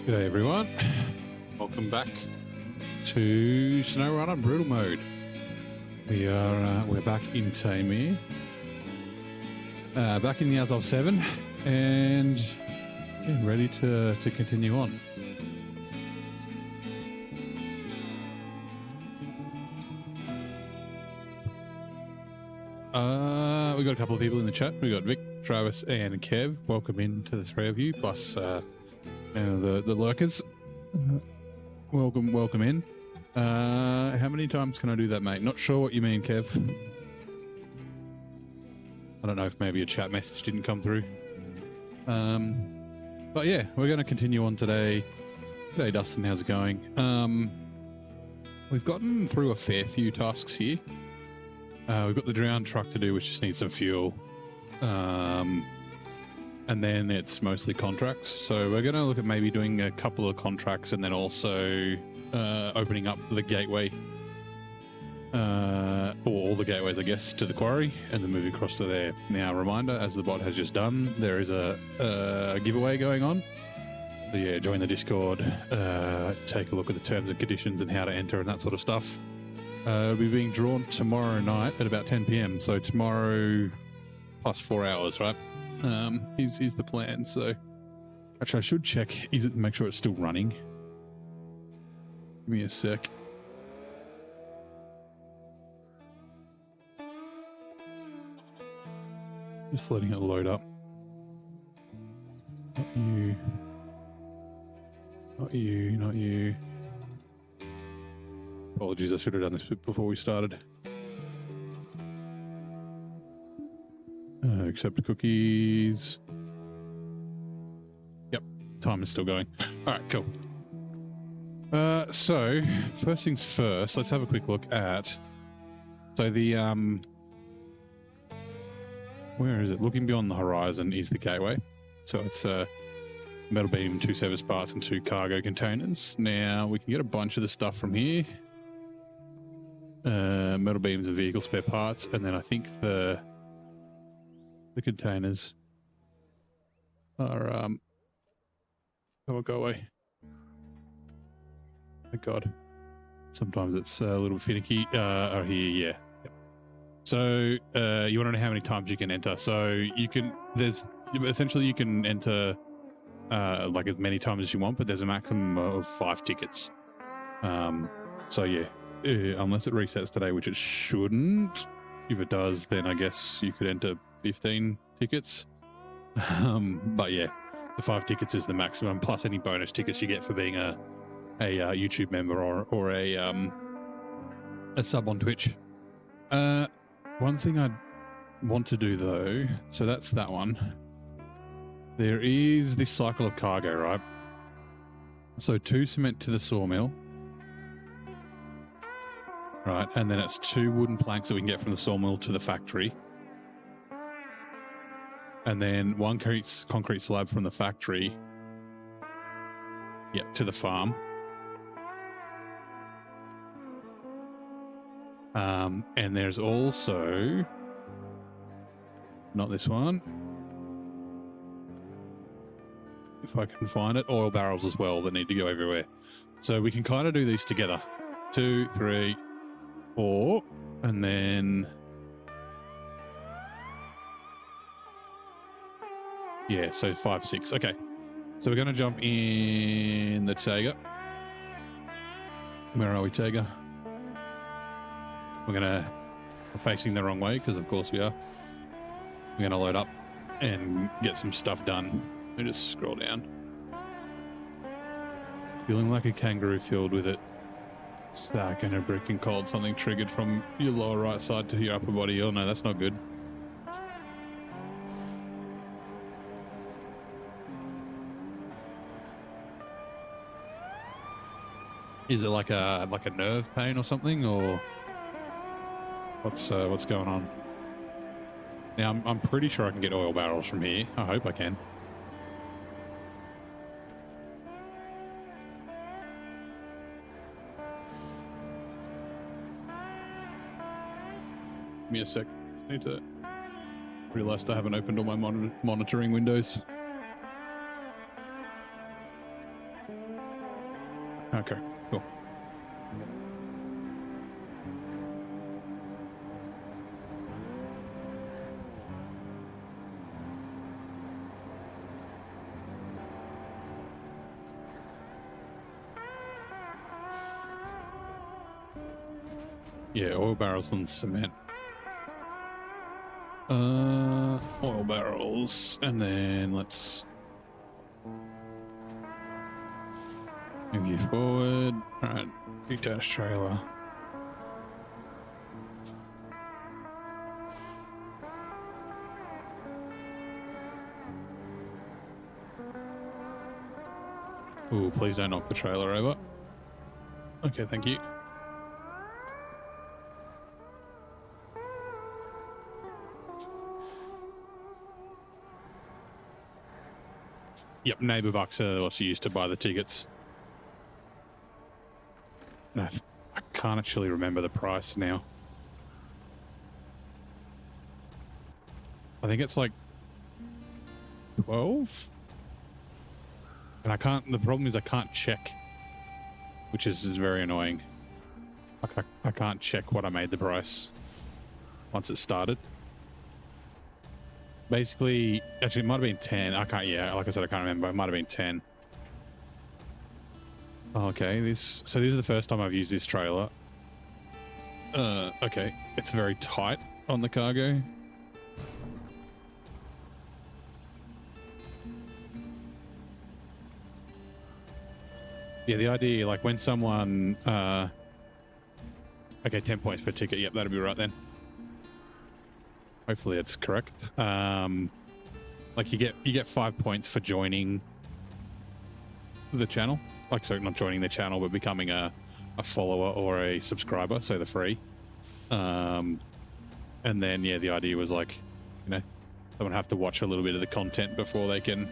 G'day everyone, welcome back to SnowRunner Brutal Mode. We're back in Taymyr, back in the Azov 7, and yeah, ready to continue on. We got a couple of people in the chat. We got Vic, Travis, and Kev. Welcome in to the three of you, plus the lurkers. Welcome in. How many times can I do that, mate? Not sure what you mean, Kev. I don't know if maybe a chat message didn't come through. But yeah, we're going to continue on today. G'day, Dustin. How's it going? We've gotten through a fair few tasks here. We've got the drowned truck to do, which just needs some fuel. And then it's mostly contracts. So we're going to look at maybe doing a couple of contracts and then also opening up the gateway, or all the gateways, I guess, to the quarry and then moving across to there. Now, reminder, as the bot has just done, there is a giveaway going on. So yeah, join the Discord, take a look at the terms and conditions and how to enter and that sort of stuff. It'll be being drawn tomorrow night at about 10 p.m. So tomorrow plus 4 hours, right? Is the plan. So actually I should check, make sure it's still running. Give me a sec. Just letting it load up. Not you. Not you, not you. Apologies, I should have done this before we started. Accept cookies. Yep, time is still going. All right, cool. So first things first, let's have a quick look at, so the, where is it? Looking beyond the horizon is the gateway. So it's a metal beam, 2 service parts and 2 cargo containers. Now we can get a bunch of the stuff from here. Metal beams and vehicle spare parts, and then I think the containers are oh, go away. Thank God. Sometimes it's a little finicky. Oh, here, yeah. Yep. So you want to know how many times you can enter? So you can, essentially you can enter like as many times as you want, but there's a maximum of 5 tickets. So yeah. Unless it resets today, which it shouldn't. If it does, then I guess you could enter 15 tickets. But yeah, the 5 tickets is the maximum, plus any bonus tickets you get for being a YouTube member or a sub on Twitch. One thing I want to do though, so that's that one. There is this cycle of cargo, right? So 2 cement to the sawmill. Right, and then it's 2 wooden planks that we can get from the sawmill to the factory. And then 1 concrete slab from the factory, yeah, to the farm. And there's also, not this one, if I can find it, oil barrels as well that need to go everywhere. So we can kind of do these together. 2, 3, 4, and then yeah, so 5, 6. Okay, so we're going to jump in the Tiger. Where are we, Tiger? We're facing the wrong way because of course we are. We're going to load up and get some stuff done. Let me just scroll down. Feeling like a kangaroo filled with it. Stack and a brick and cold, something triggered from your lower right side to your upper body. Oh no, that's not good. Is it like a nerve pain or something, or what's going on? Now I'm pretty sure I can get oil barrels from here. I hope I can. Give me a sec. I need to realized I haven't opened all my monitoring windows. Okay, cool. Yeah, oil barrels and cement. Oil barrels, and then let's move you forward. All right, detached trailer. Ooh, please don't knock the trailer over. Okay, thank you. Yep, neighbor bucks are also used to buy the tickets. I can't actually remember the price now. I think it's like 12. And I can't, the problem is I can't check, which is very annoying. I can't check what I made the price once it started. Basically, actually, it might have been 10. I can't, yeah, like I said, I can't remember. It might have been 10. Okay, so this is the first time I've used this trailer. Okay, it's very tight on the cargo. Yeah, the idea, like when someone, okay, 10 points per ticket. Yep, that'll be right then. Hopefully it's correct. Like you get 5 points for joining the channel. Like, so not joining the channel, but becoming a follower or a subscriber. So they're free. And then, yeah, the idea was like, you know, someone have to watch a little bit of the content before they can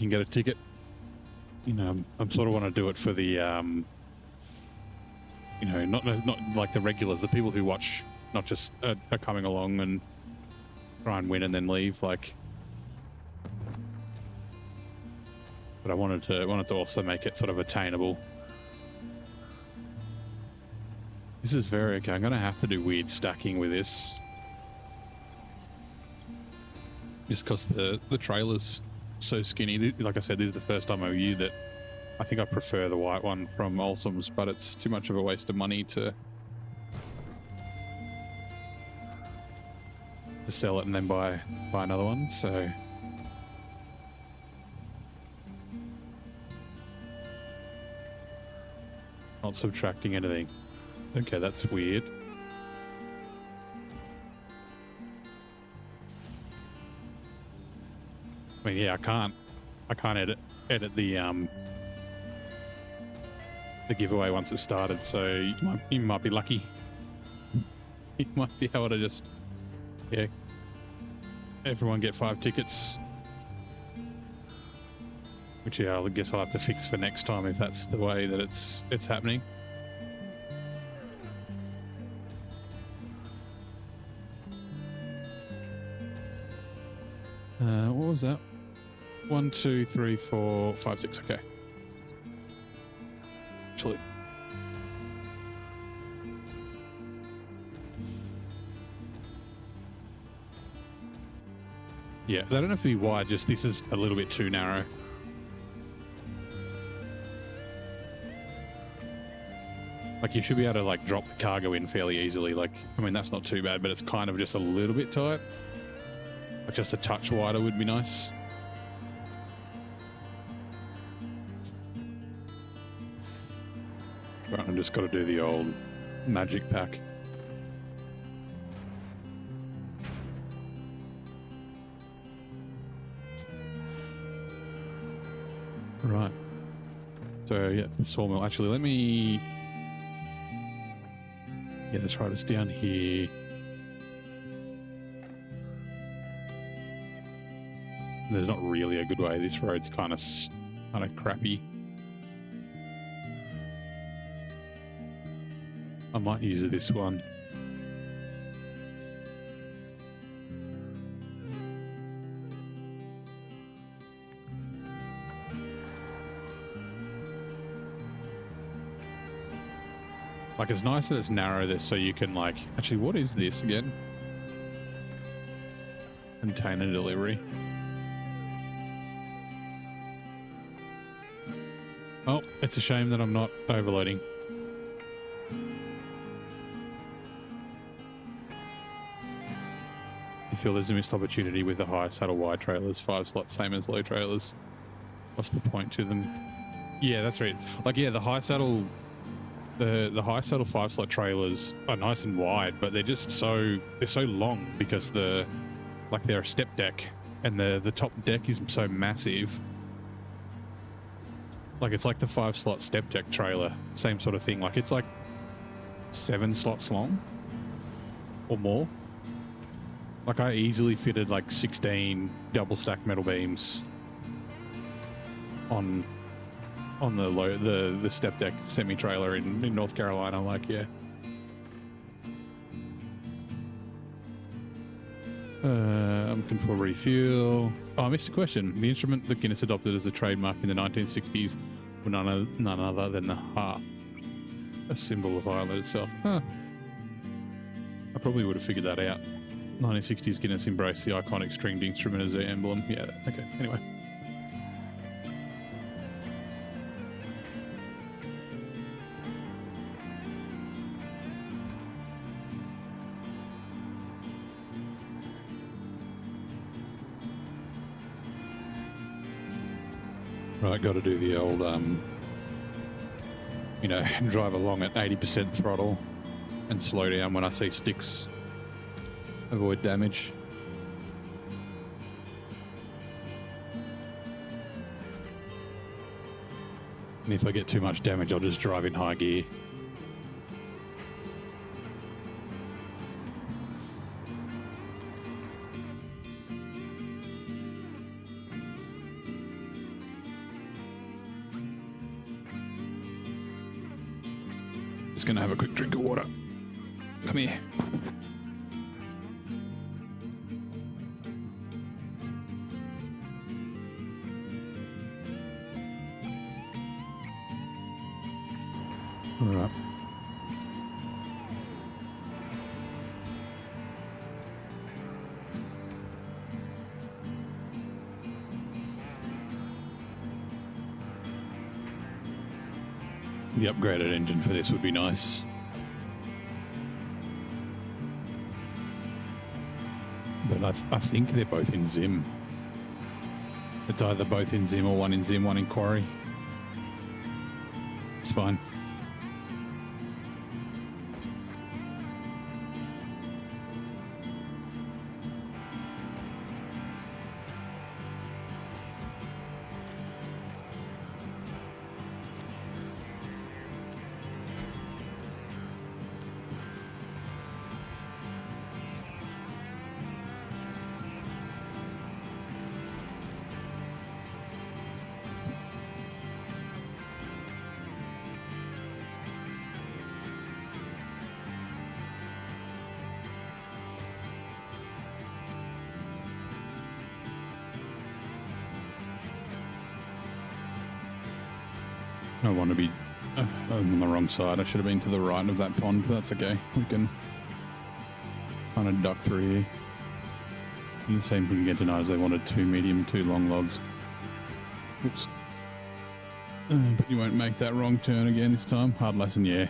get a ticket. You know, I'm sort of want to do it for the, you know, not like the regulars, the people who watch, not just are coming along and try and win and then leave. Like, but I wanted to also make it sort of attainable. This is very okay. I'm gonna have to do weird stacking with this, just because the trailer's so skinny. Like I said, this is the first time I've used it. I think I prefer the white one from Olsom's, but it's too much of a waste of money to sell it and then buy another one. So not subtracting anything. Okay, that's weird. I mean, yeah, I can't edit the giveaway once it started, so you might be lucky. You might be able to just, yeah, everyone get 5 tickets. Which, yeah, I guess I'll have to fix for next time if that's the way that it's happening. What was that? 1, 2, 3, 4, 5, 6. Okay. Actually, yeah, I don't know if it'd be wide. Just this is a little bit too narrow. Like you should be able to like drop the cargo in fairly easily. Like, I mean, that's not too bad, but it's kind of just a little bit tight. Like just a touch wider would be nice. Right, I've just got to do the old magic pack. Right. So yeah, the sawmill. Actually, let me. Yeah, that's right. It's down here. There's not really a good way. This road's kind of crappy. I might use this one. Like, it's nice that it's narrow this, so you can, like, actually, what is this again? Container delivery. Oh, it's a shame that I'm not overloading. I feel there's a missed opportunity with the high saddle wide trailers, 5 slots, same as low trailers. What's the point to them? Yeah, that's right. Like, yeah, the high saddle 5 slot trailers are nice and wide, but they're just so long because they're a step deck, and the top deck is so massive. Like, it's like the 5 slot step deck trailer, same sort of thing. Like, it's like 7 slots long or more. Like, I easily fitted like 16 double stack metal beams on the step deck semi trailer in North Carolina. Like, yeah. I'm looking for refuel. Oh, I missed a question. The instrument that Guinness adopted as a trademark in the 1960s were none other than the harp, a symbol of Ireland itself. Huh. I probably would have figured that out. 1960s Guinness embraced the iconic stringed instrument as their emblem. Yeah, okay, anyway. Right, got to do the old, drive along at 80% throttle and slow down when I see sticks. Avoid damage. And if I get too much damage, I'll just drive in high gear. Just gonna have a quick drink of water. Come here. All right. The upgraded engine for this would be nice. But I think they're both in Zim. It's either both in Zim or one in Zim, one in Quarry. It's fine. I want to be on the wrong side. I should have been to the right of that pond, but that's okay. We can kind of duck through here. And the same thing again tonight as they wanted 2 medium, 2 long logs. Oops. But you won't make that wrong turn again this time. Hard lesson, yeah.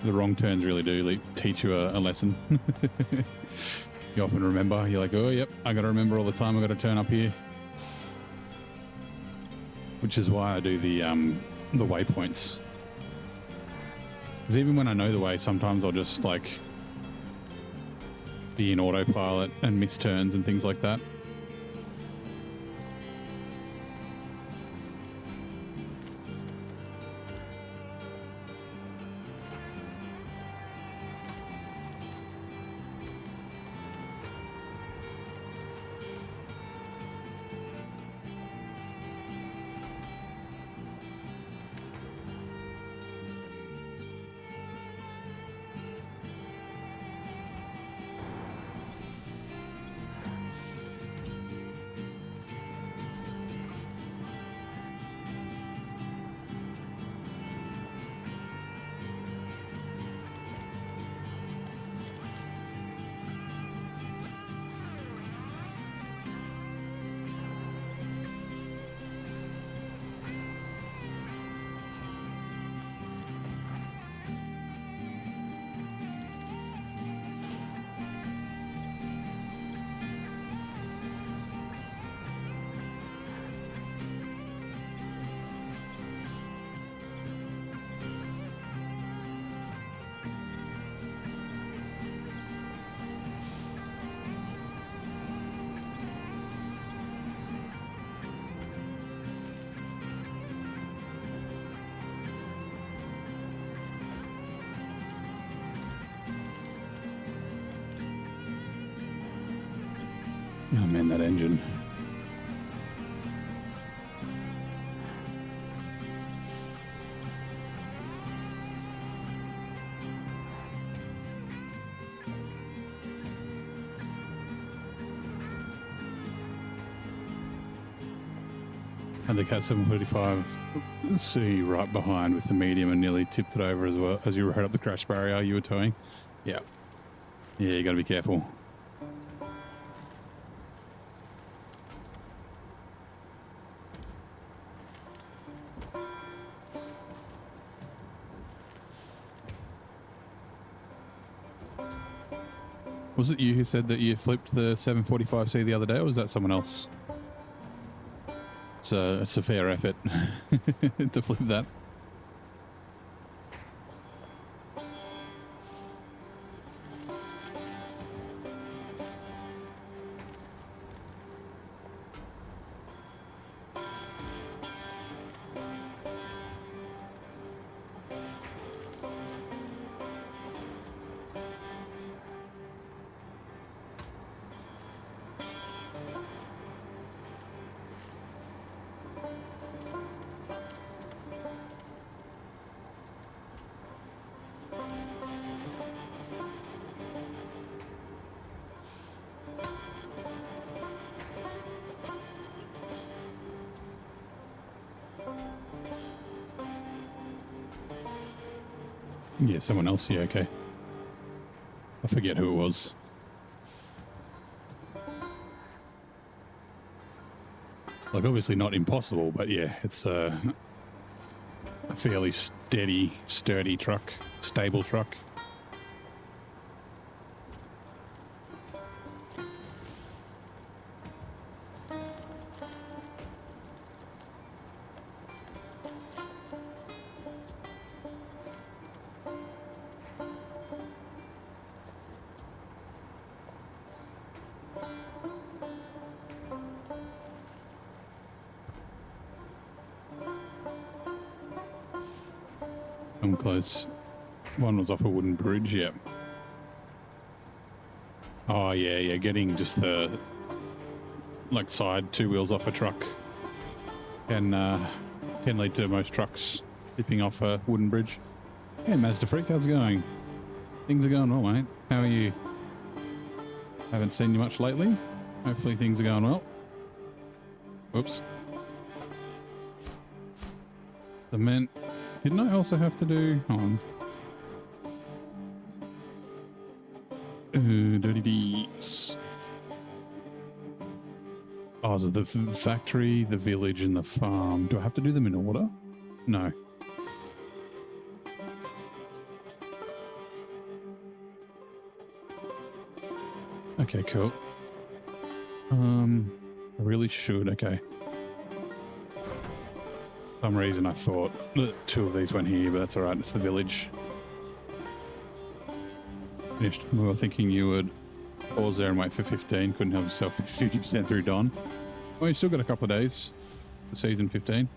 The wrong turns really do teach you a lesson. You often remember. You're like, oh, yep, I got to remember all the time. I got to turn up here. Which is why I do the waypoints. Because even when I know the way, sometimes I'll just be in autopilot and miss turns and things like that. Oh man, that engine. And the Cat 735 C right behind with the medium and nearly tipped it over as well as you rode up the crash barrier you were towing. Yeah. Yeah, you got to be careful. Was it you who said that you flipped the 745C the other day, or was that someone else? It's a fair effort to flip that. Yeah, someone else. Yeah, okay. I forget who it was. Like, obviously not impossible, but yeah, it's a fairly sturdy truck, stable truck. I'm close. One was off a wooden bridge, yeah. Oh, yeah, getting just the, like, side two wheels off a truck can lead to most trucks tipping off a wooden bridge. Hey, Mazda Freak, how's it going? Things are going well, mate. How are you? Haven't seen you much lately. Hopefully things are going well. Whoops. The men... Didn't I also have to do... Hold on. Dirty deeds. Oh, is it the factory, the village, and the farm? Do I have to do them in order? No. Okay, cool. I really should. Okay. For some reason I thought that two of these went here, but that's all right. It's the village. Finished. We were thinking you would pause there and wait for 15. Couldn't help yourself 50% through Dawn. Well, you've still got a couple of days for season 15.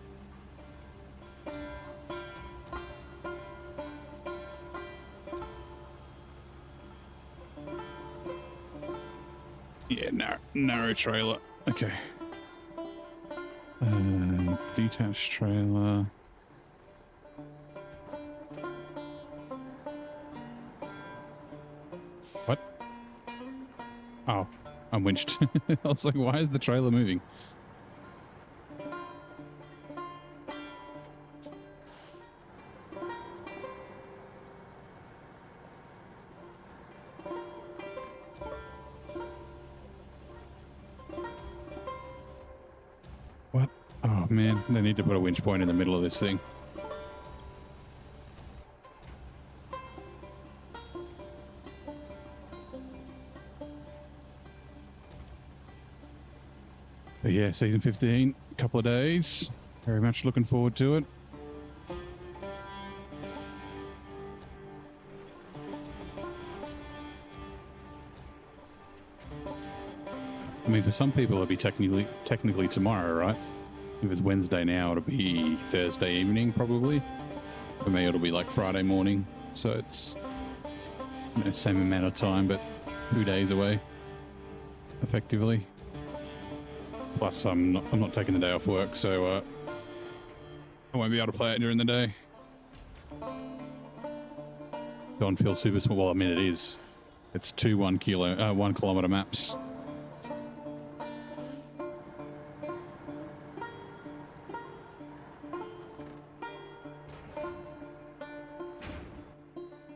Yeah, narrow trailer. Okay. Detached trailer. What? Oh, I'm winched. I was like, why is the trailer moving? What? Oh man, they need to put a winch point in the middle of this thing. But yeah, season 15, a couple of days. Very much looking forward to it. I mean, for some people, it'll be technically tomorrow, right? If it's Wednesday now, it'll be Thursday evening, probably. For me, it'll be like Friday morning. So it's, you know, same amount of time, but 2 days away, effectively. Plus, I'm not taking the day off work, so I won't be able to play it during the day. Don't feel super small. Well, I mean, it is. It's two 1 kilometer maps.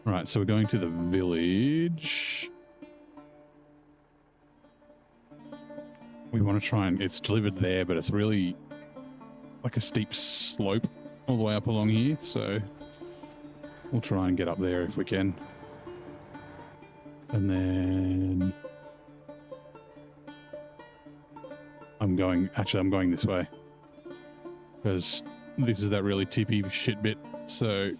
Right, so we're going to the village. We want to try and... It's delivered there, but it's really like a steep slope all the way up along here, so we'll try and get up there if we can. And then I'm going this way because this is that really tippy shit bit, so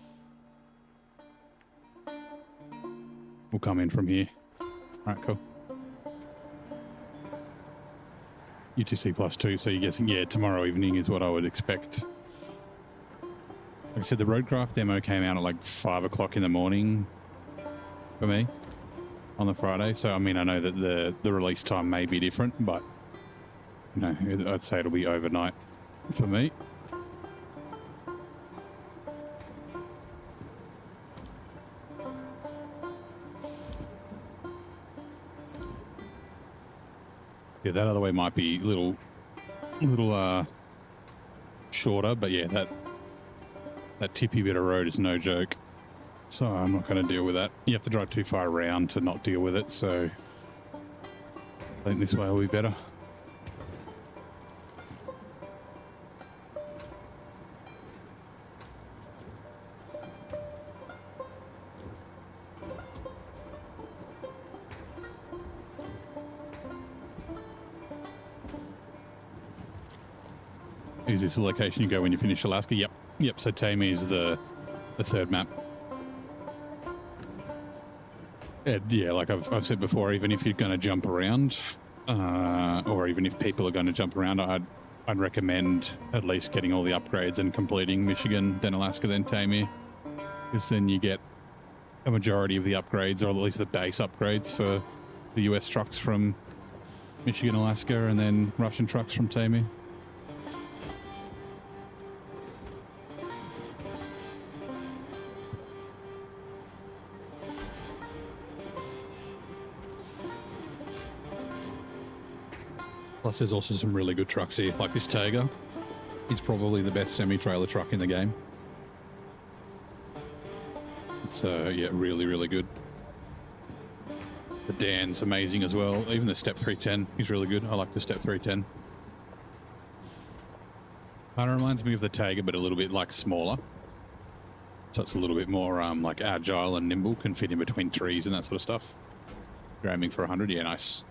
we'll come in from here. All right, cool. UTC +2, so you're guessing, yeah, tomorrow evening is what I would expect. Like I said, the Roadcraft demo came out at like 5 o'clock in the morning for me on the Friday. So, I mean, I know that the release time may be different, but, you know, I'd say it'll be overnight for me. Yeah, that other way might be a little shorter, but yeah, that tippy bit of road is no joke. So I'm not going to deal with that. You have to drive too far around to not deal with it, so I think this way will be better. Is this the location you go when you finish Alaska? Yep. Yep, so Taymyr is the third map. And yeah, like I've said before, even if you're going to jump around, or even if people are going to jump around, I'd recommend at least getting all the upgrades and completing Michigan, then Alaska, then Taymyr, because then you get a majority of the upgrades, or at least the base upgrades for the US trucks from Michigan, Alaska, and then Russian trucks from Taymyr. Plus, there's also some really good trucks here, like this Taygr. He's probably the best semi-trailer truck in the game. It's, yeah, really, really good. The Dan's amazing as well. Even the Step 310, he's really good. I like the Step 310. Kind of reminds me of the Taygr, but a little bit, like, smaller. So it's a little bit more, like, agile and nimble, can fit in between trees and that sort of stuff. You're aiming for 100, yeah, nice.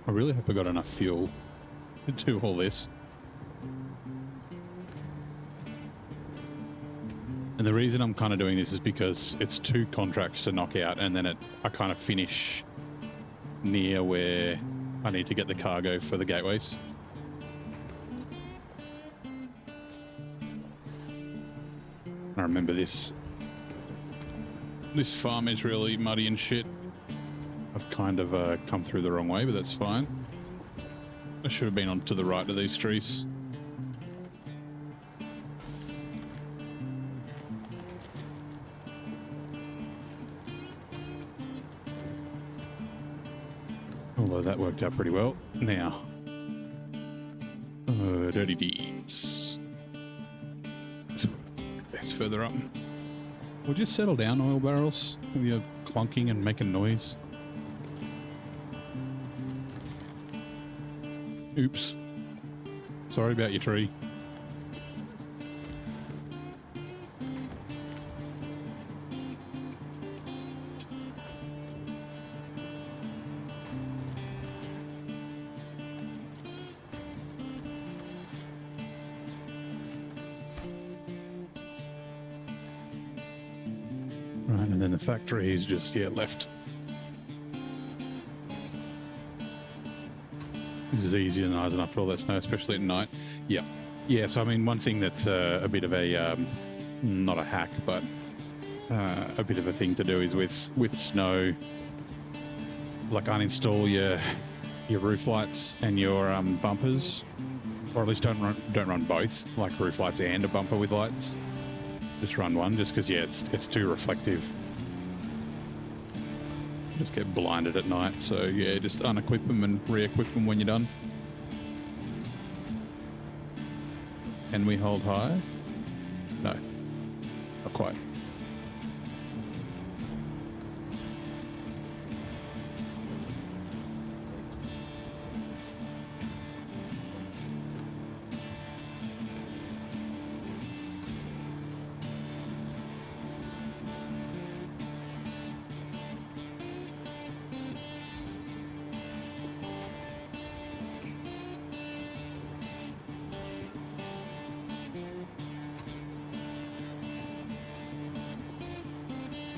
I really hope I got enough fuel to do all this. And the reason I'm kind of doing this is because it's 2 contracts to knock out, and then I kind of finish near where I need to get the cargo for the gateways. I remember this farm is really muddy and shit. I've kind of come through the wrong way, but that's fine. I should have been on to the right of these trees. Although that worked out pretty well. Now, dirty deeds. It's further up. We'll just settle down, oil barrels, with your clunking and making noise. Oops. Sorry about your tree. Right, and then the factory is just here left. This is easy and nice enough for all that snow, especially at night. Yep. Yeah, so I mean, one thing that's a bit of a not a hack, but a bit of a thing to do is with snow, like uninstall your roof lights and your bumpers, or at least don't run both, like roof lights and a bumper with lights. Just run one, just because it's too reflective. Just get blinded at night. So yeah, just unequip them and re-equip them when you're done. Can we hold high? No, not quite.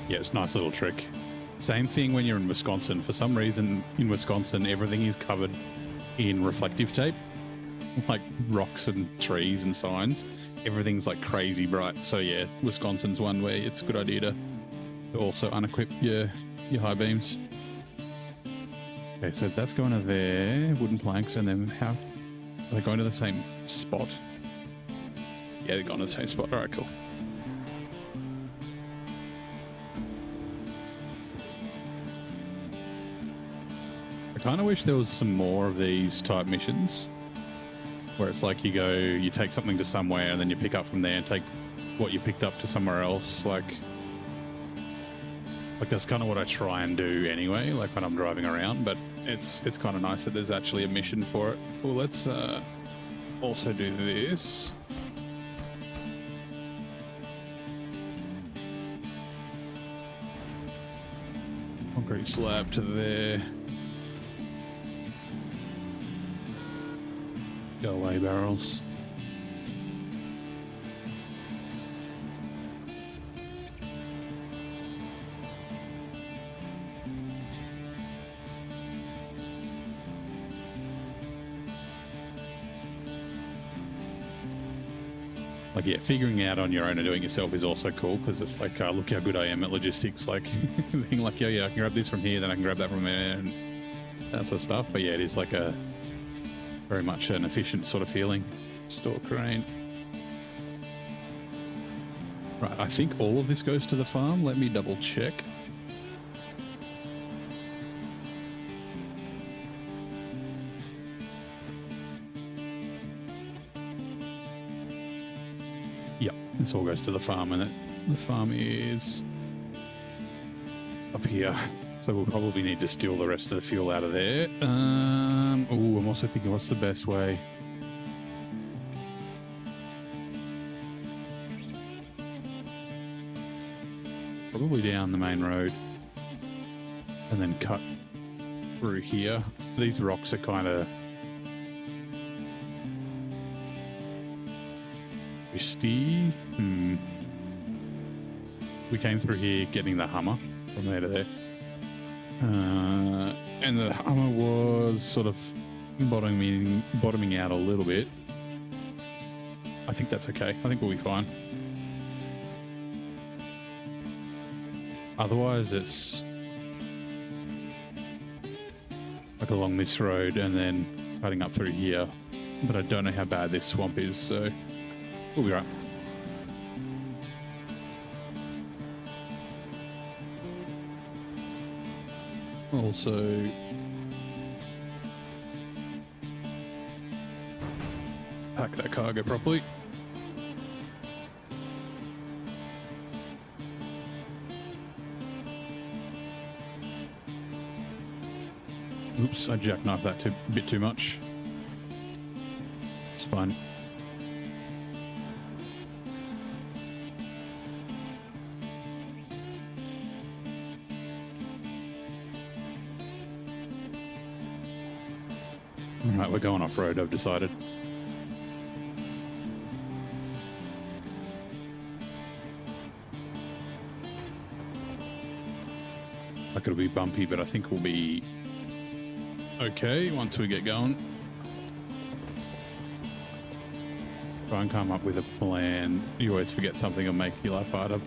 Yeah, it's a nice little trick. Same thing when you're in Wisconsin. For some reason, in Wisconsin, everything is covered in reflective tape, like rocks and trees and signs. Everything's like crazy bright. So yeah, Wisconsin's one where it's a good idea to also unequip your high beams. Okay, so that's going to there, wooden planks, and then how are they going to the same spot? Yeah, they're going to the same spot. All right, cool. I kind of wish there was some more of these type missions where it's like you take something to somewhere and then you pick up from there and take what you picked up to somewhere else. Like that's kind of what I try and do anyway, like when I'm driving around, but it's kind of nice that there's actually a mission for it. Well, let's also do this. Concrete slab to there. Go away, barrels. Like, yeah, figuring out on your own and doing it yourself is also cool because it's like, look how good I am at logistics. Like, being like, yeah, I can grab this from here, then I can grab that from there, and that sort of stuff. But yeah, it is like a very much an efficient sort of feeling. Store crane. Right, I think all of this goes to the farm. Let me double check. Yep, this all goes to the farm, and the farm is up here. So we'll probably need to steal the rest of the fuel out of there. I'm also thinking, what's the best way? Probably down the main road and then cut through here. These rocks are kind of twisty. We came through here getting the Hummer from there to there. And the Hummer was sort of bottoming out a little bit. I think that's okay. I think we'll be fine. Otherwise, it's like along this road and then cutting up through here. But I don't know how bad this swamp is, so we'll be right. Also, pack that cargo properly. Oops, I jackknifed that a bit too much. It's fine. Alright, we're going off-road, I've decided. Like it'll be bumpy, but I think we'll be okay once we get going. Try and come up with a plan. You always forget something and make your life harder.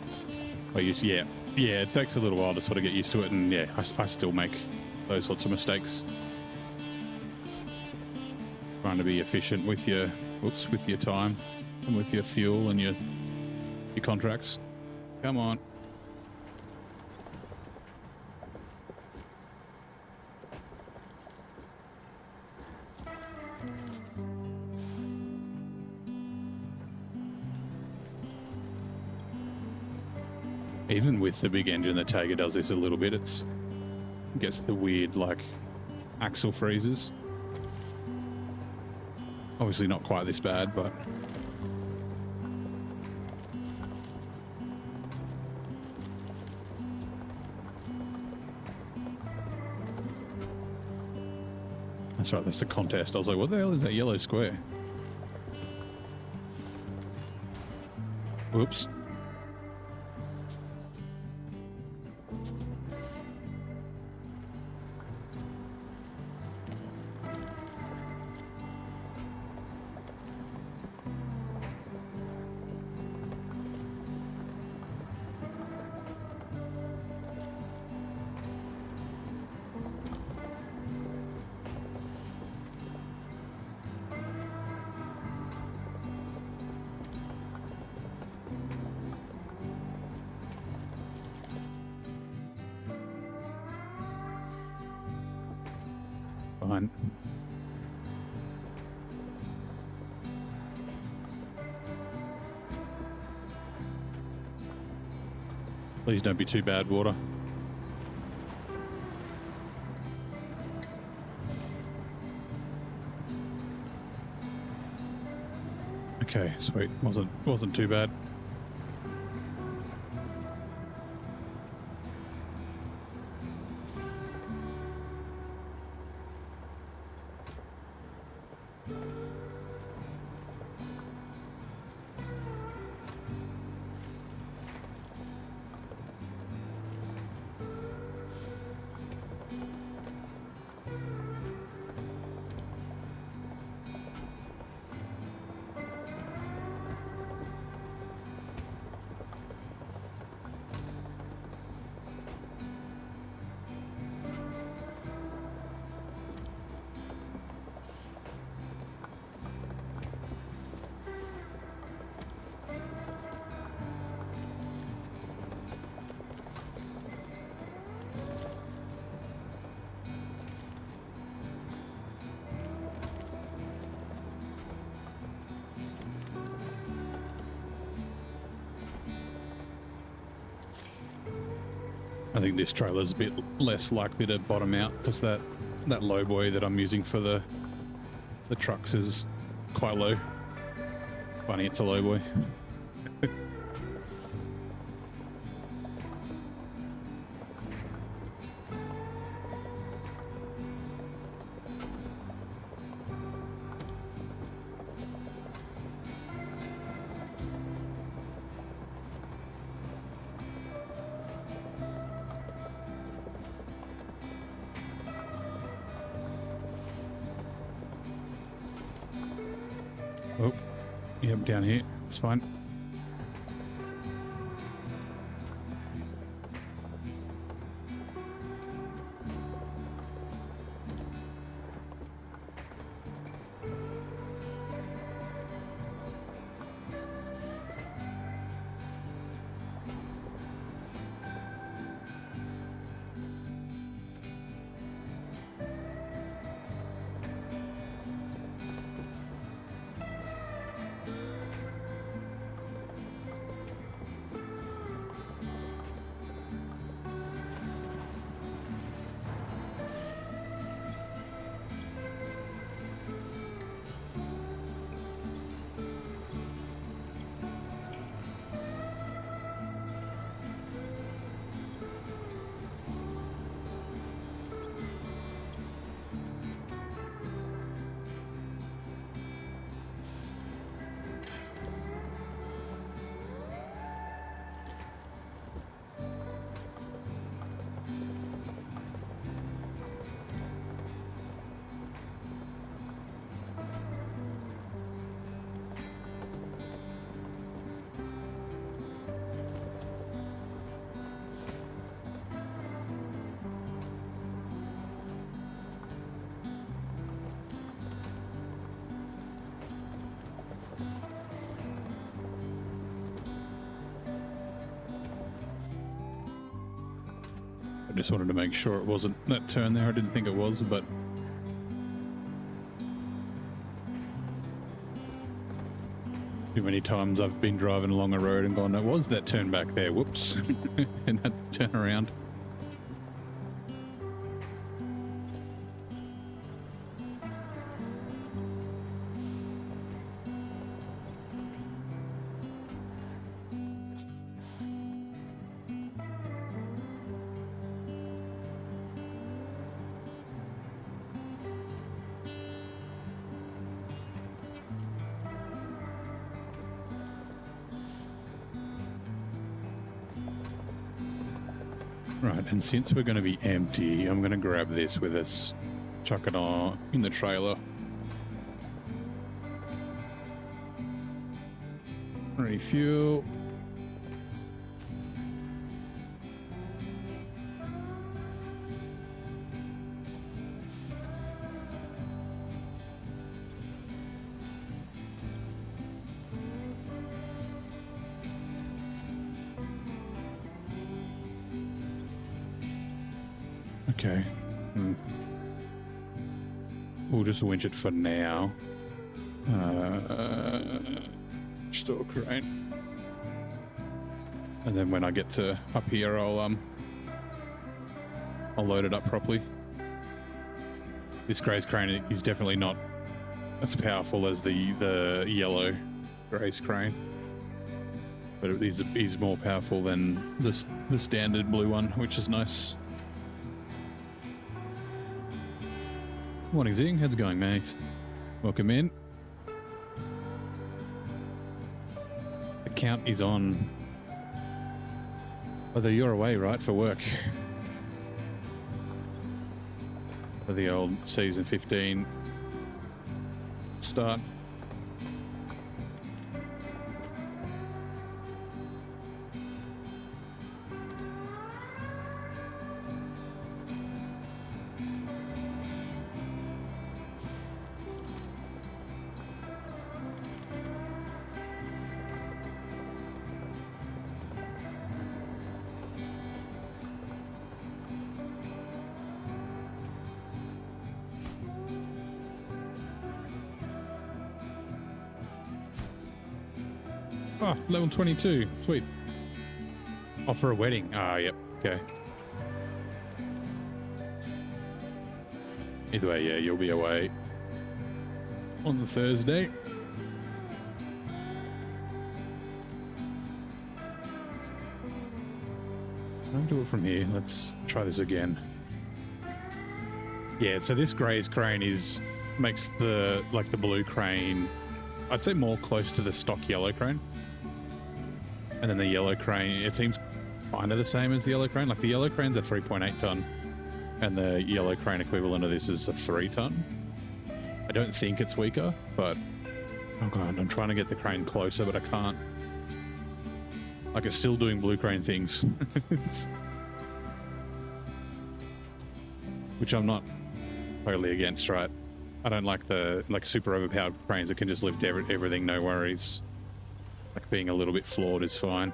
Yeah, it takes a little while to sort of get used to it, and yeah, I still make those sorts of mistakes. Trying to be efficient with your time and with your fuel and your contracts. Come on. Even with the big engine, the Taymyr does this a little bit. It gets the weird, like, axle freezes. Obviously not quite this bad, but... That's right, that's the contest. I was like, what the hell is that yellow square? Whoops. Fine. Please don't be too bad, water. Okay, sweet. Wasn't too bad. I think this trailer's a bit less likely to bottom out because that low boy that I'm using for the trucks is quite low. Funny, it's a low boy. Oh, yep, down here. It's fine. I just wanted to make sure it wasn't that turn there. I didn't think it was, but too many times I've been driving along a road and gone, it was that turn back there, whoops, and had to turn around. Right, and since we're going to be empty, I'm going to grab this with us, chuck it on in the trailer. Refuel. Okay. We'll just winch it for now. Store crane. And then when I get to up here, I'll load it up properly. This graze crane is definitely not as powerful as the yellow graze crane, but it is more powerful than the standard blue one, which is nice. Morning, Zing. How's it going, mate? Welcome in. The count is on. Although you're away, right, for work. For the old season 15 start. Oh, level 22. Sweet. Oh, for a wedding. Ah, yep. Okay. Either way, yeah, you'll be away on the Thursday. I'll do it from here. Let's try this again. Yeah, so this graze crane makes the blue crane, I'd say, more close to the stock yellow crane. And then the yellow crane, it seems kind of the same as the yellow crane. Like the yellow crane's a 3.8 ton and the yellow crane equivalent of this is a 3 ton. I don't think it's weaker, but oh god, I'm trying to get the crane closer, but I can't. Like, it's still doing blue crane things. Which I'm not totally against, right? I don't like the super overpowered cranes that can just lift everything, no worries. Like, being a little bit flawed is fine.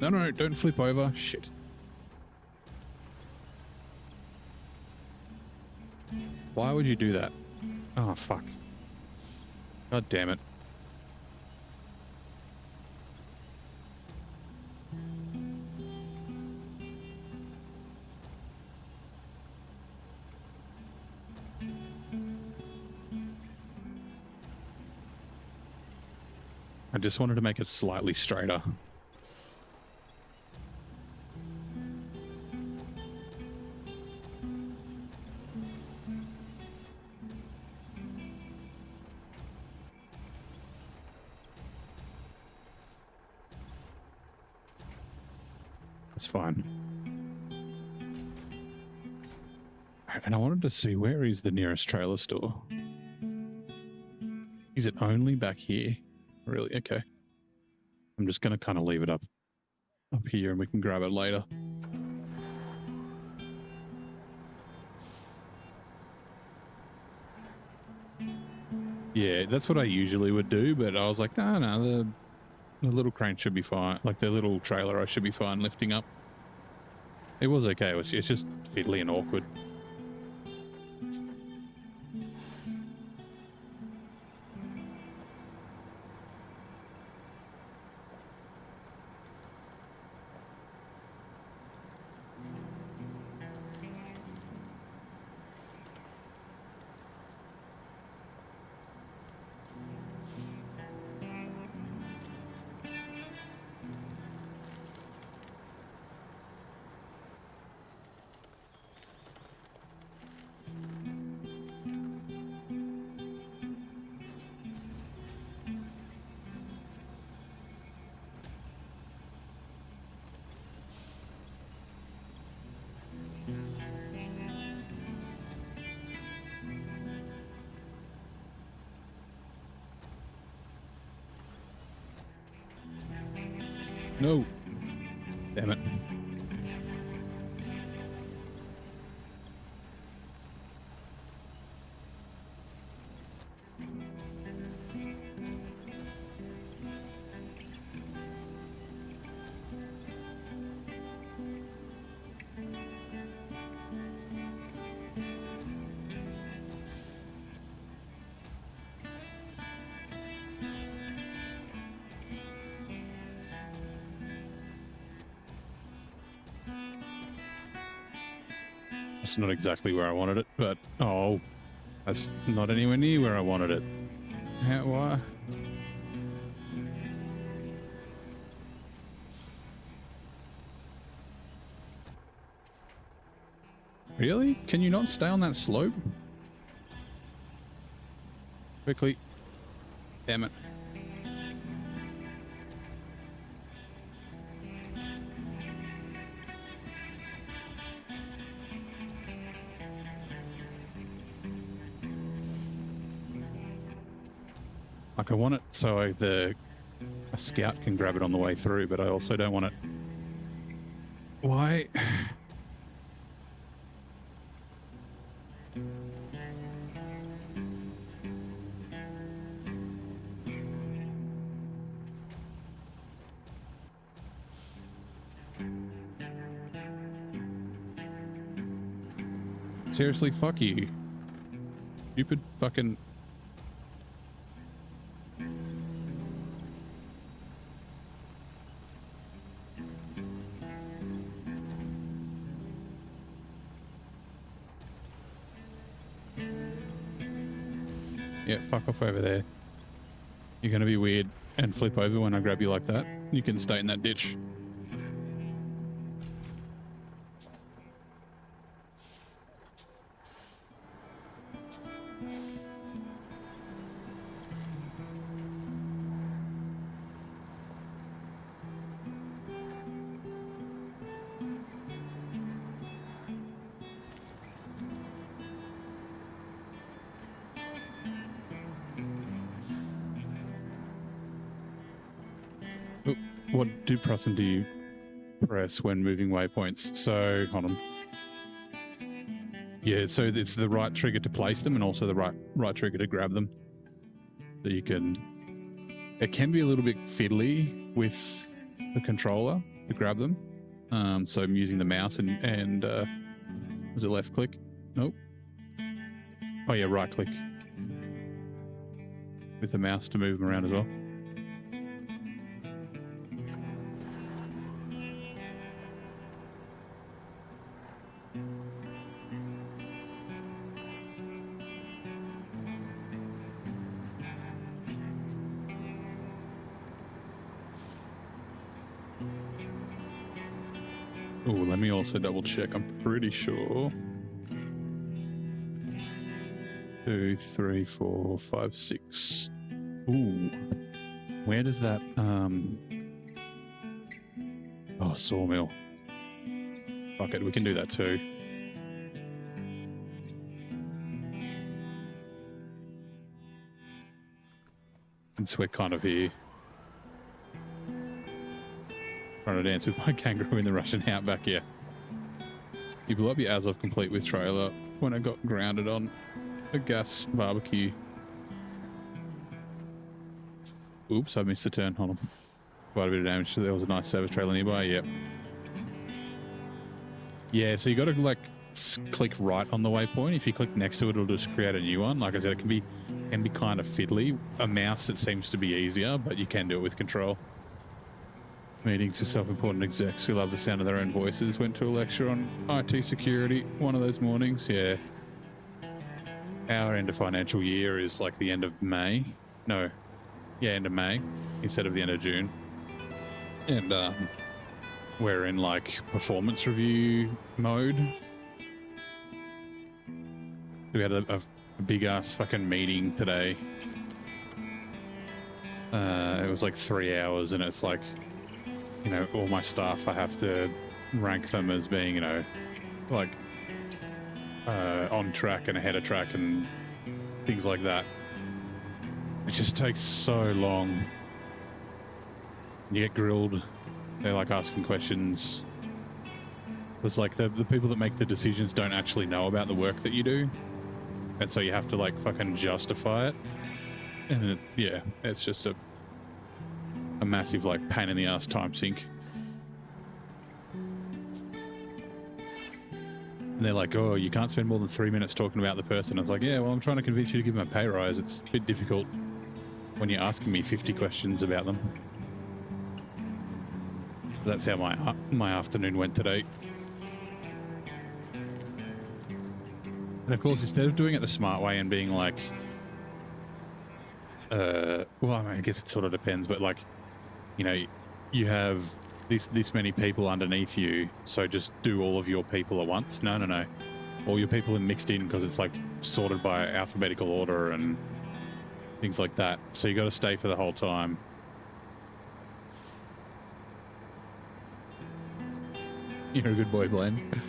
No, don't flip over. Shit. Why would you do that? Oh, fuck. God damn it. I just wanted to make it slightly straighter. That's fine. And I wanted to see, where is the nearest trailer store? Is it only back here? Really? Okay. I'm just going to kind of leave it up here and we can grab it later. Yeah, that's what I usually would do, but I was like, no, the little crane should be fine. Like the little trailer, I should be fine lifting up. It was okay. It's just fiddly and awkward. No. Damn it. It's not exactly where I wanted it, but oh, that's not anywhere near where I wanted it. Why? Really? Can you not stay on that slope? Quickly. Damn it. Like I want it so a scout can grab it on the way through, but I also don't want it. Why? Seriously, fuck you. Stupid fucking... Yeah, fuck off over there. You're going to be weird and flip over when I grab you like that. You can stay in that ditch. What button do you press when moving waypoints? So, hold on. Yeah, so it's the right trigger to place them and also the right trigger to grab them. So you can... It can be a little bit fiddly with the controller to grab them. So I'm using the mouse and was it left click? Nope. Oh yeah, right click. With the mouse to move them around as well. Oh, let me also double check. I'm pretty sure. 2, 3, 4, 5, 6. Ooh. Where does that oh, sawmill. Fuck it, we can do that too. Since we're kind of here. Trying to dance with my kangaroo in the Russian outback here. You blew up your Azov complete with trailer when I got grounded on a gas barbecue. Oops, I missed the turn. Hold on. Quite a bit of damage. There was a nice service trailer nearby. Yep. Yeah, so you got to like click right on the waypoint. If you click next to it, it'll just create a new one. Like I said, it can be kind of fiddly. A mouse, it seems to be easier, but you can do it with control. Meetings with self-important execs who love the sound of their own voices. Went to a lecture on IT security one of those mornings. Yeah. Our end of financial year is like the end of May. No. Yeah, end of May instead of the end of June. And we're in like performance review mode. We had a big ass fucking meeting today. It was like 3 hours, and it's like, you know, all my staff, I have to rank them as being, you know, like on track and ahead of track and things like that. It just takes so long. You get grilled. They're like asking questions. It's like the people that make the decisions don't actually know about the work that you do. And so you have to like fucking justify it. And yeah, it's just a massive like pain in the ass time sink. And they're like, oh, you can't spend more than 3 minutes talking about the person. I was like, yeah, well, I'm trying to convince you to give them a pay rise. It's a bit difficult when you're asking me 50 questions about them. That's how my afternoon went today. And of course, instead of doing it the smart way and being like, well, I mean, I guess it sort of depends, but like, you know, you have this many people underneath you, so just do all of your people at once. No. All your people are mixed in because it's like sorted by alphabetical order and things like that. So you got to stay for the whole time. You're a good boy, Glenn.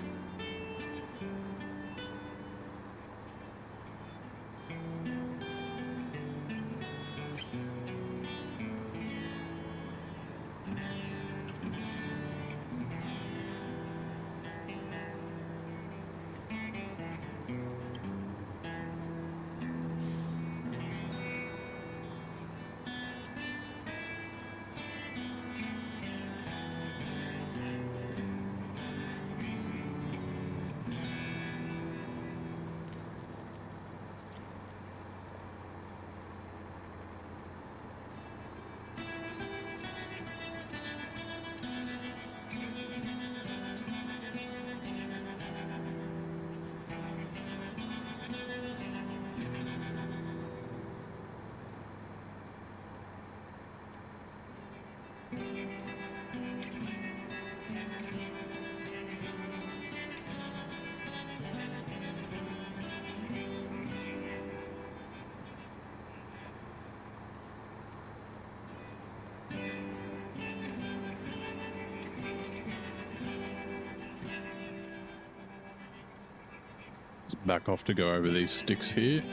Back off to go over these sticks here.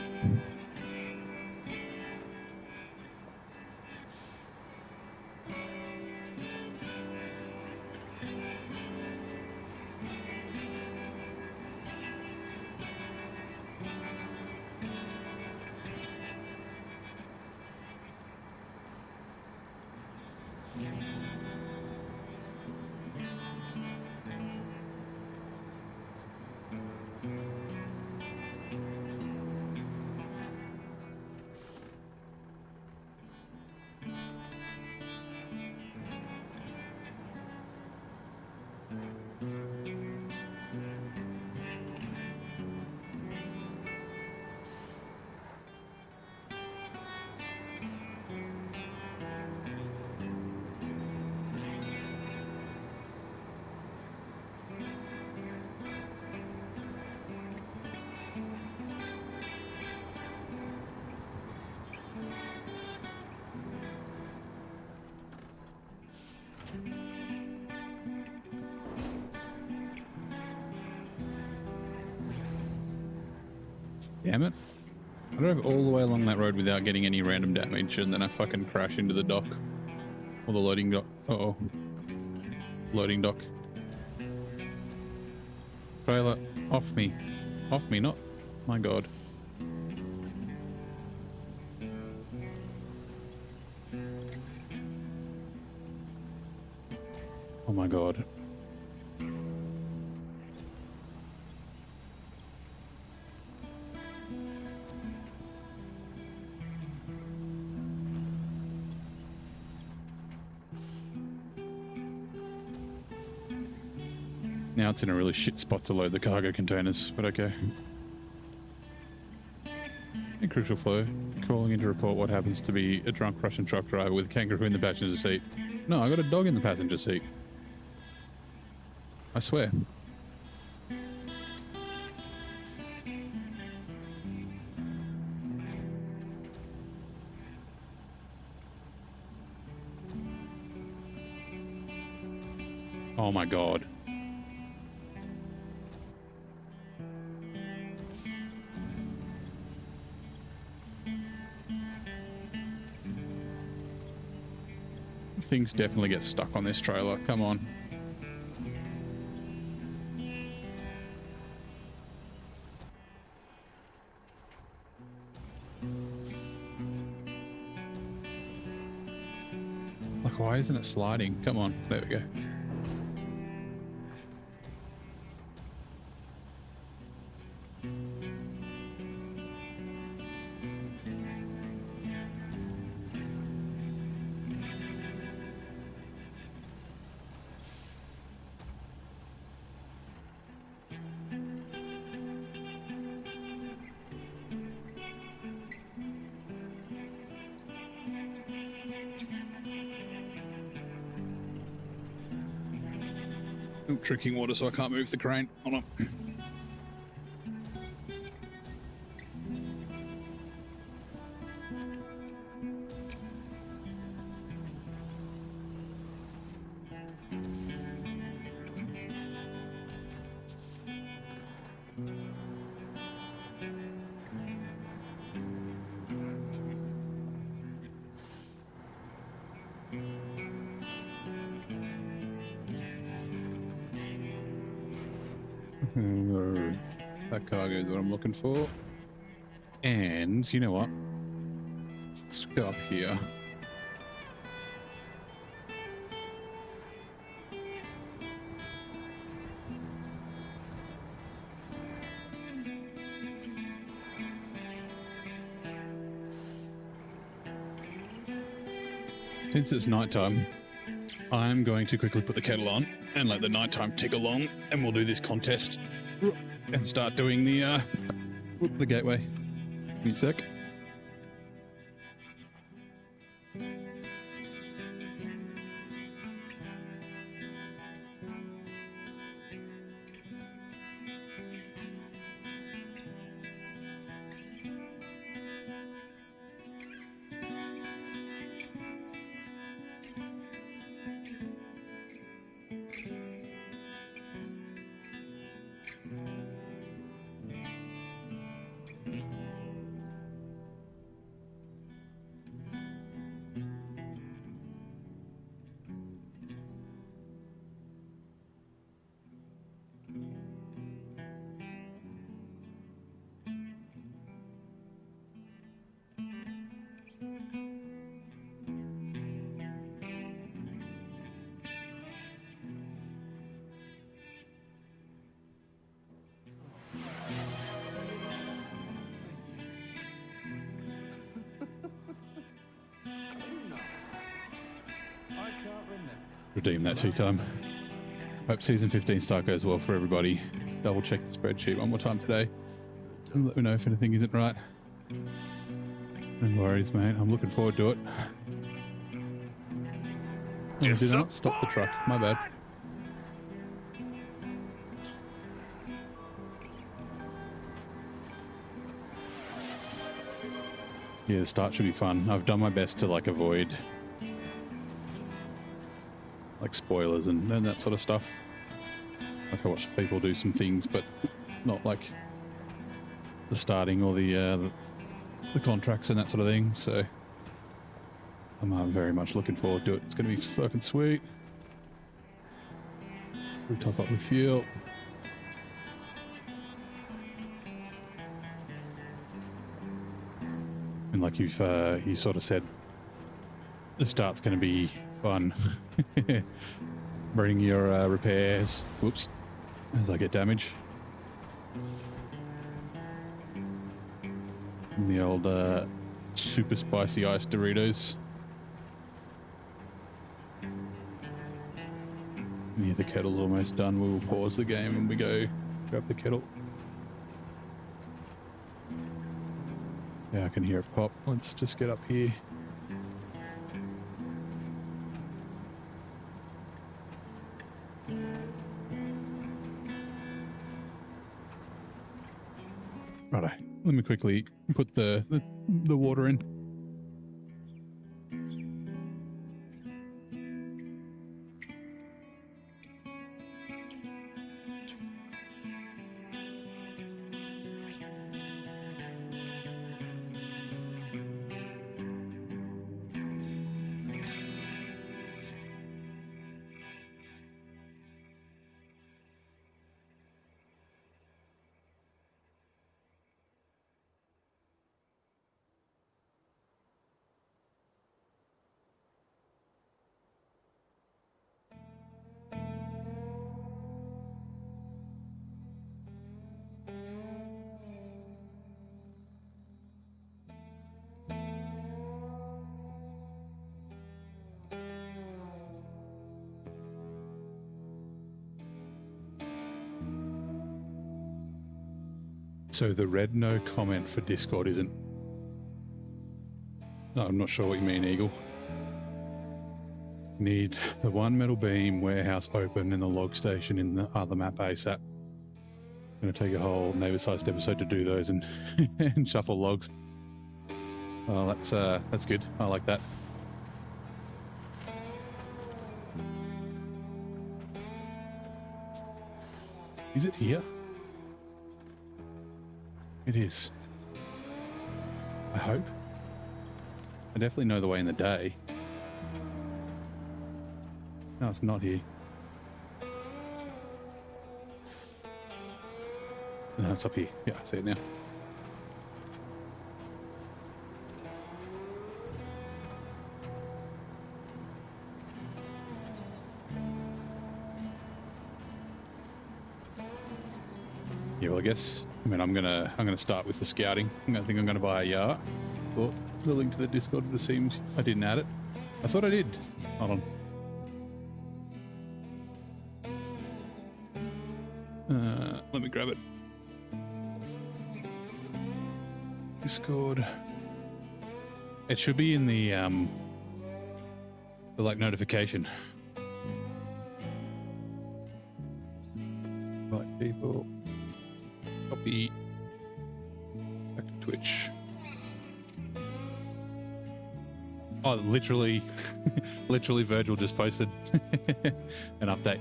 Damn it. I drove all the way along that road without getting any random damage, and then I fucking crash into the dock. Or the loading dock. Uh-oh. Loading dock. Trailer, off me. Off me, not... My God. Now it's in a really shit spot to load the cargo containers, but okay. In crucial flow, calling in to report what happens to be a drunk Russian truck driver with a kangaroo in the passenger seat. No, I got a dog in the passenger seat. I swear. Oh my God. Things definitely get stuck on this trailer. Come on. Like, why isn't it sliding? Come on. There we go. Drinking water so I can't move the crane. Hold on. That cargo is what I'm looking for. And you know what? Let's go up here. Since it's nighttime, I'm going to quickly put the kettle on and let the nighttime tick along, and we'll do this contest and start doing the gateway. Give me a sec. Redeem that 2 time. Hope season 15 start goes well for everybody. Double check the spreadsheet one more time today. And let me know if anything isn't right. No worries, mate. I'm looking forward to it. Oh, did I not stop the truck? My bad. Yeah, the start should be fun. I've done my best to like avoid like spoilers and that sort of stuff. Like I watch people do some things, but not like the starting or the contracts and that sort of thing. So I'm very much looking forward to it. It's going to be fucking sweet. We top up with fuel. And like you sort of said, the start's going to be fun. Bring your repairs. Whoops. As I get damage. And the old super spicy ice Doritos. Yeah, the kettle's almost done. We'll pause the game and we go grab the kettle. Yeah, I can hear it pop. Let's just get up here. Righto. Let me quickly put the water in. So the red no comment for Discord isn't... No, I'm not sure what you mean, Eagle. Need the one metal beam, warehouse open, and the log station in the other map ASAP. Going to take a whole neighbor-sized episode to do those and, and shuffle logs. Oh, that's good. I like that. Is it here? It is. I hope. I definitely know the way in the day. No, it's not here. No, it's up here. Yeah, I see it now. Yeah, well, I guess. I mean, I'm gonna start with the scouting. I think I'm gonna buy a Yar. Oh, the link to the Discord. It seems I didn't add it. I thought I did. Hold on. Let me grab it. Discord. It should be in the like notification. Right, people. Copy. Back to Twitch. Oh, literally, Virgil just posted an update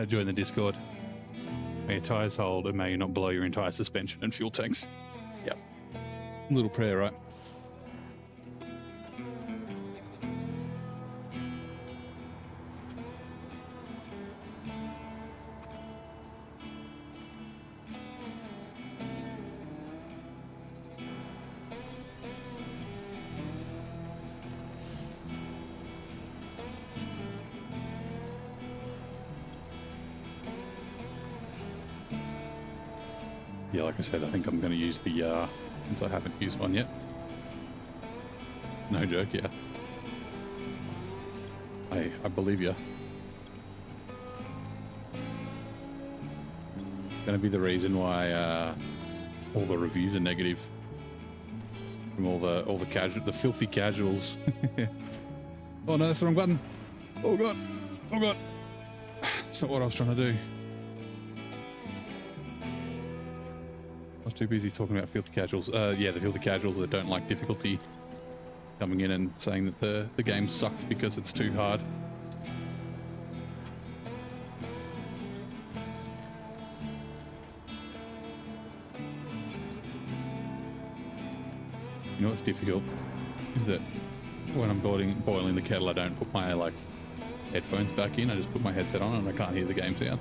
during the Discord. May your tires hold and may you not blow your entire suspension and fuel tanks. Yep. Little prayer, right? Yeah, like I said, I think I'm going to use the since I haven't used one yet. No joke, yeah. I believe you. Going to be the reason why all the reviews are negative from all the filthy casuals. Oh no, that's the wrong button. Oh god, oh god. That's not what I was trying to do. I was too busy talking about filthy casuals. Yeah, the filthy casuals that don't like difficulty coming in and saying that the game sucked because it's too hard. You know what's difficult is that when I'm boiling the kettle, I don't put my headphones back in. I just put my headset on and I can't hear the game sound.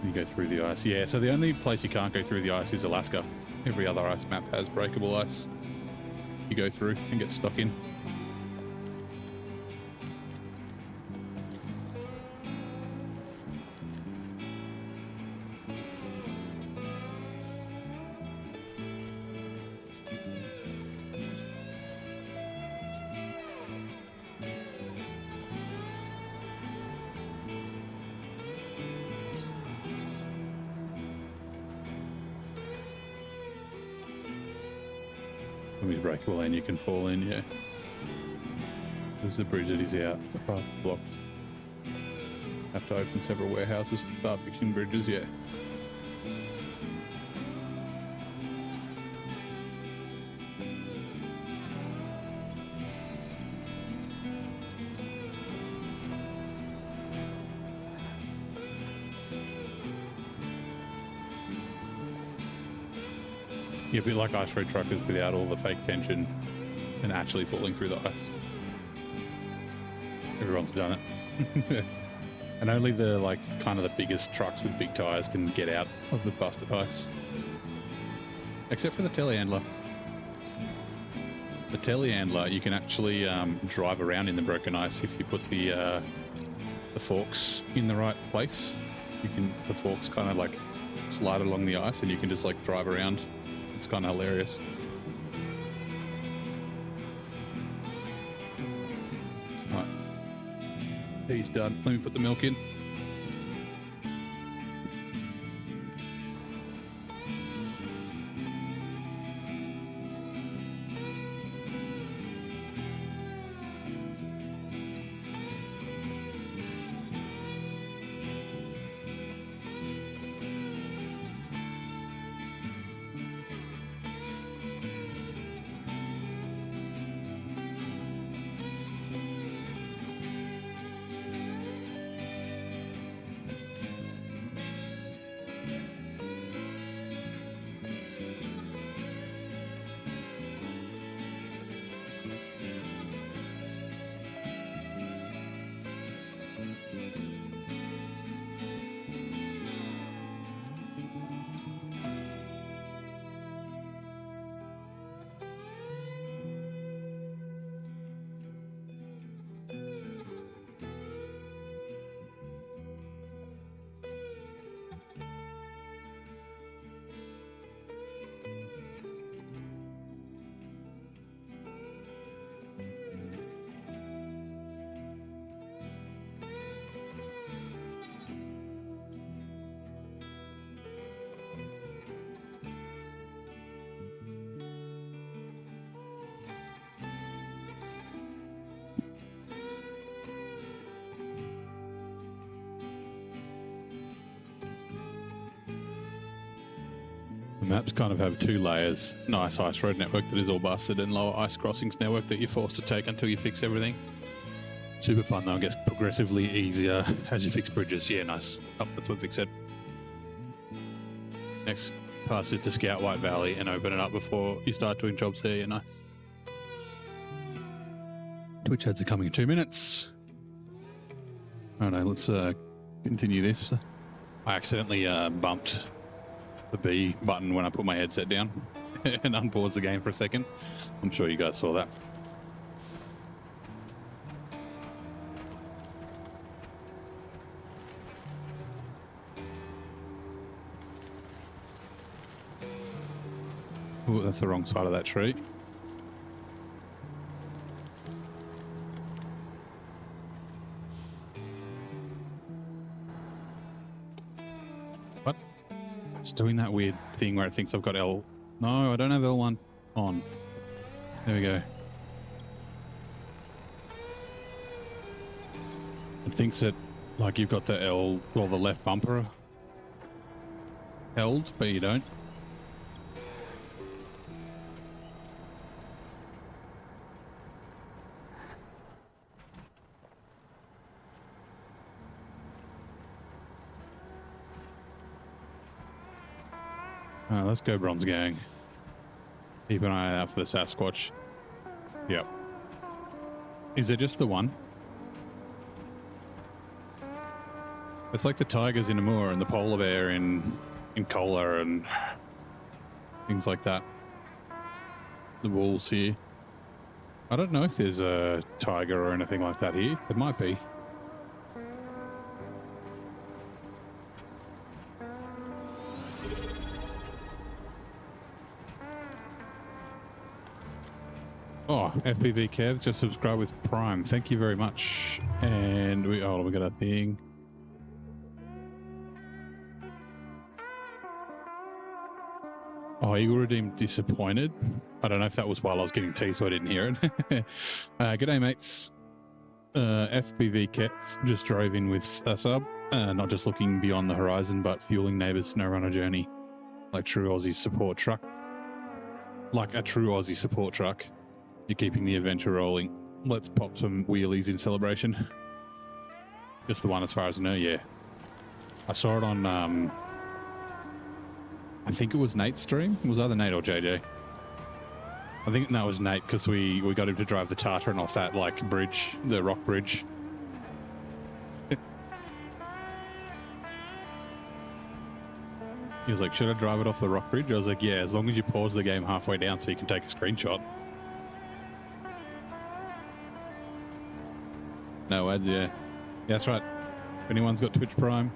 You go through the ice. Yeah, so the only place you can't go through the ice is Alaska. Every other ice map has breakable ice. You go through and get stuck in. When he's breakable in, you can fall in, yeah. There's the bridge that he's out. The path is blocked. Have to open several warehouses to start fixing bridges, yeah. Yeah, a bit like ice road truckers without all the fake tension and actually falling through the ice. Everyone's done it. And only the, like, kind of the biggest trucks with big tyres can get out of the busted ice. Except for the telehandler. The telehandler, you can actually drive around in the broken ice if you put the forks in the right place. The forks kind of like slide along the ice and you can just like drive around. It's kind of hilarious. Right. He's done. Let me put the milk in. Maps kind of have two layers. Nice ice road network that is all busted and lower ice crossings network that you're forced to take until you fix everything. Super fun though, it gets progressively easier as you fix bridges. Yeah, nice. Oh, that's what Vic said. Next pass is to scout White Valley and open it up before you start doing jobs there. Yeah, nice. Twitch ads are coming in 2 minutes. Alright, let's continue this. I accidentally bumped the B button when I put my headset down and unpause the game for a second. I'm sure you guys saw that. Oh, that's the wrong side of that tree. What? It's doing that weird thing where it thinks I've got L. No, I don't have L1 on. There we go. It thinks that like you've got the L or the left bumper held, but you don't. Let's go, Bronze Gang. Keep an eye out for the Sasquatch. Yep. Is there just the one? It's like the tigers in Amur and the polar bear in Kola and things like that. The wolves here. I don't know if there's a tiger or anything like that here. There might be. Oh, FPV Kev just subscribed with Prime. Thank you very much. And we got a thing. Oh, Oh, Eagle Redeemed disappointed. I don't know if that was while I was getting tea, so I didn't hear it. G'day, mates. FPV Ket just drove in with a sub, not just looking beyond the horizon, but fueling neighbours' SnowRunner journey. Like true Aussie support truck. Like a true Aussie support truck. You're keeping the adventure rolling. Let's pop some wheelies in celebration. Just the one as far as I know, yeah. I saw it on, I think it was Nate's stream. It was either Nate or JJ. I think that was Nate because we got him to drive the Tartan off that like bridge, the rock bridge. He was like, should I drive it off the rock bridge? I was like, yeah, as long as you pause the game halfway down so you can take a screenshot. No ads, yeah. That's right. If anyone's got Twitch Prime,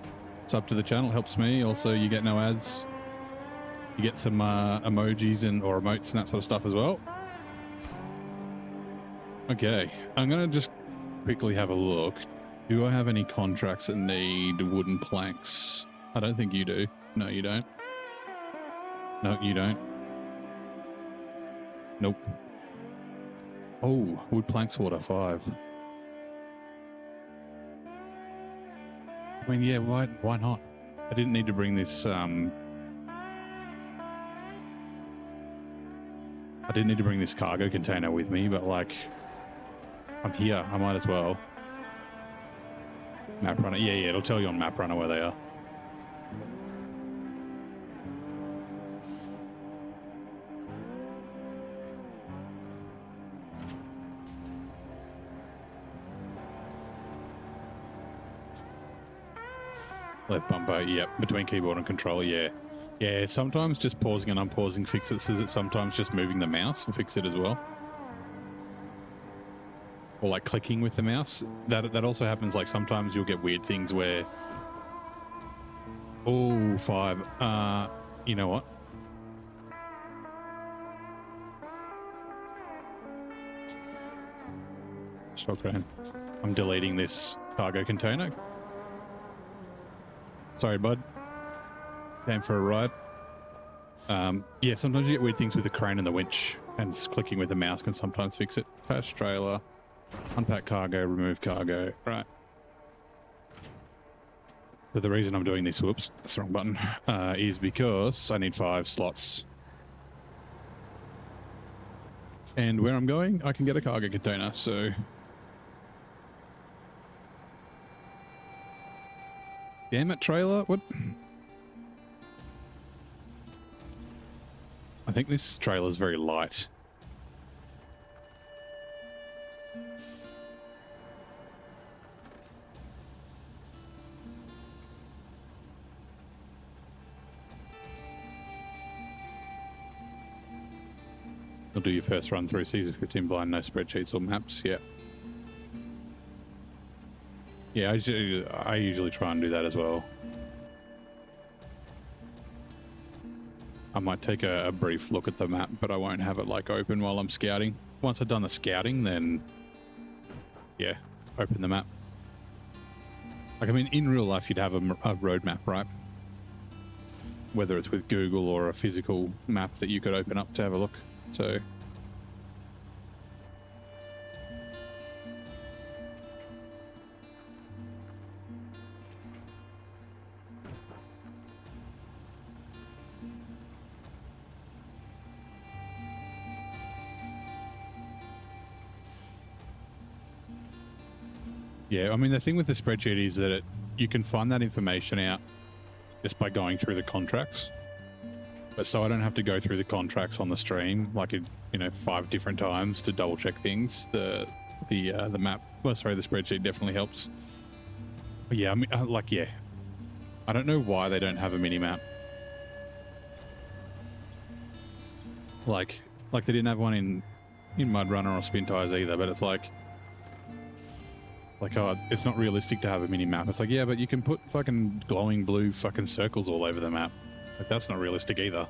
sub to the channel, helps me. Also, you get no ads. You get some emojis or emotes and that sort of stuff as well. Okay, I'm going to just quickly have a look. Do I have any contracts that need wooden planks? I don't think you do. No, you don't. No, you don't. Nope. Oh, wood planks order 5. I mean, yeah, why not? I didn't need to bring this, I didn't need to bring this cargo container with me, but like, I'm here. I might as well. Map runner. Yeah, it'll tell you on Map Runner where they are. Left bumper, yep. Between keyboard and controller, yeah. Yeah, sometimes just pausing and unpausing fixes it. Sometimes just moving the mouse will fix it as well. Or like clicking with the mouse. That also happens. Like sometimes you'll get weird things where, oh, 5. You know what? Okay. I'm deleting this cargo container. Sorry, bud. Came for a ride. Yeah, sometimes you get weird things with the crane and the winch, and clicking with the mouse can sometimes fix it. Patch trailer, unpack cargo, remove cargo. Right. But the reason I'm doing this, whoops, that's the wrong button, is because I need 5 slots. And where I'm going, I can get a cargo container, so... Damn it, trailer, what? I think this trailer is very light. You'll do your first run through Season 15 blind, no spreadsheets or maps, yeah. Yeah, I usually try and do that as well. I might take a brief look at the map, but I won't have it like open while I'm scouting. Once I've done the scouting, then yeah, open the map. Like, I mean, in real life, you'd have a road map, right? Whether it's with Google or a physical map that you could open up to have a look. So... yeah, I mean, the thing with the spreadsheet is that you can find that information out just by going through the contracts. But so I don't have to go through the contracts on the stream, like, you know, 5 different times to double check things. The map, well, sorry, the spreadsheet definitely helps. But yeah, I mean, like, yeah, I don't know why they don't have a mini map. Like they didn't have one in Mud Runner or Spin Tires either, but it's like, oh, it's not realistic to have a mini map. It's like, yeah, but you can put fucking glowing blue fucking circles all over the map. Like, that's not realistic either.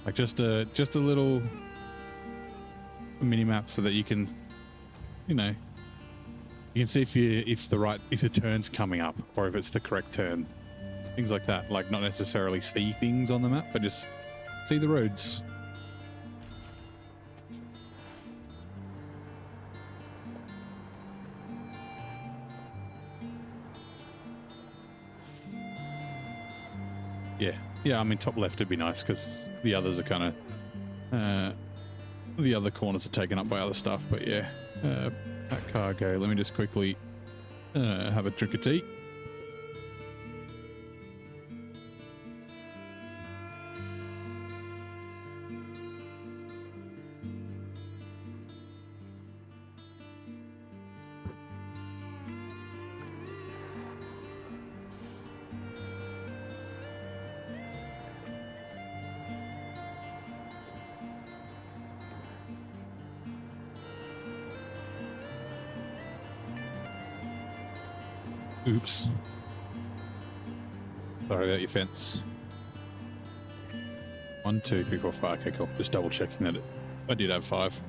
Like, just a little mini map so that you can, you know, you can see if the turn's coming up or if it's the correct turn. things like that. Like not necessarily see things on the map, but just see the roads. Yeah, I mean, top left would be nice because the others are kind of, the other corners are taken up by other stuff. But yeah, that cargo, let me just quickly have a drink of tea. Oops. Sorry about your fence. 1, 2, 3, 4, 5. Okay, cool. Just double checking that I did have 5.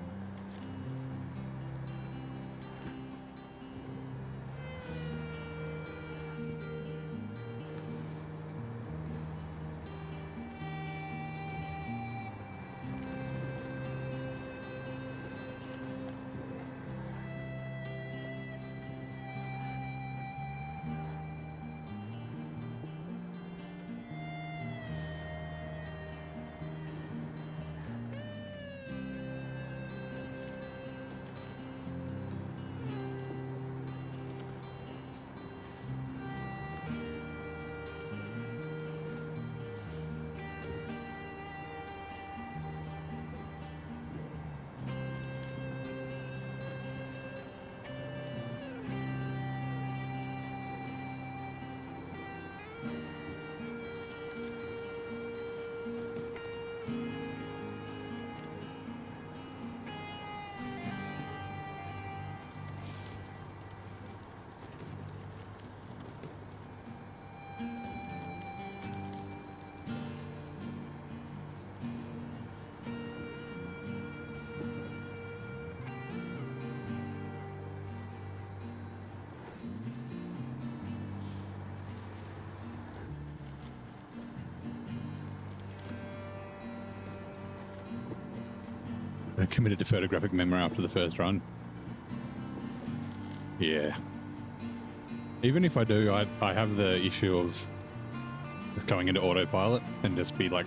I committed to photographic memory after the first run. Yeah. Even if I do, I have the issue of going into autopilot and just be like,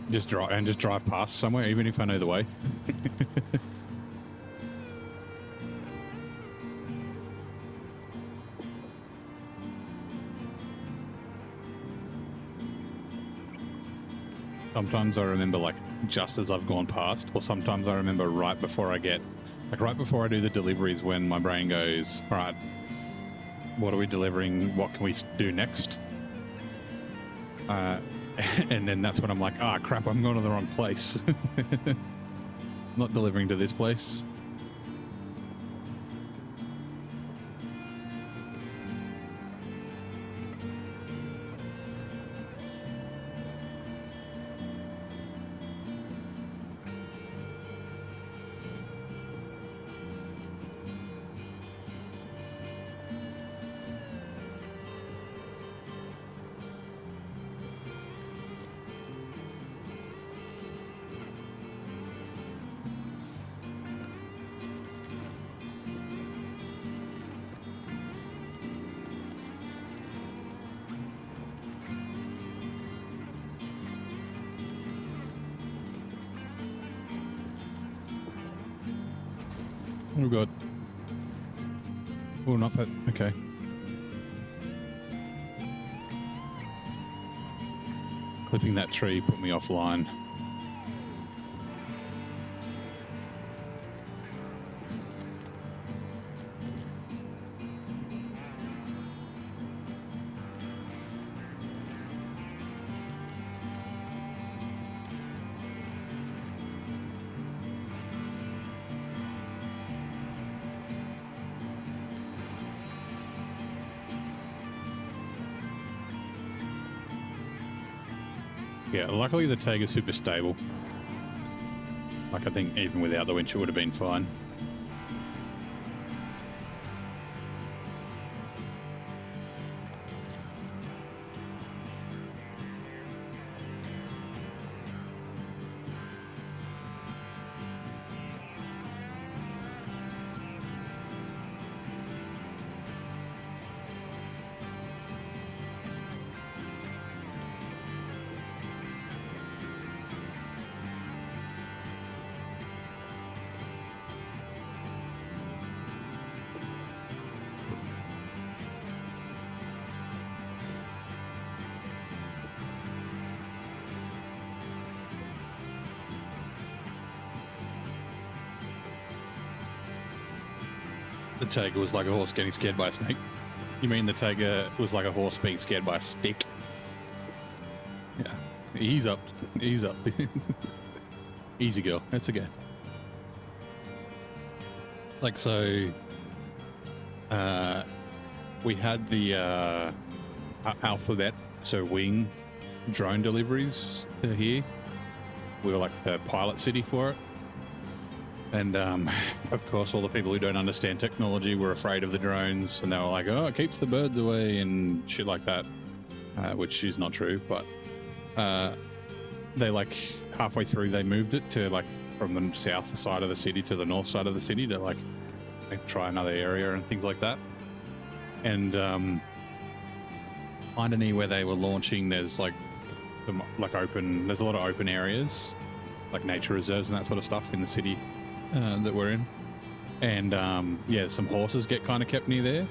just drive past somewhere, even if I know the way. Sometimes I remember like just as I've gone past, or sometimes I remember right before I do the deliveries when my brain goes, all right, what are we delivering? What can we do next? And then that's when I'm like, ah, crap, I'm going to the wrong place. Not delivering to this place. Oh god. Oh, not that. Okay. Clipping that tree put me offline. Yeah, luckily the tag is super stable. Like I think even without the winch it would have been fine. The Tiger was like a horse getting scared by a snake. You mean the Tiger was like a horse being scared by a stick? Yeah. Ease up. Ease up. Easy girl. That's okay. Like, so, we had the Alphabet, so Wing drone deliveries here. We were like the pilot city for it. And of course, all the people who don't understand technology were afraid of the drones, and they were like, oh, it keeps the birds away and shit like that, which is not true. But they like halfway through, they moved it to like from the south side of the city to the north side of the city to like try another area and things like that. And underneath where they were launching, there's like open, there's a lot of open areas, like nature reserves and that sort of stuff in the city that we're in. And yeah, some horses get kind of kept near there,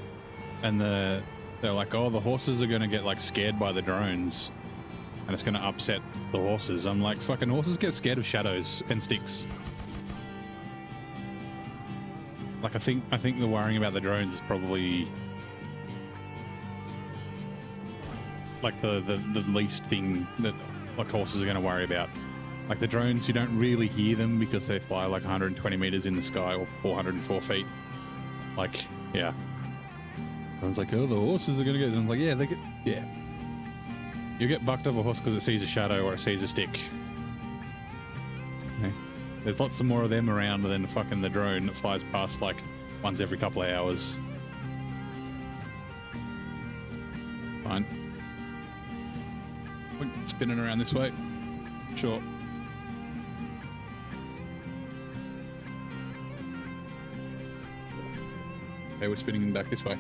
and they're like, oh, the horses are going to get like scared by the drones and it's going to upset the horses. I'm like, fucking horses get scared of shadows and sticks. Like, I think the worrying about the drones is probably like the least thing that like horses are going to worry about. Like the drones, you don't really hear them because they fly like 120 meters in the sky or 404 feet. Like, yeah. Everyone's like, oh, the horses are going to get... And I'm like, yeah, they get... Yeah. You get bucked off a horse because it sees a shadow or it sees a stick. Okay. There's lots more of them around than fucking the drone that flies past like once every couple of hours. Fine. We're spinning around this way. Sure. Okay, we're spinning back this way.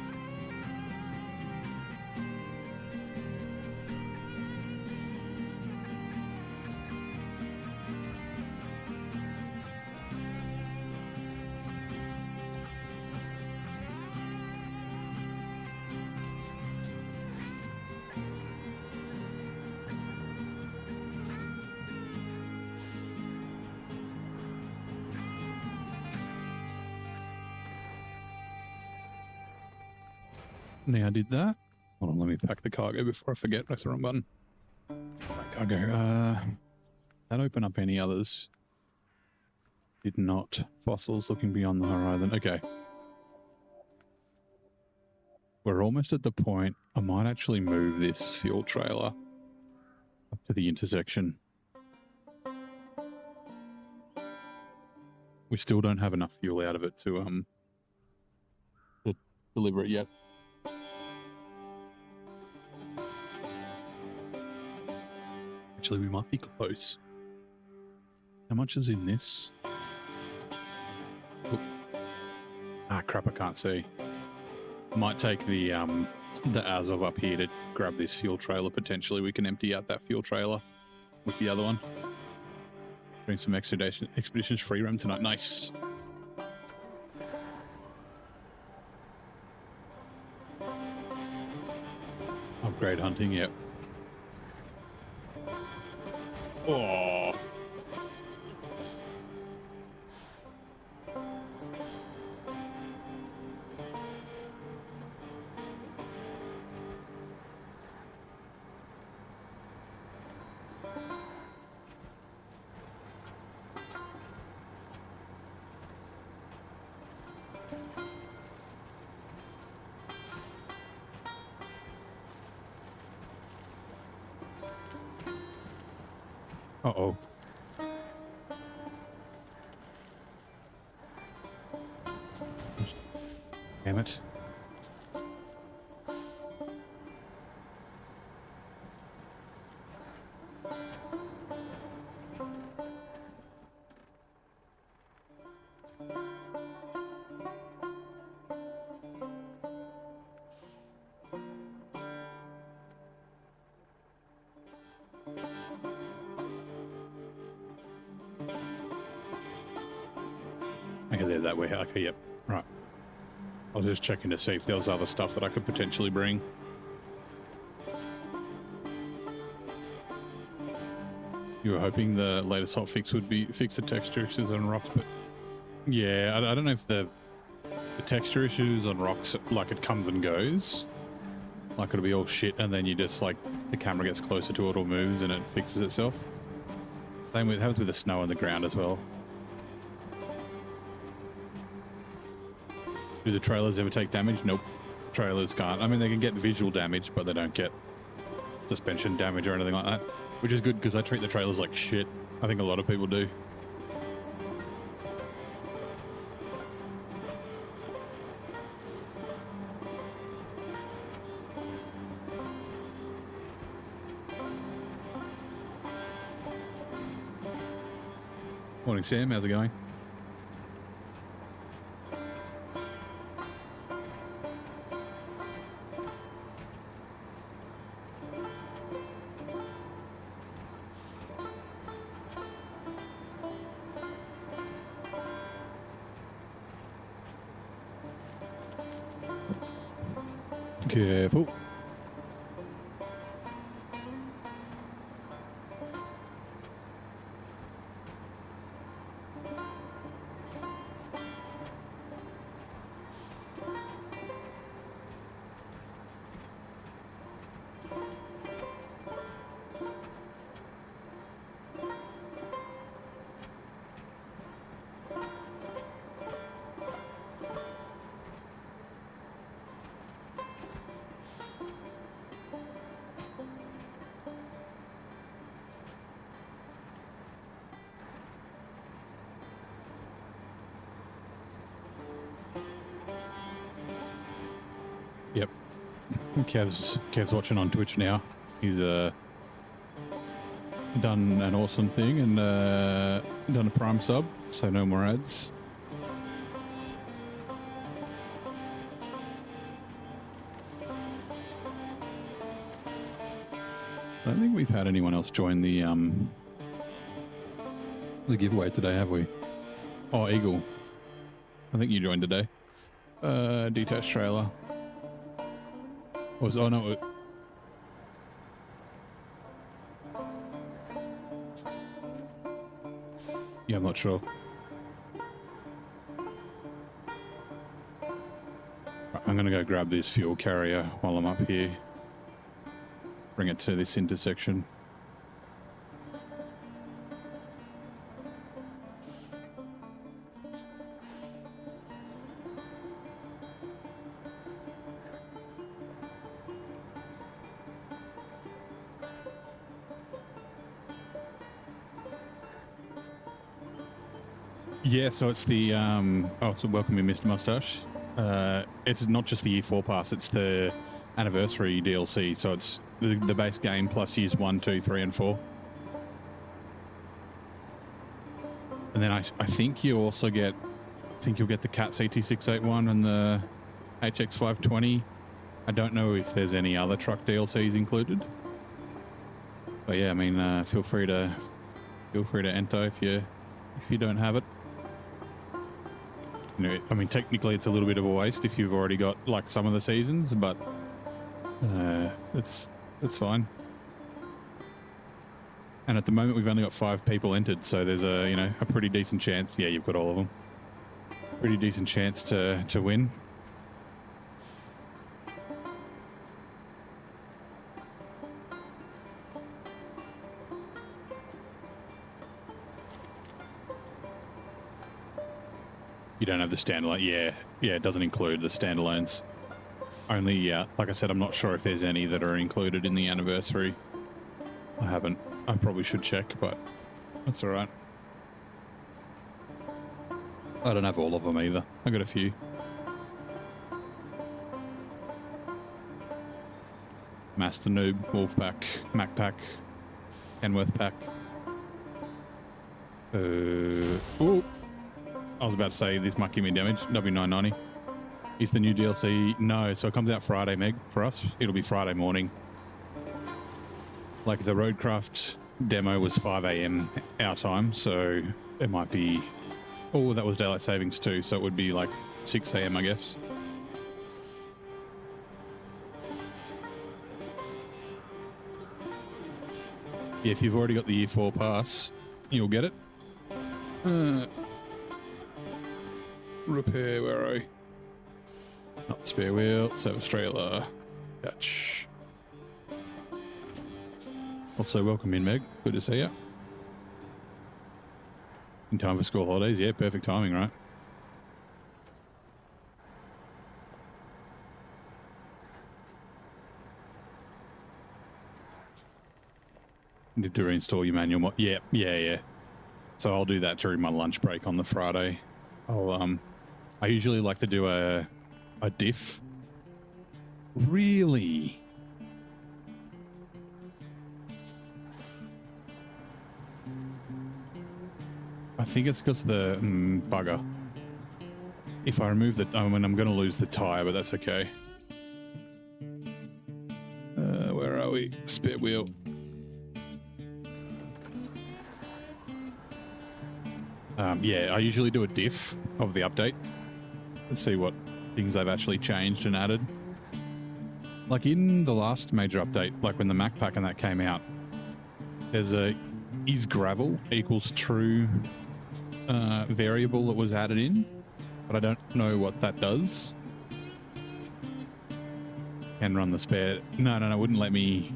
Now I did that. Hold on, let me pack the cargo before I forget. Press the wrong button. Cargo. That open up any others? Did not. Fossils looking beyond the horizon. Okay. We're almost at the point. I might actually move this fuel trailer up to the intersection. We still don't have enough fuel out of it to deliver it yet. Actually, we might be close. How much is in this? Oop. Ah, crap, I can't see. Might take the Azov up here to grab this fuel trailer. Potentially, we can empty out that fuel trailer with the other one. Doing some expeditions free roam tonight. Nice. Upgrade hunting, yep. Oh. Uh-oh. Damn it. Okay, they're that way. Okay, yep. Right. I was just checking to see if there was other stuff that I could potentially bring. You were hoping the latest hotfix would be fix the texture issues on rocks, but yeah, I don't know if the The texture issues on rocks, like it comes and goes. Like it'll be all shit, and then you just like the camera gets closer to it or moves and it fixes itself. Same with happens with the snow on the ground as well. Do the trailers ever take damage? Nope. Trailers can't. I mean, they can get visual damage, but they don't get suspension damage or anything like that, which is good because I treat the trailers like shit. I think a lot of people do. Morning, Sam. How's it going? Careful. Yep. Kev's watching on Twitch now. He's done an awesome thing and done a Prime sub, so no more ads. I don't think we've had anyone else join the giveaway today, have we? Oh, Eagle. I think you joined today. Detached trailer. Oh no. Yeah, I'm not sure. I'm going to go grab this fuel carrier while I'm up here. Bring it to this intersection. Yeah, so it's the it's a welcome in Mr. Mustache. It's not just the year 4 pass, it's the anniversary DLC, so it's the base game plus years 1, 2, 3 and 4. And then I think you also get you'll get the CAT CT681 and the HX520. I don't know if there's any other truck DLCs included. But yeah, I mean feel free to enter if you don't have it. You know, I mean, technically it's a little bit of a waste if you've already got like some of the seasons, but that's fine. And at the moment we've only got 5 people entered, so there's a pretty decent chance. Yeah, you've got all of them. Pretty decent chance to win. You don't have the standalone. Yeah, it doesn't include the standalones. Only, like I said, I'm not sure if there's any that are included in the anniversary. I haven't. I probably should check, but that's all right. I don't have all of them either. I got a few. Master Noob, Wolfpack, Macpack, Kenworth Pack. Oh. I was about to say this might give me damage. W990. Is the new DLC? No, so it comes out Friday, Meg, for us. It'll be Friday morning. Like the Roadcraft demo was 5 a.m. our time, so it might be... Oh, that was daylight savings too, so it would be like 6 a.m. I guess. Yeah, if you've already got the year 4 pass, you'll get it. Repair, where are we? Not the spare wheel, service trailer, catch. Also, welcome in, Meg. Good to see you. In time for school holidays. Yeah, perfect timing, right? Need to reinstall your manual. Yeah. So I'll do that during my lunch break on the Friday. I usually like to do a diff. Really? I think it's because the bugger. If I remove the, I'm going to lose the tire, but that's okay. Where are we? Spare wheel. Yeah, I usually do a diff of the update. Let's see what things they've actually changed and added. Like in the last major update, like when the Mac Pack and that came out, there's a is gravel equals true variable that was added in, but I don't know what that does. Can run the spare. No, it wouldn't let me.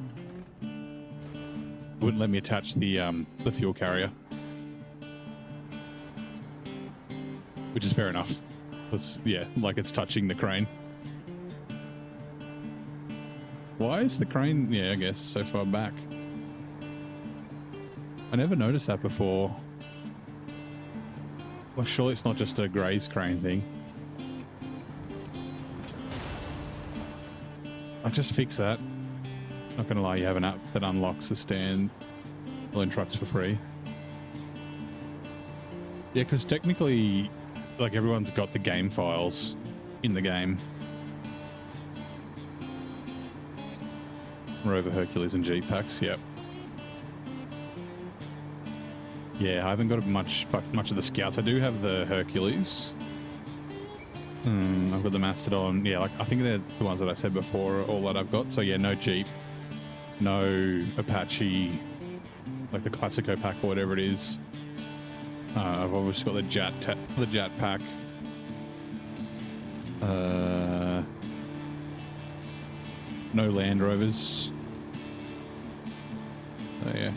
Wouldn't let me attach the fuel carrier, which is fair enough. Because yeah, like it's touching the crane. Why is the crane? Yeah, I guess so far back. I never noticed that before. Well, surely it's not just a Gray's crane thing. I'll just fix that. Not gonna lie, you have an app that unlocks the stand in trucks for free. Yeah, because technically, like everyone's got the game files in the game. Rover, Hercules, and G-Packs, yep. Yeah, I haven't got much of the Scouts. I do have the Hercules. I've got the Mastodon. Yeah, like I think they're the ones that I said before, all that I've got. So yeah, no Jeep, no Apache, like the Classico pack or whatever it is. I've obviously got the Jat pack. No Land Rovers. Oh yeah.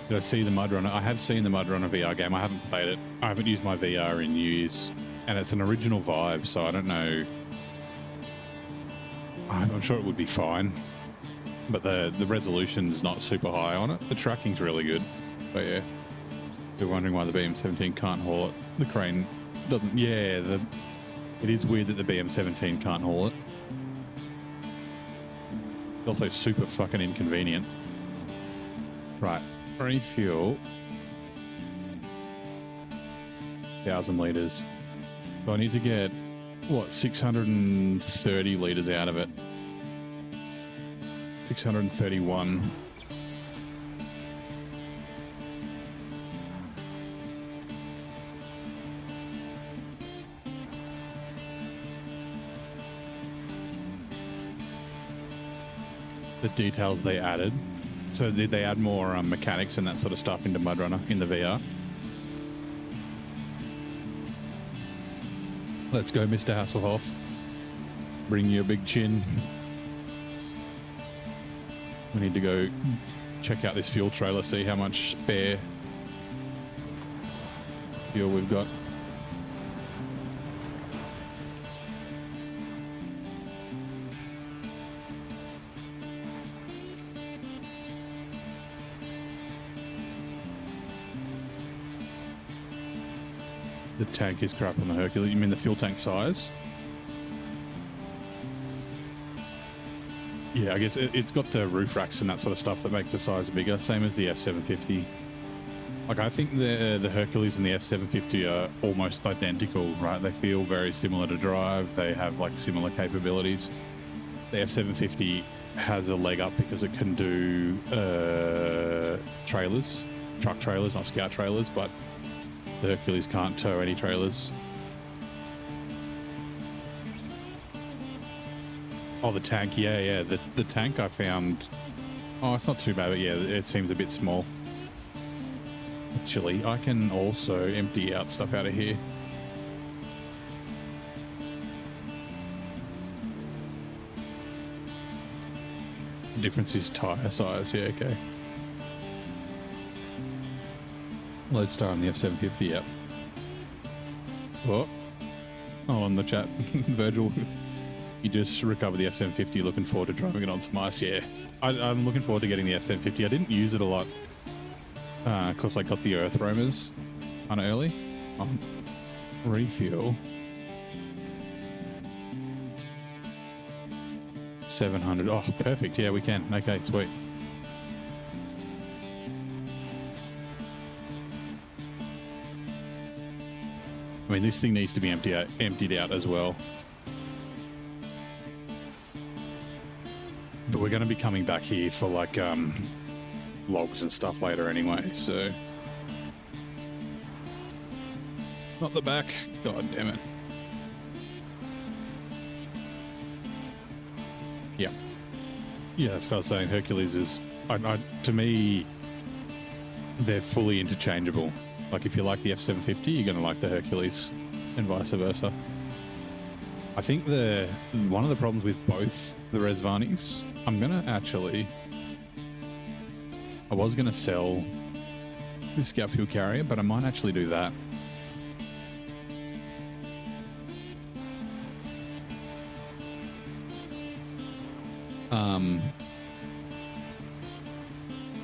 Did I see the Mud Runner? I have seen the Mud Runner VR game. I haven't played it. I haven't used my VR in years. And it's an original Vive, so I don't know. I'm sure it would be fine. But the resolution's not super high on it. The tracking's really good. But yeah. You're wondering why the BM17 can't haul it. The crane doesn't. Yeah, it is weird that the BM17 can't haul it. It's also super fucking inconvenient. Right. Refuel 1,000 litres. So I need to get what 630 litres out of it. 631. The details they added. So did they add more mechanics and that sort of stuff into Mud Runner in the VR? Let's go, Mr. Hasselhoff. Bring you a big chin. We need to go check out this fuel trailer, see how much spare fuel we've got. The tank is crap on the Hercules. You mean the fuel tank size? Yeah, I guess it's got the roof racks and that sort of stuff that make the size bigger, same as the F750. Like, I think the Hercules and the F750 are almost identical, right? They feel very similar to drive. They have like similar capabilities. The F750 has a leg up because it can do trailers, truck trailers, not scout trailers, but the Hercules can't tow any trailers. Oh, the tank, yeah. The tank I found, oh, it's not too bad, but yeah, it seems a bit small. Actually, I can also empty out stuff out of here. The difference is tire size, yeah, okay. Lodestar on the F750, yep. Oh, on the chat, Virgil, you just recovered the F750, looking forward to driving it on some ice, yeah. I'm looking forward to getting the F750. I didn't use it a lot because I got the Earth Roamers kind of early. Refuel. 700. Oh, perfect. Yeah, we can. Okay, sweet. I mean, this thing needs to be emptied out as well. But we're going to be coming back here for like logs and stuff later anyway, so. Not the back. God damn it. Yeah. Yeah, that's what I was saying. Hercules is, to me, they're fully interchangeable. Like, if you like the F750, you're going to like the Hercules, and vice versa. I think one of the problems with both the Resvanis, I'm going to actually, I was going to sell the Scout Fuel Carrier, but I might actually do that.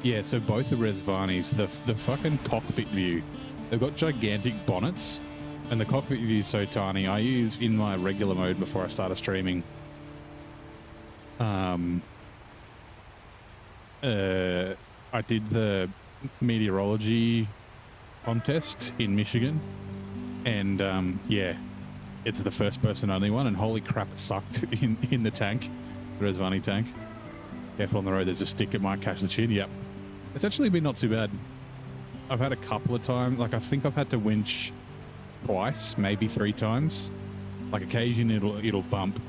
Yeah, so both the Resvanis, the fucking cockpit view, they've got gigantic bonnets, and the cockpit view is so tiny. I use in my regular mode before I started streaming. I did the meteorology contest in Michigan, and yeah, it's the first person only one, and holy crap, it sucked in the tank, the Resvani tank. Careful on the road, there's a stick, it might catch the chin. Yep. It's actually been not too bad. I've had a couple of times, like I think I've had to winch twice, maybe 3 times. Like occasionally it'll bump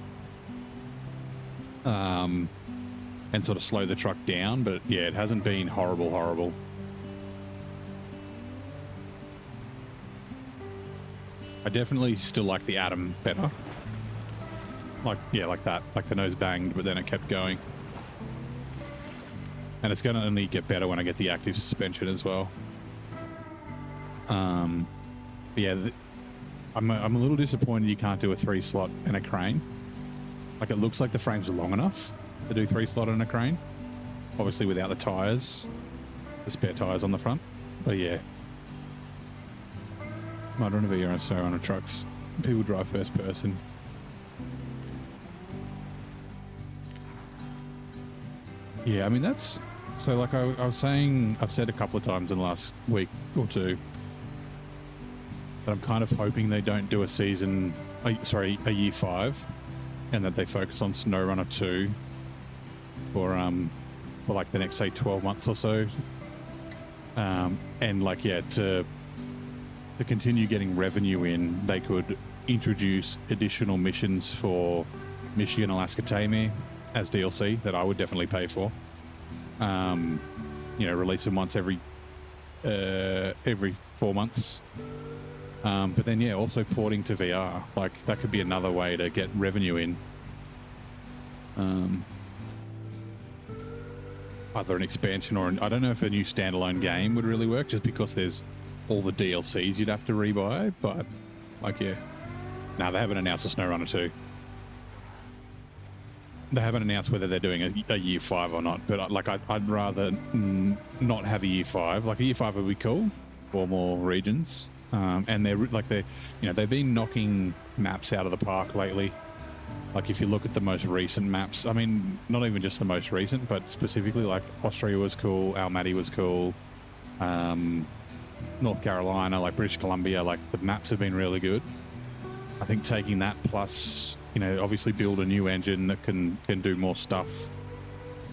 and sort of slow the truck down, but yeah, it hasn't been horrible. I definitely still like the Atom better. Like, yeah, like that. Like the nose banged, but then it kept going. And it's going to only get better when I get the active suspension as well. Yeah, I'm a little disappointed you can't do a 3-slot and a crane. Like, it looks like the frames are long enough to do 3-slot and a crane. Obviously without the tires, the spare tires on the front. But yeah. Modern VR and SnowRunner trucks. People drive first person. Yeah, I mean, that's... So, like I was saying, I've said a couple of times in the last week or two that I'm kind of hoping they don't do a season... sorry, a year 5, and that they focus on SnowRunner 2 for like the next, say, 12 months or so. And, like, yeah, to continue getting revenue in, they could introduce additional missions for Michigan, Alaska, Taymyr as DLC that I would definitely pay for. You know, release them once every 4 months. But then, yeah, also porting to VR. Like, that could be another way to get revenue in. Either an expansion or I don't know if a new standalone game would really work, just because there's all the DLCs you'd have to rebuy. But, like, yeah. No, they haven't announced a SnowRunner 2. They haven't announced whether they're doing a year 5 or not, but like I'd rather not have a year 5. Like, a year 5 would be cool for more regions, and they're you know, they've been knocking maps out of the park lately. Like if you look at the most recent maps, I mean, not even just the most recent, but specifically like Austria was cool, Almaty was cool, North Carolina, like British Columbia, like the maps have been really good. I think taking that plus, you know, obviously build a new engine that can do more stuff,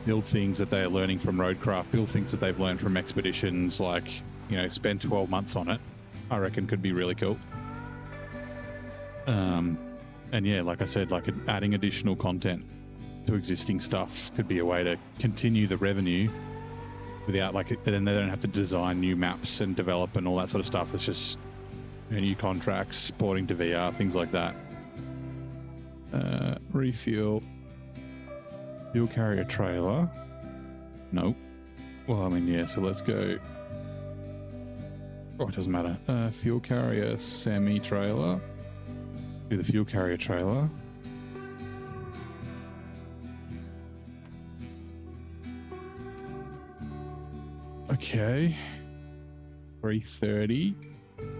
build things that they're learning from roadcraft, build things that they've learned from expeditions, like, you know, spend 12 months on it, I reckon could be really cool. And yeah, like I said, like adding additional content to existing stuff could be a way to continue the revenue without, like, then they don't have to design new maps and develop and all that sort of stuff. It's just, you know, new contracts, porting to VR, things like that. Refuel. Fuel carrier trailer. Nope. Well, I mean, yeah, so let's go. Oh, it doesn't matter. Fuel carrier semi-trailer. Do the fuel carrier trailer. Okay. 330.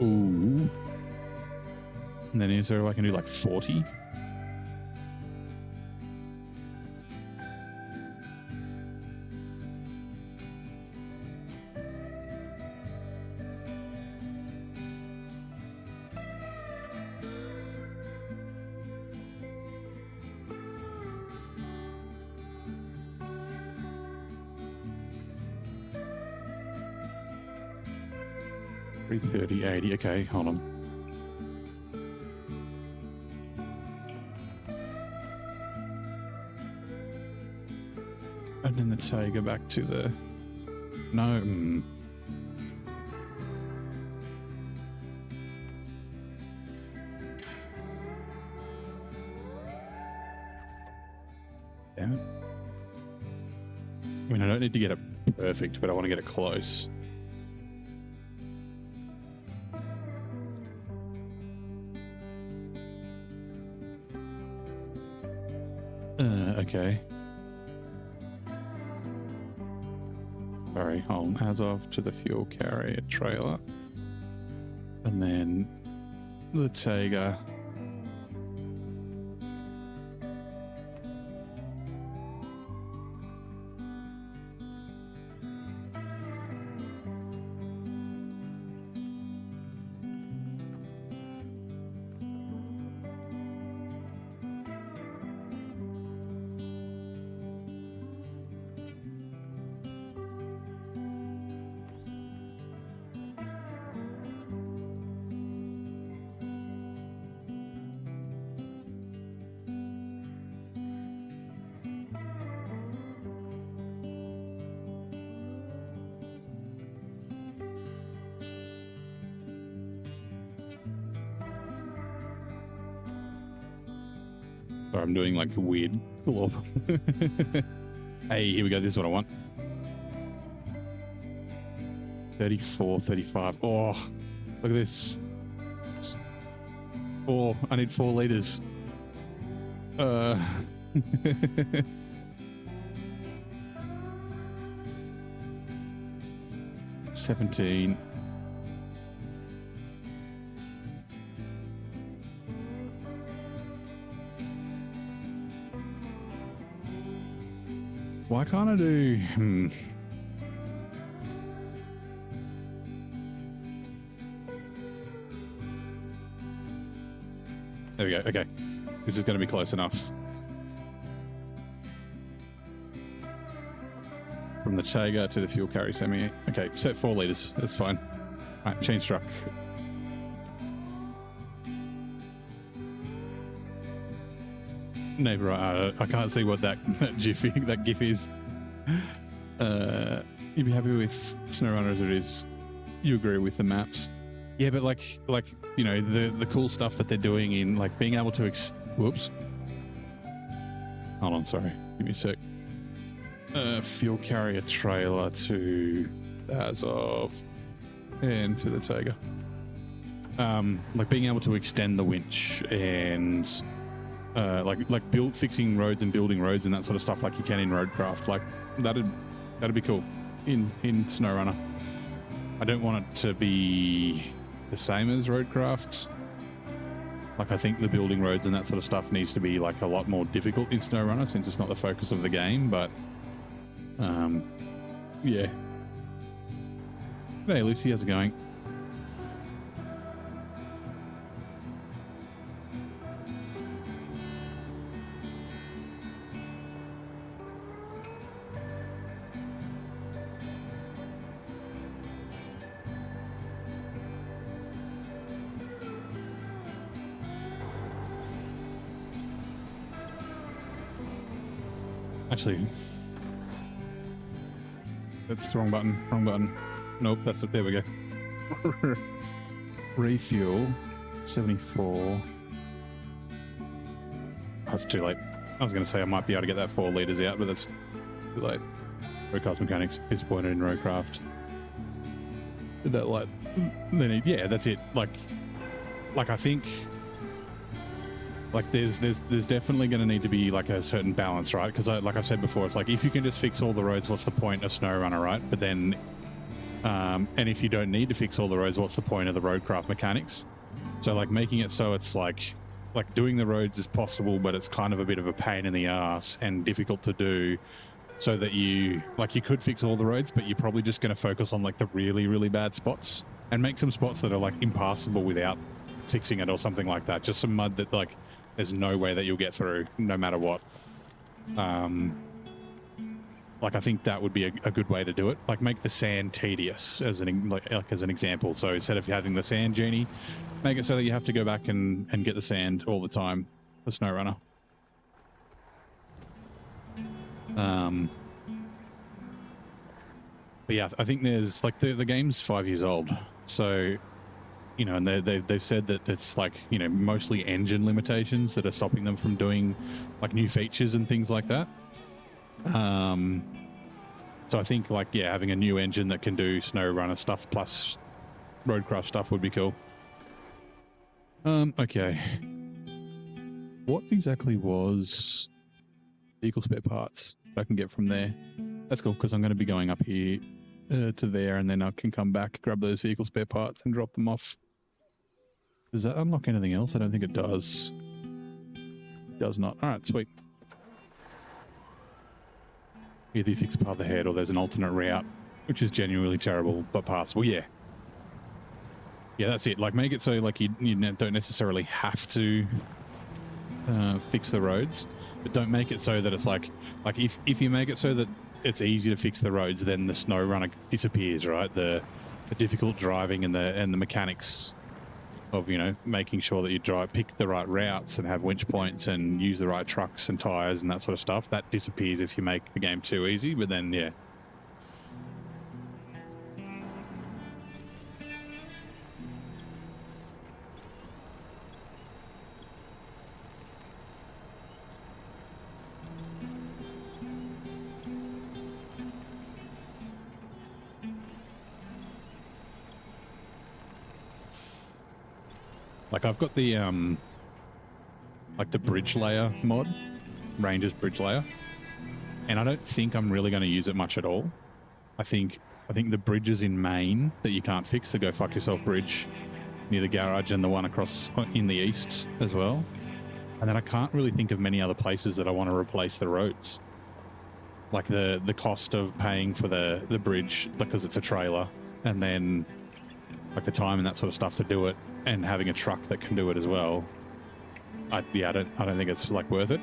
Ooh. And then is there a way I can do like 40? $330.80. Okay, hold on. And then the Tiger back to the no. Damn it. I mean, I don't need to get it perfect, but I want to get it close. Okay. Sorry, hold on. As of to the fuel carrier trailer. And then the Tiger. Sorry, I'm doing like a weird pull off. Hey, here we go. This is what I want. 34, 35. Oh, look at this. Oh, I need 4 liters. 17. Why can't I do? There we go. Okay. This is going to be close enough. From the Chaga to the fuel carry semi. Okay, set 4 liters. That's fine. All right, change truck. Neighbor, I can't see what that GIF is. You'd be happy with SnowRunner as it is. You agree with the maps. Yeah, but like you know, the cool stuff that they're doing in like being able to whoops. Hold on, sorry. Give me a sec. Fuel carrier trailer to Azov and to the Tiger. Like being able to extend the winch and like fixing roads and building roads and that sort of stuff like you can in roadcraft. Like that'd be cool in SnowRunner. I don't want it to be the same as roadcraft, Like, I think the building roads and that sort of stuff needs to be like a lot more difficult in SnowRunner since it's not the focus of the game. But yeah. Hey Lucy, how's it going? Actually, that's the wrong button. Wrong button. Nope, that's it. There we go. Refuel 74. That's too late. I was going to say I might be able to get that 4 liters out, but that's too late. Roadcraft mechanics disappointed in roadcraft. Did that light? Then yeah, that's it. Like I think. Like there's definitely going to need to be like a certain balance, right? Because like I've said before, it's like if you can just fix all the roads, what's the point of SnowRunner, right? But then, and if you don't need to fix all the roads, what's the point of the roadcraft mechanics? So like making it so it's like doing the roads is possible, but it's kind of a bit of a pain in the ass and difficult to do. So that you could fix all the roads, but you're probably just going to focus on like the really, really bad spots and make some spots that are like impassable without fixing it or something like that. Just some mud that like there's no way that you'll get through no matter what. Like I think that would be a good way to do it. Like make the sand tedious as an example. So instead of having the sand genie, make it so that you have to go back and get the sand all the time for SnowRunner. But yeah, I think there's like the game's 5 years old, so you know, and they've said that it's like, you know, mostly engine limitations that are stopping them from doing like new features and things like that. So I think like, yeah, having a new engine that can do SnowRunner stuff plus roadcraft stuff would be cool. Okay. What exactly was vehicle spare parts I can get from there? That's cool, because I'm going to be going up here to there, and then I can come back, grab those vehicle spare parts and drop them off. Does that unlock anything else? I don't think it does. It does not. All right, sweet. Either you fix part of the head or there's an alternate route, which is genuinely terrible, but passable. Yeah. Yeah, that's it. Like, make it so like you don't necessarily have to fix the roads, but don't make it so that it's like if you make it so that it's easy to fix the roads, then the SnowRunner disappears, right? The difficult driving and the mechanics of, you know, making sure that you pick the right routes and have winch points and use the right trucks and tires and that sort of stuff, that disappears if you make the game too easy. But then, yeah. Like I've got the like the bridge layer mod, Ranger's bridge layer, and I don't think I'm really going to use it much at all. I think the bridges in Maine that you can't fix, the Go Fuck Yourself bridge near the garage and the one across in the east as well. And then I can't really think of many other places that I want to replace the roads. Like the cost of paying for the bridge because it's a trailer, and then like the time and that sort of stuff to do it, and having a truck that can do it as well. I don't think it's like worth it.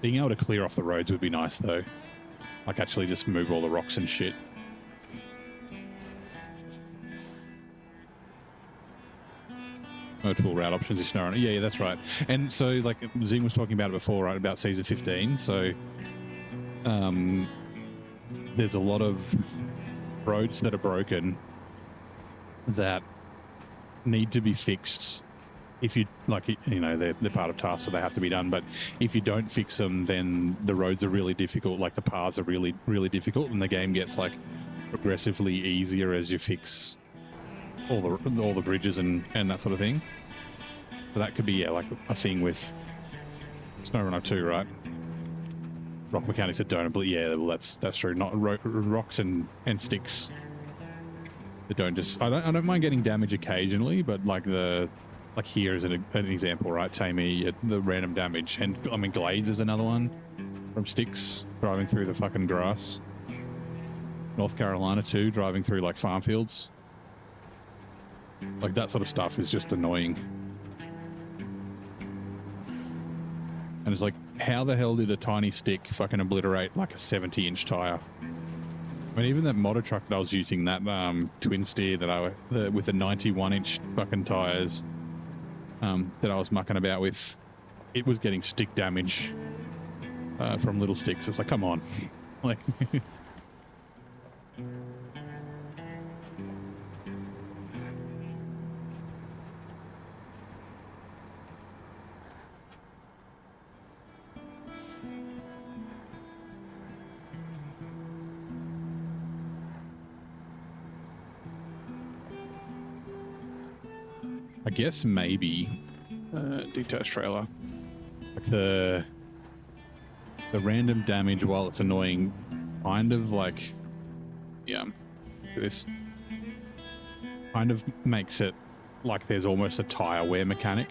Being able to clear off the roads would be nice though. Like actually just move all the rocks and shit. Multiple route options is SnowRunner. Yeah, that's right. And so like Zing was talking about it before, right? About season 15. So there's a lot of roads that are broken that need to be fixed. If you like, you know, they're part of tasks, so they have to be done. But if you don't fix them, then the roads are really difficult. Like the paths are really, really difficult, and the game gets like progressively easier as you fix all the bridges and that sort of thing. So that could be, yeah, like a thing with SnowRunner 2, right? Rock mechanics that don't, but yeah, well, that's true. Not rocks and sticks. that don't just, I don't mind getting damage occasionally, but like here is an example, right? Taymyr, the random damage. And I mean, Glades is another one from sticks driving through the fucking grass. North Carolina too, driving through like farm fields. Like that sort of stuff is just annoying. And it's like, how the hell did a tiny stick fucking obliterate like a 70-inch tire? I mean, even that motor truck that I was using, that twin steer that with the 91-inch fucking tires that I was mucking about with, it was getting stick damage from little sticks. It's like, come on, like. I guess maybe detached trailer, like the random damage, while it's annoying, kind of like, yeah, this kind of makes it like there's almost a tire wear mechanic.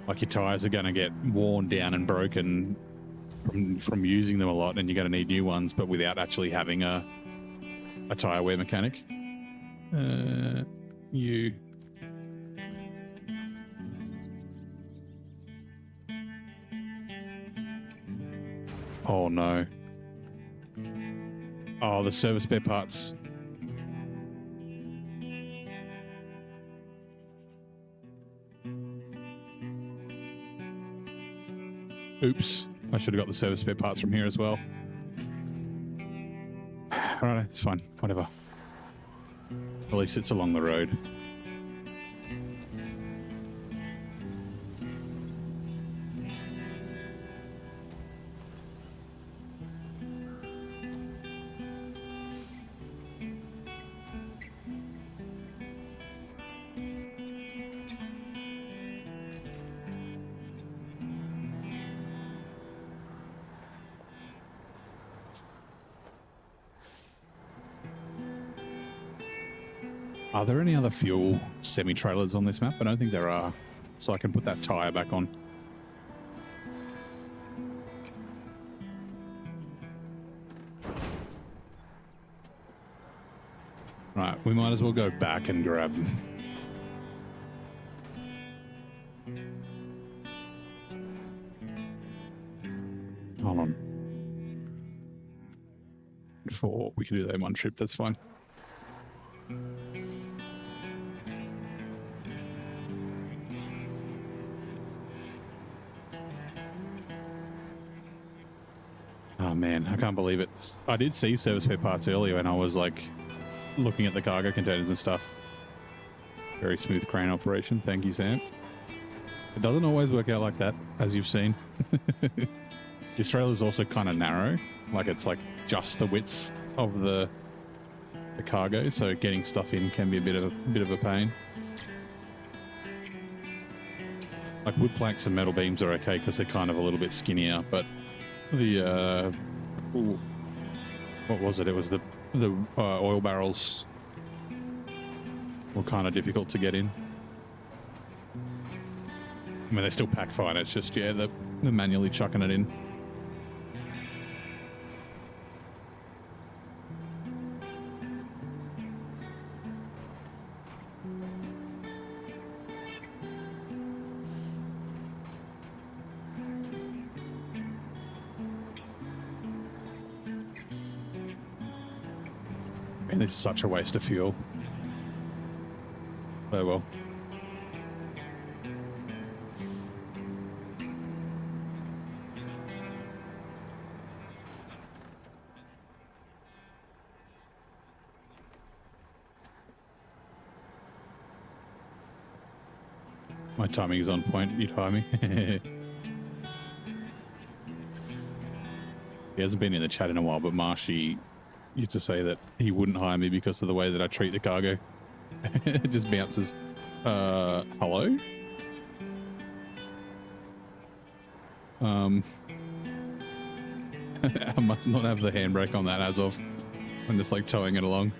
Like your tires are going to get worn down and broken from using them a lot, and you're going to need new ones, but without actually having a tire wear mechanic. Oh no. Oh, the service spare parts. Oops. I should have got the service spare parts from here as well. Alright, it's fine. Whatever. At least it's along the road. Are there any other fuel semi-trailers on this map? I don't think there are. So I can put that tire back on. Right, we might as well go back and grab... Hold on. We can do that in one trip, that's fine. Oh man, I can't believe it. I did see service spare parts earlier and I was like looking at the cargo containers and stuff. Very smooth crane operation. Thank you, Sam. It doesn't always work out like that, as you've seen. This trailer is also kind of narrow. Like it's like just the width of the cargo, so getting stuff in can be a bit of a pain. Like wood planks and metal beams are okay because they're kind of a little bit skinnier, but the what was it? It was the oil barrels were kind of difficult to get in. I mean, they still pack fine. It's just, yeah, the manually chucking it in. And this is such a waste of fuel. Oh well. My timing is on point. You'd hire me. He hasn't been in the chat in a while, but Marshy used to say that he wouldn't hire me because of the way that I treat the cargo. It just bounces. Hello? I must not have the handbrake on that as of. I'm just like towing it along.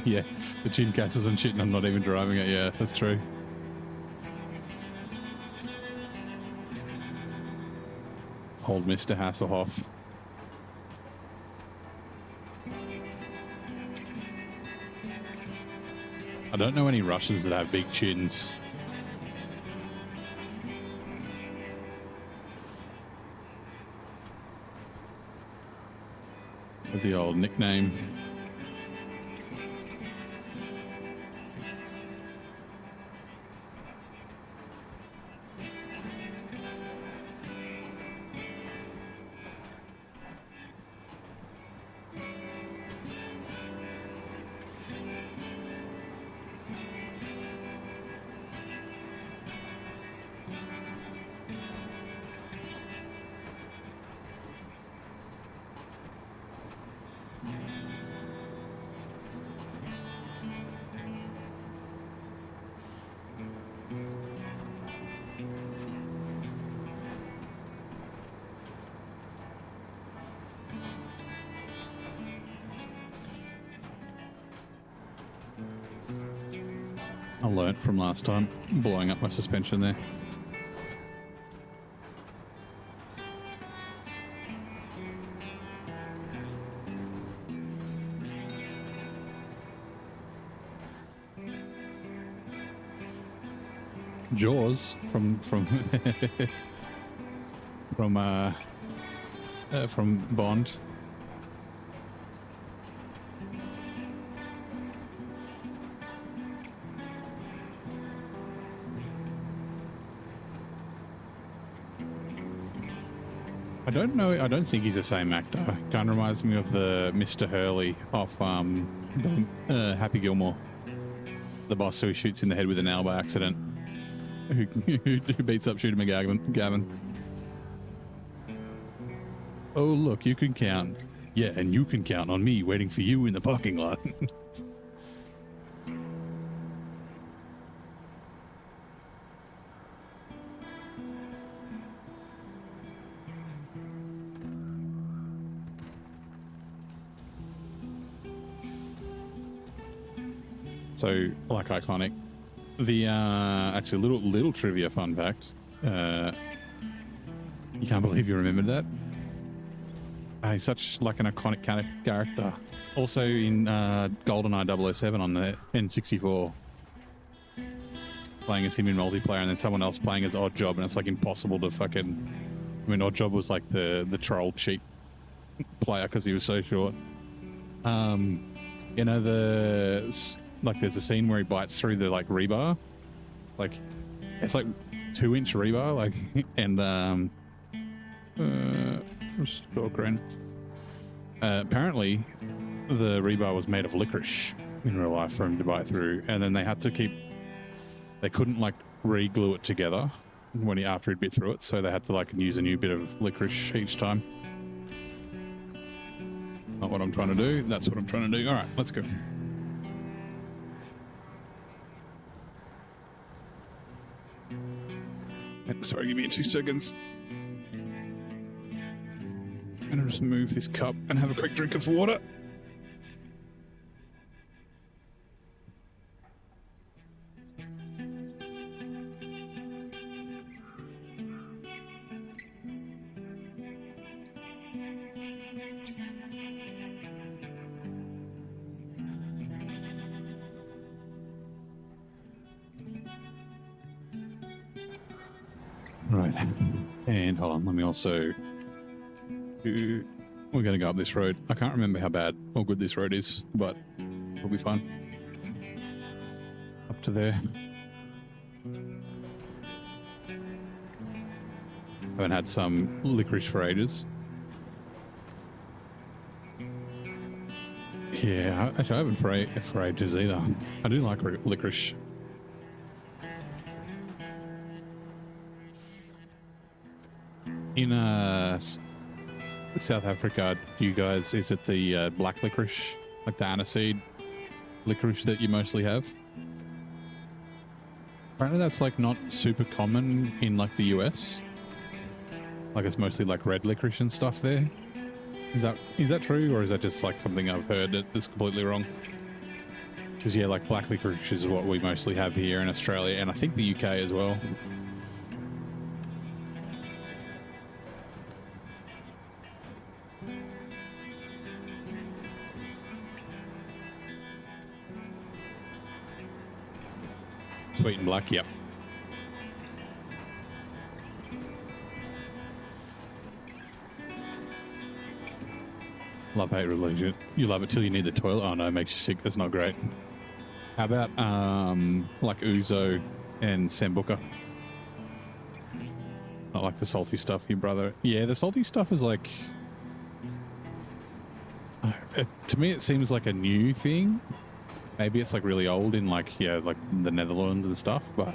Yeah, the chin gases and shit, and I'm not even driving it. Yeah, that's true. Old Mr. Hasselhoff. I don't know any Russians that have big chins. With the old nickname. I learnt from last time, blowing up my suspension there. Jaws from from Bond. I don't know. I don't think he's the same actor. Kind of reminds me of the Mr. Hurley off Happy Gilmore, the boss who shoots in the head with a nail by accident, who beats up Shooter McGavin. Oh look, you can count. Yeah, and you can count on me waiting for you in the parking lot. So, like, iconic. The actually little trivia fun fact. You can't believe you remembered that. He's such like an iconic character. Also in GoldenEye 007 on the N64, playing as him in multiplayer, and then someone else playing as Odd Job, and it's like impossible to fucking. I mean, Odd Job was like the troll cheat player because he was so short. You know, there's a scene where he bites through the like rebar, like it's like 2-inch rebar, like, and apparently the rebar was made of licorice in real life for him to bite through, and then they couldn't like re-glue it together after he'd bit through it, so they had to like use a new bit of licorice each time. Not what I'm trying to do. That's what I'm trying to do. All right, let's go. Sorry, give me 2 seconds. I'm going to just move this cup and have a quick drink of water. Right, and hold on, let me also we're going to go up this road. I can't remember how bad or good this road is, but it'll be fun. Up to there. Haven't had some licorice for ages. Yeah, actually I haven't for ages either. I do like licorice. In South Africa, do you guys, is it the black licorice, like the aniseed licorice that you mostly have? Apparently that's like not super common in like the US. Like it's mostly like red licorice and stuff there. Is that true, or is that just like something I've heard that's completely wrong? Because yeah, like black licorice is what we mostly have here in Australia, and I think the UK as well. Sweet and black, yep. Love hate religion. You love it till you need the toilet. Oh no, it makes you sick. That's not great. How about like ouzo and sambuca? Not like the salty stuff, your brother. Yeah, the salty stuff is like, to me it seems like a new thing. Maybe it's like really old in like, yeah, like the Netherlands and stuff, but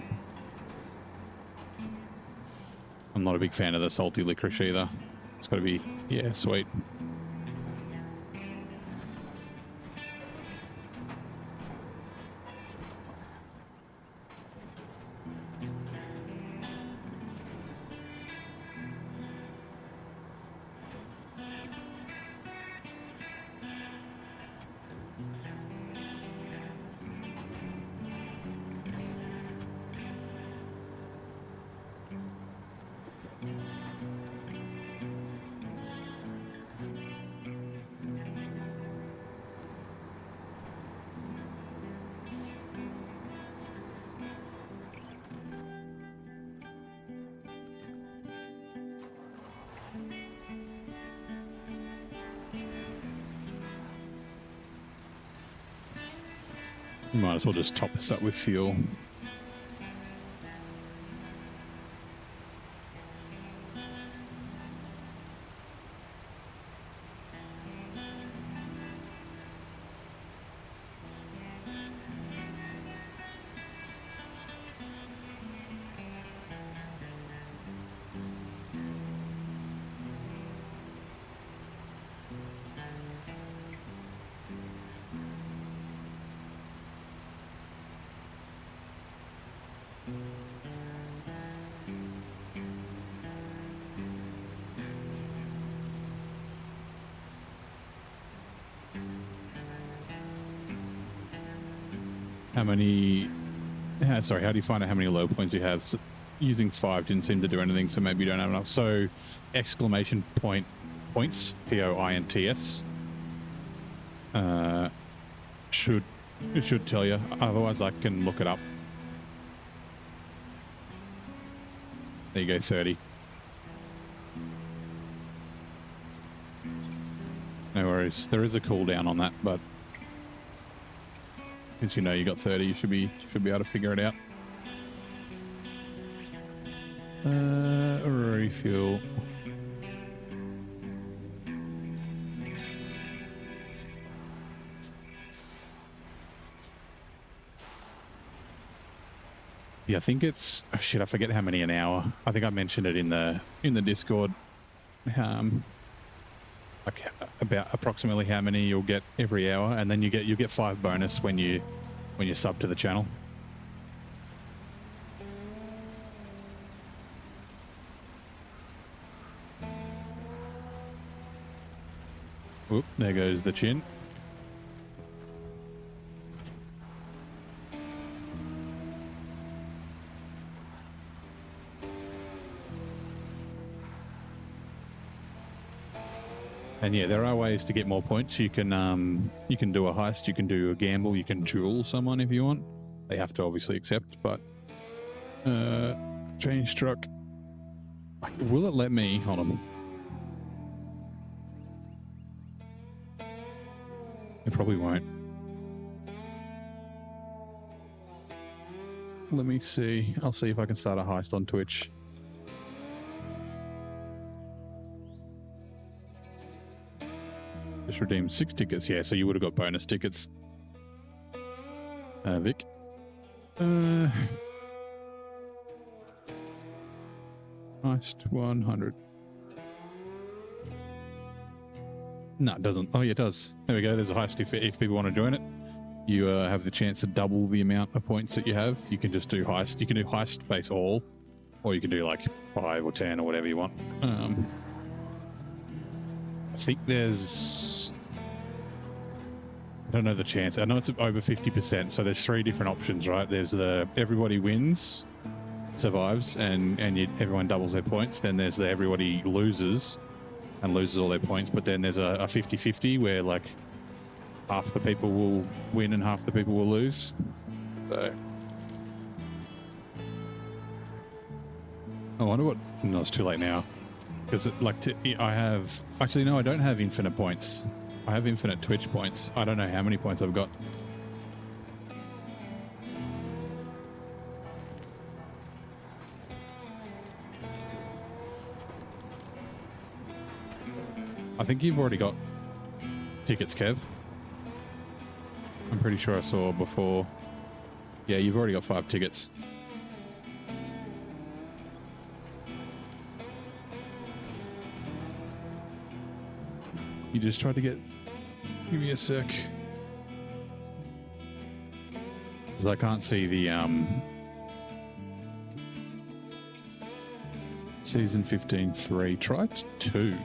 I'm not a big fan of the salty licorice either. It's got to be, yeah, sweet. Might as well just top this up with fuel. How many, sorry, how do you find out how many low points you have? So using 5 didn't seem to do anything, so maybe you don't have enough. So exclamation point points, P-O-I-N-T-S, should tell you. Otherwise I can look it up. There you go, 30. No worries. There is a cooldown on that, but since you know you got 30, you should be able to figure it out. Refuel. Yeah, I think it's, oh shit, I forget how many an hour. I think I mentioned it in the Discord. Like about approximately how many you'll get every hour, and then you get 5 bonus when you sub to the channel. Oop, there goes the chin. And yeah, there are ways to get more points. You can do a heist, you can do a gamble, you can duel someone if you want. They have to obviously accept, but change truck. Will it let me? Hold on. It probably won't. Let me see. I'll see if I can start a heist on Twitch. Just redeemed 6 tickets. Yeah, so you would have got bonus tickets. Vic. Heist 100. No, it doesn't. Oh, yeah, it does. There we go. There's a heist if people want to join it. You have the chance to double the amount of points that you have. You can just do heist. You can do heist base all, or you can do like 5 or 10 or whatever you want. I think there's, I don't know the chance. I know it's over 50%. So there's 3 different options, right? There's the everybody wins, survives, and everyone doubles their points. Then there's the everybody loses and loses all their points. But then there's a 50-50 where like half the people will win and half the people will lose. So I wonder what, no, it's too late now. Because like I have, actually no, I don't have infinite points. I have infinite Twitch points. I don't know how many points I've got. I think you've already got tickets, Kev. I'm pretty sure I saw before. Yeah, you've already got 5 tickets. You just tried to get... Give me a sec. Because I can't see the... Season 15-3. Try 2.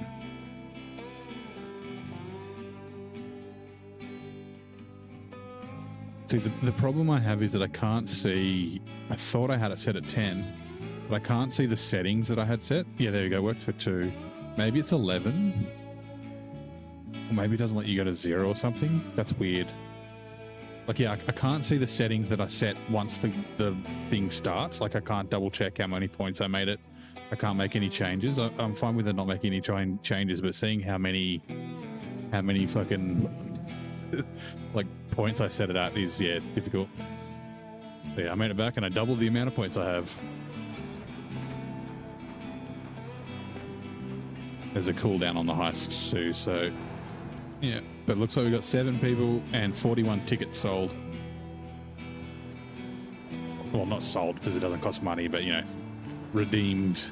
See, the problem I have is that I can't see... I thought I had it set at 10, but I can't see the settings that I had set. Yeah, there you go. Worked for 2. Maybe it's 11. Or maybe it doesn't let you go to 0 or something. That's weird. Like, yeah, I can't see the settings that I set once the thing starts. Like, I can't double check how many points I made it. I can't make any changes. I'm fine with it not making any changes, but seeing how many fucking like points I set it at is, yeah, difficult. But yeah, I made it back and I doubled the amount of points I have. There's a cooldown on the heist too, so yeah. But it looks like we got 7 people and 41 tickets sold. Well, not sold because it doesn't cost money, but you know, redeemed.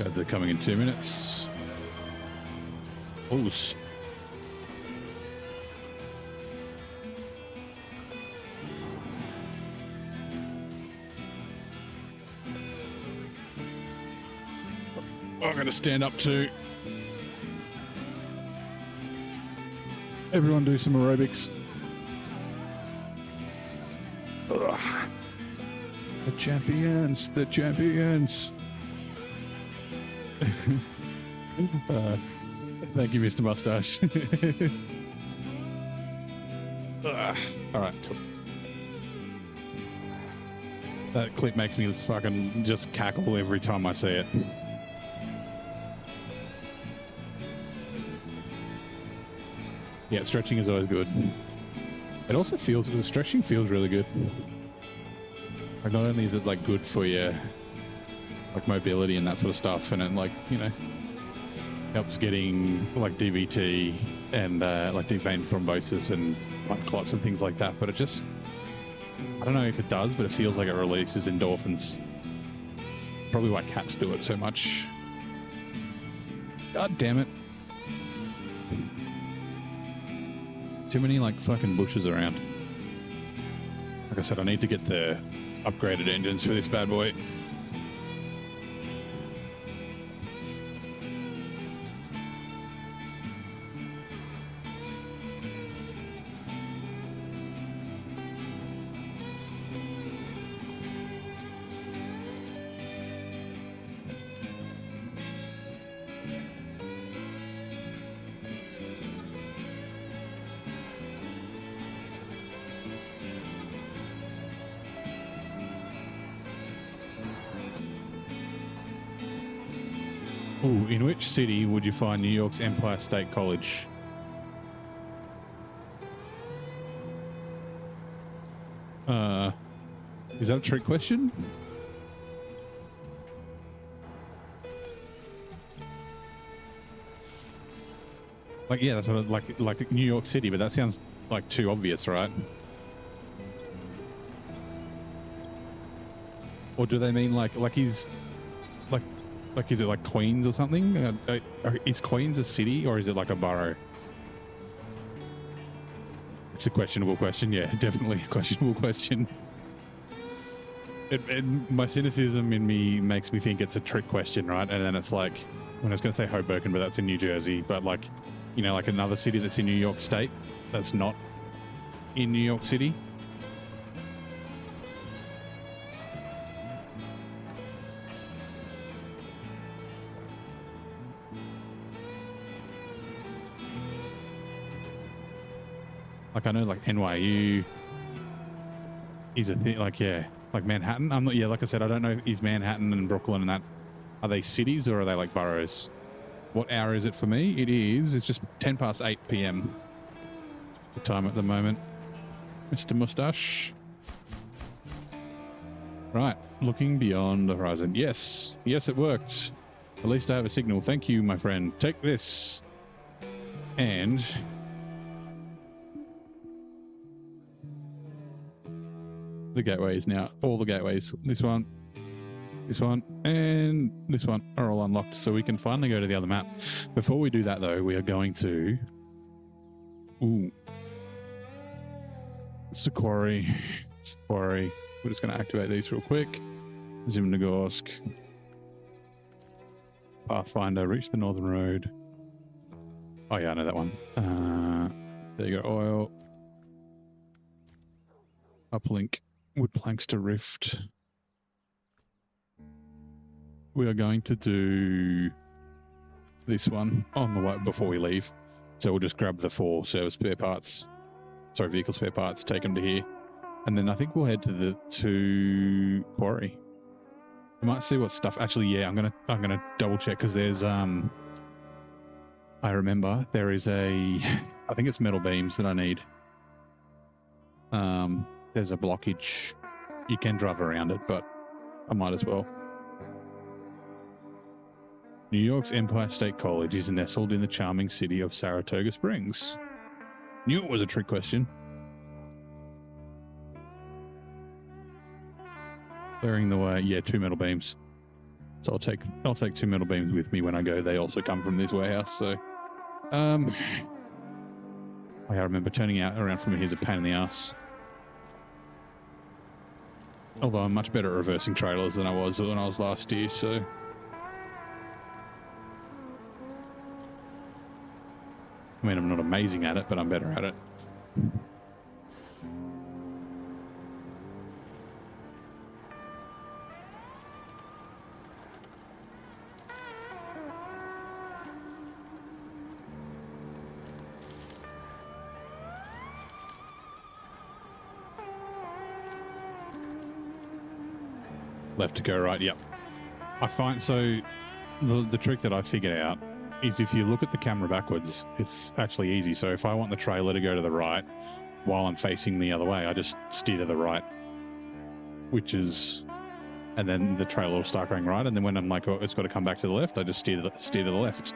Ads are coming in 2 minutes. Oh, I'm going to stand up too. Everyone do some aerobics. Ugh. The champions, the champions. Thank you, Mr. Mustache. All right. That clip makes me fucking just cackle every time I see it. Yeah, stretching is always good. It also feels, the stretching feels really good. Like, not only is it like good for your like mobility and that sort of stuff, and it, like, you know, helps getting like DVT and like deep vein thrombosis and blood clots and things like that. But it just, I don't know if it does, but it feels like it releases endorphins. Probably why cats do it so much. God damn it. Too many like fucking bushes around. Like I said, I need to get the upgraded engines for this bad boy. Ooh, in which city would you find New York's Empire State College? Is that a trick question? Like, yeah, that's what like New York City, but that sounds like too obvious, right? Or do they mean like he's like is it like Queens or something? Is Queens a city or is it like a borough? It's a questionable question. Yeah, definitely a questionable question. My cynicism in me makes me think it's a trick question, right? And then it's like, when I was going to say Hoboken, but that's in New Jersey. But like, you know, like another city that's in New York State that's not in New York City. Like I know like NYU is a thing, like, yeah, like Manhattan. I'm not, yeah, like I said, I don't know, is Manhattan and Brooklyn and that, are they cities or are they like boroughs? What hour is it for me? It's just 8 p.m. the time at the moment. Mr. Mustache. Right, looking beyond the horizon. Yes, it worked. At least I have a signal. Thank you, my friend. Take this. And the gateways now, all the gateways, this one, and this one are all unlocked, so we can finally go to the other map. Before we do that though, we are going to, it's a quarry. We're just going to activate these real quick. Zimnogorsk, Pathfinder, reach the northern road. Oh yeah, I know that one. There you go. Oil, uplink, wood planks to Rift. We are going to do this one on the way before we leave. So we'll just grab the 4 vehicle spare parts, take them to here. And then I think we'll head to Quarry. I might see what stuff, actually, yeah, I'm gonna double check because there's, I remember there is I think it's metal beams that I need. There's a blockage. You can drive around it, but I might as well. New York's Empire State College is nestled in the charming city of Saratoga Springs. Knew it was a trick question. Clearing the way, yeah, 2 metal beams. So I'll take 2 metal beams with me when I go. They also come from this warehouse. So, I remember turning around from here is a pain in the ass. Although I'm much better at reversing trailers than I was when I was last year. So. I mean, I'm not amazing at it, but I'm better at it. Left to go right, yep. I find, so the trick that I figured out is if you look at the camera backwards, it's actually easy. So if I want the trailer to go to the right while I'm facing the other way, I just steer to the right, and then the trailer will start going right. And then when I'm like, oh, it's got to come back to the left, I just steer to the left.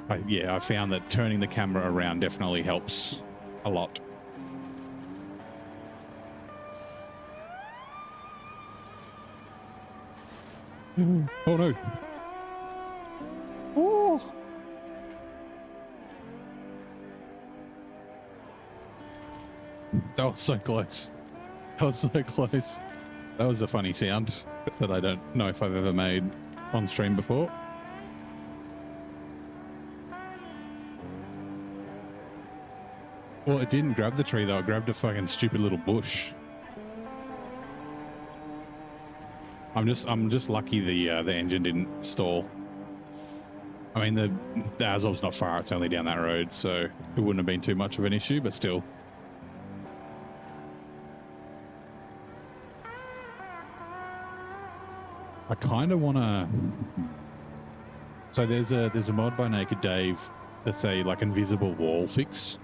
I found that turning the camera around definitely helps a lot. Oh no. Oh. That was so close. That was so close. That was a funny sound that I don't know if I've ever made on stream before. Well, it didn't grab the tree though. It grabbed a fucking stupid little bush. I'm just lucky the engine didn't stall. I mean, the Azov's not far. It's only down that road, so it wouldn't have been too much of an issue, but still. I kind of want to... So there's a mod by Naked Dave that's a like invisible wall fix.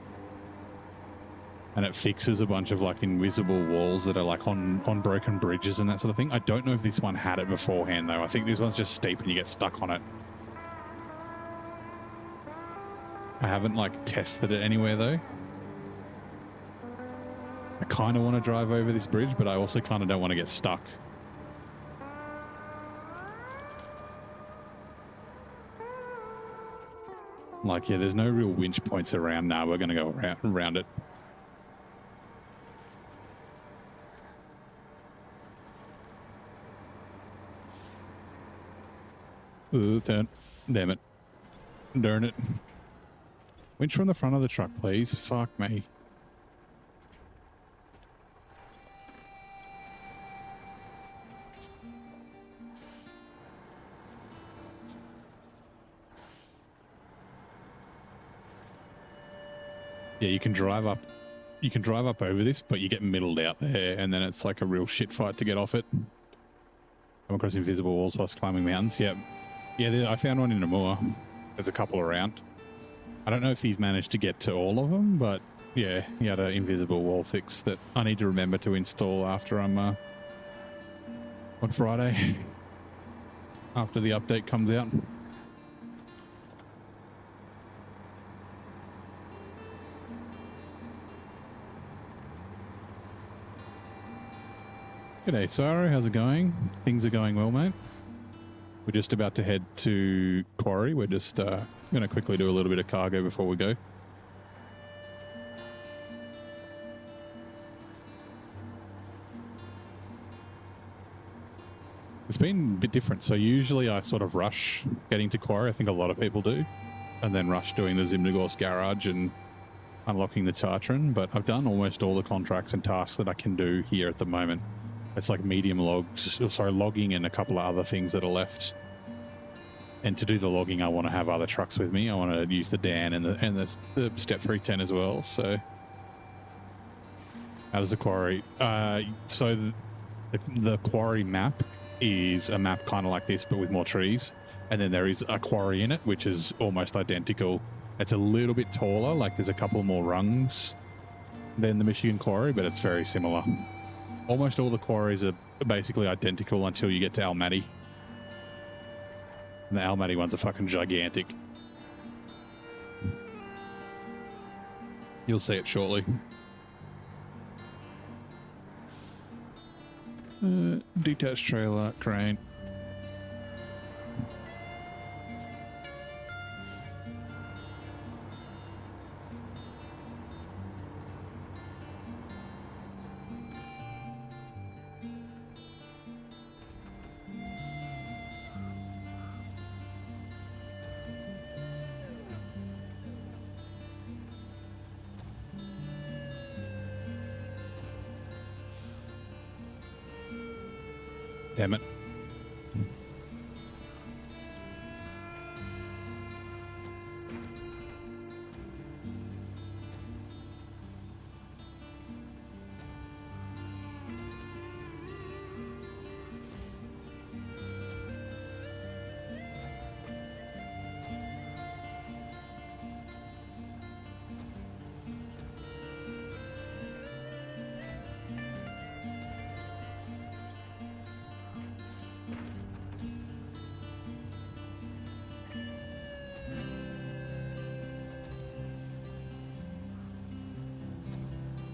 And it fixes a bunch of like invisible walls that are like on broken bridges and that sort of thing. I don't know if this one had it beforehand though. I think this one's just steep and you get stuck on it. I haven't like tested it anywhere though. I kind of want to drive over this bridge, but I also kind of don't want to get stuck. Like, yeah, there's no real winch points around now. We're going to go around it. Turn. Damn it. Darn it. Winch from the front of the truck, please. Fuck me. Yeah, you can drive up. You can drive up over this, but you get middled out there, and then it's like a real shit fight to get off it. Come across invisible walls whilst climbing mountains. Yep. Yeah, I found one in Namur. There's a couple around. I don't know if he's managed to get to all of them, but yeah, he had an invisible wall fix that I need to remember to install after I'm on Friday, after the update comes out. G'day, Saru. How's it going? Things are going well, mate. We're just about to head to Quarry. We're just going to quickly do a little bit of cargo before we go. It's been a bit different. So usually I sort of rush getting to Quarry. I think a lot of people do. And then rush doing the Zimnegorsk garage and unlocking the Tartran. But I've done almost all the contracts and tasks that I can do here at the moment. It's like medium logs, sorry, logging and a couple of other things that are left. And to do the logging, I want to have other trucks with me. I want to use the Dan and the Step 310 as well. So how does the Quarry? So the Quarry map is a map kind of like this, but with more trees. And then there is a quarry in it, which is almost identical. It's a little bit taller, like there's a couple more rungs than the Michigan Quarry, but it's very similar. Almost all the quarries are basically identical until you get to Almaty. And the Almaty ones are fucking gigantic. You'll see it shortly. Detached trailer, crane. Damn it.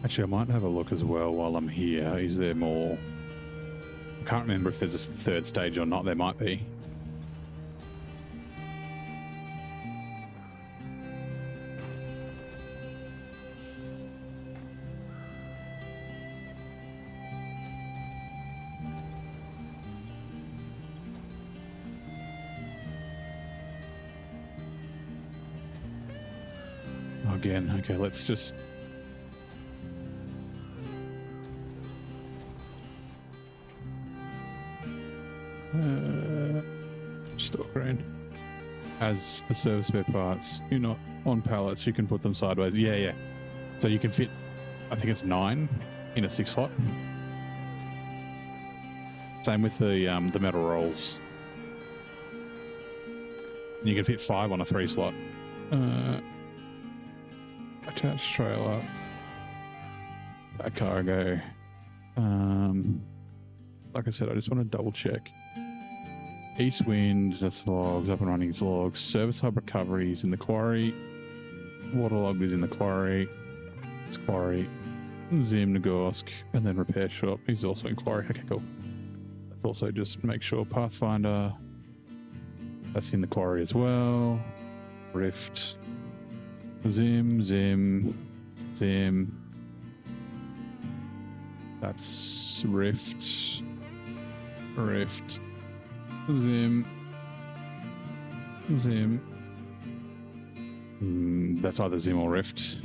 Actually, I might have a look as well while I'm here. Is there more? I can't remember if there's a third stage or not. There might be. Again, okay, let's just... Store crane. As the service spare parts, you're not on pallets, you can put them sideways. Yeah. So you can fit, I think it's 9 in a 6 slot. Same with the metal rolls. You can fit 5 on a 3 slot. Attached trailer. That cargo. Like I said, I just want to double check. East wind, that's logs, up and running is logs. Service hub recoveries in the quarry. Waterlogged is in the quarry. It's quarry. Zim, Nagorsk, and then repair shop. He's also in quarry. Okay, cool. Let's also just make sure Pathfinder. That's in the quarry as well. Rift. Zim. That's Rift. Zim. That's either Zim or Rift.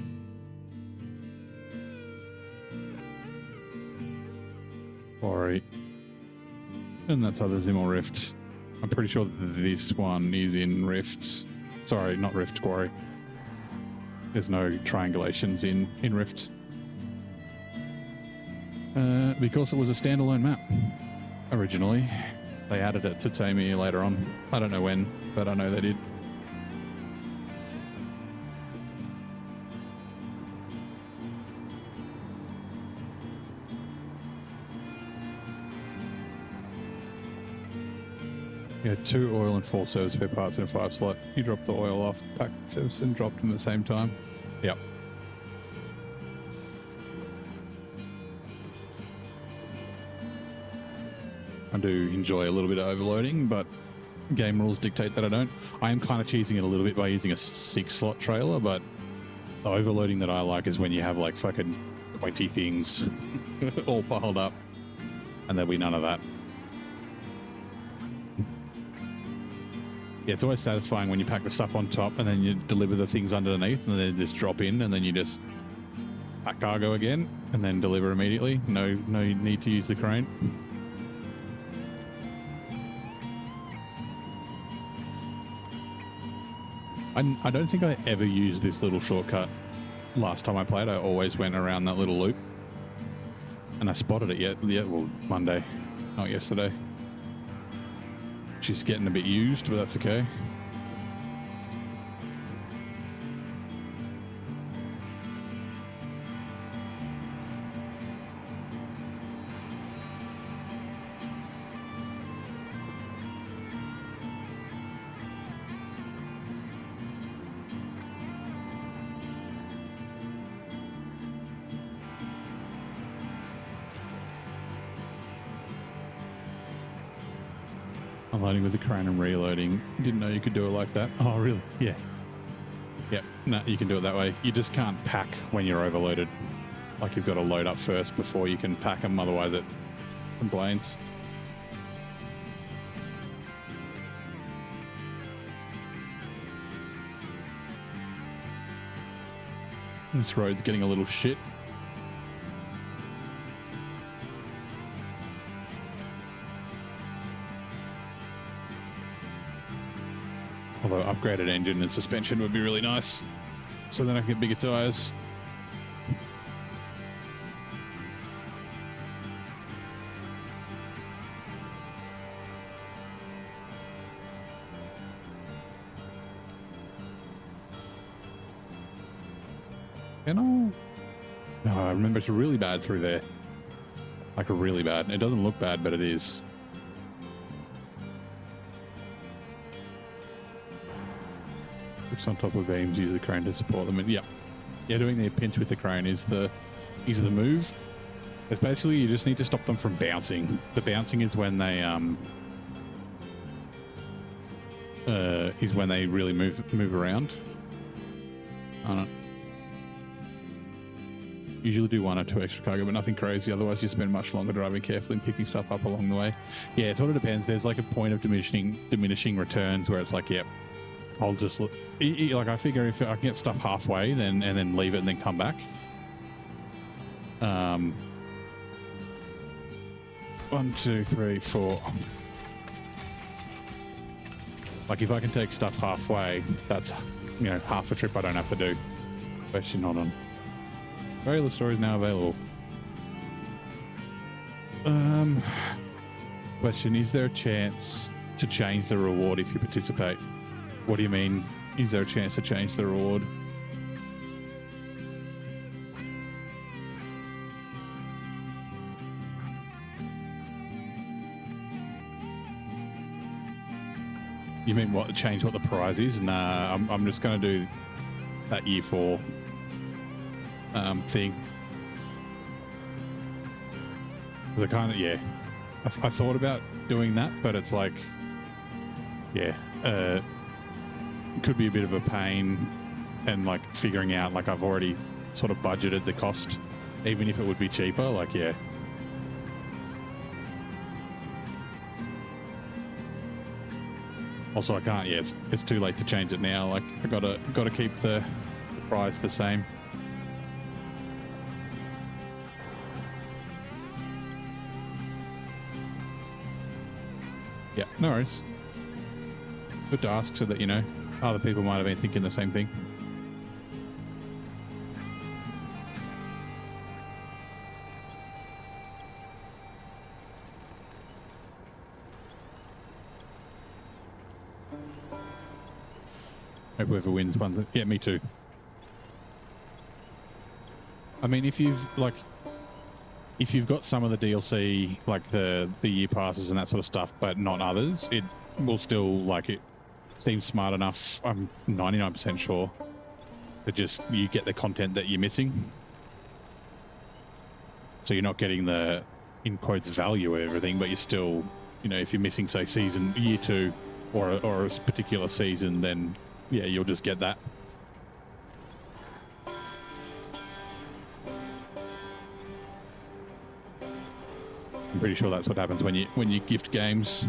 Quarry. And that's either Zim or Rift. I'm pretty sure this one is in Rift. Sorry, not Rift, Quarry. There's no triangulations in Rift. Because it was a standalone map originally. They added it to Taymyr later on. I don't know when, but I know they did. You had 2 oil and 4 service spare parts in a 5 slot. You dropped the oil off, packed the service, and dropped them at the same time. Yep. I do enjoy a little bit of overloading, but game rules dictate that I don't. I am kind of cheesing it a little bit by using a 6 slot trailer, but the overloading that I like is when you have like fucking 20 things all piled up, and there'll be none of that. Yeah, it's always satisfying when you pack the stuff on top and then you deliver the things underneath and then just drop in and then you just pack cargo again and then deliver immediately. No need to use the crane. I don't think I ever used this little shortcut last time I played. I always went around that little loop. And I spotted it well, Monday, not yesterday. She's getting a bit used, but that's okay. Unloading with the crane and reloading. Didn't know you could do it like that. Oh, really? Yeah. Yep. No, you can do it that way. You just can't pack when you're overloaded. Like you've got to load up first before you can pack them. Otherwise it complains. This road's getting a little shit. Although upgraded engine and suspension would be really nice. So then I can get bigger tires. No, I remember it's really bad through there. Like really bad. It doesn't look bad, but it is. On top of beams, use the crane to support them, and yeah, doing the pinch with the crane is the move. It's basically you just need to stop them from bouncing. The bouncing is when they really move around. I don't know. Usually do 1 or 2 extra cargo, but nothing crazy. Otherwise, you spend much longer driving carefully and picking stuff up along the way. Yeah, it sort of depends. There's like a point of diminishing returns where it's like, yep. I'll just look, like I figure if I can get stuff halfway and then leave it and then come back. 1, 2, 3, 4. Like if I can take stuff halfway, that's half a trip I don't have to do. Question, hold on. Trailer store is now available. Question, is there a chance to change the reward if you participate? What do you mean? Is there a chance to change the reward? You mean what? Change what the prize is? Nah, I'm just going to do that year 4 thing. The kind of, yeah, I thought about doing that, but it's like, yeah, it could be a bit of a pain, and like figuring out, like I've already sort of budgeted the cost, even if it would be cheaper, like, yeah. Also, I can't, yeah, it's too late to change it now. Like, I gotta keep the price the same. Yeah, no worries. Good to ask so that, you know, other people might have been thinking the same thing. Hope whoever wins one. Yeah, me too. I mean, if you've got some of the DLC, like the year passes and that sort of stuff, but not others, it will still, like, it seems smart enough, I'm 99% sure, to just, you get the content that you're missing. So you're not getting the, in quotes, value of everything, but you're still, you know, if you're missing, say, season year 2 or a particular season, then yeah, you'll just get that. I'm pretty sure that's what happens when you gift games.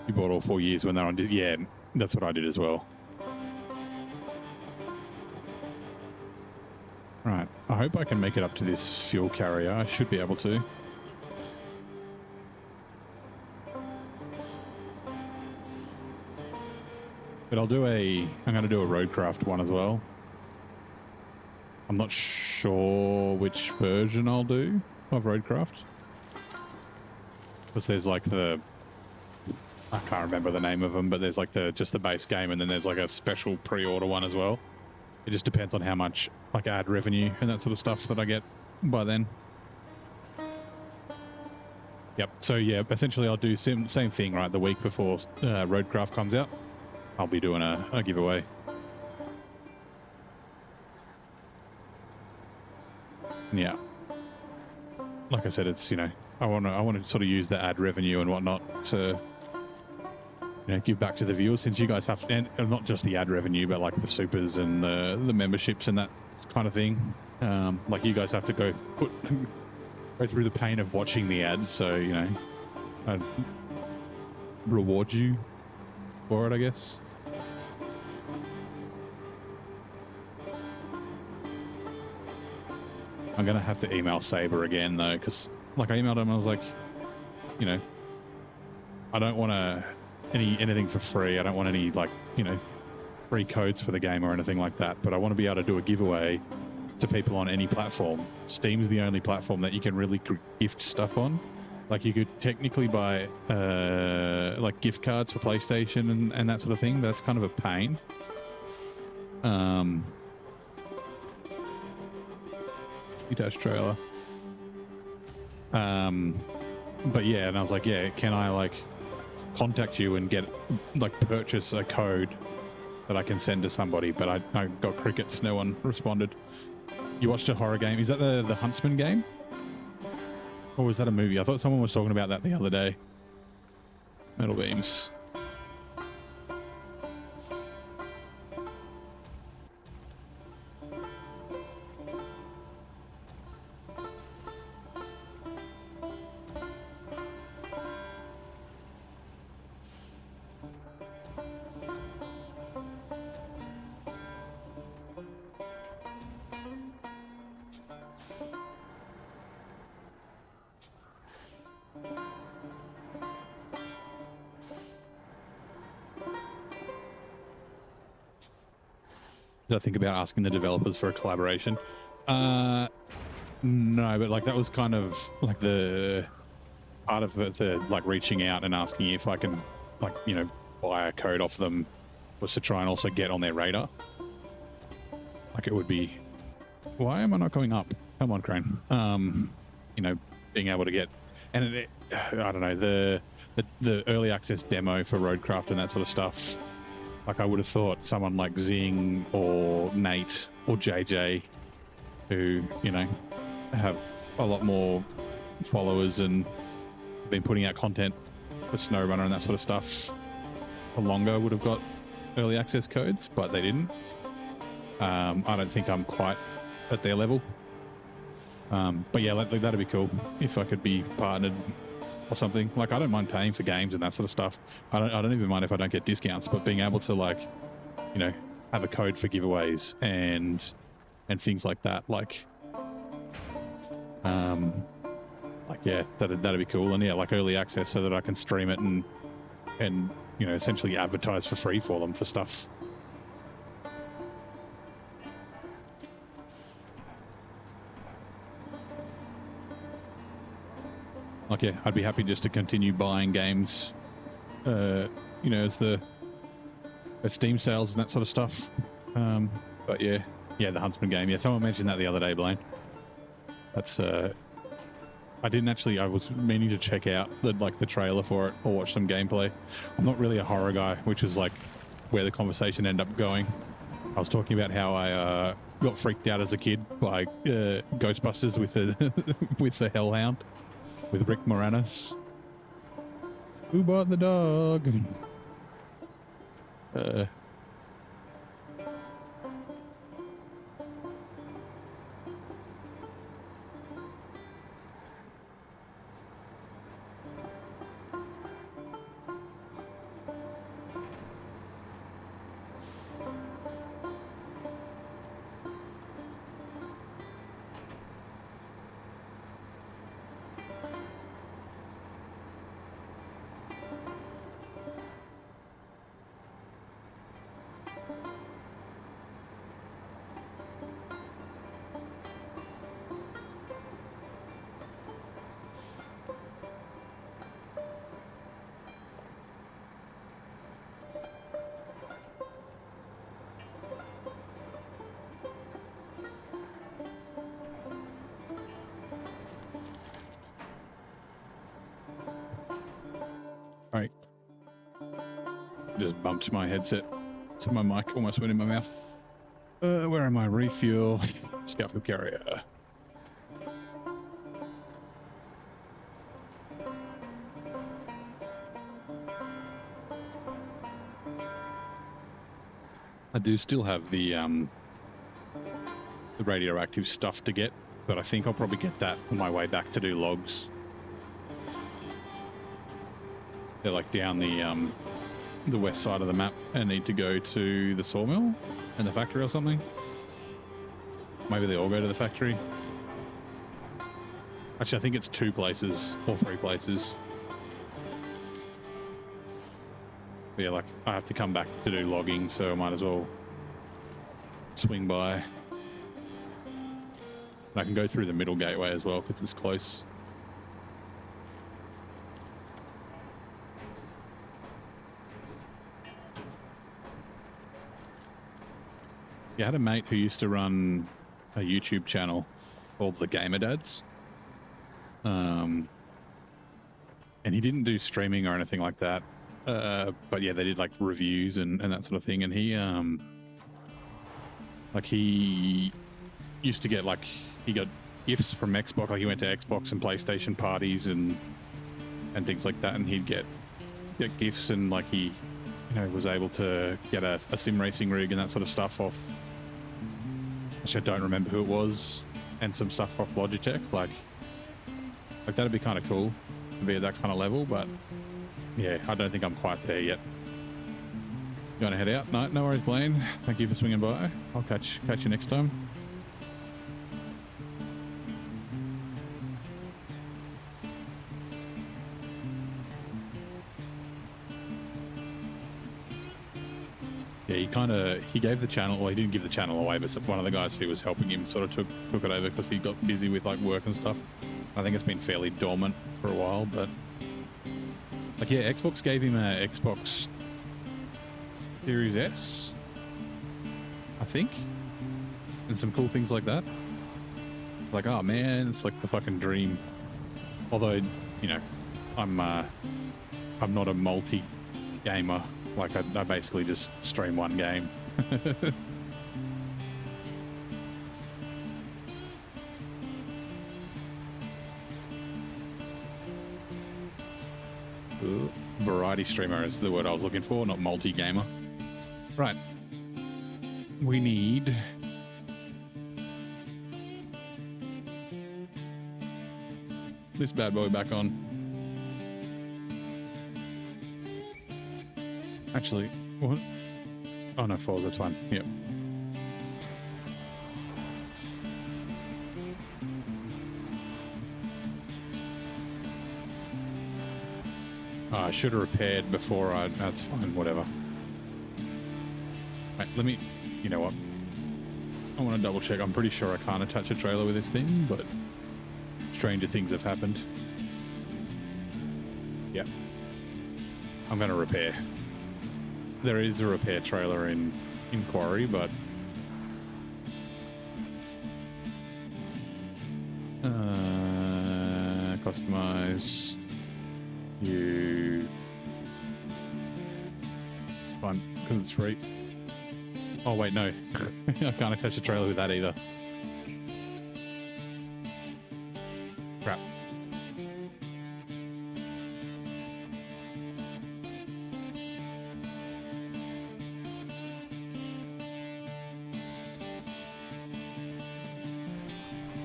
You bought all 4 years when they're on. Yeah, that's what I did as well. Right, I hope I can make it up to this fuel carrier. I should be able to. But I'm going to do a roadcraft one as well. I'm not sure which version I'll do of roadcraft. Because there's like I can't remember the name of them, but there's like just the base game, and then there's like a special pre-order one as well. It just depends on how much like ad revenue and that sort of stuff that I get by then. Yep. So yeah, essentially I'll do same thing, right? The week before roadcraft comes out, I'll be doing a giveaway. Yeah. Like I said, it's, you know, I want to sort of use the ad revenue and whatnot to, you know, give back to the viewers, since you guys have to, and not just the ad revenue, but like the supers and the memberships and that kind of thing. Like you guys have to go through the pain of watching the ads, so, you know, I'd reward you for it, I guess. I'm gonna have to email Saber again though, because like I emailed him and I was like, you know, I don't want anything for free. I don't want any, like, you know, free codes for the game or anything like that, but I want to be able to do a giveaway to people on any platform. Steam's the only platform that you can really gift stuff on. Like, you could technically buy like gift cards for PlayStation and that sort of thing, but that's kind of a pain. Trailer. But yeah, and I was like, yeah, can I like contact you and get like purchase a code that I can send to somebody? But I got crickets. No one responded. You watched a horror game? Is that the Huntsman game? Or was that a movie? I thought someone was talking about that the other day. Metal beams. Did I think about asking the developers for a collaboration? No, but like that was kind of like the part of it, the like reaching out and asking if I can, like, you know, buy a code off them, was to try and also get on their radar. Like, it would be, why am I not going up? Come on, Crane. You know, being able to get, and I don't know, the early access demo for Roadcraft and that sort of stuff. Like I would have thought someone like Zing or Nate or JJ, who, you know, have a lot more followers and been putting out content for SnowRunner and that sort of stuff for longer, would have got early access codes, but they didn't. I don't think I'm quite at their level. But yeah, that'd be cool if I could be partnered or something. Like, I don't mind paying for games and that sort of stuff. I don't even mind if I don't get discounts, but being able to, like, you know, have a code for giveaways and things like that, like yeah, that'd be cool. And yeah, like early access so that I can stream it and you know, essentially advertise for free for them for stuff. Like, yeah, I'd be happy just to continue buying games, you know, as Steam sales and that sort of stuff. But yeah, the Huntsman game. Yeah, someone mentioned that the other day, Blaine. That's I didn't actually. I was meaning to check out the trailer for it or watch some gameplay. I'm not really a horror guy, which is like where the conversation ended up going. I was talking about how I got freaked out as a kid by Ghostbusters with the with the Hellhound. With Rick Moranis. Who bought the dog? Right. Just bumped my headset, so my mic almost went in my mouth. Where am I? Refuel. Scout carrier. I do still have the radioactive stuff to get, but I think I'll probably get that on my way back to do logs. They're like down the west side of the map and need to go to the sawmill and the factory or something. Maybe they all go to the factory. Actually, I think it's 2 places or 3 places. But yeah, like I have to come back to do logging, so I might as well swing by. And I can go through the middle gateway as well because it's close. Yeah, I had a mate who used to run a YouTube channel called The Gamer Dads. And he didn't do streaming or anything like that. But yeah, they did like reviews and that sort of thing. And he used to get he got gifts from Xbox. Like he went to Xbox and PlayStation parties and things like that. And he'd get gifts and like he, you know, was able to get a sim racing rig and that sort of stuff off. Actually, I don't remember who it was, and some stuff off Logitech. Like that'd be kind of cool to be at that kind of level, but yeah, I don't think I'm quite there yet. You want to head out? No worries, Blaine. Thank you for swinging by. I'll catch you next time. Yeah, he gave the channel, well, he didn't give the channel away, but one of the guys who was helping him sort of took it over because he got busy with like work and stuff. I think it's been fairly dormant for a while, but like, yeah, Xbox gave him a Xbox Series S, I think, and some cool things like that. Like, oh man, it's like the fucking dream. Although, you know, I'm not a multi-gamer. Like I basically just stream one game. Variety streamer is the word I was looking for, not multi-gamer. Right. We need this bad boy back on. Actually, what? Oh no, falls, that's fine. Yep. I should have repaired before that's fine, whatever. Right, let me, you know what? I want to double check. I'm pretty sure I can't attach a trailer with this thing, but stranger things have happened. Yeah. I'm going to repair. There is a repair trailer in Quarry, but customize you fine because it's free. Oh wait, no. I can't attach a trailer with that either. Crap.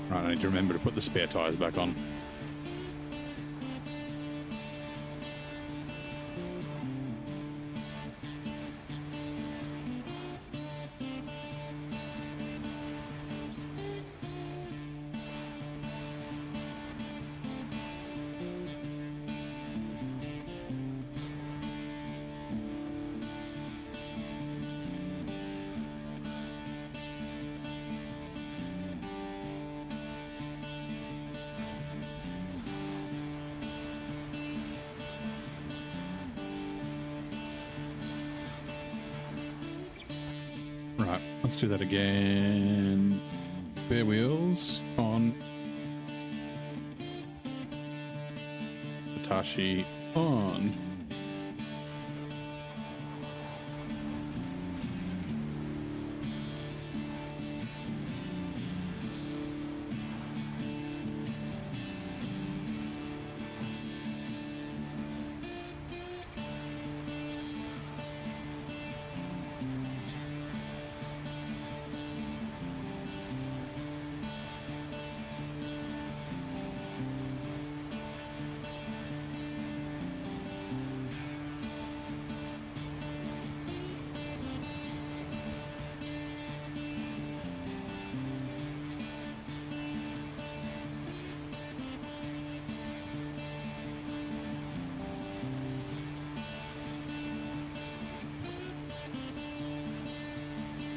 Right, I need to remember to put the spare tires back on. Right, let's do that again. Spare wheels on. Hitachi on.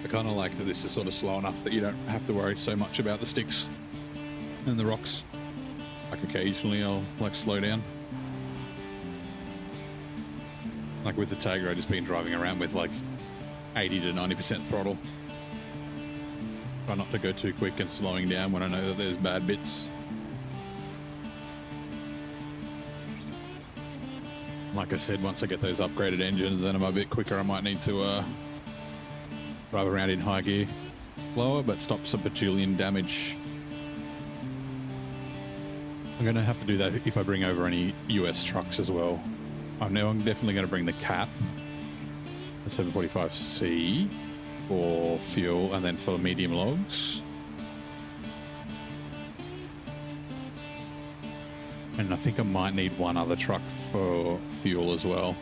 I kind of like that this is sort of slow enough that you don't have to worry so much about the sticks and the rocks. Like occasionally I'll like slow down. Like with the Taymyr, I've just been driving around with like 80 to 90% throttle. Try not to go too quick and slowing down when I know that there's bad bits. Like I said, once I get those upgraded engines, then I'm a bit quicker. I might need to drive around in high gear lower, but stop some bajillion damage. I'm going to have to do that if I bring over any US trucks as well. I'm definitely going to bring the Cat, the 745C for fuel, and then for medium logs. And I think I might need one other truck for fuel as well.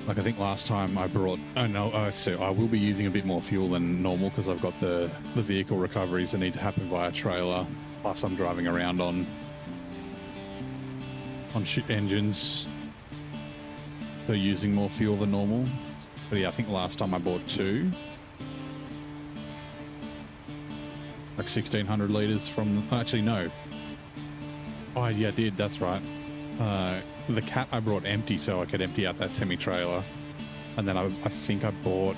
Like I think last time I brought, so I will be using a bit more fuel than normal because I've got the vehicle recoveries that need to happen via trailer. Plus I'm driving around on shit engines, so using more fuel than normal. But yeah, I think last time I bought two, like 1,600 litres from, actually no. Oh yeah, I did, that's right. The Cat I brought empty so I could empty out that semi-trailer. And then I think I bought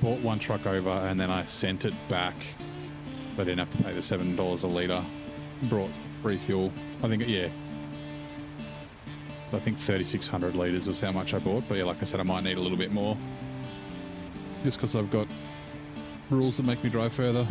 bought one truck over and then I sent it back, but I didn't have to pay the $7 a litre. Brought free fuel. I think, yeah. I think 3,600 litres was how much I bought. But yeah, like I said, I might need a little bit more. Just because I've got rules that make me drive further.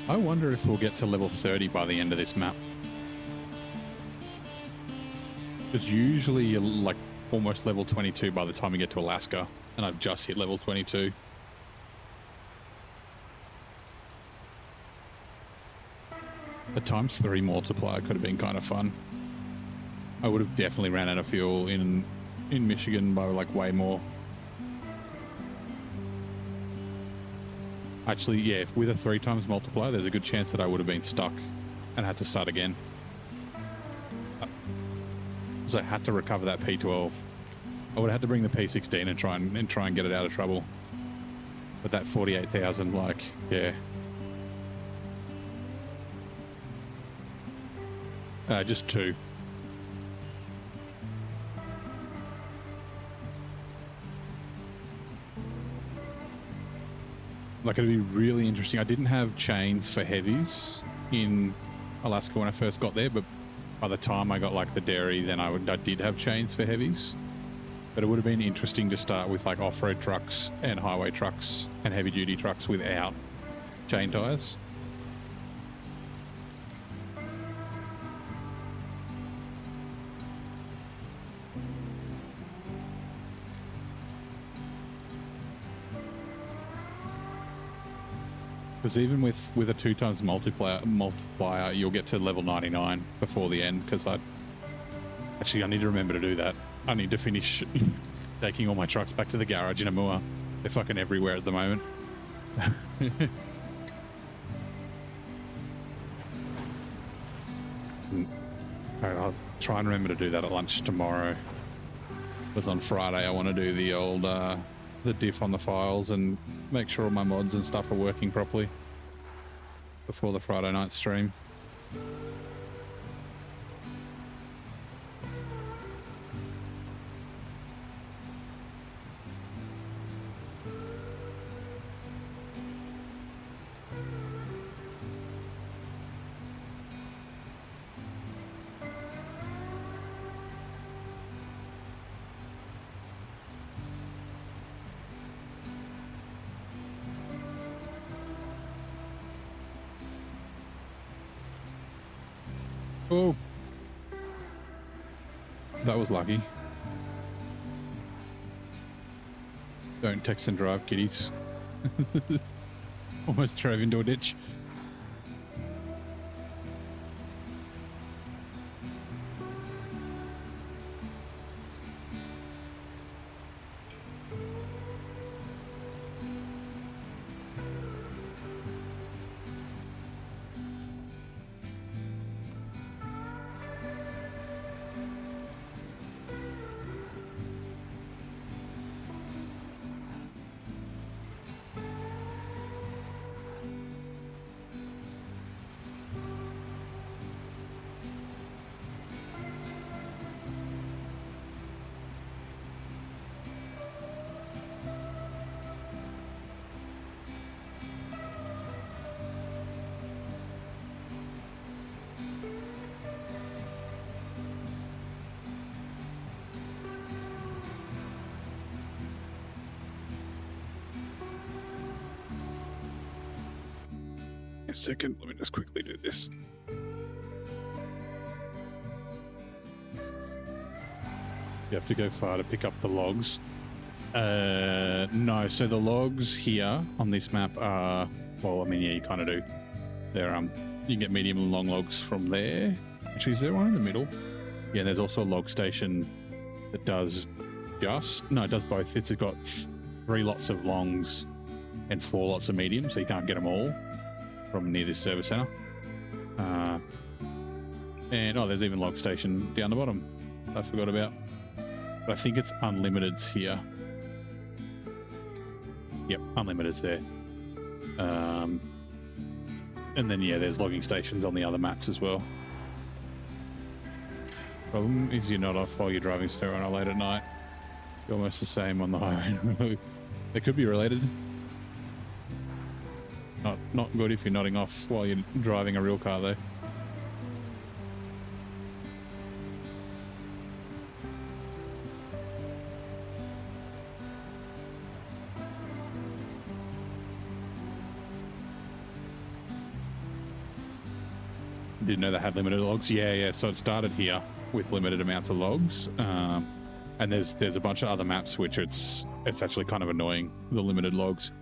I wonder if we'll get to level 30 by the end of this map. Because usually you're like almost level 22 by the time you get to Alaska, and I've just hit level 22. The ×3 multiplier could have been kind of fun. I would have definitely ran out of fuel in Michigan by like way more. Actually, yeah, with a 3 times multiplier, there's a good chance that I would have been stuck and had to start again. Because I had to recover that P12. I would have had to bring the P16 and try and get it out of trouble. But that 48,000, like, yeah. Just 2. Like, it'd be really interesting. I didn't have chains for heavies in Alaska when I first got there, but by the time I got like the dairy, then I did have chains for heavies. But it would have been interesting to start with like off-road trucks and highway trucks and heavy-duty trucks without chain tires. Because even with a 2 times multiplier, you'll get to level 99 before the end. Because I need to remember to do that. I need to finish taking all my trucks back to the garage in Amua. They're fucking everywhere at the moment. Alright, I'll try and remember to do that at lunch tomorrow. Because on Friday I want to do the old the diff on the files and make sure all my mods and stuff are working properly before the Friday night stream. Oh, that was lucky. Don't text and drive, kiddies. Almost drove into a ditch. A second, let me just quickly do this. You have to go far to pick up the logs. No, so the logs here on this map are, well, I mean, yeah, you kind of do. They're you can get medium and long logs from there. Actually, is there one in the middle? Yeah, there's also a log station that does it does both. It's got 3 lots of longs and 4 lots of medium, so you can't get them all from near this service center. And there's even log station down the bottom I forgot about. I think it's unlimited's here. Yep, unlimited's there. And then, yeah, there's logging stations on the other maps as well. Problem is you're not off while you're driving SnowRunner late at night. You're almost the same on the highway. They could be related. Not good if you're nodding off while you're driving a real car, though. Didn't know they had limited logs. Yeah. So it started here with limited amounts of logs, and there's a bunch of other maps which it's actually kind of annoying, the limited logs.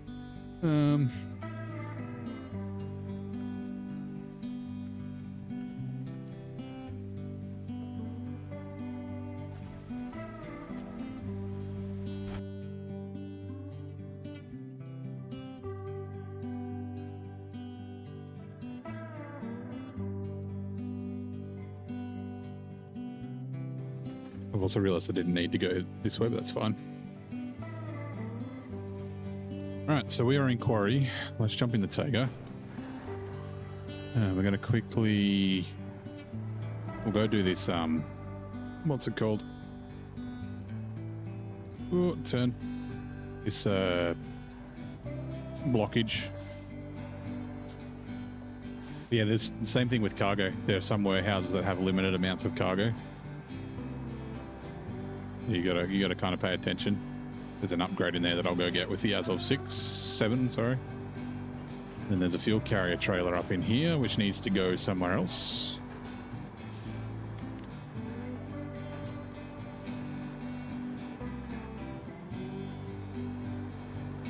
I've also realized I didn't need to go this way, but that's fine. All right, so we are in Quarry. Let's jump in the Taygr. We're going to quickly... We'll go do this, what's it called? Oh, turn. This, blockage. Yeah, there's the same thing with cargo. There are some warehouses that have limited amounts of cargo. You gotta kind of pay attention. There's an upgrade in there that I'll go get with the ASOV 7, sorry. And there's a fuel carrier trailer up in here, which needs to go somewhere else.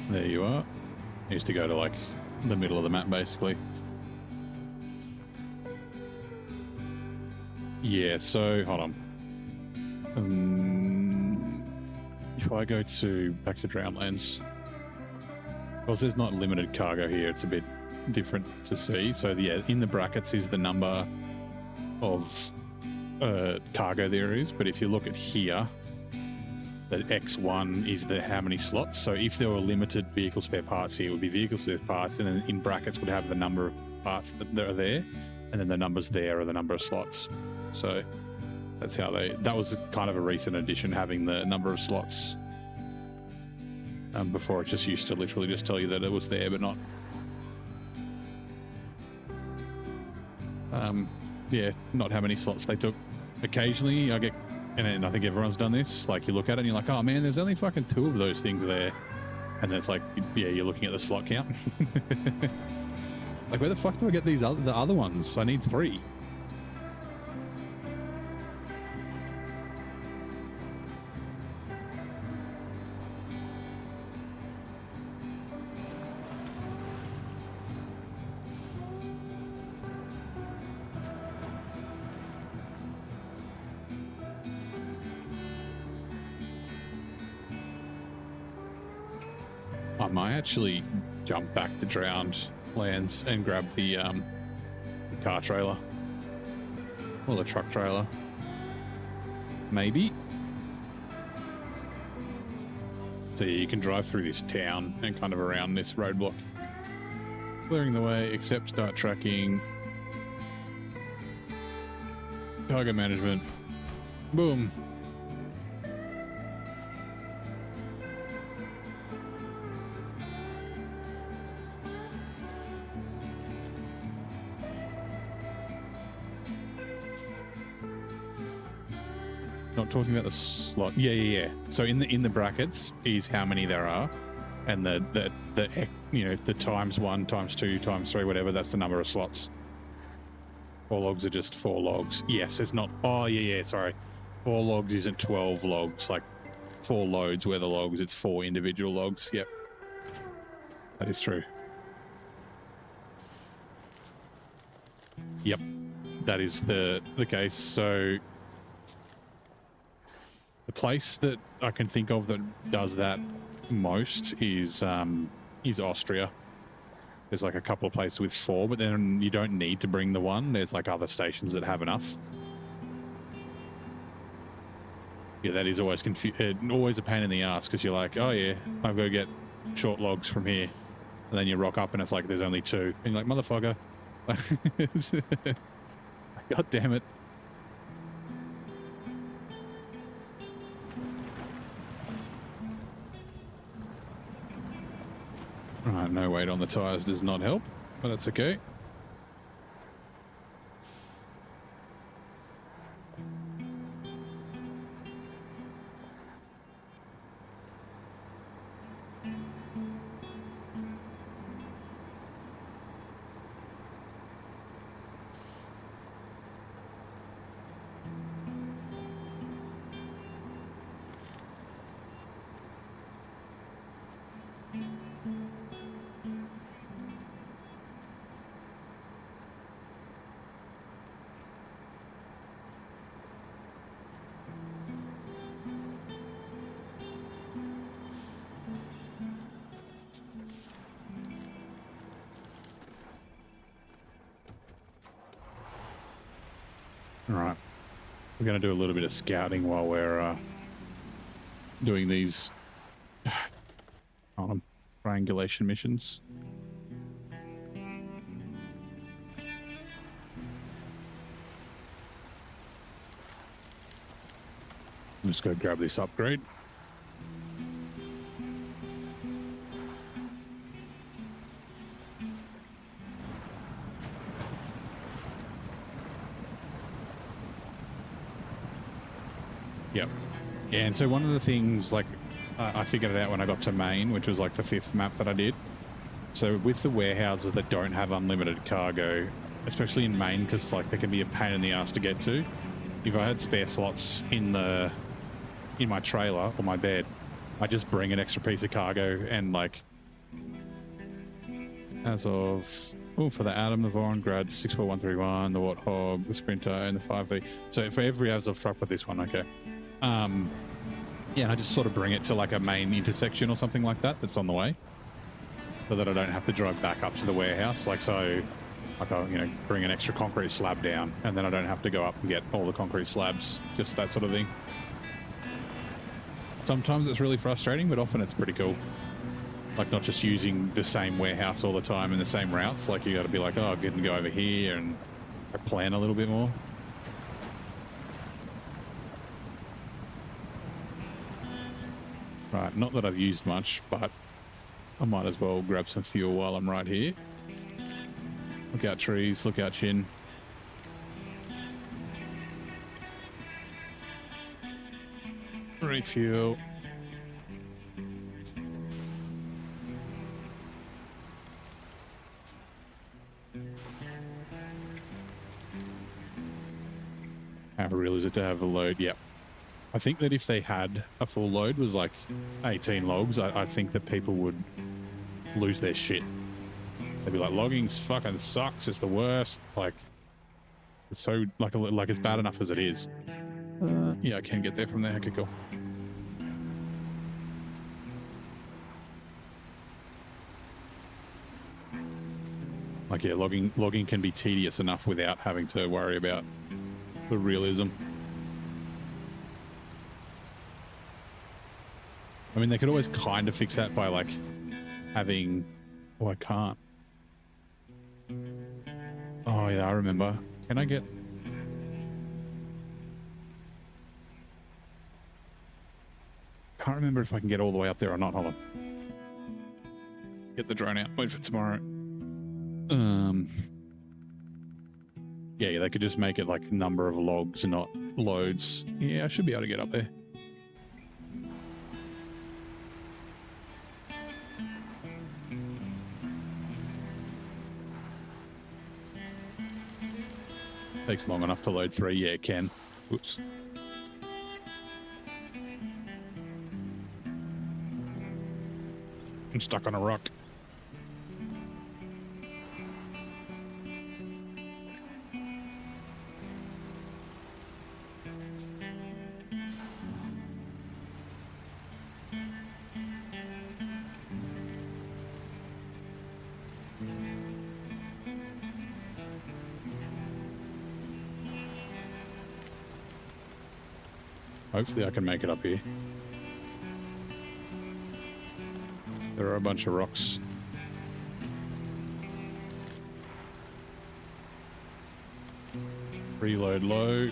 There you are. Needs to go to like the middle of the map, basically. Yeah, so hold on. If I go back to Drownlands, because there's not limited cargo here, it's a bit different to see. So yeah, in the brackets is the number of cargo there is, but if you look at here, that X1 is how many slots. So if there were limited vehicle spare parts here, it would be vehicle spare parts, and then in brackets would have the number of parts that are there, and then the numbers there are the number of slots. So that's how that was kind of a recent addition, having the number of slots. Before it just used to literally just tell you that it was there, but not. Yeah, not how many slots they took. Occasionally I get, and I think everyone's done this, like you look at it and you're like, oh man, there's only fucking 2 of those things there. And then it's like, yeah, you're looking at the slot count. Like, where the fuck do I get the other ones? I need 3. I might actually jump back to Drowned Lands and grab the car trailer or the truck trailer. Maybe. So yeah, you can drive through this town and kind of around this roadblock. Clearing the way, except start tracking. Cargo management. Boom. Not talking about the slot. Yeah. So in the brackets is how many there are, and the you know, the times 1, times 2, times 3, whatever. That's the number of slots. 4 logs are just 4 logs. Yes, it's not. Oh yeah. Sorry, 4 logs isn't 12 logs. Like 4 loads were the logs. It's 4 individual logs. Yep, that is true. Yep, that is the case. So the place that I can think of that does that most is Austria. There's like a couple of places with 4, but then you don't need to bring the 1. There's like other stations that have enough. Yeah, that is always always a pain in the ass because you're like, oh yeah, I've got to get short logs from here, and then you rock up and it's like there's only 2, and you're like, motherfucker, god damn it. Right, no weight on the tires does not help, but that's okay. All right, we're going to do a little bit of scouting while we're doing these triangulation missions. Let's go grab this upgrade. Yep. Yeah, and so one of the things, like, I figured it out when I got to Maine, which was like the 5th map that I did. So with the warehouses that don't have unlimited cargo, especially in Maine, because like they can be a pain in the ass to get to. If I had spare slots in my trailer or my bed, I just bring an extra piece of cargo and like, as of for the Atom, the Voron, Grad 64131, the Warthog, the Sprinter, and the 5V. So for every Azov truck but this one, okay. Yeah, and I just sort of bring it to like a main intersection or something like that that's on the way, so that I don't have to drive back up to the warehouse. Like, so like I'll, bring an extra concrete slab down, and then I don't have to go up and get all the concrete slabs, just that sort of thing. Sometimes it's really frustrating, but often it's pretty cool. Like, not just using the same warehouse all the time and the same routes. Like, you got to be like, oh, get and go over here and plan a little bit more. Right, not that I've used much, but I might as well grab some fuel while I'm right here. Look out trees, look out chin. Refuel. How real is it to have a load? Yep. I think that if they had a full load was like 18 logs, I think that people would lose their shit. They'd be like, logging fucking sucks. It's the worst. Like, it's so like it's bad enough as it is. Yeah, I can get there from there. Okay, cool. Like, yeah, logging can be tedious enough without having to worry about the realism. I mean, they could always kind of fix that by like having... Oh, I can't. Oh, yeah, I remember. Can I get... Can't remember if I can get all the way up there or not. Hold on. Get the drone out. Wait for tomorrow. Yeah, they could just make it like number of logs, not loads. Yeah, I should be able to get up there. Takes long enough to load 3. Yeah, it can. Oops. I'm stuck on a rock. Hopefully I can make it up here. There are a bunch of rocks. Reload low.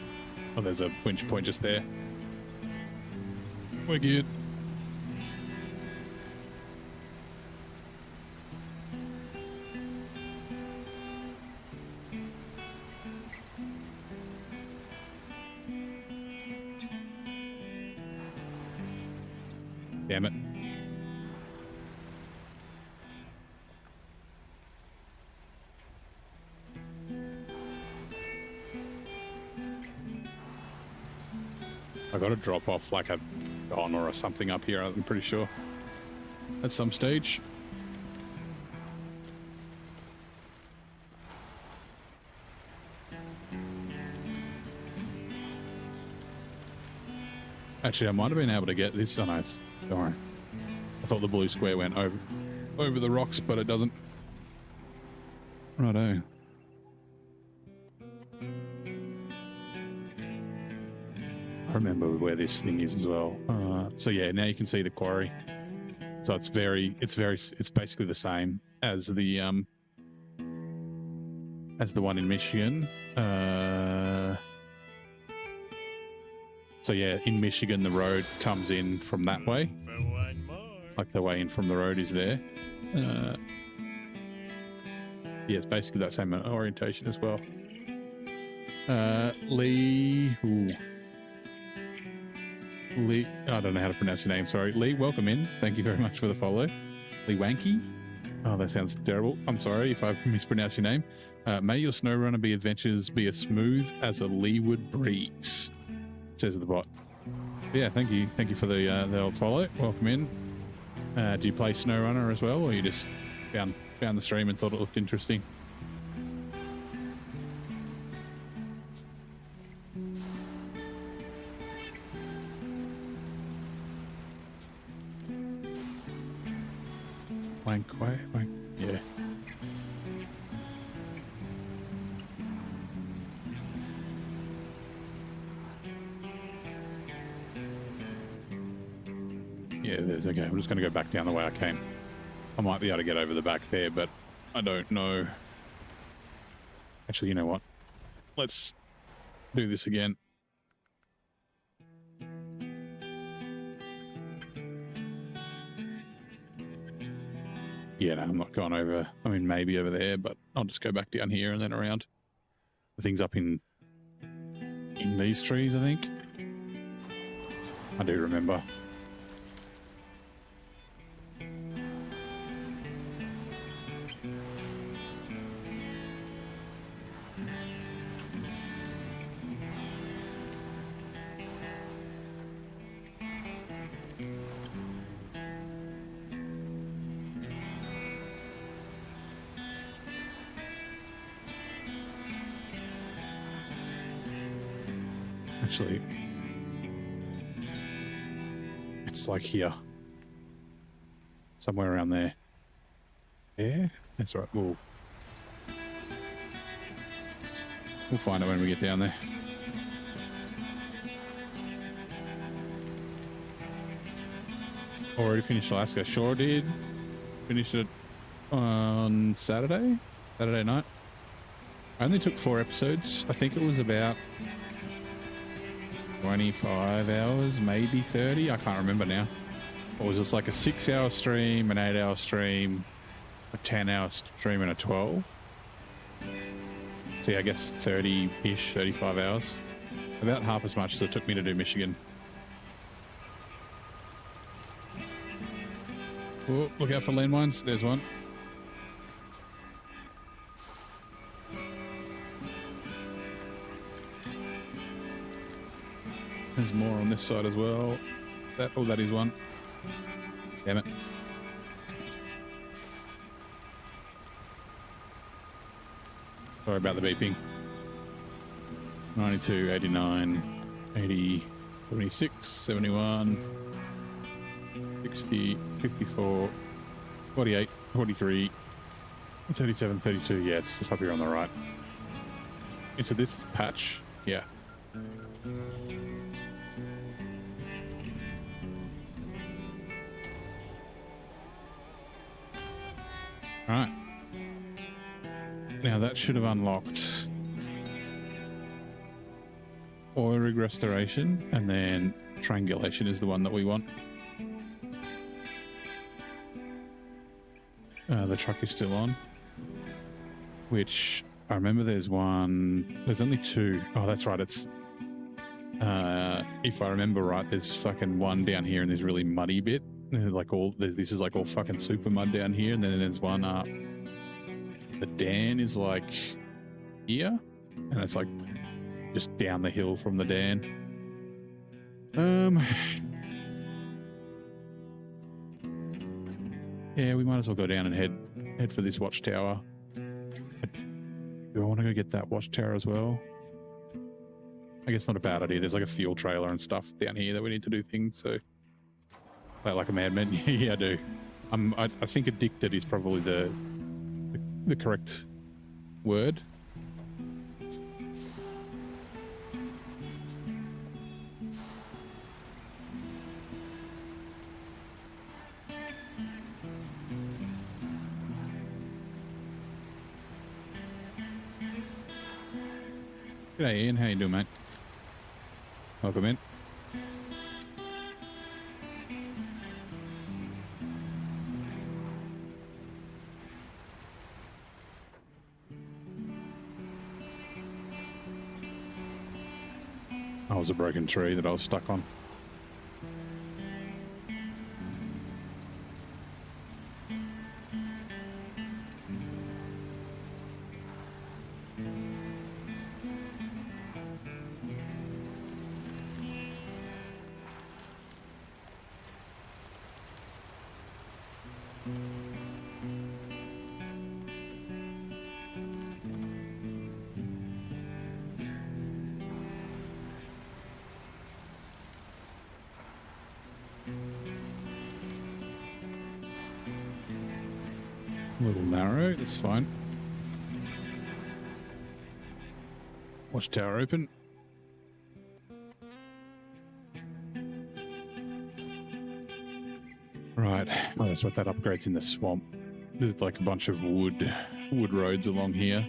Oh, there's a winch point just there. We're good. Damn it. I got to drop off like a don or something up here, I'm pretty sure, at some stage. Actually, I might have been able to get this on ice. Don't worry. I thought the blue square went over the rocks, but it doesn't. Righto. I remember where this thing is as well. So yeah, now you can see the quarry. So it's basically the same as the one in Michigan. So yeah, in Michigan, the road comes in from that way. Like the way in from the road is there. Yeah, it's basically that same orientation as well. Lee, I don't know how to pronounce your name, sorry. Lee, welcome in. Thank you very much for the follow. Lee Wanky. Oh, that sounds terrible. I'm sorry if I've mispronounced your name. May your SnowRunner adventures be as smooth as a leeward breeze, says the bot. Yeah, thank you. Thank you for the old follow. Welcome in. Do you play SnowRunner as well, or you just found the stream and thought it looked interesting? Wank, yeah. Yeah, there's okay. I'm just going to go back down the way I came. I might be able to get over the back there, but I don't know. Actually, you know what? Let's do this again. Yeah, no, I'm not going over. I mean, maybe over there, but I'll just go back down here and then around. The thing's up in these trees, I think. I do remember. Actually, it's like here, somewhere around there. Yeah, that's right. We'll find it when we get down there. Already finished Alaska? Sure did. Finished it on Saturday night. I only took 4 episodes. I think it was about 25 hours, maybe 30. I can't remember now. Or was this like a 6-hour stream, an 8-hour stream, a 10-hour stream, and a 12? So yeah, I guess 30-ish, 35 hours. About half as much as it took me to do Michigan. Oh, look out for landmines. There's one. There's more on this side as well. That is one. Damn it. Sorry about the beeping. 92, 89, 80, 76, 71, 60, 54, 48, 43, 37, 32. Yeah, it's just up here on the right. And so this is patch. Yeah. All right. Now that should have unlocked oil rig restoration, and then triangulation is the one that we want. The truck is still on, which I remember there's only two. Oh, that's right. It's, if I remember right, there's fucking one down here and there's really muddy bit. Like this is like all fucking super mud down here. And then there's one up. The Dan is like here, and it's like just down the hill from the Dan. Yeah, we might as well go down and head for this watchtower. Do I want to go get that watchtower as well? I guess not a bad idea. There's like a fuel trailer and stuff down here that we need to do things. So, like a madman. Yeah, I do. I think addicted is probably the correct word. G'day Ian, how you doing, mate? Welcome in. I was a broken tree that I was stuck on. A little narrow, that's fine. Watchtower open. Right, oh, that's what that upgrade's in the swamp. There's like a bunch of wood roads along here.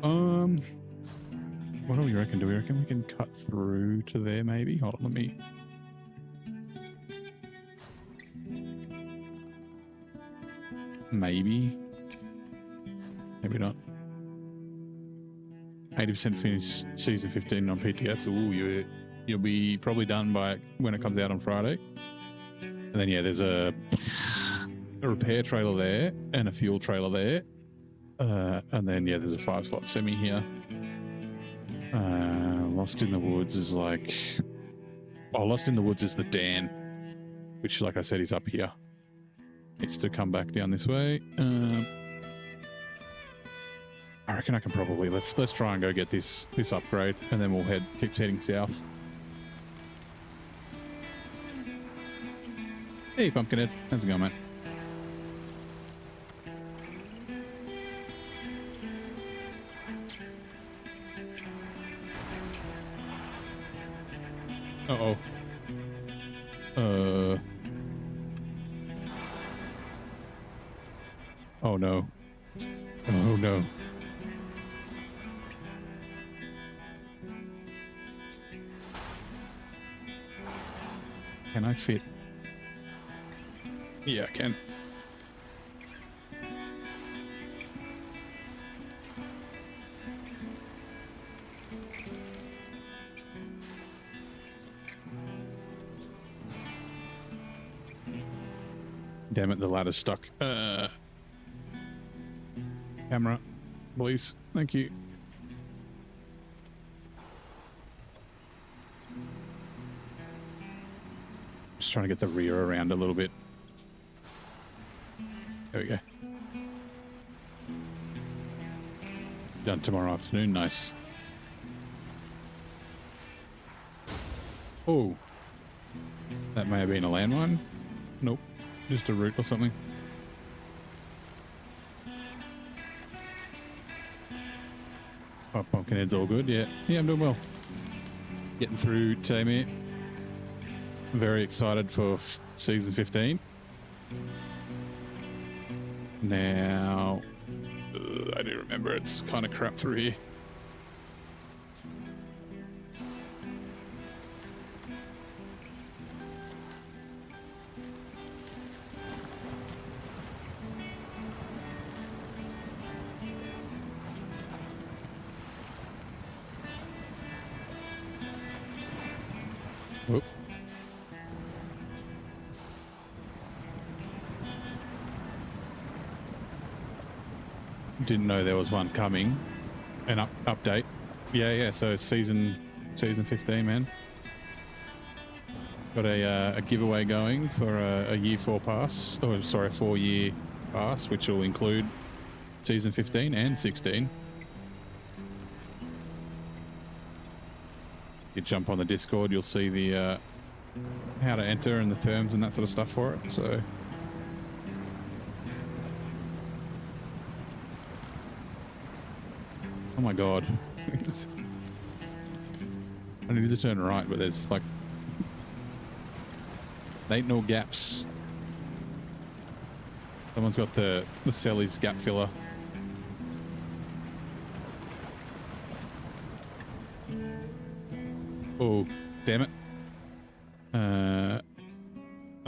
What do we reckon? Do we reckon we can cut through to there maybe? Hold on, let me... Maybe not. 80% finish season 15 on PTS. Ooh, you'll be probably done by when it comes out on Friday. And then yeah, there's a repair trailer there and a fuel trailer there. And then yeah, there's a 5-slot semi here. Lost in the Woods is like... Oh, Lost in the Woods is the Dan, which like I said is up here. Needs to come back down this way. I reckon I can probably let's try and go get this upgrade, and then we'll keep heading south. Hey, Pumpkinhead, how's it going, mate? Uh-oh. Oh no. Oh no. Can I fit? Yeah, I can. Damn it, the ladder's stuck. Camera, please. Thank you. Just trying to get the rear around a little bit. There we go. Done tomorrow afternoon. Nice. Oh. That may have been a landmine. Nope. Just a root or something. Oh, Pumpkinhead's all good. Yeah. Yeah, I'm doing well. Getting through Taymyr. Very excited for season 15. Now, I do remember it's kind of crap through here. Whoop. Didn't know there was one coming. An update. Yeah. So season 15, man. Got a giveaway going for a year 4 pass. Oh, sorry, a 4-year pass, which will include season 15 and 16. You jump on the Discord, you'll see the how to enter and the terms and that sort of stuff for it. So. Oh my god. I need to turn right, but there's like ain't no gaps. Someone's got the Selly's gap filler. Oh, damn it. I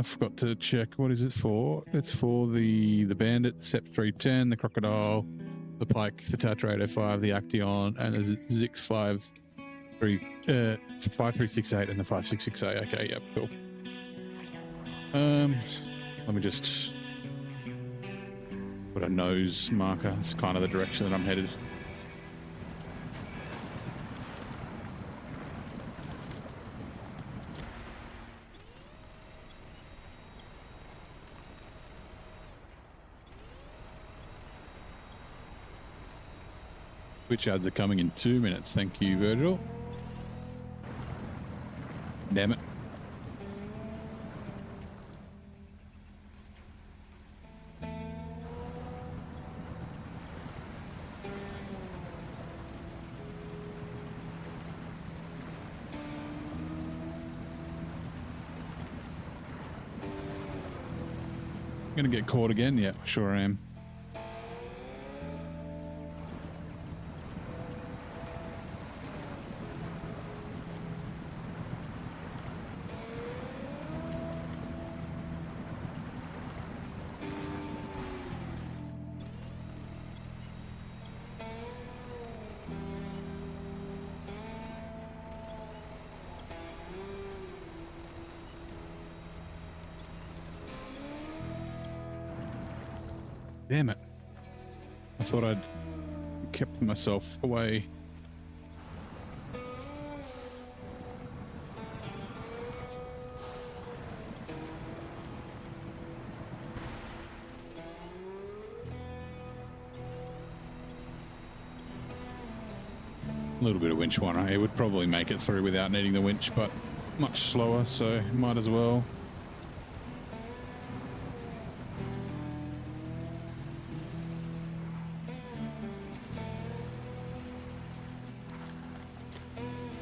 forgot to check. What is it for? It's for the Bandit, the Sep 310, the Crocodile, the Pike, the Tatra 805, the Action, and the Zix 5368 and the 5668. Okay, yeah, cool. Let me just put a nose marker. It's kind of the direction that I'm headed. Which ads are coming in 2 minutes. Thank you, Virgil. Damn it. Gonna get caught again? Yeah, sure I am. Damn it. I thought I'd kept myself away. A little bit of winch one. It would probably make it through without needing the winch, but much slower, so might as well.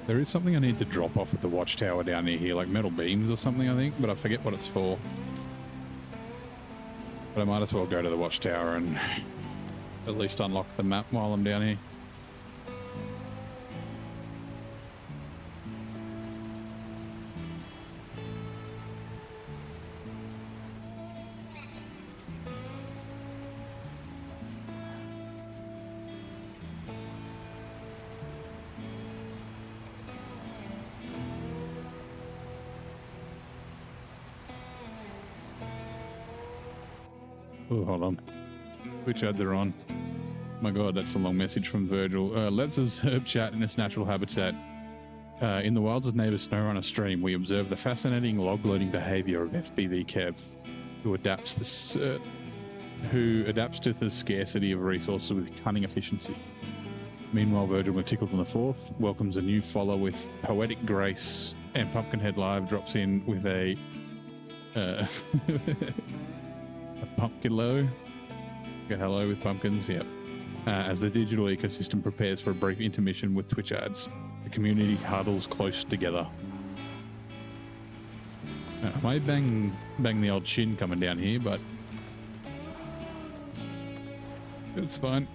There is something I need to drop off at the watchtower down near here, like metal beams or something, I think, but I forget what it's for. But I might as well go to the watchtower and at least unlock the map while I'm down here. Oh, hold on. Which ads are on? My god, that's a long message from Virgil. Let's observe chat in its natural habitat. In the wilds of neighbour SnowRunner stream, we observe the fascinating log-loading behaviour of FBV Kev, who adapts to the scarcity of resources with cunning efficiency. Meanwhile, Virgil McTickle from the Fourth welcomes a new follower with poetic grace, and Pumpkinhead Live drops in with a a pumpkin low. Go hello with pumpkins, yep. As the digital ecosystem prepares for a brief intermission with Twitch ads, the community huddles close together. I may bang the old chin coming down here, but It's fine.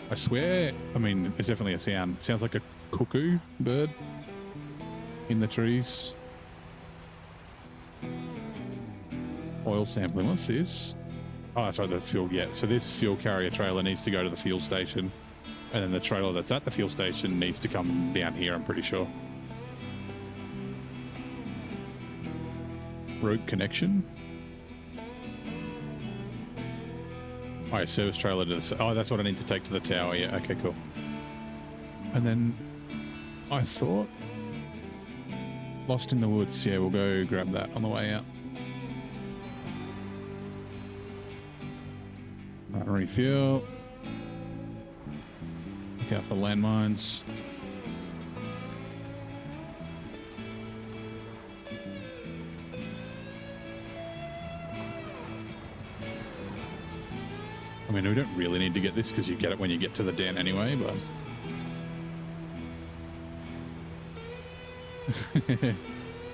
I swear, I mean, there's definitely a sound. It sounds like a cuckoo bird in the trees. Oil sampling. What's this? Oh, that's right, the fuel. Yeah, so this fuel carrier trailer needs to go to the fuel station, and then the trailer that's at the fuel station needs to come down here, I'm pretty sure. Road connection. Oh, service trailer to the... Oh, that's what I need to take to the tower. Yeah, okay, cool. And then I thought... Lost in the woods. Yeah, we'll go grab that on the way out. Right, refuel. Look out for landmines. I mean, we don't really need to get this because you get it when you get to the den anyway, but...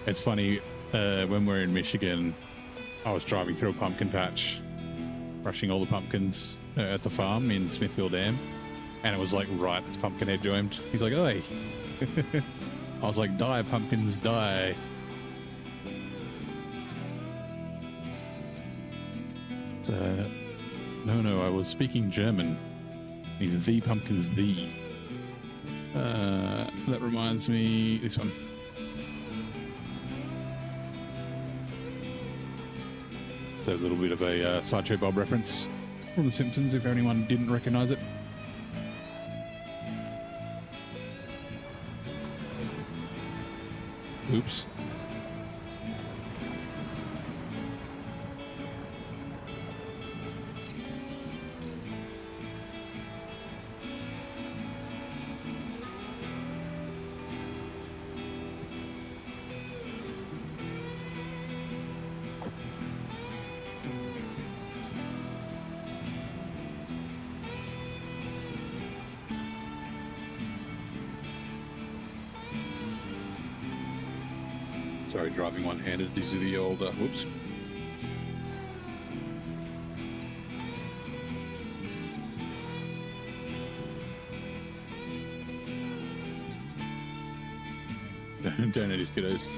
It's funny, when we're in Michigan, I was driving through a pumpkin patch, crushing all the pumpkins at the farm in Smithfield Dam, and it was like right as Pumpkinhead joined. He's like, "Oi!" I was like, "Die, pumpkins, die!" No, I was speaking German. He's the pumpkins, the. That reminds me, this one. It's a little bit of a Sideshow Bob reference from The Simpsons, if anyone didn't recognize it. Oops. Sorry, driving one-handed. These are the old, whoops. Don't know these kiddos.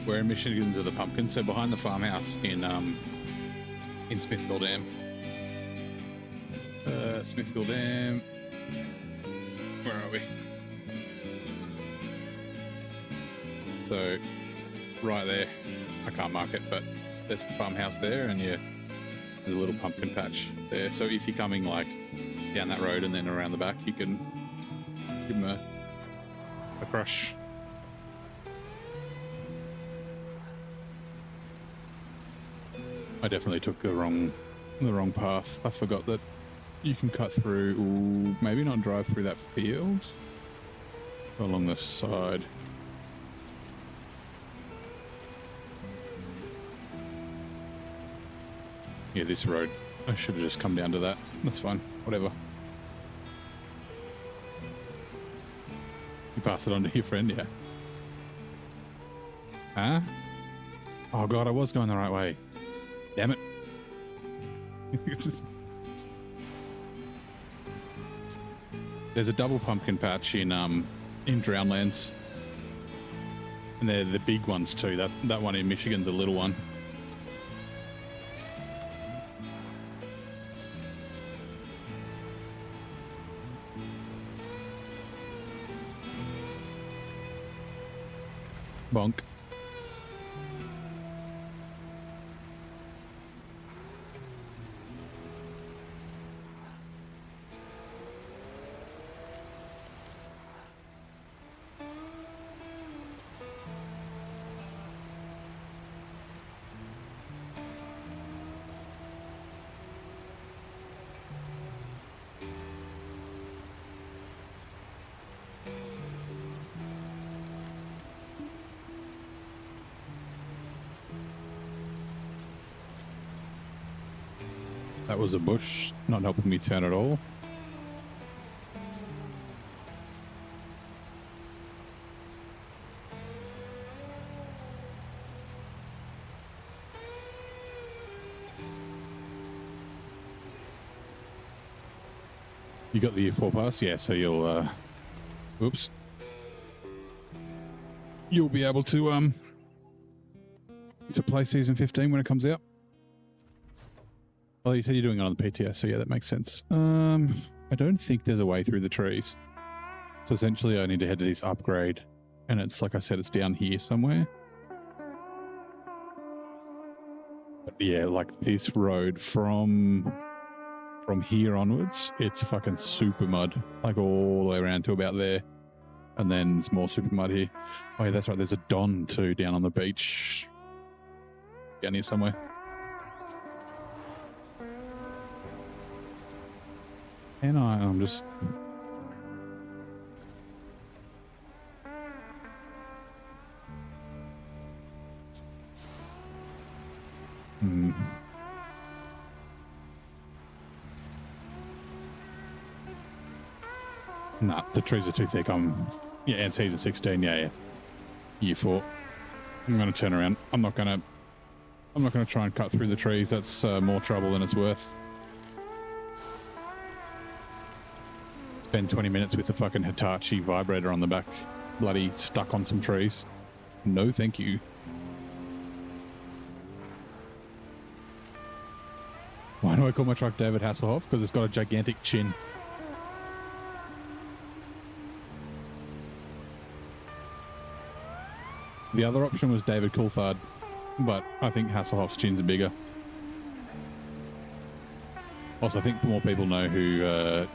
We're in Michigan to the pumpkins, so behind the farmhouse in Smithfield Dam. Smithfield Dam. Where are we? So, right there, I can't mark it, but there's the farmhouse there, and yeah, there's a little pumpkin patch there. So if you're coming like down that road and then around the back, you can give them a crush. I definitely took the wrong path. I forgot that you can cut through, or maybe not drive through that field, along the side. Yeah, this road. I should have just come down to that. That's fine. Whatever. You pass it on to your friend, yeah. Huh? Oh, God, I was going the right way. Damn it. There's a double pumpkin patch in Drownlands. And they're the big ones, too. That one in Michigan's a little one. Bonk. That was a bush, not helping me turn at all. You got the U4 pass? Yeah, so you'll, oops. You'll be able to play season 15 when it comes out. Oh, you said you're doing it on the PTS, so yeah, that makes sense. I don't think there's a way through the trees. So essentially I need to head to this upgrade, and it's, like I said, it's down here somewhere. But yeah, like this road from here onwards, it's fucking super mud, like all the way around to about there. And then there's more super mud here. Oh yeah, that's right. There's a Don too down on the beach down here somewhere. And I'm just... Nah, the trees are too thick. Yeah, and season 16, yeah. Year 4. I'm gonna turn around. I'm not gonna try and cut through the trees. That's more trouble than it's worth. Spend 20 minutes with the fucking Hitachi vibrator on the back, bloody stuck on some trees. No, thank you. Why do I call my truck David Hasselhoff? Because it's got a gigantic chin. The other option was David Coulthard, but I think Hasselhoff's chin's bigger. Also, I think more people know who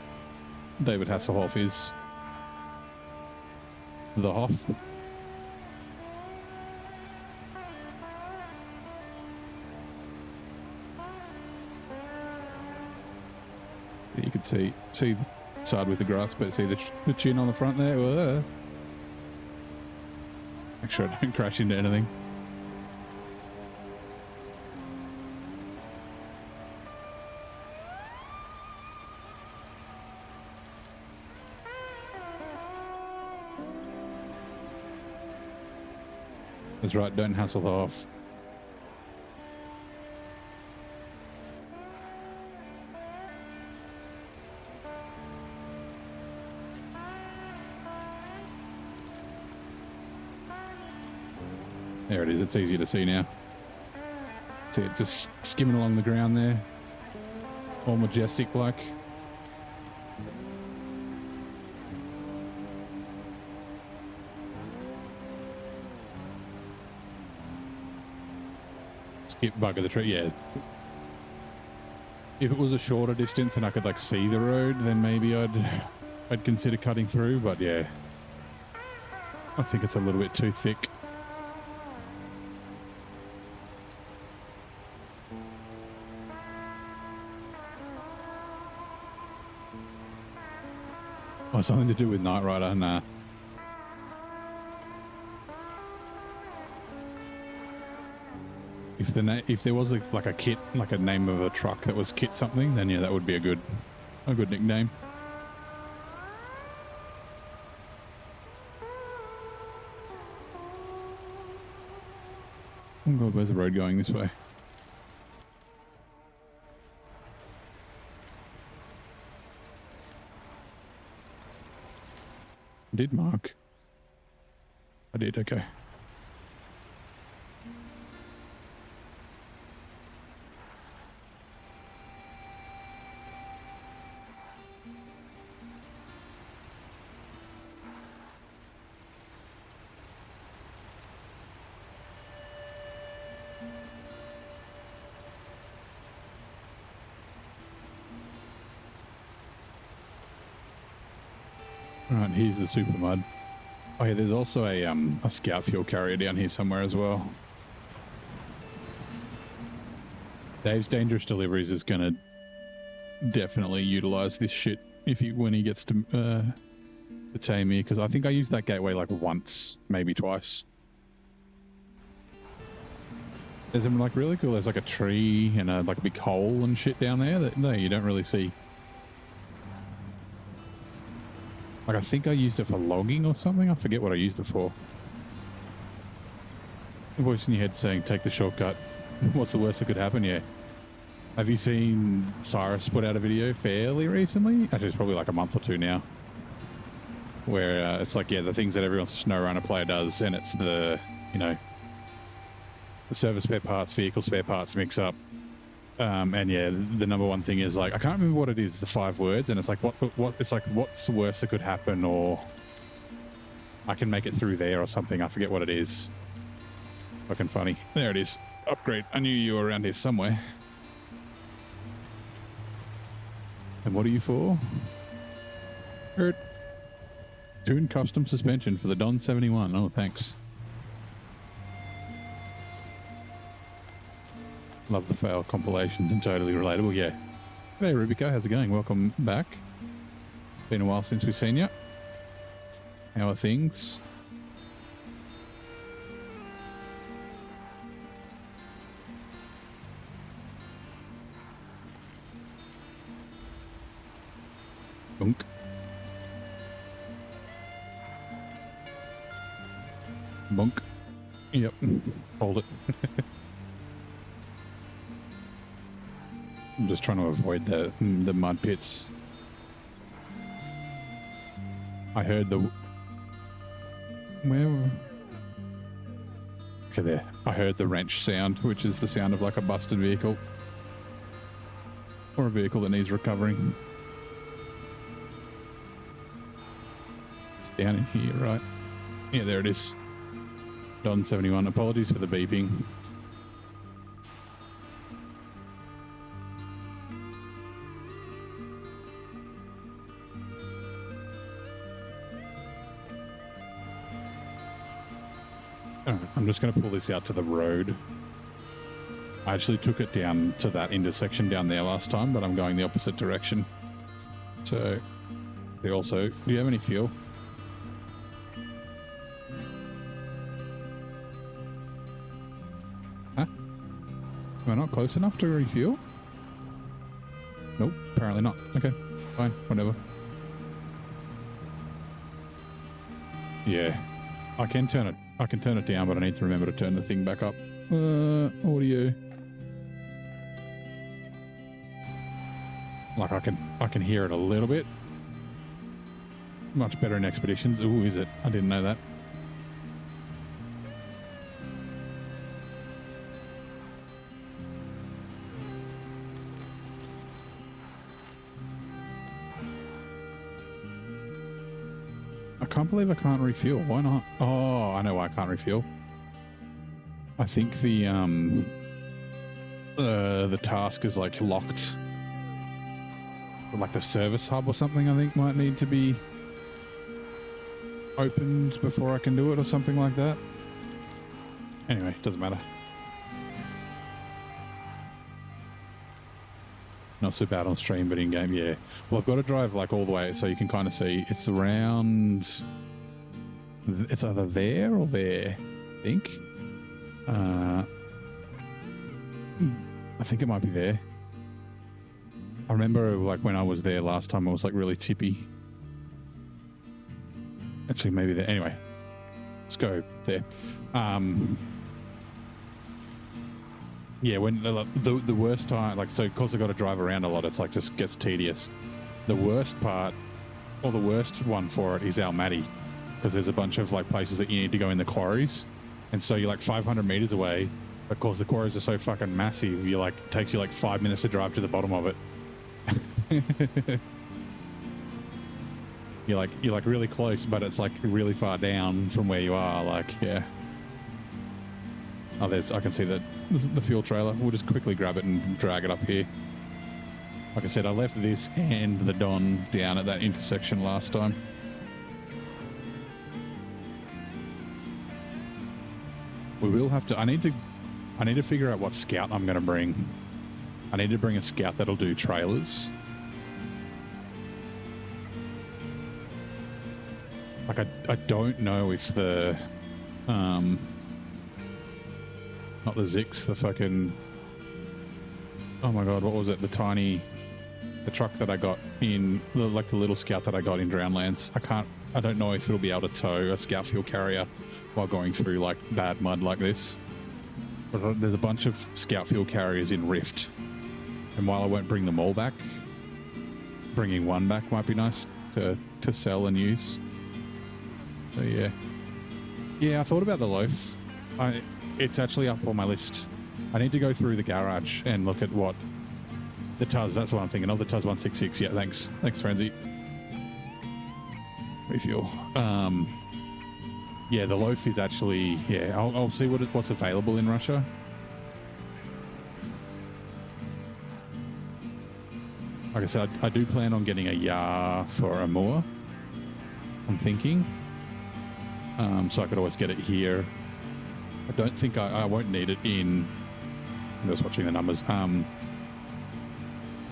David Hasselhoff is. The Hoff. You can see the side with the grass, but see the chin on the front there. Make sure I don't crash into anything. That's right, don't hassle the off. There it is, it's easy to see now. See it just skimming along the ground there. All majestic like. Skip bugger the tree, yeah. If it was a shorter distance and I could like see the road, then maybe I'd consider cutting through, but yeah. I think it's a little bit too thick. Oh, something to do with Knight Rider? Nah. If there was like a kit, like a name of a truck that was Kit something, then yeah, that would be a good nickname. Oh god, where's the road going this way? I did mark. I did, okay. Right, here's the super mud. Oh yeah, there's also a scout fuel carrier down here somewhere as well. Dave's Dangerous Deliveries is gonna definitely utilize this shit when he gets to Taymyr, because I think I used that gateway like once, maybe twice. There's some like really cool. There's like a tree and like a big hole and shit down there that you don't really see. Like, I think I used it for logging or something. I forget what I used it for. The voice in your head saying, take the shortcut. What's the worst that could happen? Yeah. Have you seen Cyrus put out a video fairly recently? Actually, it's probably like a month or two now, where it's like, yeah, the things that every SnowRunner player does, and it's the, you know, the service spare parts, vehicle spare parts mix up. And yeah, the number one thing is like, I can't remember what it is, the 5 words, and it's like, it's like, what's the worst that could happen, or I can make it through there or something. I forget what it is. Fucking funny. There it is. Upgrade. I knew you were around here somewhere. And what are you for? Tune custom suspension for the Don 71. Oh, thanks. Love the fail compilations and totally relatable. Yeah. Hey, Rubica. How's it going? Welcome back. Been a while since we've seen you. How are things? Bunk. Bunk. Yep. Hold it. I'm just trying to avoid the mud pits. I heard the... Where? Okay, there. I heard the wrench sound, which is the sound of like a busted vehicle. Or a vehicle that needs recovering. It's down in here, right? Yeah, there it is. Don 71. Apologies for the beeping. I'm just going to pull this out to the road. I actually took it down to that intersection down there last time, but I'm going the opposite direction. So, they also... Do you have any fuel? Huh? Am I not close enough to refuel? Nope, apparently not. Okay, fine, whatever. Yeah, I can turn it down, but I need to remember to turn the thing back up. Audio. Like I can hear it a little bit. Much better in Expeditions. Ooh, is it? I didn't know that. I can't believe I can't refuel. Why not? Oh, I know why I can't refuel. I think the task is like locked. Like the service hub or something, I think might need to be opened before I can do it or something like that. Anyway, doesn't matter. Not so bad on stream, but in game, yeah. Well, I've got to drive like all the way so you can kind of see it's around. It's either there or there, I think. I think it might be there. I remember like when I was there last time, it was like really tippy. Actually, maybe there. Anyway, let's go there. Yeah, when the worst time, like, so because I got to drive around a lot, it's like just gets tedious. The worst part, or the worst one for it, is Almaty, because there's a bunch of like places that you need to go in the quarries, and so you're like 500 meters away. Of course, the quarries are so fucking massive. You like it takes you like 5 minutes to drive to the bottom of it. You're like really close, but it's like really far down from where you are. Like, yeah. Oh, I can see the fuel trailer. We'll just quickly grab it and drag it up here. Like I said, I left this and the Don down at that intersection last time. We will have to. I need to figure out what scout I'm going to bring. I need to bring a scout that'll do trailers. Like I don't know if the not the Zix, the fucking, oh my god, what was it? The truck that I got in, like the little scout that I got in Drownlands. I don't know if it'll be able to tow a scout fuel carrier while going through like bad mud like this. But there's a bunch of scout fuel carriers in Rift And while I won't bring them all back, bringing one back might be nice to sell and use. So yeah. Yeah, I thought about the loaf. It's actually up on my list. I need to go through the garage and look at what the Tuz, that's what I'm thinking of, the Tuz 166. Yeah, thanks. Thanks, Frenzy. Refuel. Yeah, the loaf is actually, yeah, I'll see what's available in Russia. Like I said, I do plan on getting a Yar for a Moor, I'm thinking. So I could always get it here. I don't think I won't need it in, I'm just watching the numbers. I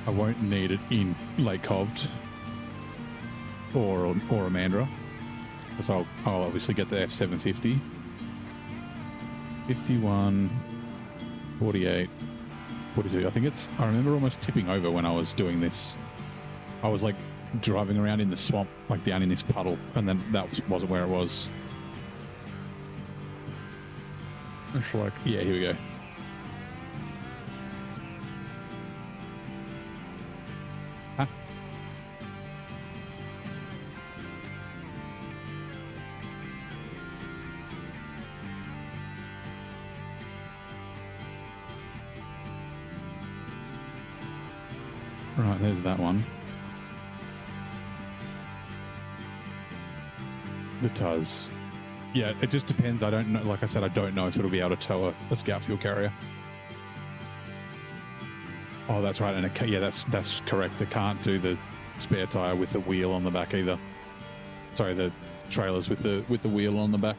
won't need it in Lake Coved or Amandra, because I'll obviously get the F750. 51, 48, 42. I think I remember almost tipping over when I was doing this. I was like driving around in the swamp, like down in this puddle, and then that wasn't where it was. It's like, yeah, here we go. Huh? Right, there's that one. The Tuz. Yeah, it just depends. I don't know. Like I said, I don't know if it'll be able to tow a scout fuel carrier. Oh, that's right. And yeah, that's correct. It can't do the spare tire with the wheel on the back either. Sorry, the trailers with the wheel on the back.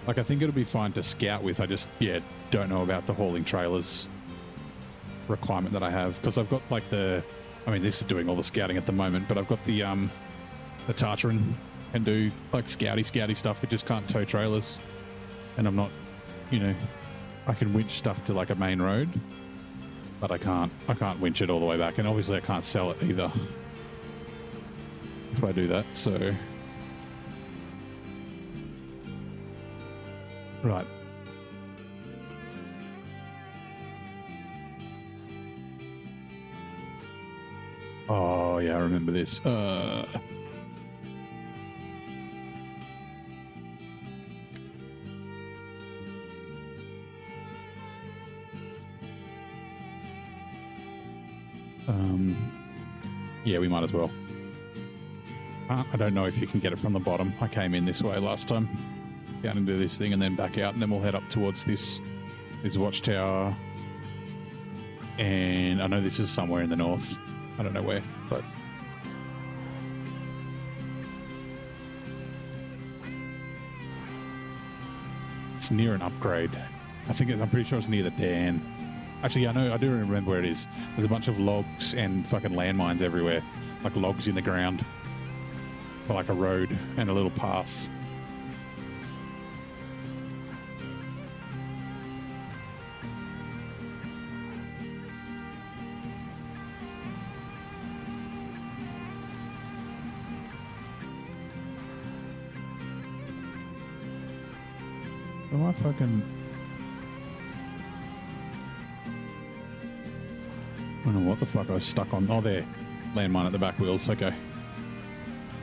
Like, I think it'll be fine to scout with. I just, yeah, don't know about the hauling trailers requirement that I have, because I've got like I mean, this is doing all the scouting at the moment, but I've got the Tartarin and do like scouty stuff. It just can't tow trailers, and I'm not, you know, I can winch stuff to like a main road, but I can't winch it all the way back, and obviously I can't sell it either if I do that. So right. Oh yeah, I remember this. Yeah, we might as well. I don't know if you can get it from the bottom. I came in this way last time, down into this thing, and then back out, and then we'll head up towards this watchtower. And I know this is somewhere in the north. I don't know where, but it's near an upgrade. I'm pretty sure it's near the Dan. Actually, I do remember where it is. There's a bunch of logs and fucking landmines everywhere, like logs in the ground, for like a road and a little path. Am I fucking... I don't know what the fuck I was stuck on. Oh, there. Landmine at the back wheels. Okay.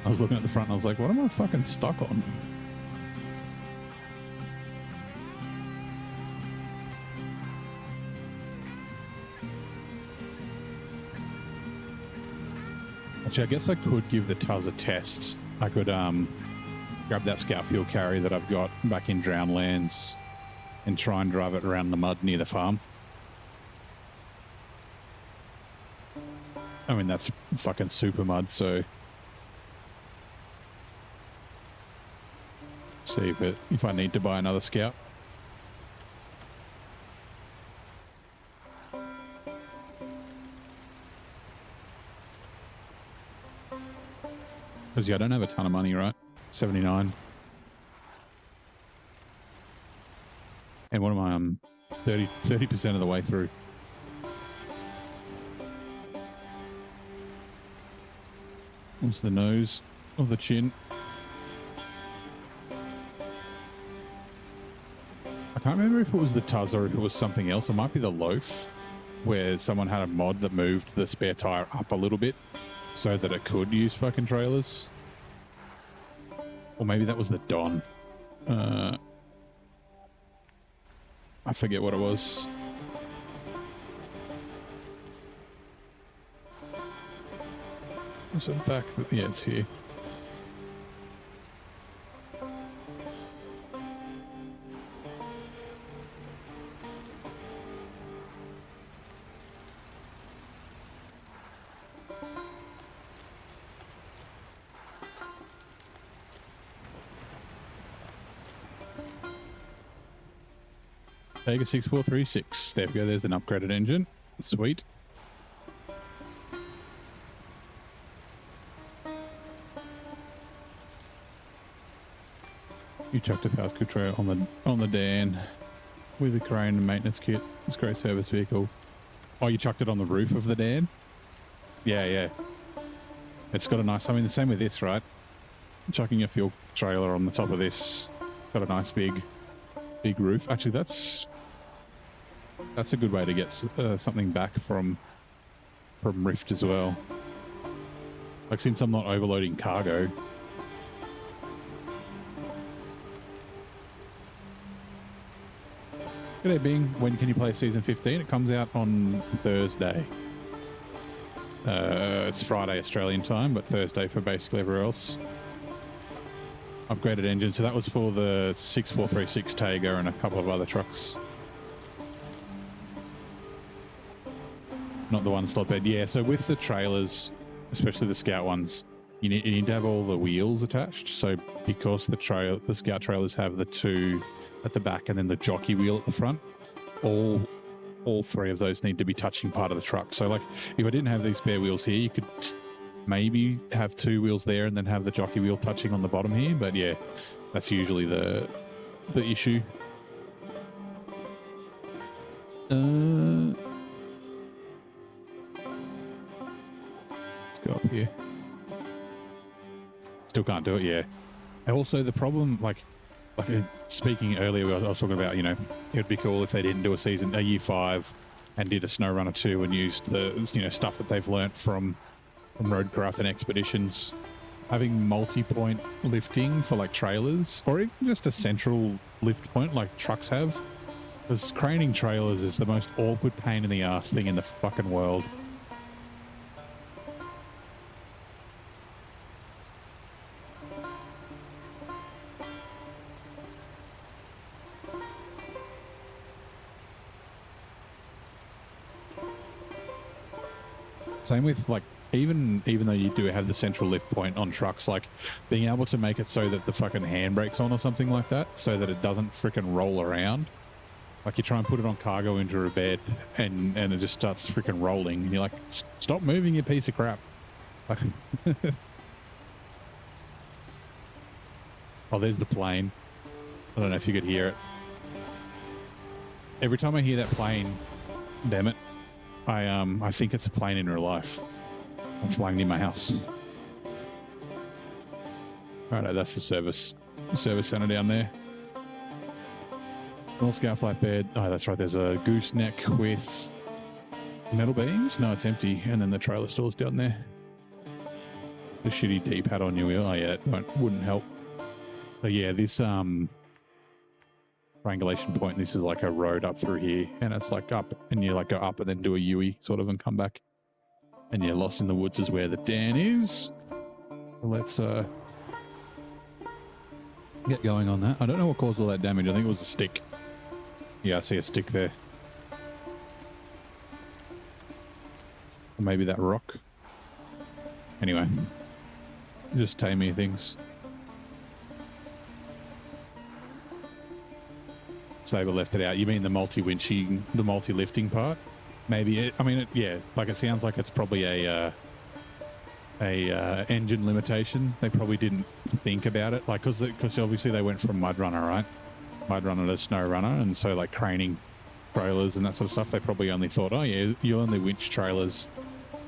I was looking at the front and I was like, what am I fucking stuck on? Actually, I guess I could give the Tuz a test. I could grab that scout fuel carrier that I've got back in Drowned Lands and try and drive it around the mud near the farm. I mean, that's fucking super mud, so see if I need to buy another scout. Because yeah, I don't have a ton of money, right? 79. And what am I? 30% of the way through. What's the nose of the chin? can't remember if it was the Tuz or if it was something else. It might be the Loaf, where someone had a mod that moved the spare tire up a little bit so that it could use fucking trailers. Or maybe that was the Don. I forget what it was. Is it back? Yeah, it's here. Take a 6436. There we go. There's an upgraded engine. Sweet. You chucked a fast tray on the Dan with a crane and maintenance kit. It's a great service vehicle. Oh, you chucked it on the roof of the Dan? Yeah, yeah. It's got a nice, I mean, the same with this, right? Chucking a fuel trailer on the top of this. Got a nice big roof. Actually, that's a good way to get something back from Rift as well. Like, since I'm not overloading cargo. G'day Bing, when can you play Season 15? It comes out on Thursday. It's Friday Australian time, but Thursday for basically everywhere else. Upgraded engine, so that was for the 6436 Taymyr and a couple of other trucks. Not the one-slot bed. Yeah, so with the trailers, especially the Scout ones, you need to have all the wheels attached. So because the Scout trailers have the two at the back and then the jockey wheel at the front, all three of those need to be touching part of the truck. So like if I didn't have these spare wheels here, you could maybe have two wheels there and then have the jockey wheel touching on the bottom here. But yeah, that's usually the issue. Let's go up here. Still can't do it, yeah. And also the problem, like speaking earlier, I was talking about, you know, it would be cool if they didn't do a year 5 and did a SnowRunner 2 and used the, you know, stuff that they've learnt from Roadcraft and Expeditions. Having multi-point lifting for like trailers, or even just a central lift point like trucks have. Because craning trailers is the most awkward pain in the ass thing in the fucking world. Same with like, even though you do have the central lift point on trucks, like being able to make it so that the fucking handbrake's on or something like that, so that it doesn't freaking roll around. Like you try and put it on cargo into a bed and it just starts freaking rolling and you're like, stop moving, you piece of crap. Like oh, there's the plane. I don't know if you could hear it. Every time I hear that plane, damn it, I think it's a plane in real life. I'm flying near my house. Alright, that's the service center down there. North Scout flatbed. Oh, that's right. There's a gooseneck with metal beams. No, it's empty. And then the trailer store's down there. The shitty D-pad on your wheel. Oh yeah, that wouldn't help. But yeah, this triangulation point, this is like a road up through here, and it's like up, and you like go up and then do a U-ey sort of and come back, and you're lost in the woods is where the Dan is. Let's get going on that. I don't know what caused all that damage. I think it was a stick. Yeah, I see a stick there. Or maybe that rock. Anyway, just Taymyr things. Saber left it out. You mean the multi-winching, the multi-lifting part? Maybe it, I mean, yeah, like it sounds like it's probably a engine limitation. They probably didn't think about it, like because obviously they went from MudRunner, right? MudRunner to SnowRunner, and so like craning trailers and that sort of stuff. They probably only thought, oh yeah, you only winch trailers,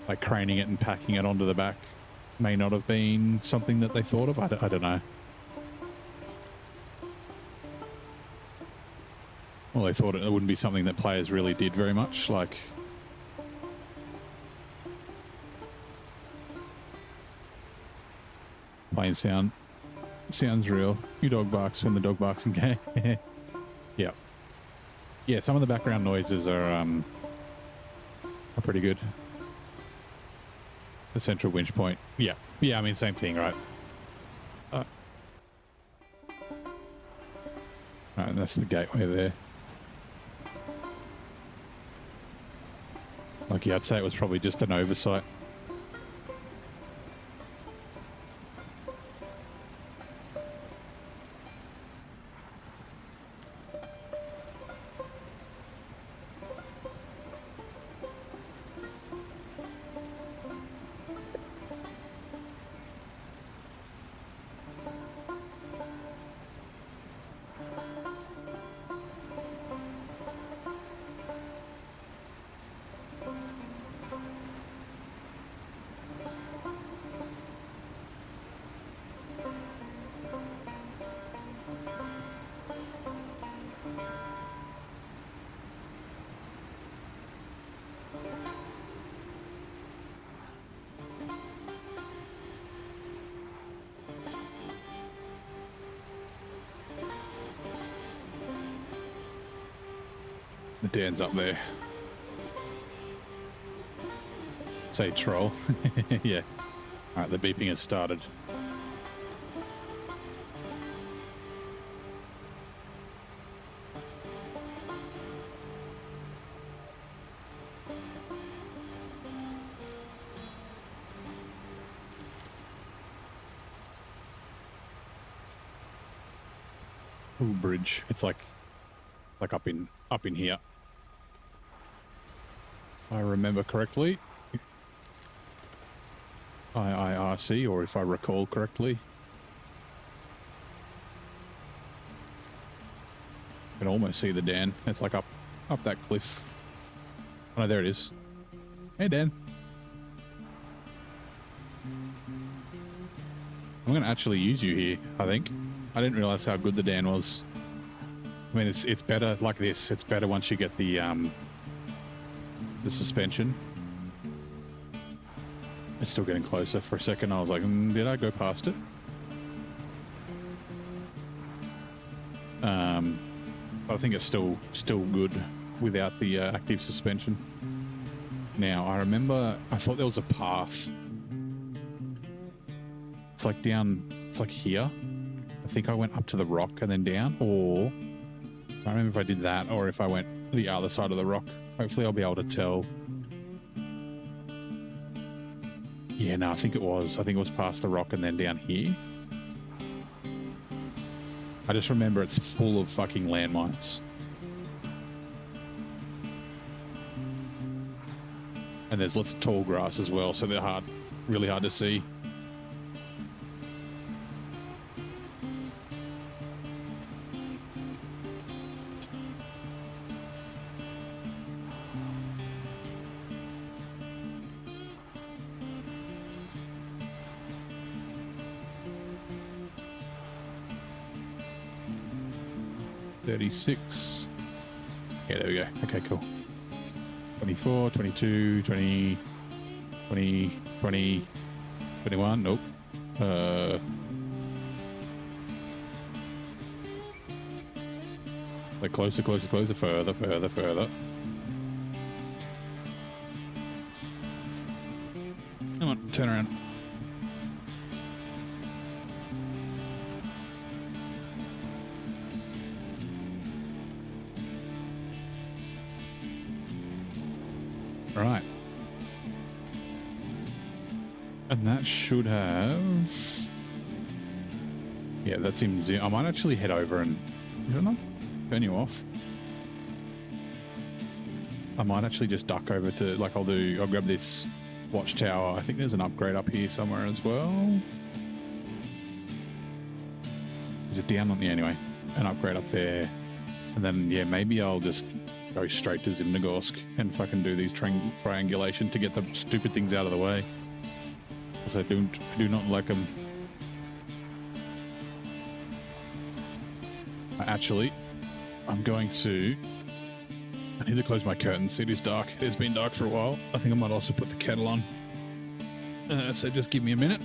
like craning it and packing it onto the back may not have been something that they thought of. I don't know. Well, they thought it wouldn't be something that players really did very much, like... Plane sounds real. Your dog barks when the dog barks in game. Yeah. Yeah, some of the background noises are pretty good. The central winch point. Yeah. Yeah, I mean, same thing, right? Right, and that's the gateway there. Like, yeah, I'd say it was probably just an oversight. The Dan's up there. Say troll. Yeah. All right, the beeping has started. Ooh, bridge. It's like up in here. I remember correctly. IIRC, or if I recall correctly. I can almost see the Dan. It's like up that cliff. Oh, there it is. Hey, Dan. I'm going to actually use you here, I think. I didn't realize how good the Dan was. I mean, it's better like this. It's better once you get the suspension. It's still getting closer. For a second, I was like, did I go past it? I think it's still good without the active suspension. Now, I remember, I thought there was a path. It's like down, it's like here. I think I went up to the rock and then down, or I don't remember if I did that or if I went the other side of the rock. Hopefully I'll be able to tell. Yeah, no, I think it was past the rock and then down here. I just remember it's full of fucking landmines. And there's lots of tall grass as well, so they're really hard to see. $36. Yeah, there we go. Okay, cool. 24, 22, 20, 20, 20, 21. Nope. Like closer, closer, closer, further, further, further. Come on, turn around. Right. And that should have... Yeah, that seems... I might actually head over and... I don't know. Turn you off. I might actually just duck over to... Like, I'll grab this watchtower. I think there's an upgrade up here somewhere as well. Is it down on the... Anyway, an upgrade up there. And then, yeah, maybe I'll just... go straight to Zimnogorsk and fucking do these triangulation to get the stupid things out of the way. Because I do not like them. I'm going to... I need to close my curtains. It is dark. It has been dark for a while. I think I might also put the kettle on. So just give me a minute.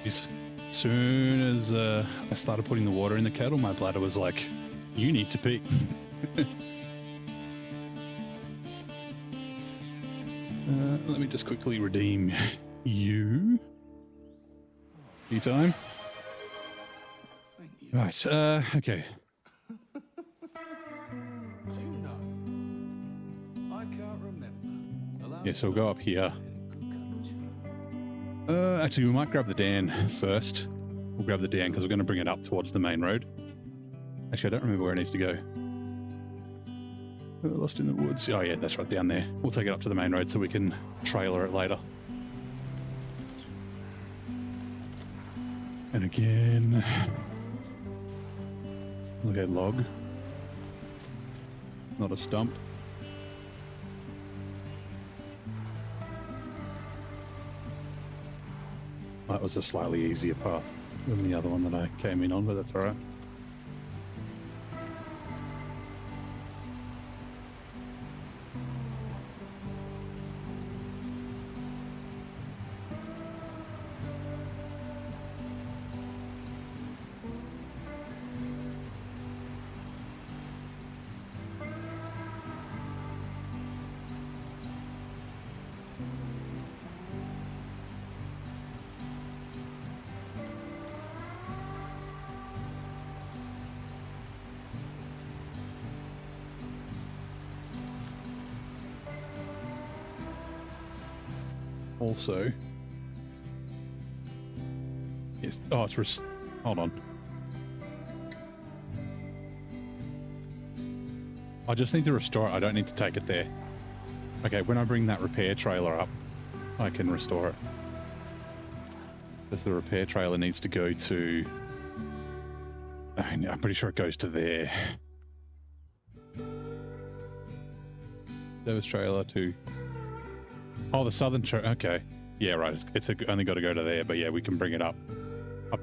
As soon as I started putting the water in the kettle, my bladder was like, you need to pee. Let me just quickly redeem you. Tea time. Right, okay. Yeah, so we'll go up here. Actually, we might grab the Dan first. We'll grab the Dan because we're going to bring it up towards the main road. Actually, I don't remember where it needs to go. Lost in the woods. Oh, yeah, that's right, down there. We'll take it up to the main road so we can trailer it later. And again... Look at log. Not a stump. That was a slightly easier path than the other one that I came in on, but that's all right. Also, yes. Oh, it's hold on. I just need to restore it. I don't need to take it there. Okay, when I bring that repair trailer up, I can restore it. Because the repair trailer needs to go to... I'm pretty sure it goes to there. Service trailer to... Oh, the southern trailer. Okay. Yeah, right. It's only got to go to there, but yeah, we can bring it up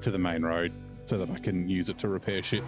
to the main road so that I can use it to repair shit.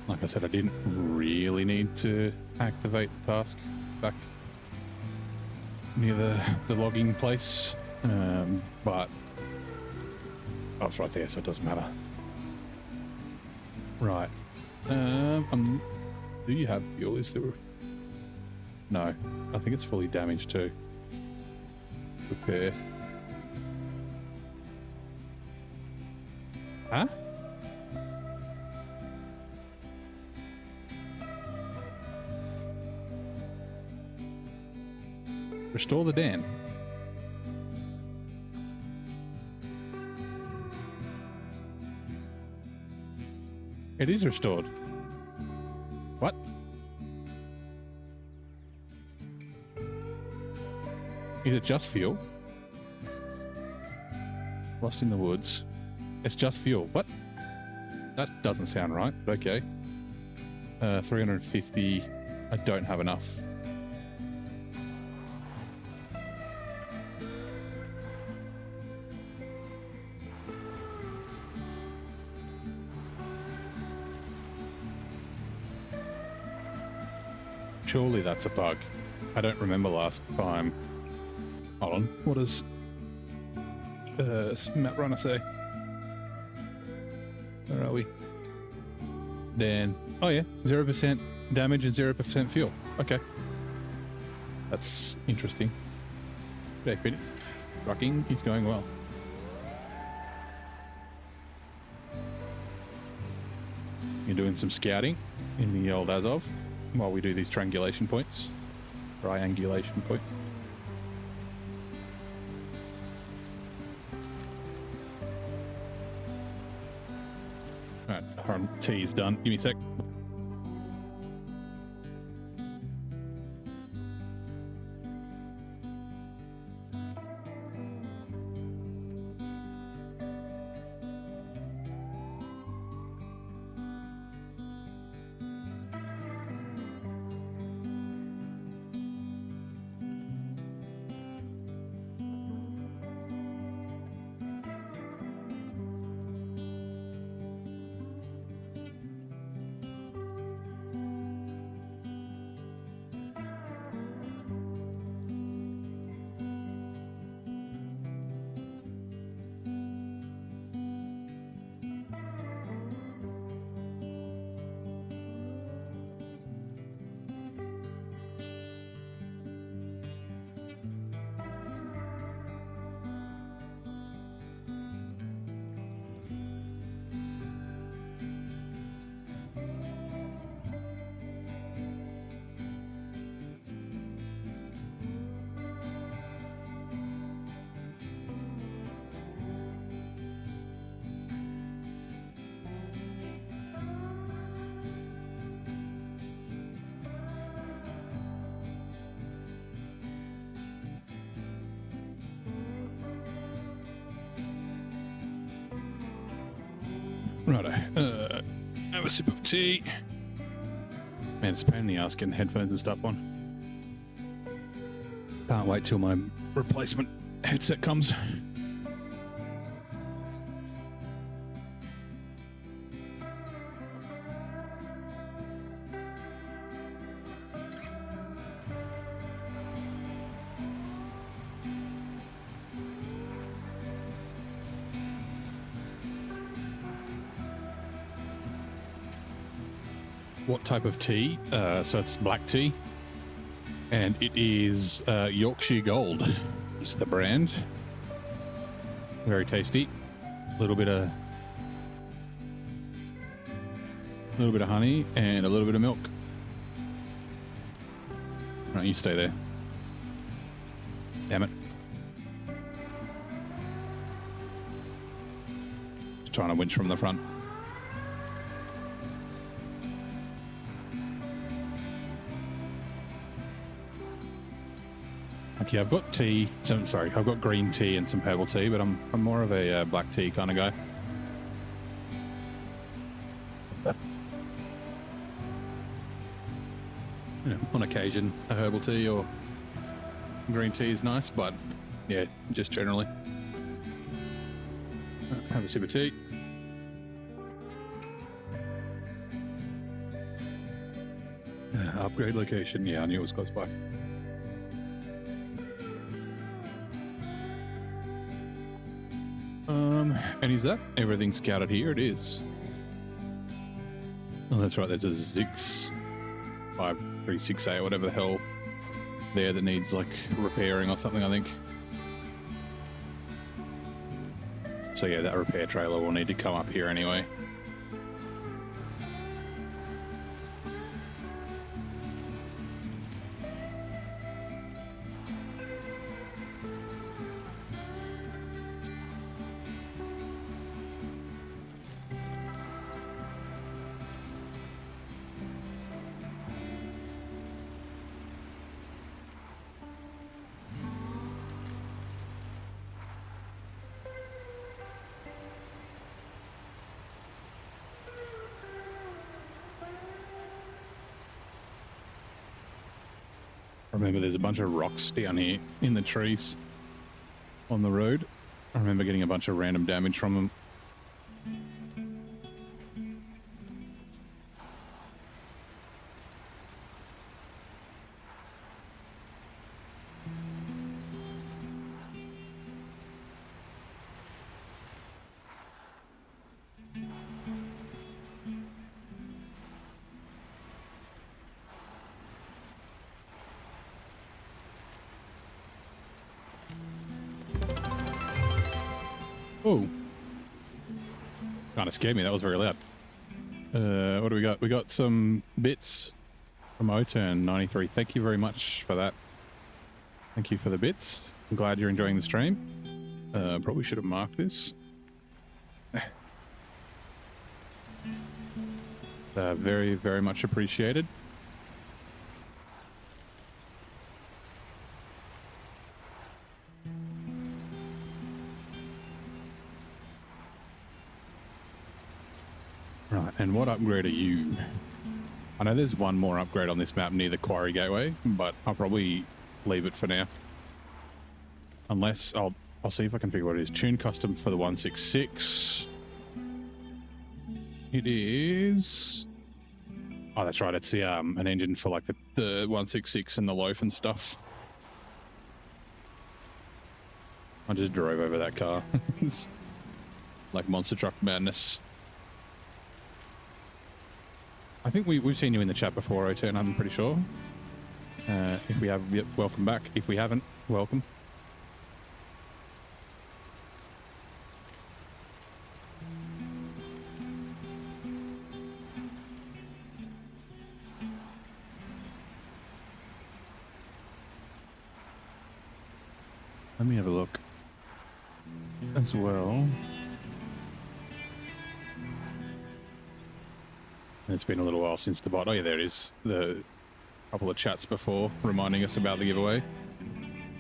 Like I said, I didn't really need to activate the task back near the logging place, but oh, it's right there, so it doesn't matter. Right. Do you have fuel? Is there? No, I think it's fully damaged too. Repair. Huh? Restore the dam. It is restored. What? Is it just fuel? Lost in the woods. It's just fuel. What? That doesn't sound right, but okay. 350. I don't have enough. Surely that's a bug. I don't remember last time. Hold on. What does map runner say? Where are we? Then, oh yeah, 0% damage and 0% fuel. Okay. That's interesting. Okay, Phoenix. Trucking is going well. You're doing some scouting in the old Azov while we do these triangulation points. Triangulation points. Alright, T is done. Give me a sec. Righto. Have a sip of tea. Man, it's a pain in the ass getting headphones and stuff on. Can't wait till my replacement headset comes. What type of tea? So it's black tea, and it is Yorkshire Gold is the brand. Very tasty. A little bit of honey and a little bit of milk. Right, you stay there. Damn it. Just trying to winch from the front. Okay, I've got tea. Sorry, I've got green tea and some purple tea, but I'm more of a black tea kind of guy. You know, on occasion, a herbal tea or green tea is nice, but yeah, just generally. Have a sip of tea. Upgrade location. Yeah, I knew it was close by. And is that everything scouted here? It is. Oh, that's right. There's a 6536A or whatever the hell there that needs like repairing or something, I think. So yeah, that repair trailer will need to come up here anyway. Remember, there's a bunch of rocks down here in the trees on the road. I remember getting a bunch of random damage from them. Oh, kind of scared me. That was very loud. What do we got? We got some bits from O-Turn 93. Thank you very much for that. Thank you for the bits. I'm glad you're enjoying the stream. Probably should have marked this. Very, very much appreciated. Right, and what upgrade are you? I know there's one more upgrade on this map near the Quarry Gateway, but I'll probably leave it for now. Unless I'll see if I can figure what it is. Tune custom for the 166. It is. Oh, that's right. It's the an engine for like the 166 and the loaf and stuff. I just drove over that car. It's like monster truck madness. I think we've seen you in the chat before, O-Turn, I'm pretty sure. If we have, yep, welcome back. If we haven't, welcome. Let me have a look as well. It's been a little while since the bot. Oh yeah, there it is. The couple of chats before reminding us about the giveaway.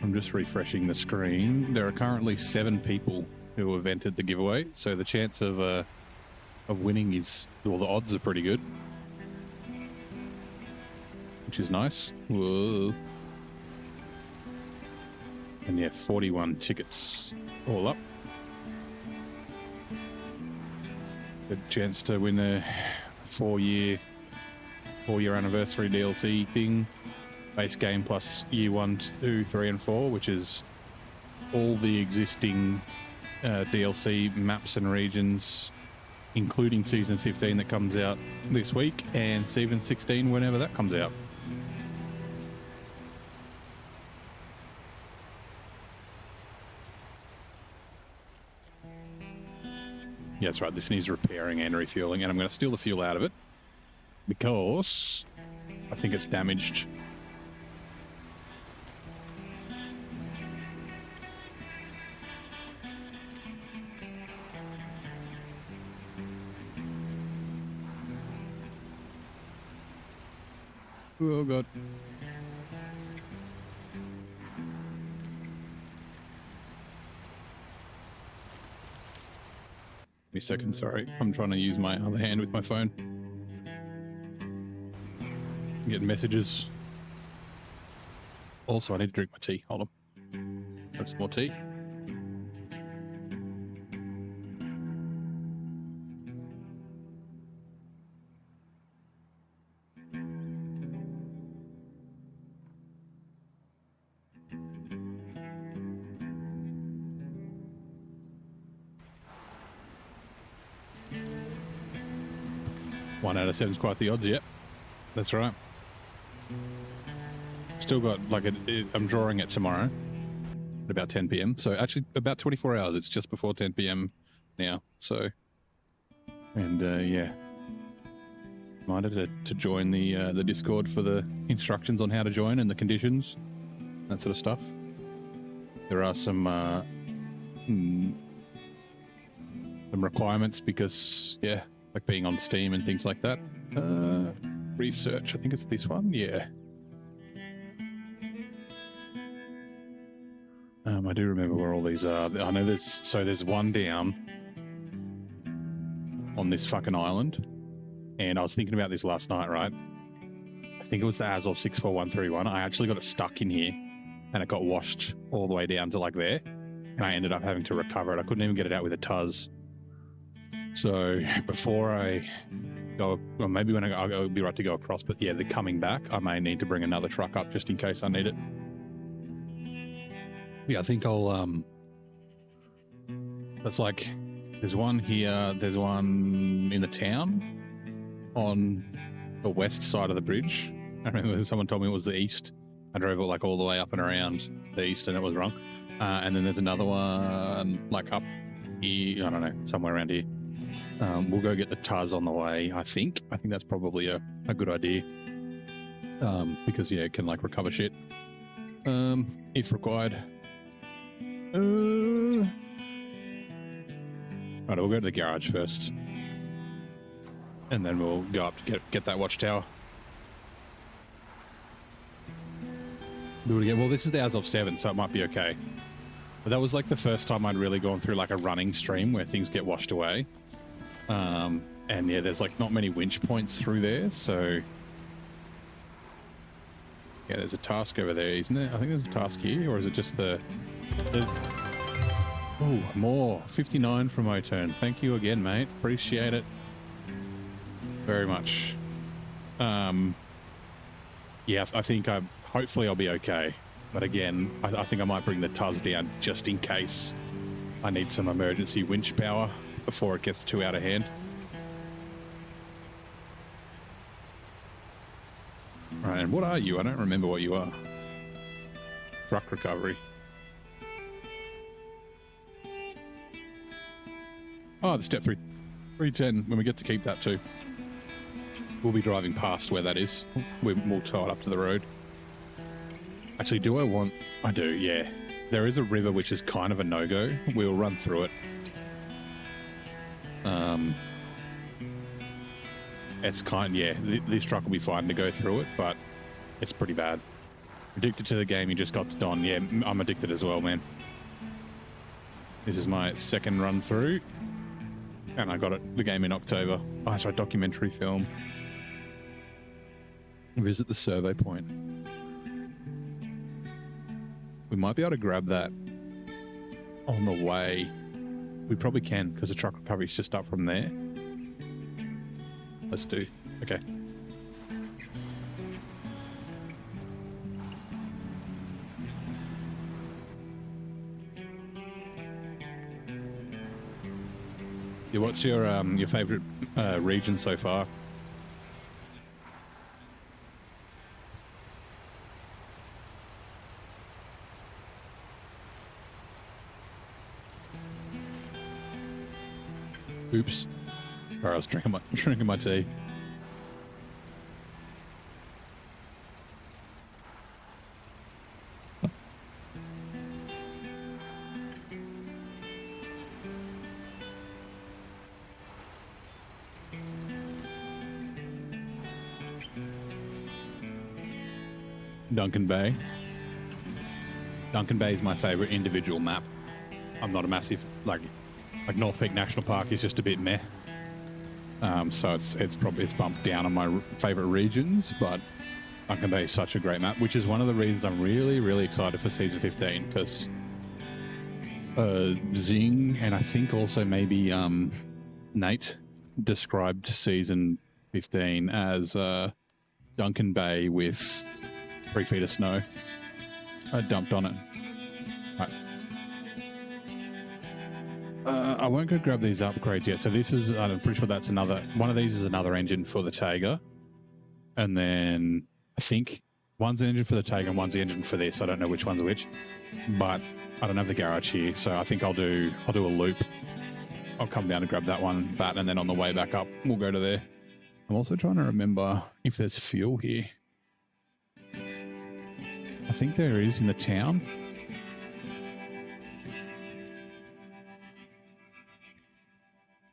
I'm just refreshing the screen. There are currently 7 people who have entered the giveaway, so the chance of of winning is, well, the odds are pretty good, which is nice. Whoa. And yeah, 41 tickets all up. Good chance to win a four-year anniversary DLC thing. Base game plus year 1, 2, 3, and 4, which is all the existing DLC maps and regions, including Season 15 that comes out this week, and Season 16 whenever that comes out. Yeah, that's right. This needs repairing and refueling, and I'm going to steal the fuel out of it because I think it's damaged. Oh, God. Give me a second, sorry. I'm trying to use my other hand with my phone. I'm getting messages. Also, I need to drink my tea. Hold on. Have some more tea. One out of 7 is quite the odds, yep. That's right. Still got, like, I'm drawing it tomorrow at about 10 p.m. So actually about 24 hours. It's just before 10 p.m. now. So, and yeah. Reminded to join the Discord for the instructions on how to join and the conditions, that sort of stuff. There are some requirements because, yeah, like being on Steam and things like that. Research, I think it's this one. Yeah. I do remember where all these are. I know there's one down on this fucking island. And I was thinking about this last night, right? I think it was the Azov 64131. I actually got it stuck in here and it got washed all the way down to like there. And I ended up having to recover it. I couldn't even get it out with a Tuz. So before I go, well, maybe when I'll be right to go across, but yeah, the coming back, I may need to bring another truck up just in case I need it. Yeah, I think I'll, that's like, there's one here, there's one in the town on the west side of the bridge. I remember someone told me it was the east. I drove it like all the way up and around the east and it was wrong. And then there's another one like up here, I don't know, somewhere around here. We'll go get the Tuz on the way, I think. I think that's probably a good idea. Because, yeah, it can, like, recover shit. If required. Right, we'll go to the garage first. And then we'll go up to get that watchtower. Do it again. Well, this is the Azov 7, so it might be okay. But that was, like, the first time I'd really gone through, like, a running stream where things get washed away. And yeah, there's like not many winch points through there, so yeah, there's a task over there, isn't there? I think there's a task here, or is it just the oh, more 59 from O-Turn. Thank you again, mate. Appreciate it very much. Yeah, I think hopefully I'll be okay, but again, I think I might bring the Tuz down just in case I need some emergency winch power before it gets too out of hand. Right, and what are you? I don't remember what you are. Truck recovery. Oh, the step 310, when we get to keep that too. We'll be driving past where that is. We'll tow it up to the road. Actually, do I want... I do, yeah. There is a river which is kind of a no-go. We'll run through it. It's kind, yeah, this truck will be fine to go through it, but it's pretty bad. Addicted to the game you just got to Don. Yeah, I'm addicted as well, man. This is my second run through. And I got the game in October. Oh, sorry, documentary film. Visit the survey point. We might be able to grab that on the way. We probably can because the truck recovery's just up from there. Let's do. Okay. Yeah, what's your favorite region so far? Oops. Sorry, I was drinking my tea. Duncan Bay. Duncan Bay is my favorite individual map. I'm not a massive like North Peak National Park is just a bit meh. So it's bumped down on my favorite regions, but Duncan Bay is such a great map, which is one of the reasons I'm really excited for season 15 because Zing and I think also maybe Nate described season 15 as Duncan Bay with 3 feet of snow. I dumped on it. Right. I won't go grab these upgrades yet. So this is, I'm pretty sure that's one of these is another engine for the Tiger. And then I think one's an engine for the Tiger and one's the engine for this. I don't know which one's which, but I don't have the garage here. So I think I'll do a loop. I'll come down and grab that, and then on the way back up, we'll go to there. I'm also trying to remember if there's fuel here. I think there is in the town.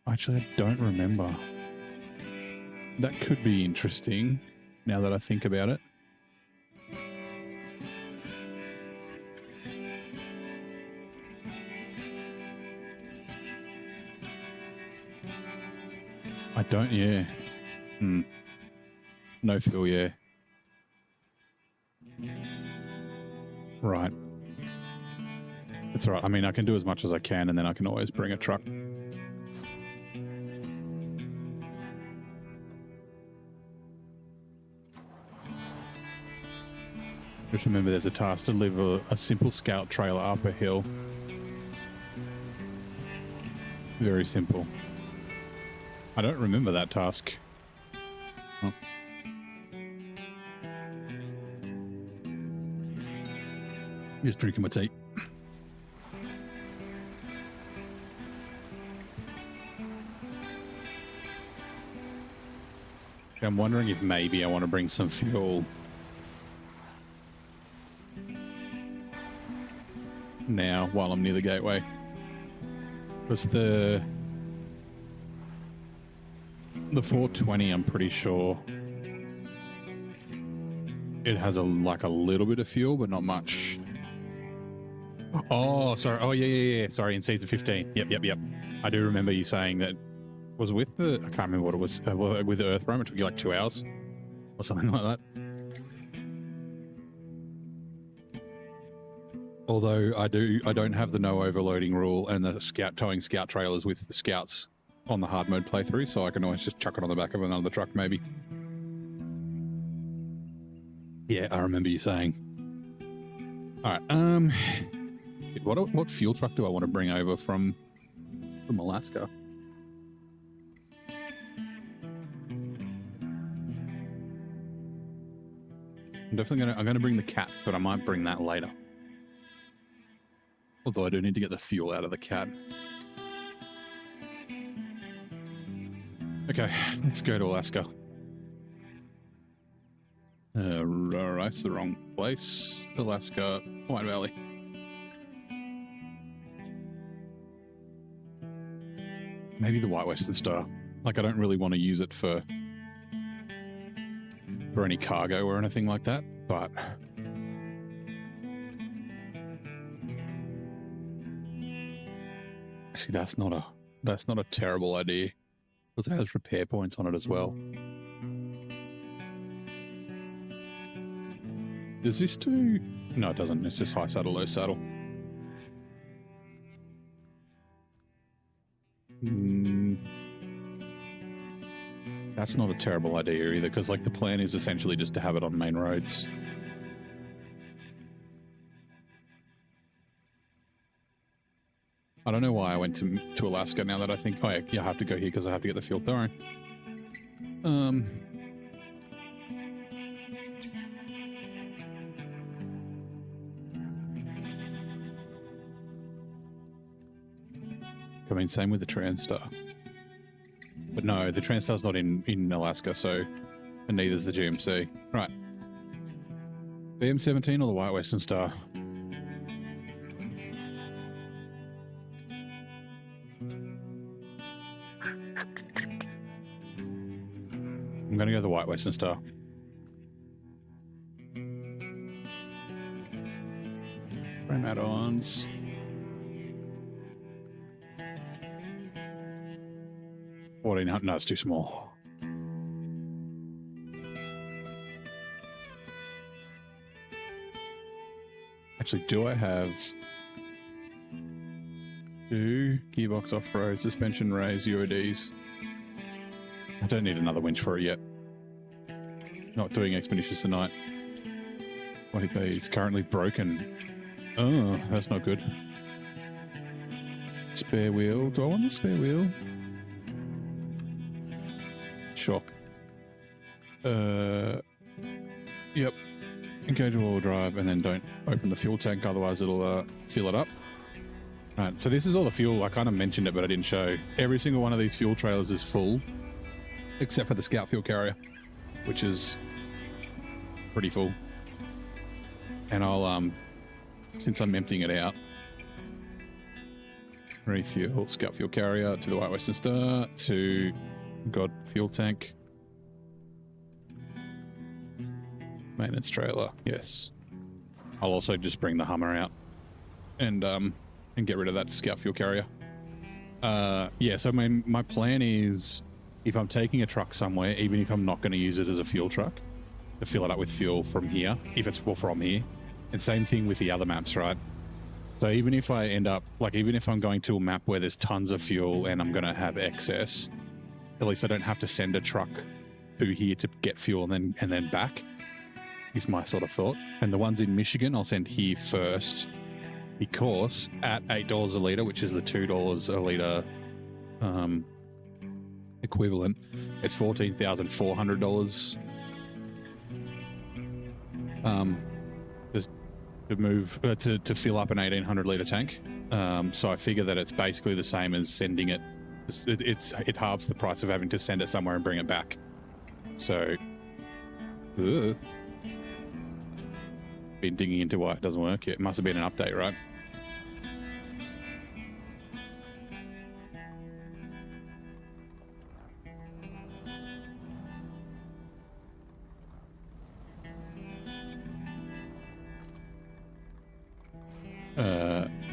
Actually, I don't remember. That could be interesting now that I think about it. I don't, yeah. No fuel, yeah. Right. It's all right. I mean, I can do as much as I can, and then I can always bring a truck. Just remember there's a task to deliver a simple scout trailer up a hill. Very simple. I don't remember that task. Oh. Just drinking my tea. I'm wondering if maybe I want to bring some fuel now while I'm near the gateway. Because the 420, I'm pretty sure it has a little bit of fuel, but not much. Oh, sorry. Oh, yeah. Sorry, in season 15. Yep. I do remember you saying that. Was it with I can't remember what it was. With the Earth roam, it took you like 2 hours or something like that. Although I don't have the no overloading rule and the towing scout trailers with the scouts on the hard mode playthrough, so I can always just chuck it on the back of another truck, maybe. Yeah, I remember you saying. All right. What fuel truck do I want to bring over from Alaska? I'm gonna bring the Cat, but I might bring that later. Although I do need to get the fuel out of the Cat. Okay, let's go to Alaska. Right, it's the wrong place. Alaska, White Valley. Maybe the White Western Star. Like, I don't really want to use it for any cargo or anything like that, but see, that's not a That's not a terrible idea because it has repair points on it as well. Does this do? No, it doesn't. It's just high saddle, low saddle. That's not a terrible idea either, because like the plan is essentially just to have it on main roads. I don't know why I went to Alaska now that I think, oh yeah, I have to go here because I have to get the fuel. Don't worry. I mean, same with the Transtar. But no, the Transtar's not in Alaska, so, and neither's the GMC. Right. The M17 or the White Western Star? I'm going to go the White Western Star. Frame add-ons. No, it's too small. Actually, do I have two gearbox off-road, suspension raise, UODs? I don't need another winch for it yet. Not doing expeditious tonight. Wait, it's currently broken. Oh, that's not good. Spare wheel. Do I want the spare wheel? Sure. Yep. Engage all drive and then don't open the fuel tank, otherwise it'll fill it up. Right, so this is all the fuel. I kind of mentioned it, but I didn't show. Every single one of these fuel trailers is full, except for the Scout fuel carrier, which is pretty full. And I'll, since I'm emptying it out, refuel Scout fuel carrier to the White Western Star to God fuel tank. Maintenance trailer, yes. I'll also just bring the Hummer out and get rid of that Scout fuel carrier. Yeah, so my plan is, if I'm taking a truck somewhere, even if I'm not going to use it as a fuel truck, to fill it up with fuel from here, if it's from here. And same thing with the other maps, right? So even if I end up, like, even if I'm going to a map where there's tons of fuel and I'm going to have excess, at least I don't have to send a truck to here to get fuel and then back, is my sort of thought. And the ones in Michigan, I'll send here first, because at $8 a litre, which is the $2 a litre equivalent, it's $14,400 just to move to fill up an 1,800 litre tank. So I figure that it's basically the same as sending it. It halves the price of having to send it somewhere and bring it back. So been digging into why it doesn't work yet. It must have been an update, right?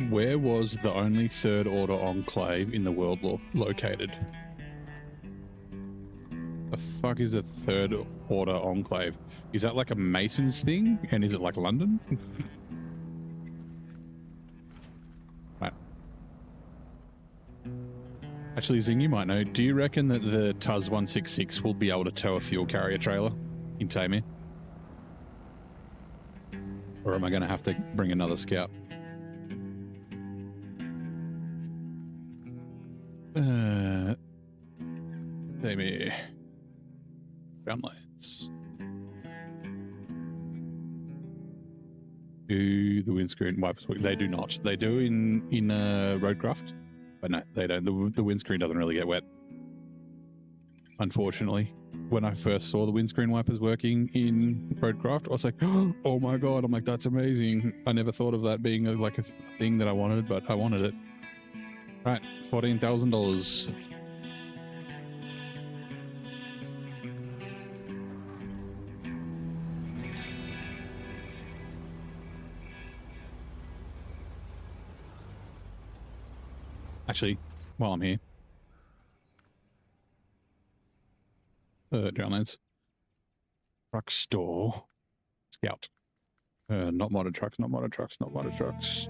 Where was the only third order enclave in the world located? The fuck is a third order enclave? Is that like a Masons thing? And is it like London? Right. Actually, Zing, you might know. Do you reckon that the Tuz 166 will be able to tow a fuel carrier trailer in Taymyr? Or am I going to have to bring another Scout? Taymyr. Groundlands. Do the windscreen wipers work? They do not. They do in Roadcraft, but no, they don't. The windscreen doesn't really get wet, unfortunately. When I first saw the windscreen wipers working in Roadcraft, I was like, oh my god, I'm like, that's amazing. I never thought of that being like a thing that I wanted, but I wanted it. Right, $14,000. Actually, while I'm here, Drownlands. Truck store. Scout. Not modded trucks, not modded trucks, not modded trucks.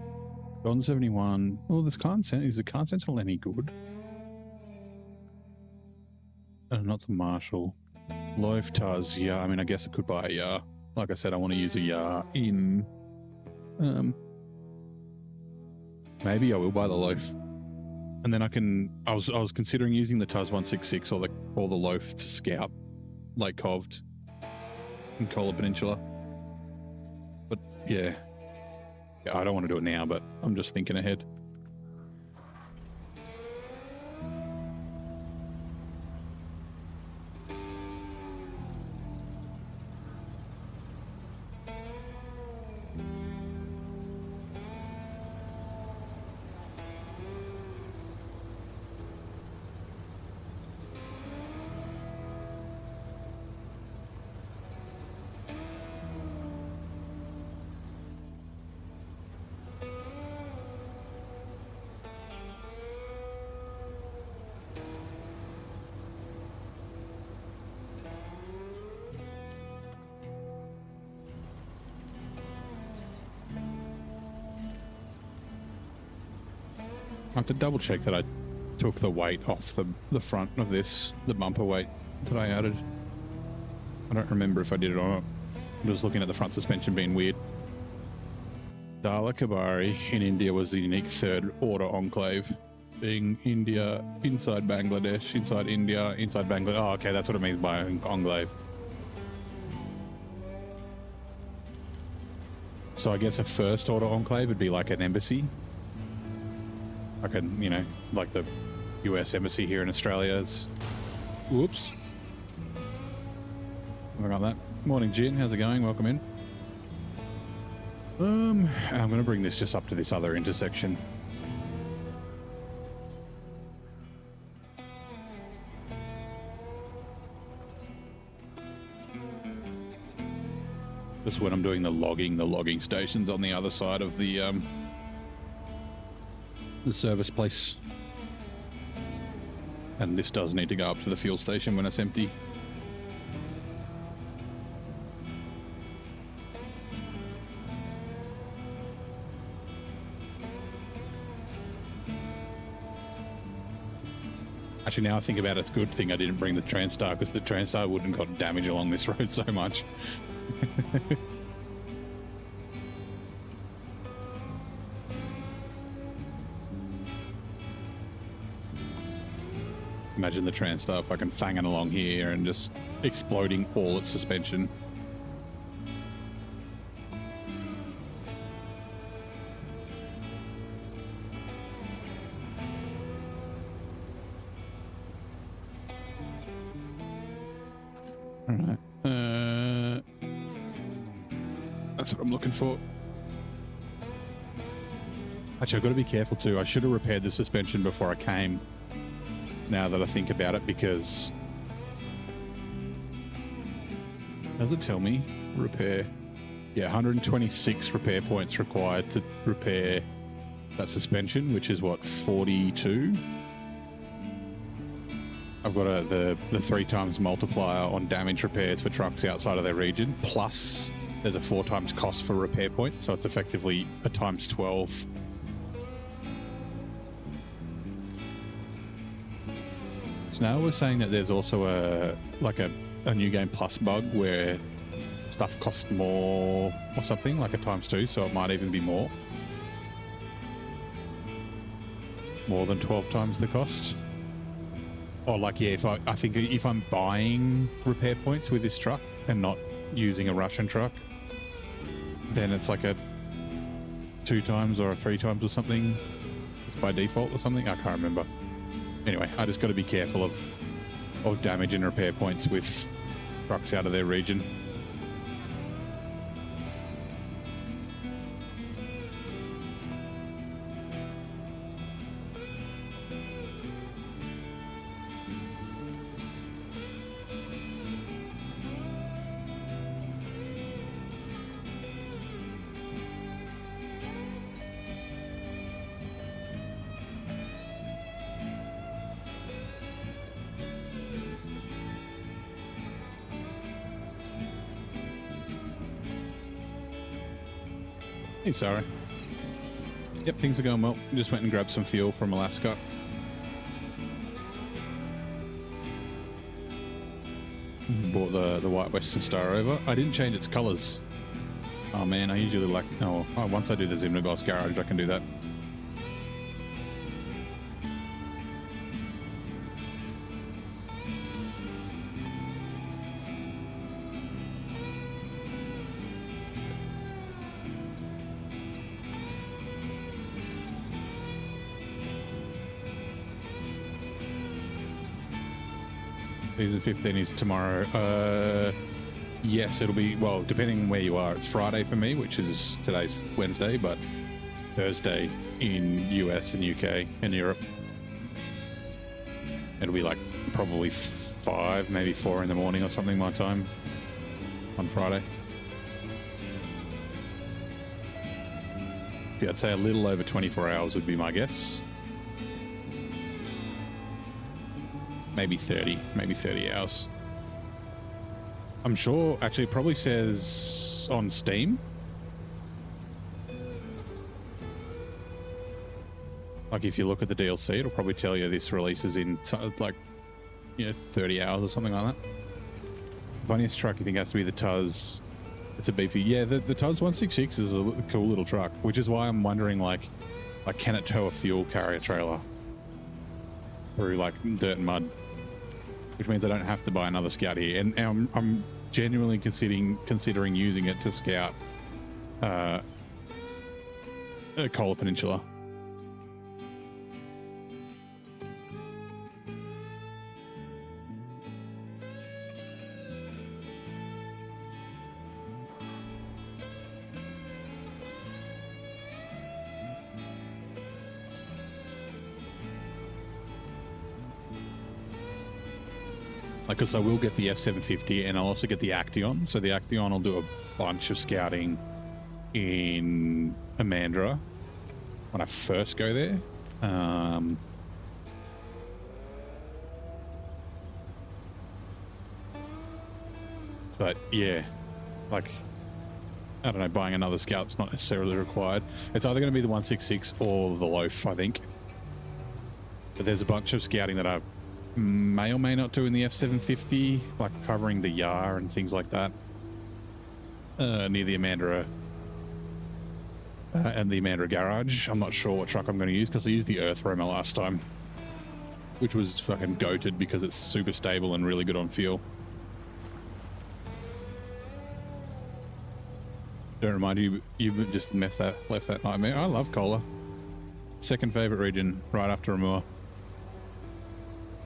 Gone 71. Oh, this is the car sentinel any good? Not the Marshall. Loaf Taz, yeah. I mean, I guess I could buy a Yar. Like I said, I want to use a Yar in... maybe I will buy the Loaf. And then I can... I was considering using the Taz 166 or the Loaf to scout Lake Coved in Kola Peninsula. But, yeah. I don't want to do it now, but I'm just thinking ahead. I have to double check that I took the weight off the front of this, the bumper weight that I added. I don't remember if I did it or not. I'm just looking at the front suspension being weird. Dala Kabari in India was the unique third order enclave, being India, inside Bangladesh, inside India, inside Bangladesh. Oh, okay, that's what it means by enclave. So I guess a first order enclave would be like an embassy. Like a, you know, like the US embassy here in Australia is... Whoops. I got that. Morning, Jin. How's it going? Welcome in. I'm going to bring this just up to this other intersection. Just when I'm doing the logging station's on the other side of the service place. And this does need to go up to the fuel station when it's empty. Actually, now I think about it, it's a good thing I didn't bring the TranStar, because the TranStar wouldn't have got damage along this road so much. Imagine the TranStar fucking fanging along here and just exploding all its suspension. All right. That's what I'm looking for. Actually, I've got to be careful too. I should have repaired the suspension before I came. Now that I think about it, because does it tell me repair? Yeah, 126 repair points required to repair that suspension, which is what, 42? I've got the 3 times multiplier on damage repairs for trucks outside of their region, plus there's a 4 times cost for repair points, so it's effectively a times 12. Snow was saying that there's also a new game plus bug where stuff costs more or something, like a times 2, so it might even be more than 12 times the cost. Or like, yeah, I think if I'm buying repair points with this truck and not using a Russian truck, then it's like a 2 times or a 3 times or something. It's by default or something. I can't remember. Anyway, I just got to be careful of damage and repair points with trucks out of their region. Hey, sorry. Yep, things are going well. Just went and grabbed some fuel from Alaska. Bought the white Western Star over. I didn't change its colors. Oh man, I usually like, oh, once I do the Zimnagos garage, I can do that. Season 15 is tomorrow. Yes, it'll be, well, depending on where you are. It's Friday for me, which is today's Wednesday, but Thursday in US and UK and Europe. It'll be like probably 5, maybe 4 in the morning or something my time on Friday. Yeah, I'd say a little over 24 hours would be my guess. Maybe 30 hours. I'm sure, actually, it probably says on Steam. Like, if you look at the DLC, it'll probably tell you this releases in, like, 30 hours or something like that. The funniest truck you think has to be the Tuz. It's a beefy. Yeah, the Tuz 166 is a cool little truck, which is why I'm wondering, like, can it tow a fuel carrier trailer through, like, dirt and mud? Which means I don't have to buy another Scout here. And I'm genuinely considering using it to scout Kola Peninsula. Because I will get the F750 and I'll also get the Action. So the Action will do a bunch of scouting in Amandra when I first go there. But yeah, like, I don't know, buying another Scout's not necessarily required. It's either going to be the 166 or the Loaf, I think. But there's a bunch of scouting that I may or may not do in the F750, like covering the Yar and things like that, near the Amandra and the Amandra garage. I'm not sure what truck I'm going to use because I used the Earth Roamer last time, which was fucking goated because it's super stable and really good on fuel. Don't remind you, you've just left that nightmare. I love Kola. Second favorite region, right after Amur.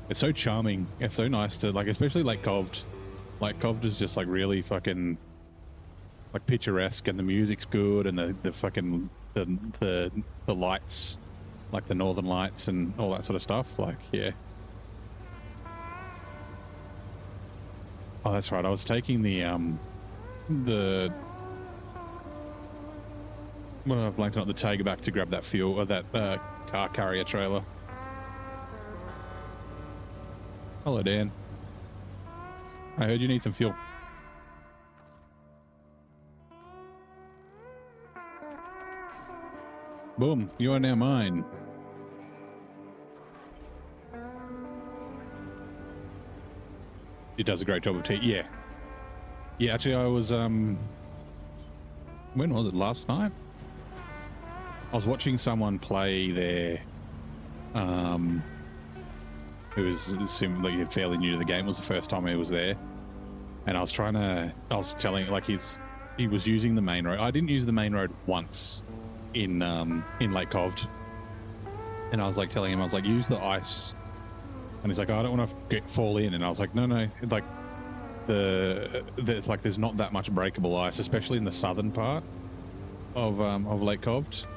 It's so charming. It's so nice to, like, especially Lake Coved. Lake Coved is just like really fucking like picturesque, and the music's good, and the fucking the lights, like the northern lights and all that sort of stuff. Like, yeah. Oh, that's right. I was taking well, I've blanked on the Tiger back to grab that fuel or that car carrier trailer. Hello, Dan. I heard you need some fuel. Boom, you are now mine. It does a great job of tea. Yeah. Yeah, actually, I was, when was it? Last night? I was watching someone play there, who was like fairly new to the game. It was the first time he was there, and I was telling, like, he was using the main road. I didn't use the main road once in Lake Coved, and I was like telling him, I was like, use the ice, and he's like, oh, I don't want to fall in, and I was like, no, like there's not that much breakable ice, especially in the southern part of Lake Coved.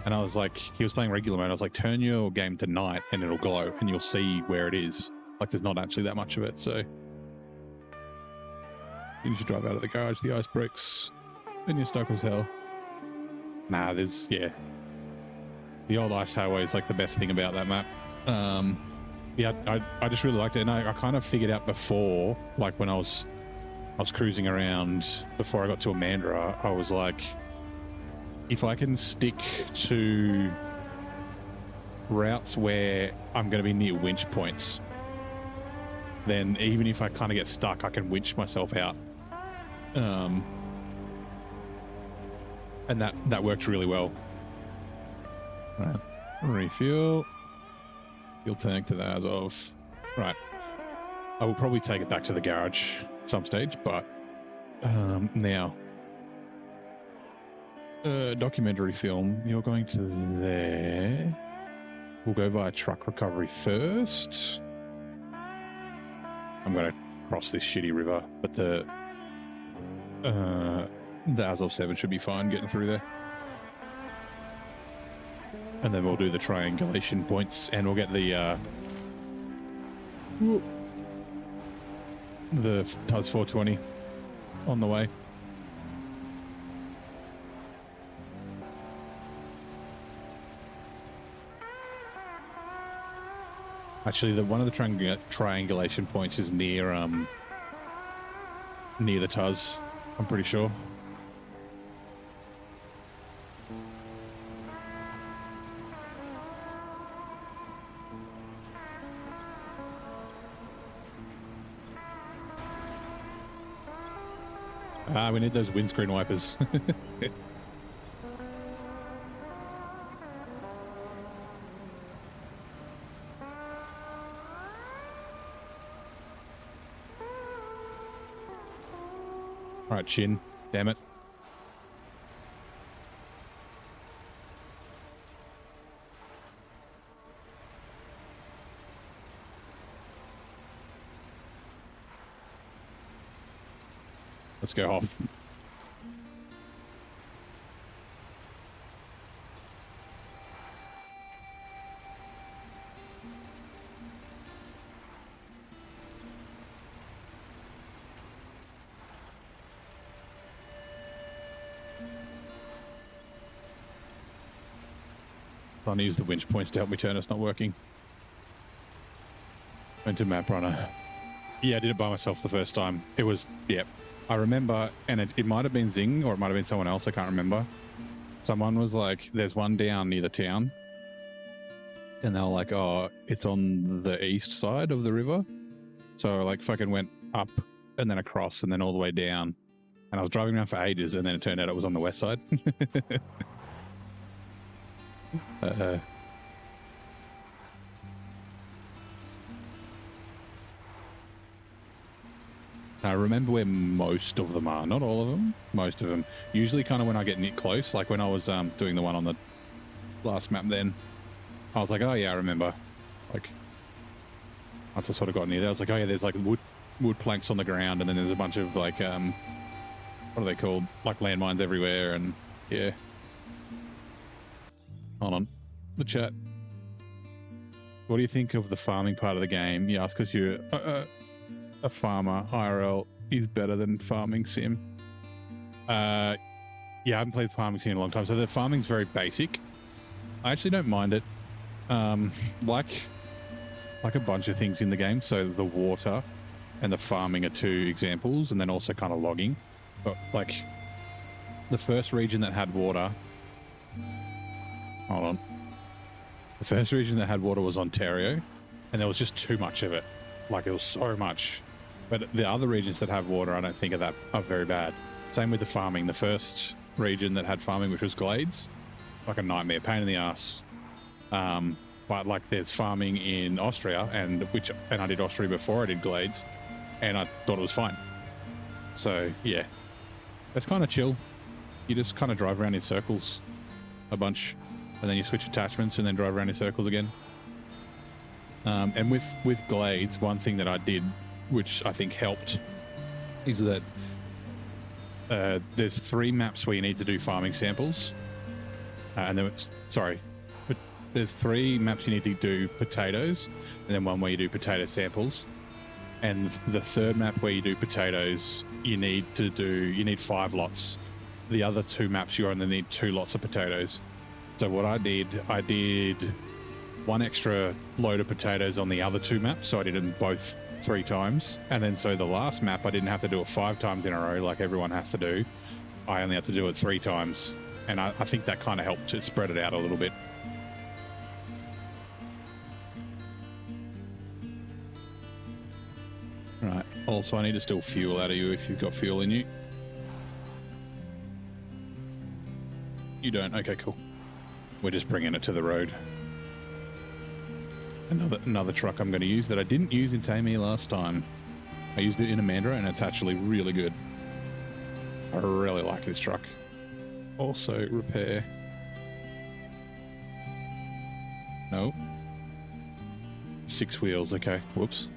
And I was like, he was playing regular mode. I was like, turn your game to night and it'll glow and you'll see where it is. Like, there's not actually that much of it. So you should drive out of the garage, the ice breaks, then you're stuck as hell. Nah, yeah. The old ice highway is like the best thing about that map. Yeah, I just really liked it. And I kind of figured out before, like when I was cruising around before I got to Amandra, I was like, if I can stick to routes where I'm going to be near winch points, then even if I kind of get stuck, I can winch myself out. And that worked really well. Right, refuel. Fuel tank to the Azov. Right. I will probably take it back to the garage at some stage, but now. Documentary film. You're going to there. We'll go via truck recovery first. I'm going to cross this shitty river, but the Azov 7 should be fine getting through there. And then we'll do the triangulation points, and we'll get the TUS 420 on the way. Actually, one of the triangulation points is near the TUS, I'm pretty sure. We need those windscreen wipers. All right, Chin. Damn it. Let's go off. Trying to use the winch points to help me turn. It's not working. Went to map runner. Yeah, I did it by myself the first time. It was, yep. I remember, and it might have been Zing or it might have been someone else. I can't remember. Someone was like, there's one down near the town. And they were like, oh, it's on the east side of the river. So I like fucking went up and then across and then all the way down. And I was driving around for ages and then it turned out it was on the west side. I remember where most of them are. Not all of them. Most of them. Usually kind of when I get near close, like when I was doing the one on the last map then, I was like, oh yeah, I remember. Like, once I sort of got near there, I was like, oh yeah, there's like wood planks on the ground and then there's a bunch of like, what are they called? Like landmines everywhere and yeah. Hold on. The chat. What do you think of the farming part of the game? You ask because you're a farmer. IRL is better than farming sim. Yeah, I haven't played farming sim in a long time. So the farming's very basic. I actually don't mind it. Like a bunch of things in the game. So the water and the farming are two examples, and then also kind of logging. But like the first region that had water. Hold on. The first region that had water was Ontario, and there was just too much of it. Like, it was so much. But the other regions that have water, I don't think are very bad. Same with the farming. The first region that had farming, which was Glades, like a nightmare, pain in the ass. But like, there's farming in Austria, and I did Austria before I did Glades, and I thought it was fine. So yeah, it's kind of chill. You just kind of drive around in circles a bunch. And then you switch attachments and then drive around in circles again. And with Glades, one thing that I did, which I think helped, is that there's 3 maps where you need to do farming samples. And then there's 3 maps you need to do potatoes, and then one where you do potato samples. And the 3rd map where you do potatoes, you need 5 lots. The other 2 maps, you only need 2 lots of potatoes. So what I did 1 extra load of potatoes on the other 2 maps. So I did them both 3 times. And then so the last map, I didn't have to do it 5 times in a row like everyone has to do. I only had to do it 3 times. And I think that kind of helped to spread it out a little bit. Right. Also, I need to steal fuel out of you if you've got fuel in you. You don't? Okay, cool. We're just bringing it to the road. Another truck I'm going to use that I didn't use in Taymyr last time. I used it in Amanda, and it's actually really good. I really like this truck. Also, repair. No. 6 wheels, okay. Whoops.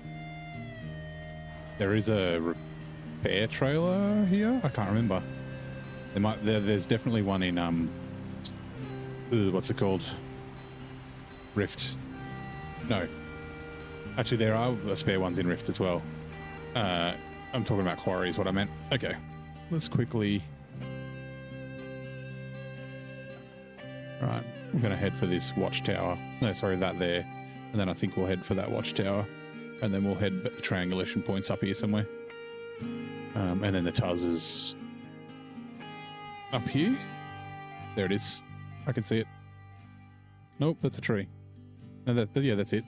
There is a repair trailer here? I can't remember. There's definitely one in, what's it called? Rift. No. Actually, there are spare ones in Rift as well. I'm talking about Quarry is what I meant. Okay. Let's quickly... Right. I'm going to head for this watchtower. No, sorry, that there. And then I think we'll head for that watchtower. And then we'll head the triangulation points up here somewhere. And then the Tuz is up here. There it is. I can see it. Nope, that's a tree. No, yeah, that's it.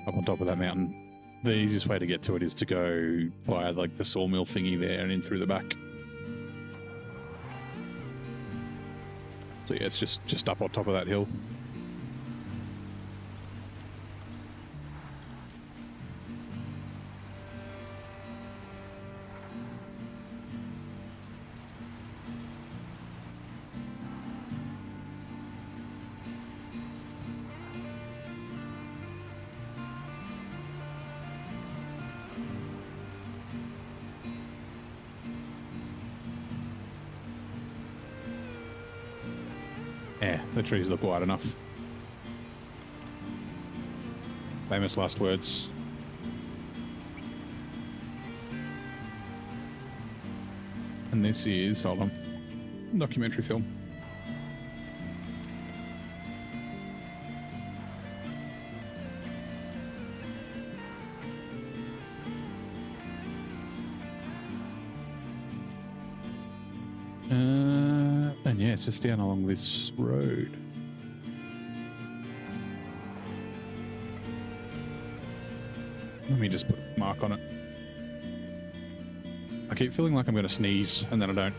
Up on top of that mountain. The easiest way to get to it is to go via like the sawmill thingy there and in through the back. So yeah, it's just up on top of that hill. Yeah, the trees look wide enough. Famous last words. And this is, hold on, documentary film. And yeah, it's just down along this road. Let me just put a mark on it. I keep feeling like I'm going to sneeze and then I don't.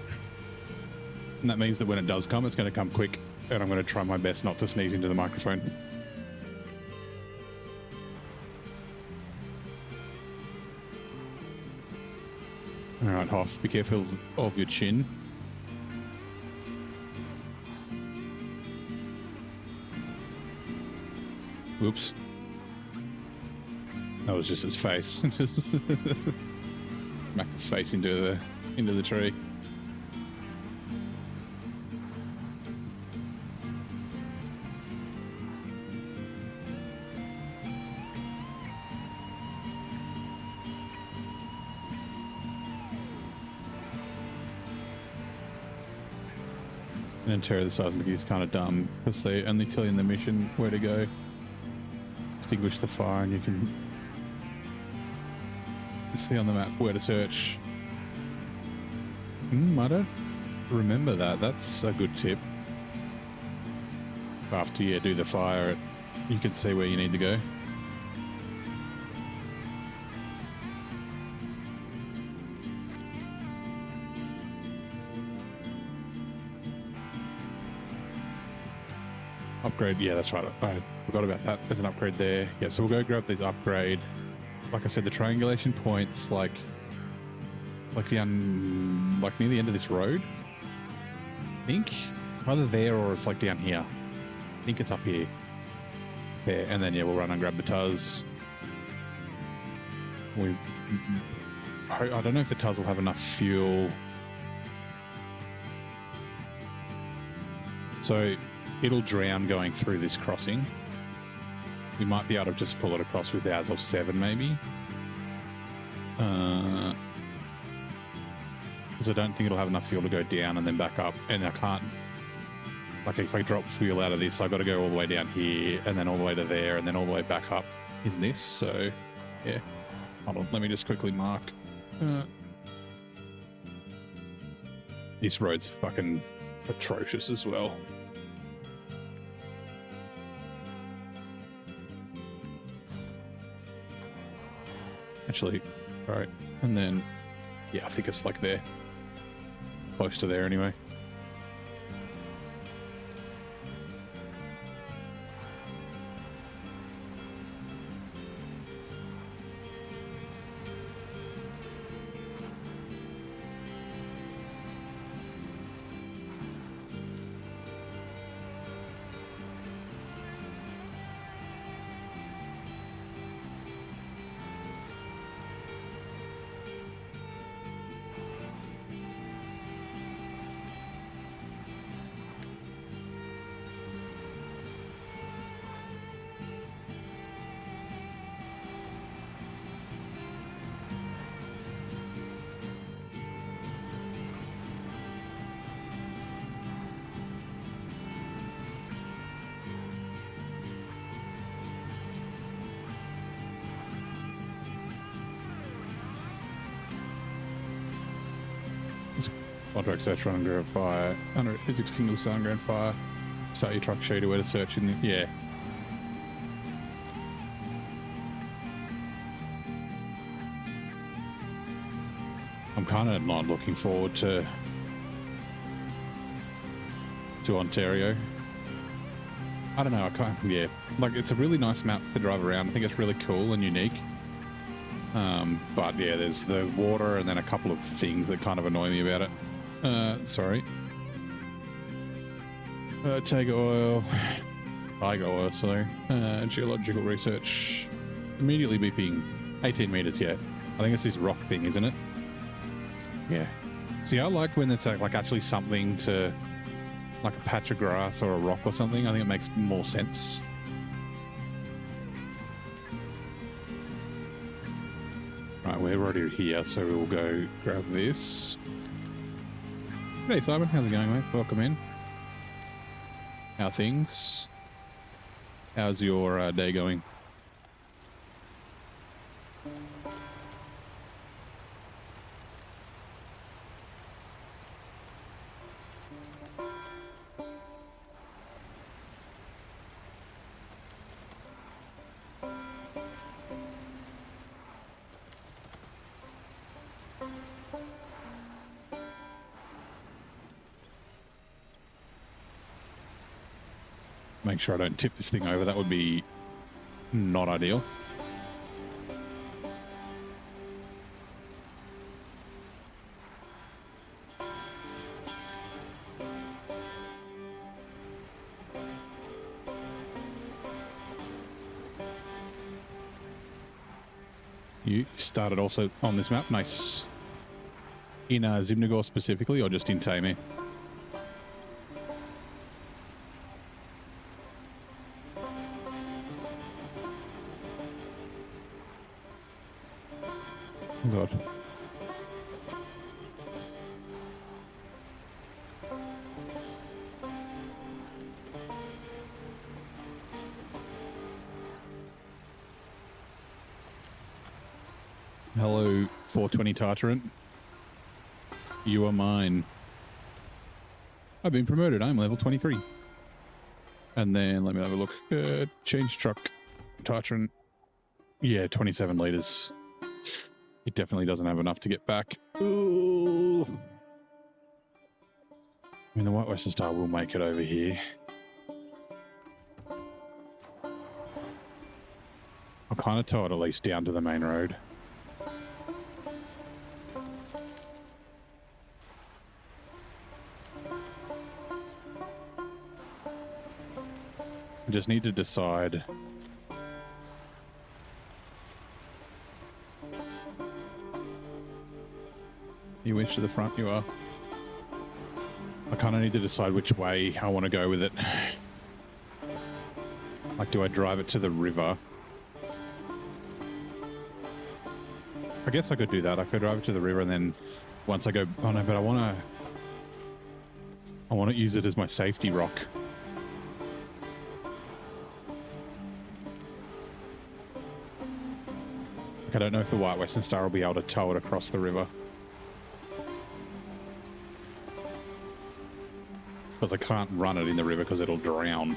And that means that when it does come, it's going to come quick. And I'm going to try my best not to sneeze into the microphone. All right, Hoff, be careful of your chin. Whoops. That was just his face. Just smacked his face into the tree. And then Terror the Seismic is kind of dumb because they only tell you in the mission where to go. Extinguish the fire and you can see on the map where to search. I don't remember that. That's a good tip. After you do the fire, you can see where you need to go. Upgrade, yeah, that's right. I forgot about that. There's an upgrade there. Yeah, so we'll go grab these upgrade. Like I said, the triangulation points, like near the end of this road. I think either there or it's like down here. I think it's up here. There, and then yeah, we'll run and grab the Tuz. I don't know if the Tuz will have enough fuel. So it'll drown going through this crossing. We might be able to just pull it across with ours of 7 maybe. Because I don't think it'll have enough fuel to go down and then back up. And I can't, like if I drop fuel out of this, I've got to go all the way down here and then all the way to there and then all the way back up in this. So yeah, hold on, let me just quickly mark. This road's fucking atrocious as well. Actually, all right. And then, yeah, I think it's like there. Close to there anyway. Contract search run under fire. Under is extinguished on ground fire. Start your truck, show you where to search. And yeah. I'm kind of not looking forward to Ontario. I don't know. I can't. Yeah, like it's a really nice map to drive around. I think it's really cool and unique. But yeah, there's the water and then a couple of things that kind of annoy me about it. Sorry. Tiger oil, sorry. Geological research. Immediately beeping 18 meters, yeah. I think it's this rock thing, isn't it? Yeah. See, I like when it's like actually something to, like a patch of grass or a rock or something. I think it makes more sense. Right, we're already here, so we'll go grab this. Hey Simon, how's it going, mate? Welcome in. How are things? How's your day going? Make sure I don't tip this thing over. That would be not ideal. You started also on this map. Nice. In Zimnagor specifically, or just in Taymyr? Oh God. Hello, 420 Tartarant. You are mine. I've been promoted. I'm level 23. And then let me have a look. Change truck. Tartarant. Yeah, 27 liters. It definitely doesn't have enough to get back. Ooh. I mean, the White Western Star will make it over here. I'll kind of tow it at least down to the main road. I just need to decide. You wish to the front, you are. I kind of need to decide which way I want to go with it. Like, do I drive it to the river? I guess I could do that. I could drive it to the river and then once I go, oh no, but I want to use it as my safety rock. I don't know if the White Western Star will be able to tow it across the river. because I can't run it in the river because it'll drown.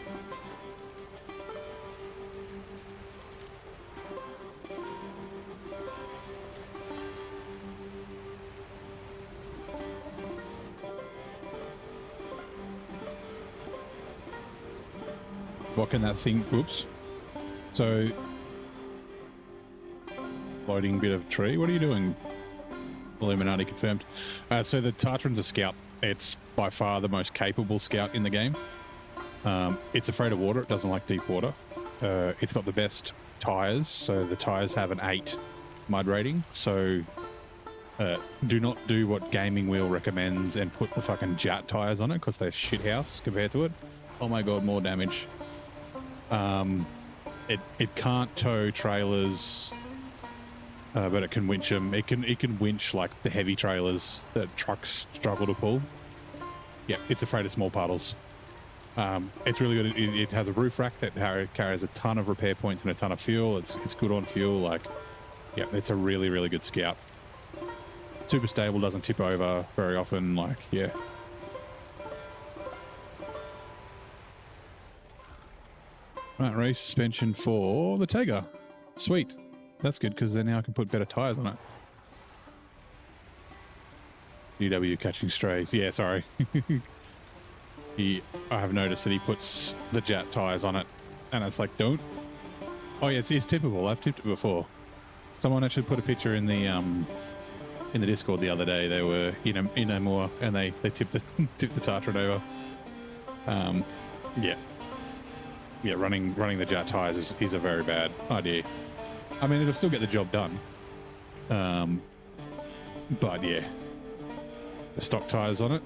What can that thing... Oops. So... Floating bit of tree. What are you doing? Illuminati confirmed. So the Tartran's a scout. It's by far the most capable scout in the game. It's afraid of water. It doesn't like deep water. It's got the best tires. So the tires have an 8 mud rating. So do not do what Gaming Wheel recommends and put the fucking Jat tires on it because they're shithouse compared to it. Oh my god, more damage. It can't tow trailers, but it can winch them. It can winch like the heavy trailers that trucks struggle to pull. Yeah, it's afraid of small puddles. It's really good. It has a roof rack that carries a ton of repair points and a ton of fuel. It's good on fuel. Like, yeah, it's a really, really good scout. Super stable, doesn't tip over very often. Like, yeah. Right, race suspension for the Tega. Sweet. That's good because then now I can put better tires on it. DW catching strays. Yeah, sorry. I have noticed that he puts the Jat tires on it and it's like, don't. Oh yeah, it's tippable. I've tipped it before. Someone actually put a picture in the Discord the other day. They were in a moor and they tipped the tipped the Tartran over. Yeah, running the Jat tires is a very bad idea. I mean, it'll still get the job done. But yeah, the stock tires on it.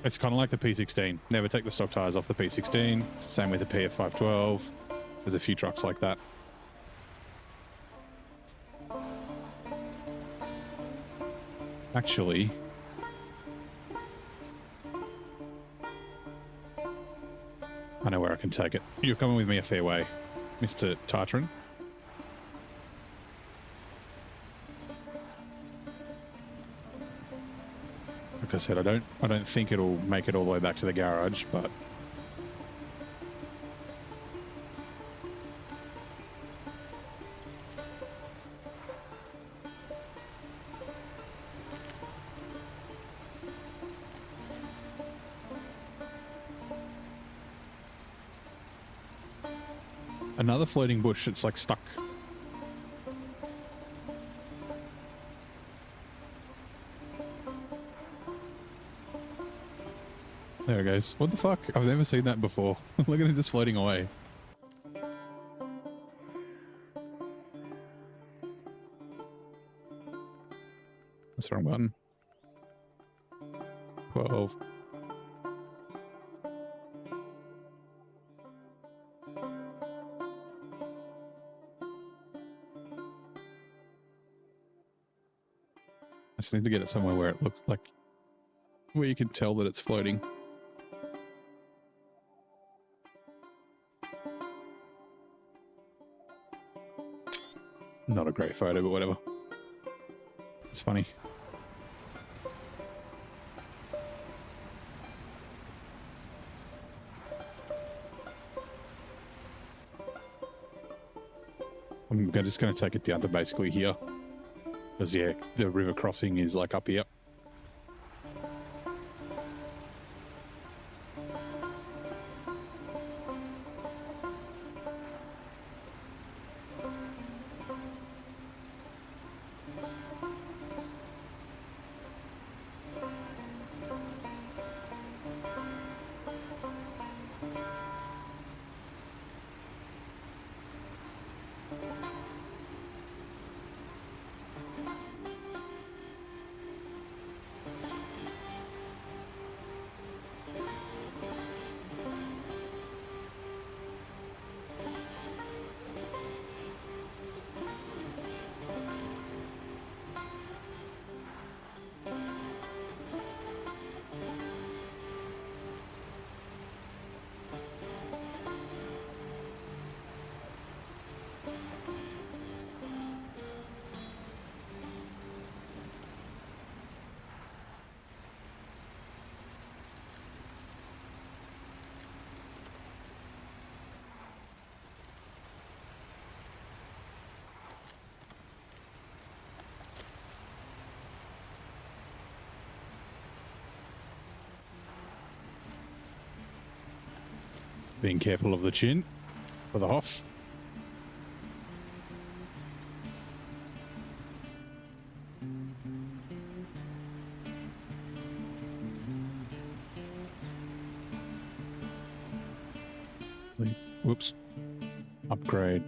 It's kind of like the P16. Never take the stock tires off the P16. It's the same with the PF512. There's a few trucks like that. Actually, I know where I can take it. You're coming with me a fair way, Mr. Tartran. Like I said, I don't think it'll make it all the way back to the garage, but another floating bush that's like stuck. There it goes. What the fuck? I've never seen that before. Look at it just floating away. That's the wrong button. 12. I just need to get it somewhere where it looks like, where you can tell that it's floating. Not a great photo, but whatever. It's funny. I'm just going to take it down to basically here. Because, yeah, the river crossing is like up here. Being careful of the chin for the Hoff. Whoops. Upgrade.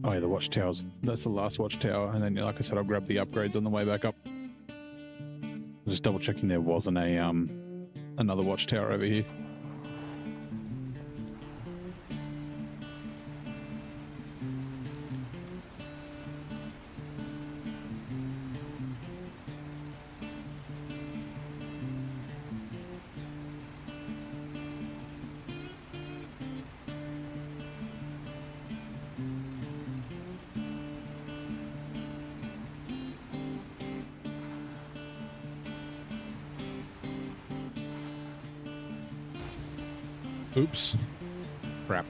Oh yeah, the watchtowers. That's the last watchtower. And then, like I said, I'll grab the upgrades on the way back up. Just double checking there wasn't a another watchtower over here. Oops. Crap.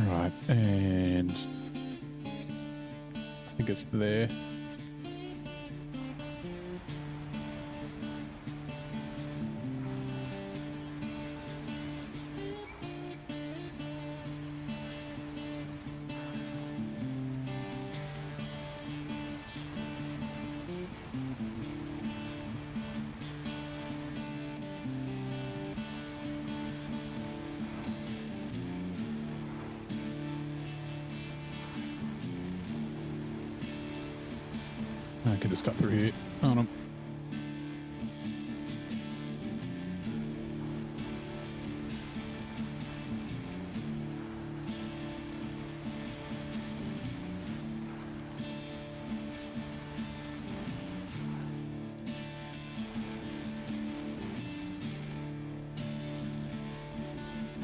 Right, and I think it's there. I can just cut through here. Oh no.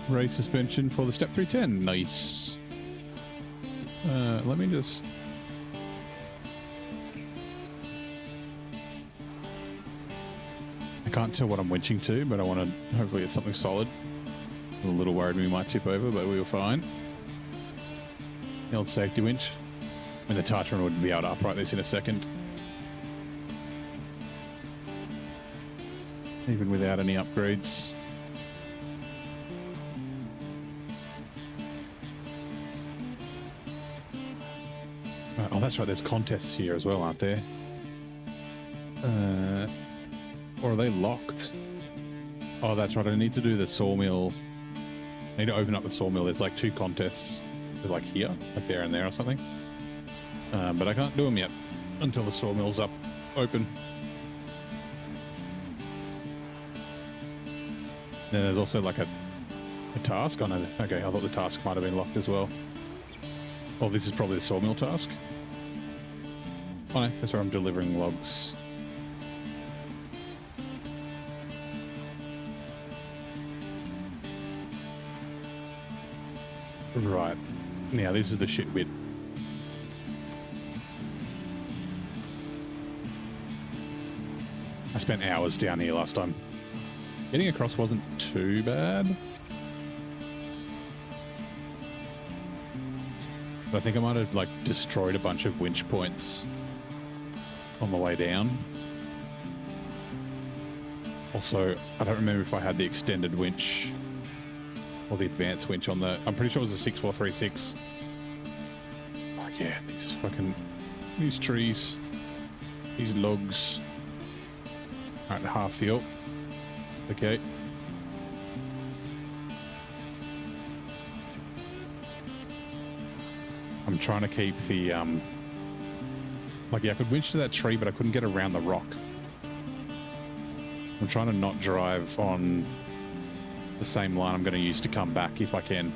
Race suspension for the step 310. Nice. Let me just... I can't tell what I'm winching to, but I want to hopefully get something solid. I'm a little worried we might tip over, but we were fine. The old safety winch. I mean, the Tartan would be able to upright this in a second. Even without any upgrades. Oh, that's right. There's contests here as well, aren't there? Or are they locked? Oh, that's right. I need to do the sawmill. I need to open up the sawmill. There's like 2 contests. They're like here, like there and there or something. But I can't do them yet until the sawmill's up, open. Then there's also like a task. Oh no, okay. I thought the task might have been locked as well. Oh, this is probably the sawmill task. Oh no, that's where I'm delivering logs. Right. Now this is the shit bit. I spent hours down here last time. Getting across wasn't too bad. But I think I might have like destroyed a bunch of winch points on the way down. Also, I don't remember if I had the extended winch or the advanced winch on the... I'm pretty sure it was a 6436. Oh yeah, these trees, these logs. All right, half fuel. Okay. I'm trying to keep the, like, yeah, I could winch to that tree, but I couldn't get around the rock. I'm trying to not drive on the same line I'm going to use to come back if I can.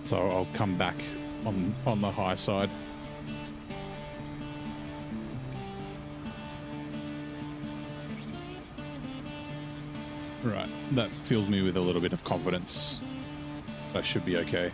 So I'll come back on the high side. Right, that fills me with a little bit of confidence. I should be okay.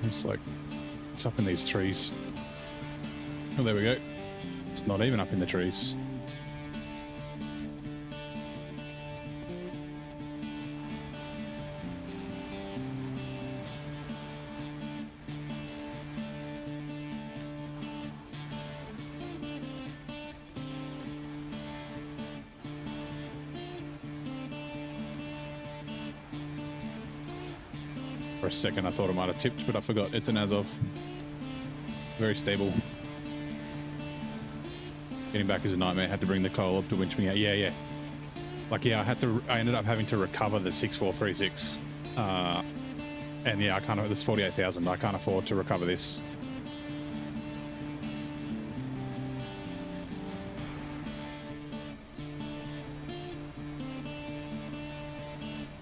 It's like, it's up in these trees. Oh, there we go. It's not even up in the trees. For a second, I thought it might have tipped, but I forgot. It's an Azov. Very stable. Getting back is a nightmare. Had to bring the coal up to winch me out. Yeah. Like, yeah, I ended up having to recover the 6436. And yeah, I can't, this 48,000. I can't afford to recover this.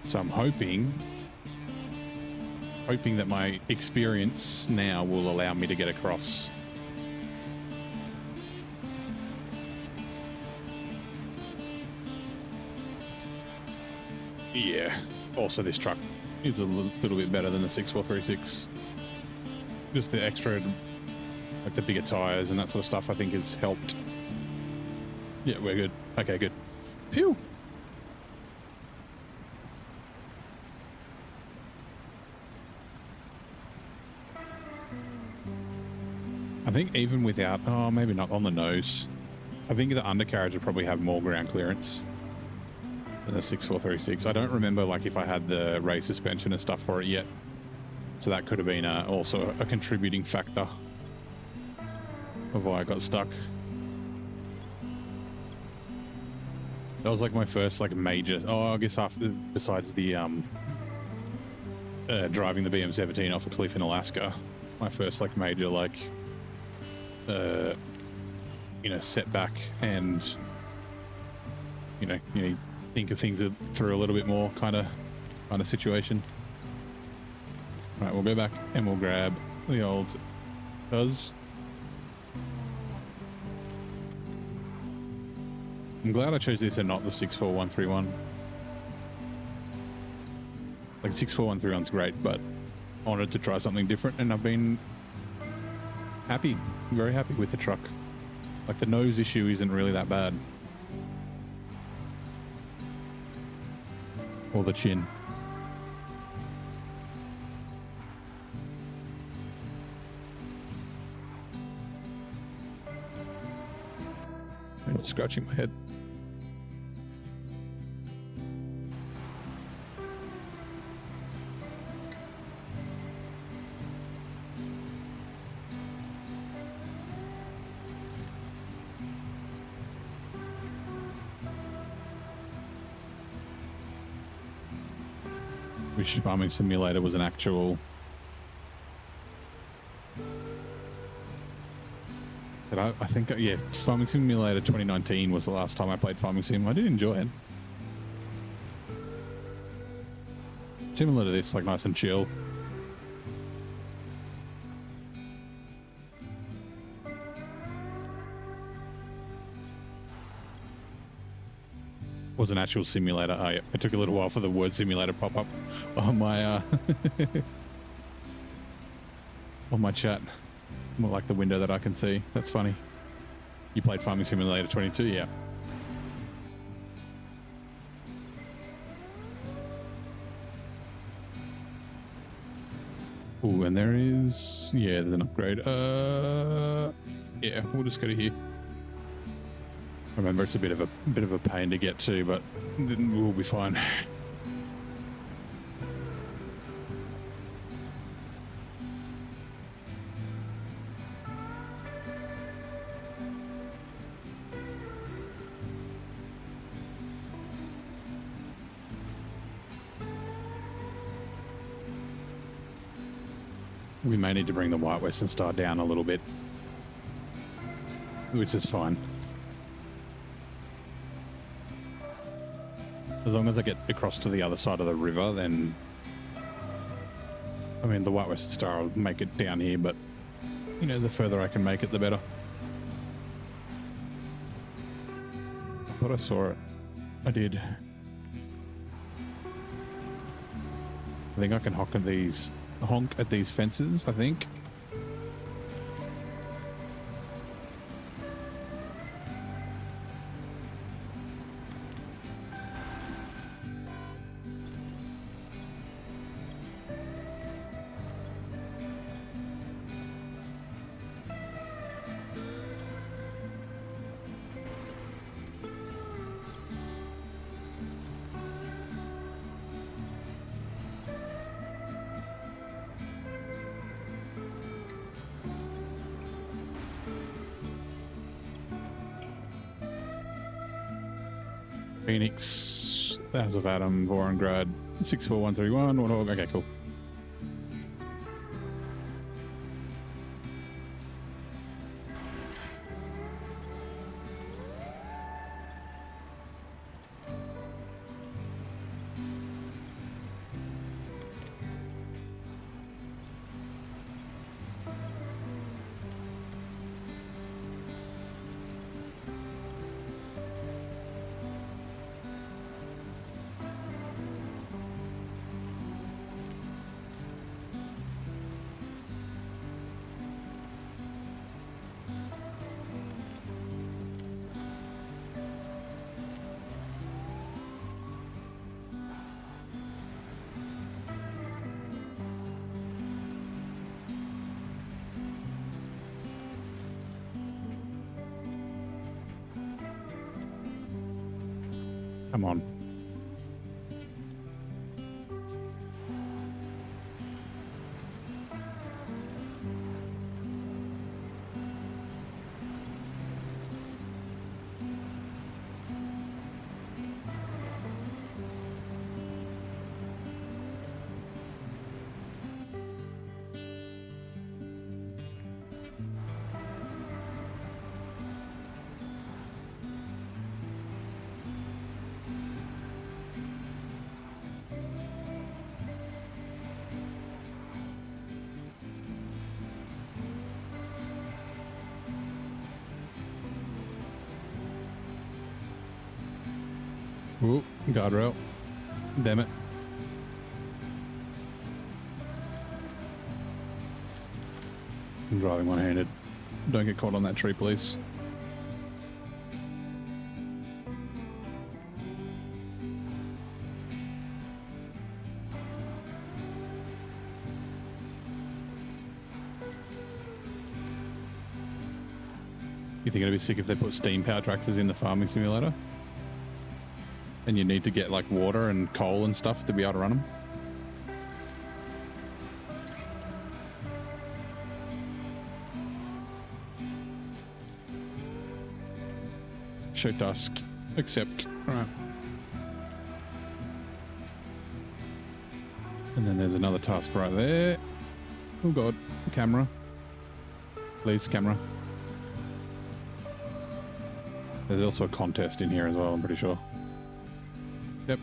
So I'm hoping that my experience now will allow me to get across. Yeah. Also, this truck is a little bit better than the 6436. Just the extra, like the bigger tires and that sort of stuff, I think has helped. Yeah, we're good. Okay, good. Phew. I think even without, oh, maybe not on the nose. I think the undercarriage would probably have more ground clearance than the 6436. I don't remember like if I had the race suspension and stuff for it yet. So that could have been also a contributing factor of why I got stuck. That was like my first like major, I guess after, besides the driving the BM17 off a cliff in Alaska, my first like major like setback, and you think of things through a little bit more kind of situation. Right, we'll go back and we'll grab the old Buzz. I'm glad I chose this and not the 64131. Like 64131's great, but I wanted to try something different, and I've been happy, very happy with the truck. Like the nose issue isn't really that bad. Or the chin. I'm scratching my head. Wish Farming Simulator was an actual... But I think, yeah, Farming Simulator 2019 was the last time I played Farming Sim. I did enjoy it. Similar to this, like nice and chill. Was an actual simulator. Oh yeah, it took a little while for the word simulator pop up on my on my chat. More like the window that I can see. That's funny. You played Farming Simulator 22, yeah. Oh, and there is, yeah, there's an upgrade. Yeah, we'll just go to here. Remember, it's a bit of a pain to get to, but we'll be fine. We may need to bring the White Western Star down a little bit, which is fine. As long as I get across to the other side of the river, then... I mean, the White Western Star will make it down here, but, you know, the further I can make it, the better. I thought I saw it. I did. I think I can honk at these fences, I think. Phoenix, House of Adam, Vorongrad, 64131, Warthog. Okay, cool. Come on. Ooh, guardrail. Damn it. I'm driving one-handed. Don't get caught on that tree, please. You think it'd be sick if they put steam power tractors in the farming simulator? And you need to get like water and coal and stuff to be able to run them. Show task. Accept. Alright. And then there's another task right there. Oh god. Camera. Please, camera. There's also a contest in here as well, I'm pretty sure. Yep.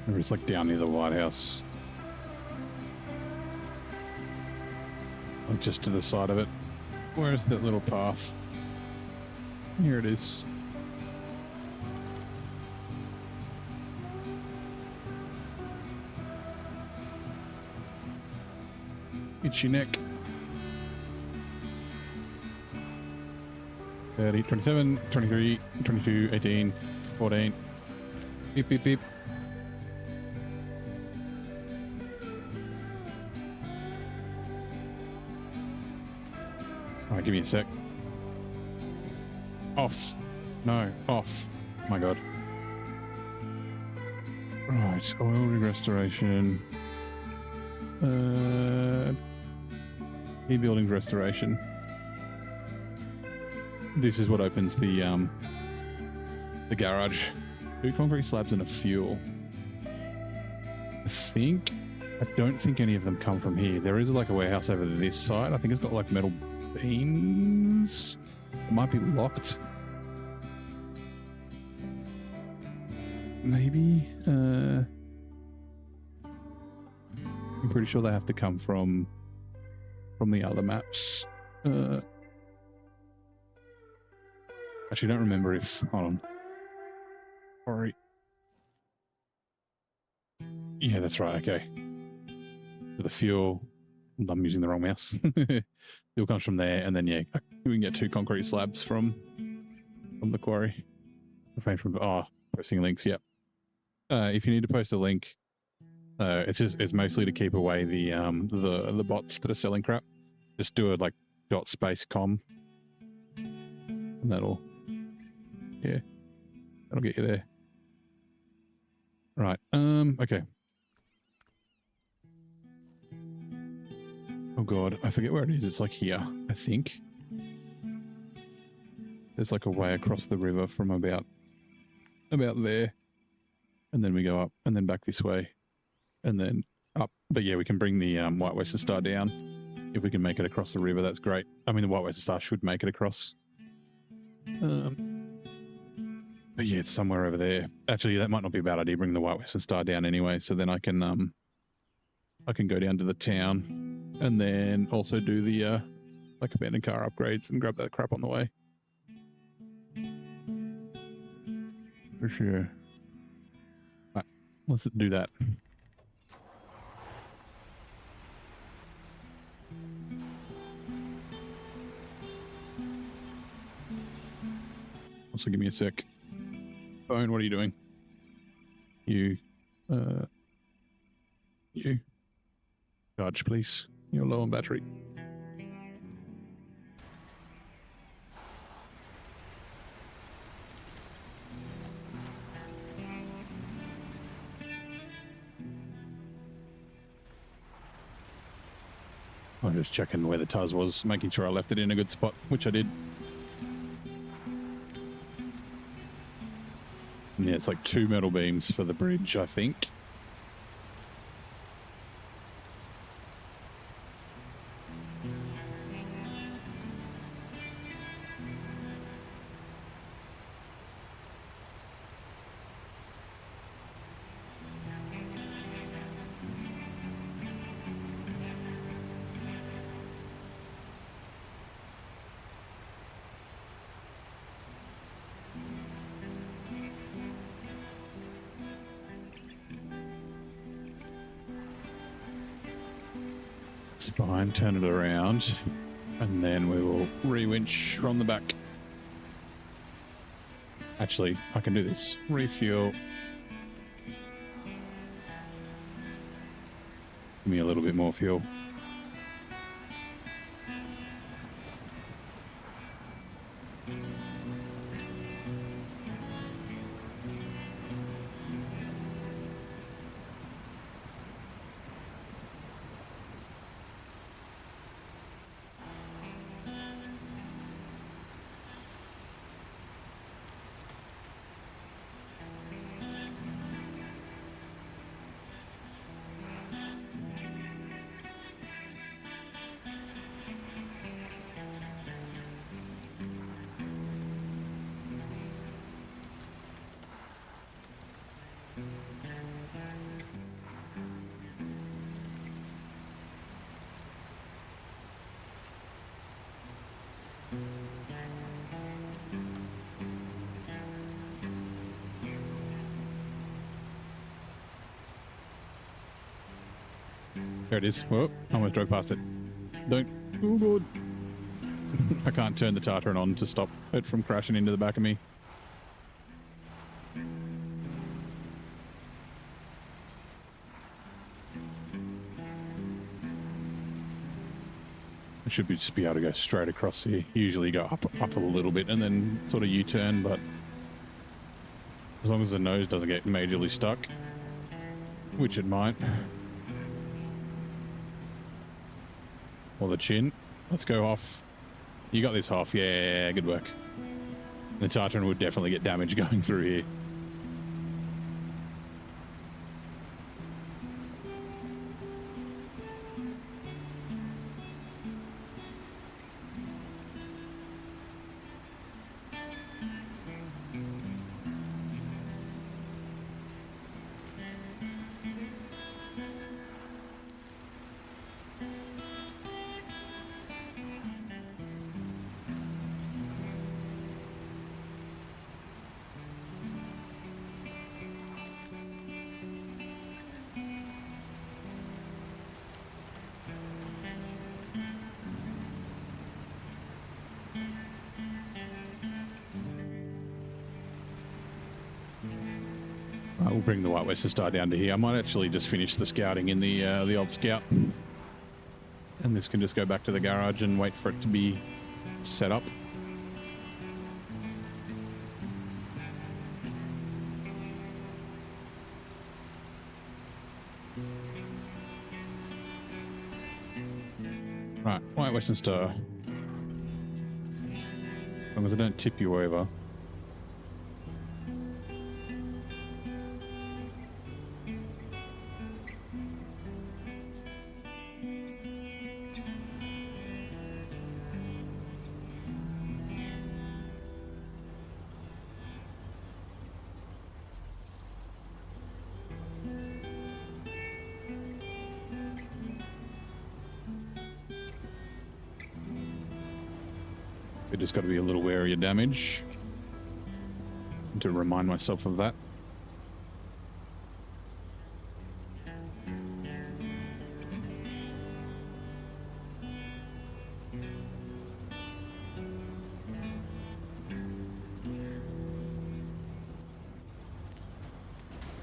Or it's like down near the White House. Or just to the side of it. Where's that little path? Here it is. Itchy neck. 30, 27, 23, 22, 18, 14. Beep, beep, beep. All right, give me a sec. Off. No, off. Oh my god. Right, oil rig restoration. Key buildings restoration. This is what opens the garage. 2 concrete slabs and a fuel. I don't think any of them come from here. There is like a warehouse over this side. I think it's got like metal beams. It might be locked. Maybe. I'm pretty sure they have to come from the other maps. Actually, don't remember if. Hold on. Sorry. Yeah, that's right. Okay. For the fuel, I'm using the wrong mouse. Fuel comes from there, and then yeah, we can get 2 concrete slabs from the quarry. Posting links. Yep. If you need to post a link, it's mostly to keep away the bots that are selling crap. Just do it like .com, and that'll get you there. Right. Okay. Oh god, I forget where it is. It's like here, I think. There's like a way across the river from about there. And then we go up and then back this way and then up. But yeah, we can bring the White Western Star down. If we can make it across the river, that's great. I mean, the White Western Star should make it across. But yeah, it's somewhere over there. Actually, that might not be a bad idea. Bring the White Western Star down anyway, so then I can go down to the town and then also do the like abandoned car upgrades and grab that crap on the way. For sure. Right, let's do that. Also, give me a sec. Phone, what are you doing? You. Charge, please. You're low on battery. I'm just checking where the Tuz was, making sure I left it in a good spot, which I did. And yeah, it's like 2 metal beams for the bridge, I think. It's fine, turn it around, and then we will re-winch from the back. Actually, I can do this. Refuel. Give me a little bit more fuel. There it is. Whoa, I almost drove past it. Don't. Oh, God. I can't turn the Tartarin on to stop it from crashing into the back of me. I should just be able to go straight across here. Usually go up a little bit and then sort of U-turn, but as long as the nose doesn't get majorly stuck, which it might. Or the chin. Let's go off. You got this off. Yeah, good work. The Tartan would definitely get damage going through here. We'll bring the White Western Star down to here. I might actually just finish the scouting in the old Scout. And this can just go back to the garage and wait for it to be set up. Right, White Western Star. As long as I don't tip you over. I just got to be a little wary of damage. To remind myself of that.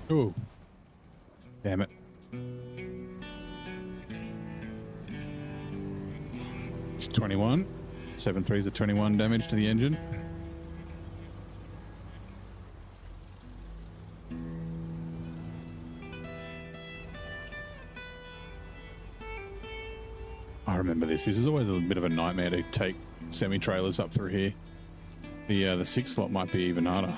Oh, damn it. It's 21. 7.3s at 21 damage to the engine. I remember this. This is always a bit of a nightmare to take semi-trailers up through here. The 6 slot might be even harder.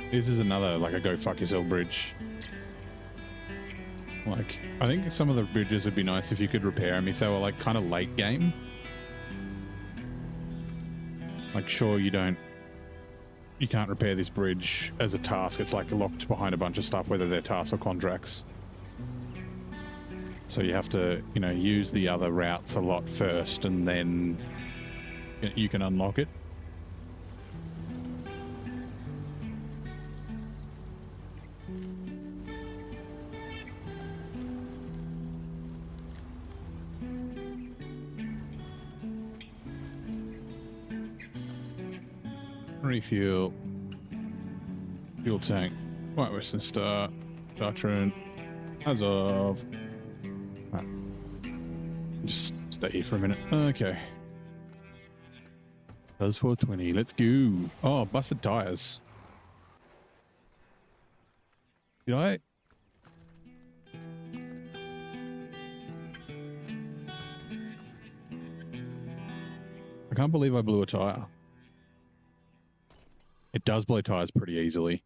This is another, like, a go fuck yourself bridge. Like, I think some of the bridges would be nice if you could repair them if they were, like, kind of late game. Like, sure, you can't repair this bridge as a task. It's, like, locked behind a bunch of stuff, whether they're tasks or contracts. So you have to, you know, use the other routes a lot first, and then you can unlock it. Refuel, fuel tank, White Western Star, Doctrine, as of. Right. Just stay here for a minute. Okay. Does 420. Let's go. Oh, busted tires. Did I? I can't believe I blew a tire. It does blow tires pretty easily.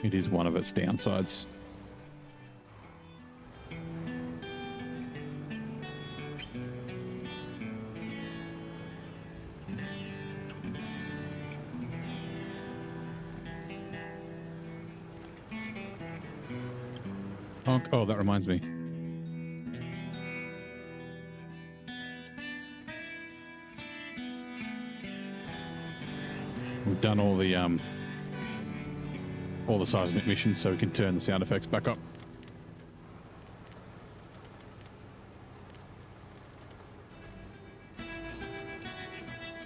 It is one of its downsides. Oh, that reminds me. We've done all the seismic missions, so we can turn the sound effects back up.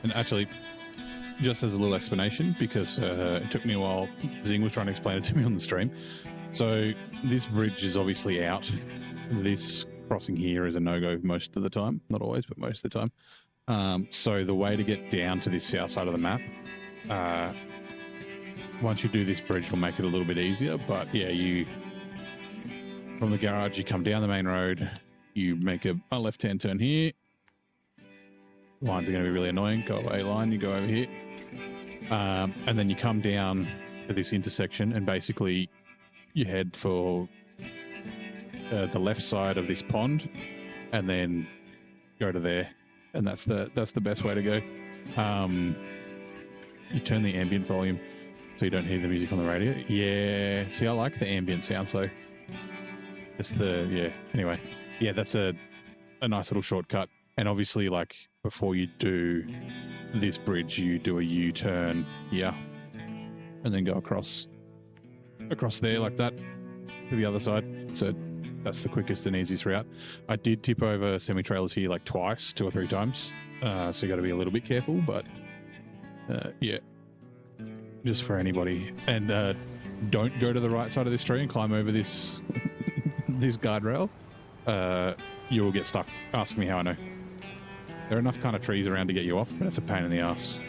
And actually, just as a little explanation, because it took me a while, Zing was trying to explain it to me on the stream. So this bridge is obviously out. This crossing here is a no-go most of the time. Not always, but most of the time. So the way to get down to this south side of the map, once you do this bridge, will make it a little bit easier. But yeah, from the garage, you come down the main road, you make a left-hand turn here. Lines are going to be really annoying. Go away line, you go over here. And then you come down to this intersection and basically you head for the left side of this pond and then go to there. And that's the best way to go. You turn the ambient volume so you don't hear the music on the radio. Yeah, see, I like the ambient sounds though. Just anyway. Yeah, that's a nice little shortcut. And obviously, like, before you do this bridge, you do a U-turn here and then go across there like that to the other side. So that's the quickest and easiest route. I did tip over semi-trailers here like twice, 2 or 3 times. So you got to be a little bit careful, but yeah, just for anybody. And don't go to the right side of this tree and climb over this this guardrail. You will get stuck. Ask me how I know. There are enough kind of trees around to get you off, but it's a pain in the ass.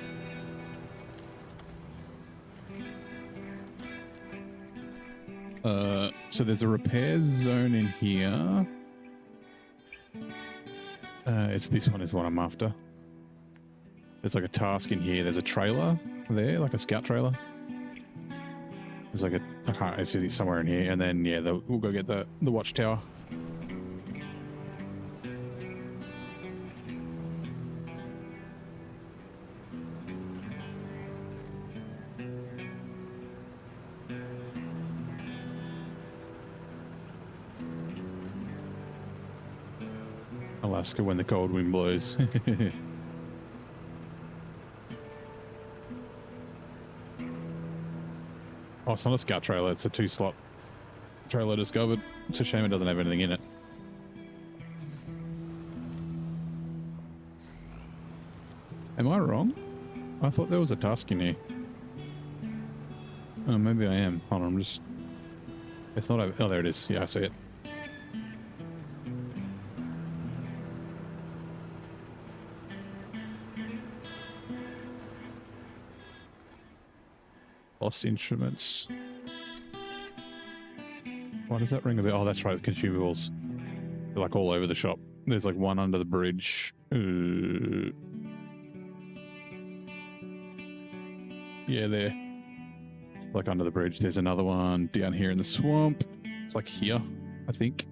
So there's a repair zone in here. It's this one is the one I'm after. There's like a task in here. There's a trailer there, like a scout trailer. There's like I can't see it somewhere in here. And then, yeah, we'll go get the watchtower. Alaska when the cold wind blows. Oh, it's not a scout trailer. It's a 2-slot trailer discovered. It's a shame it doesn't have anything in it. Am I wrong? I thought there was a task in here. Oh, maybe I am. Hold on, it's not over. Oh, there it is. Yeah, I see it. Lost instruments. Why does that ring a bell? Oh, that's right, consumables. They're like all over the shop. There's like one under the bridge. Yeah, there. Like under the bridge. There's another one down here in the swamp. It's like here, I think.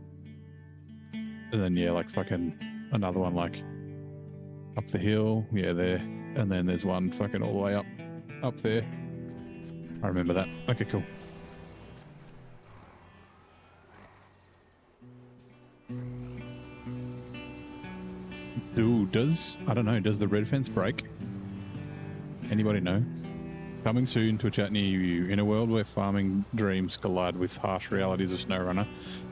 And then, yeah, like fucking another one like up the hill. Yeah, there. And then there's one fucking all the way up there. I remember that. Okay, cool. Ooh, I don't know, does the red fence break? Anybody know? Coming soon to a chat near you. In a world where farming dreams collide with harsh realities of SnowRunner,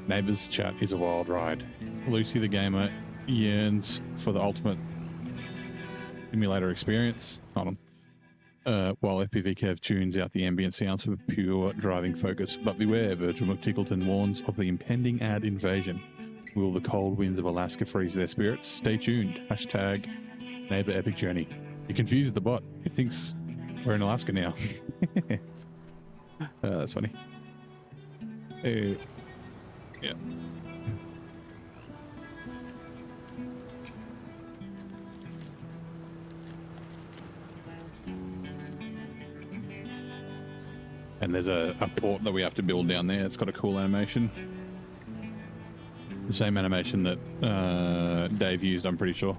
Neighbours Chat is a wild ride. Lucy the gamer yearns for the ultimate simulator experience. Hold on. While FPV Kev tunes out the ambient sounds for pure driving focus. But beware, Virgil McTickleton warns of the impending ad invasion. Will the cold winds of Alaska freeze their spirits? Stay tuned. Hashtag Neighbor Epic Journey. You're confused with the bot. It thinks we're in Alaska now. That's funny. Yeah. And there's a port that we have to build down there. It's got a cool animation. The same animation that Dave used, I'm pretty sure.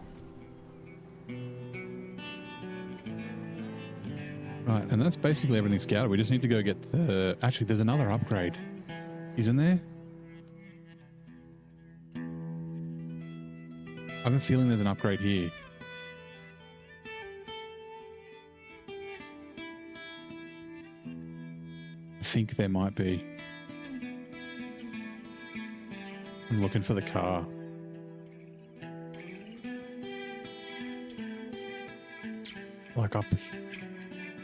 Right, and that's basically everything scouted. We just need to go get the... Actually, there's another upgrade. Isn't there? I have a feeling there's an upgrade here. I think there might be. I'm looking for the car. Like up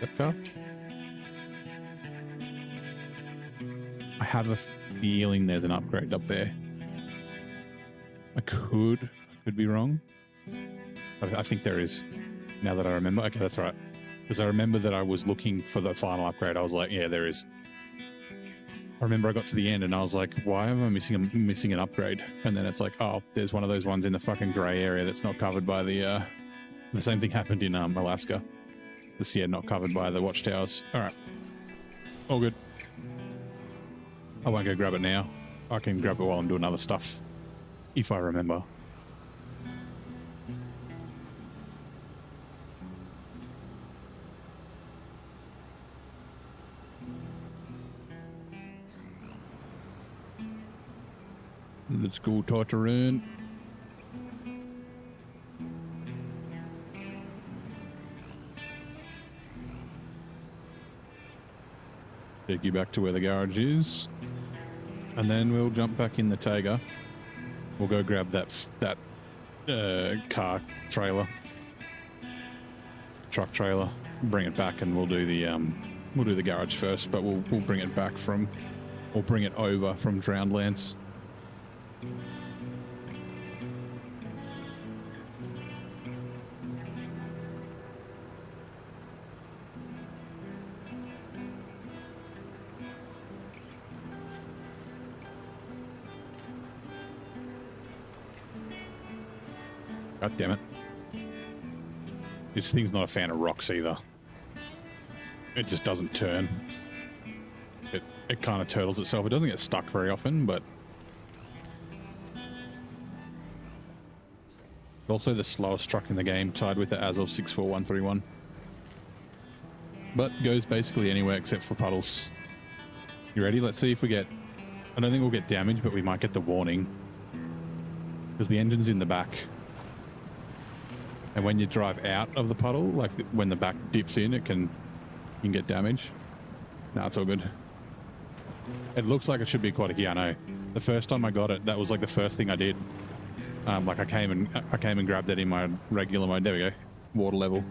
that car? I have a feeling there's an upgrade up there. I could be wrong. I think there is, now that I remember. Okay, that's right. Because I remember that I was looking for the final upgrade. I was like, yeah, there is. I remember I got to the end and I was like, why am I missing an upgrade? And then it's like, oh, there's one of those ones in the fucking grey area that's not covered by the same thing happened in Alaska. This year, not covered by the watchtowers. All right. All good. I won't go grab it now. I can grab it while I'm doing other stuff, if I remember. Let's go Tartarine. Take you back to where the garage is. And then we'll jump back in the Tiger. We'll go grab that car trailer, truck trailer, bring it back, and we'll do the garage first. But we'll bring it back from, or bring it over from Drownedlands. God damn it. This thing's not a fan of rocks either. It just doesn't turn. It kind of turtles itself. It doesn't get stuck very often, but also the slowest truck in the game, tied with the Azov 64131. But goes basically anywhere except for puddles. You ready? Let's see if we get... I don't think we'll get damage, but we might get the warning. Because the engine's in the back. And when you drive out of the puddle, like when the back dips in, you can get damage. No, it's all good. It looks like it should be quite a key. I know. The first time I got it, that was like the first thing I did. Like I came and grabbed it in my regular mode. There we go. Water level.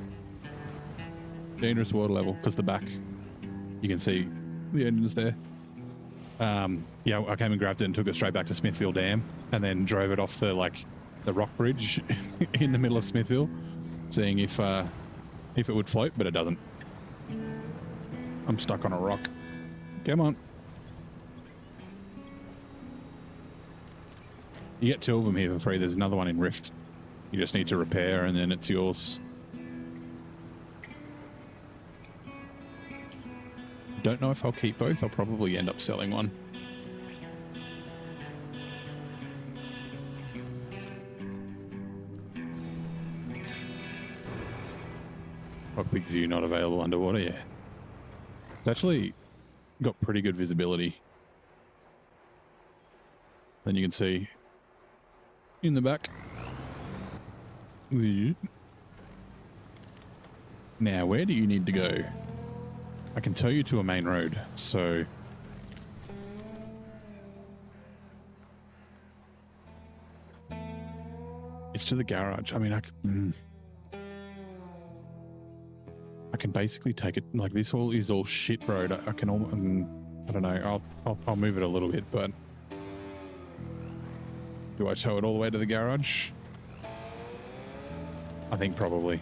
Dangerous water level, because the back, you can see the engine's there. Yeah, I came and grabbed it and took it straight back to Smithfield Dam, and then drove it off the rock bridge in the middle of Smithfield, seeing if it would float, but it doesn't. I'm stuck on a rock. Come on. You get 2 of them here for free. There's another one in Rift. You just need to repair, and then it's yours. Don't know if I'll keep both. I'll probably end up selling one. Cockpit view not available underwater, yeah. It's actually got pretty good visibility. Then you can see in the back. Now, where do you need to go? I can tow you to a main road, so... It's to the garage. I mean, I can basically take it, like this all is all shit road. I can all, I don't know, I'll move it a little bit, but do I tow it all the way to the garage? I think probably.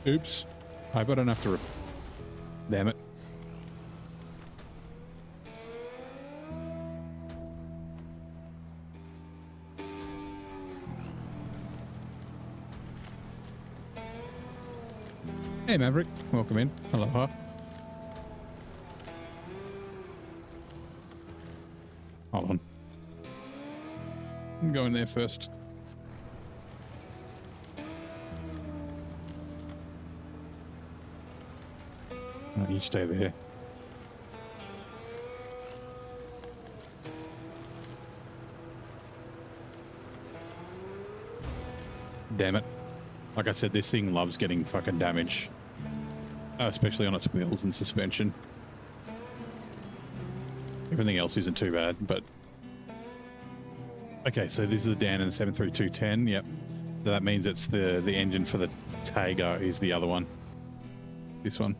Oops. I hope I don't have to, damn it. Hey Maverick, welcome in. Aloha. Hold on. I'm going there first. No, you stay there. Damn it. Like I said, this thing loves getting fucking damage. Especially on its wheels and suspension. Everything else isn't too bad, but... Okay, so this is the Dan and 73210, yep. So that means it's the engine for the Tiger is the other one. This one.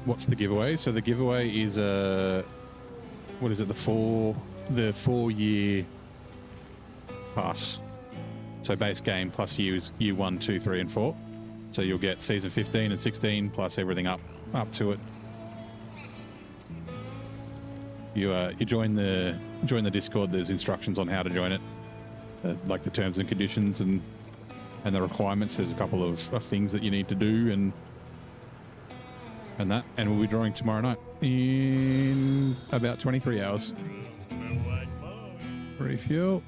What's the giveaway? So the giveaway is a what is it, the 4-year pass. So base game plus year 1, 2, 3, and 4. So you'll get season 15 and 16 plus everything up to it. You join the Discord. There's instructions on how to join it, like the terms and conditions and the requirements. There's a couple of things that you need to do and that. And we'll be drawing tomorrow night in about 23 hours. Refuel.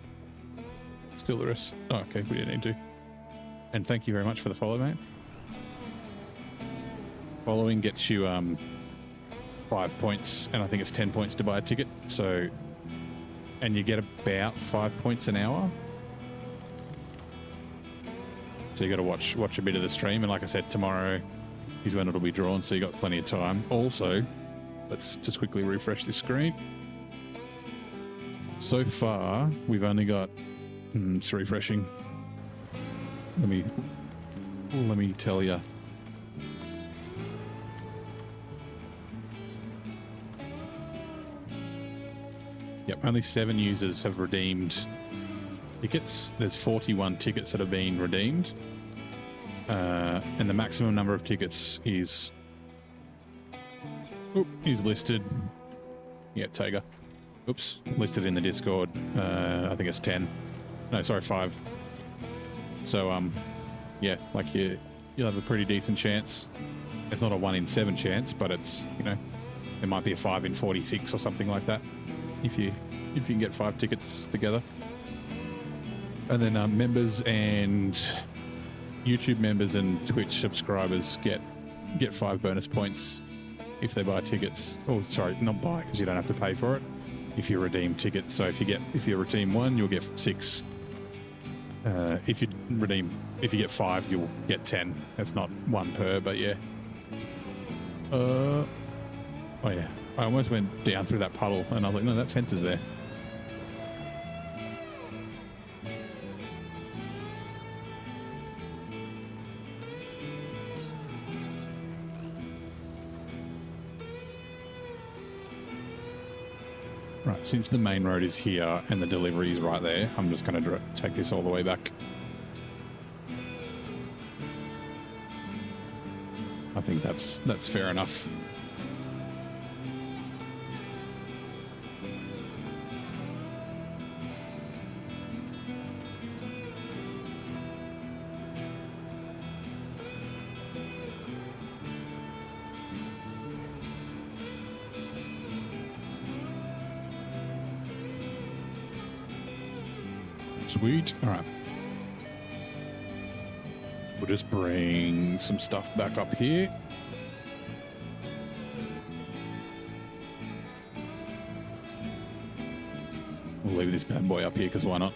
Still the rest. Oh, okay, we didn't need to. And thank you very much for the follow, mate. Following gets you 5 points, and I think it's 10 points to buy a ticket. So, and you get about 5 points an hour. So you got to watch a bit of the stream, and like I said, tomorrow is when it'll be drawn. So you got plenty of time. Also, let's just quickly refresh this screen. So far, we've only got. It's refreshing. Let me tell you. Yep, only 7 users have redeemed tickets. There's 41 tickets that have been redeemed. And the maximum number of tickets is listed. Yeah, Tager. Oops, listed in the Discord. I think it's 10. No, sorry, 5. So, yeah, like you'll have a pretty decent chance. It's not a 1 in 7 chance, but it's, you know, it might be a 5 in 46 or something like that. If you can get 5 tickets together. And then members and YouTube members and Twitch subscribers get 5 bonus points if they buy tickets. Oh, sorry, not buy, because you don't have to pay for it. If you redeem tickets, so if you redeem 1, you'll get 6. If you get 5, you'll get 10. That's not 1 per, but yeah. Oh yeah. I almost went down through that puddle, and I was like, no, that fence is there. Right, since the main road is here and the delivery is right there, I'm just going to take this all the way back. I think that's fair enough. Sweet. All right. We'll just bring some stuff back up here. We'll leave this bad boy up here because why not?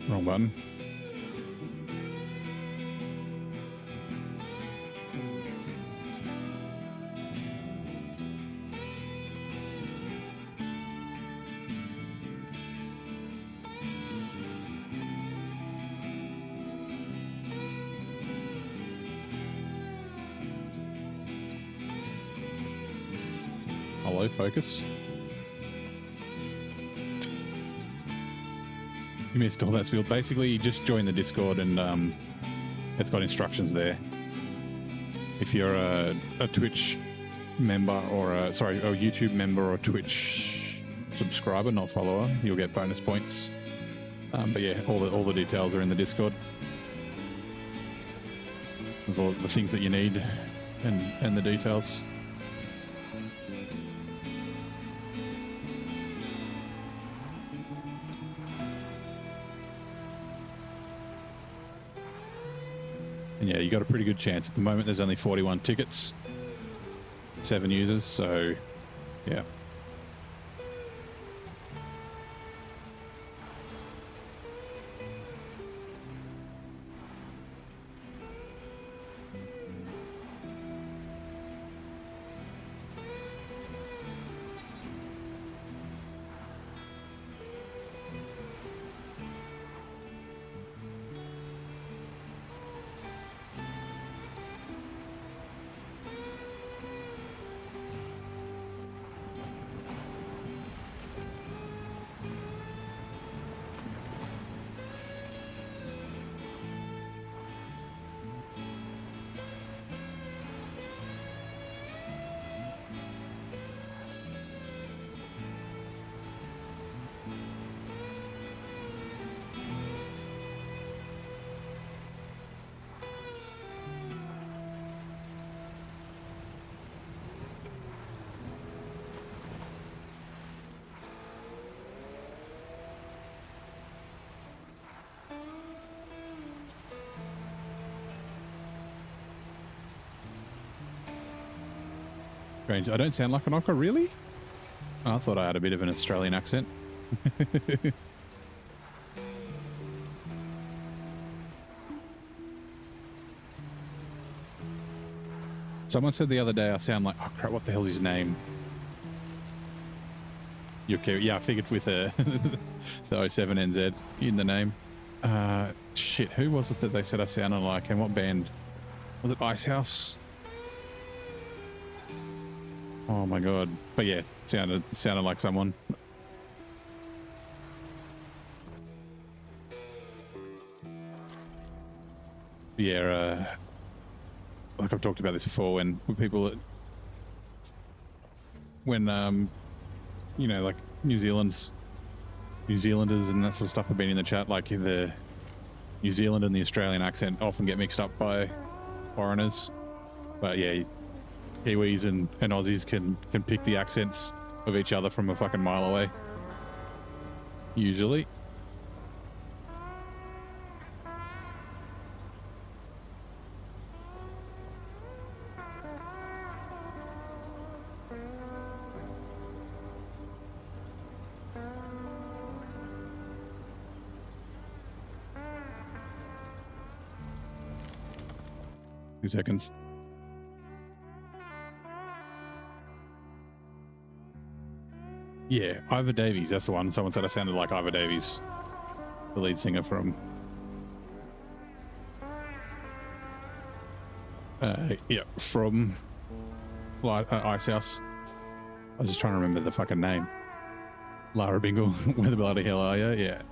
Wrong button. Hello, focus. You missed all that spiel. Basically, you just join the Discord and it's got instructions there. If you're a Twitch member or a YouTube member or a Twitch subscriber, not follower, you'll get bonus points. But yeah, all the details are in the Discord. With all the things that you need and the details. And yeah, you got a pretty good chance. At the moment, there's only 41 tickets, 7 users, so yeah. strange. I don't sound like an Ocker, really? Oh, I thought I had a bit of an Australian accent. Someone said the other day I sound like, oh crap, what the hell's his name? You're Kiwi. Yeah, I figured with the 07NZ in the name. Shit, who was it that they said I sounded like, and what band? Was it Icehouse? Oh my god. But yeah, sounded like someone. Yeah, like I've talked about this before, when people, when you know, like New Zealanders and that sort of stuff have been in the chat, like the New Zealand and the Australian accent often get mixed up by foreigners. But yeah, Kiwis and Aussies can pick the accents of each other from a fucking mile away. Usually. 2 seconds. Yeah, Ivor Davies, that's the one. Someone said I sounded like Ivor Davies, the lead singer from from Icehouse. I was just trying to remember the fucking name. Lara Bingle, where the bloody hell are you? Yeah.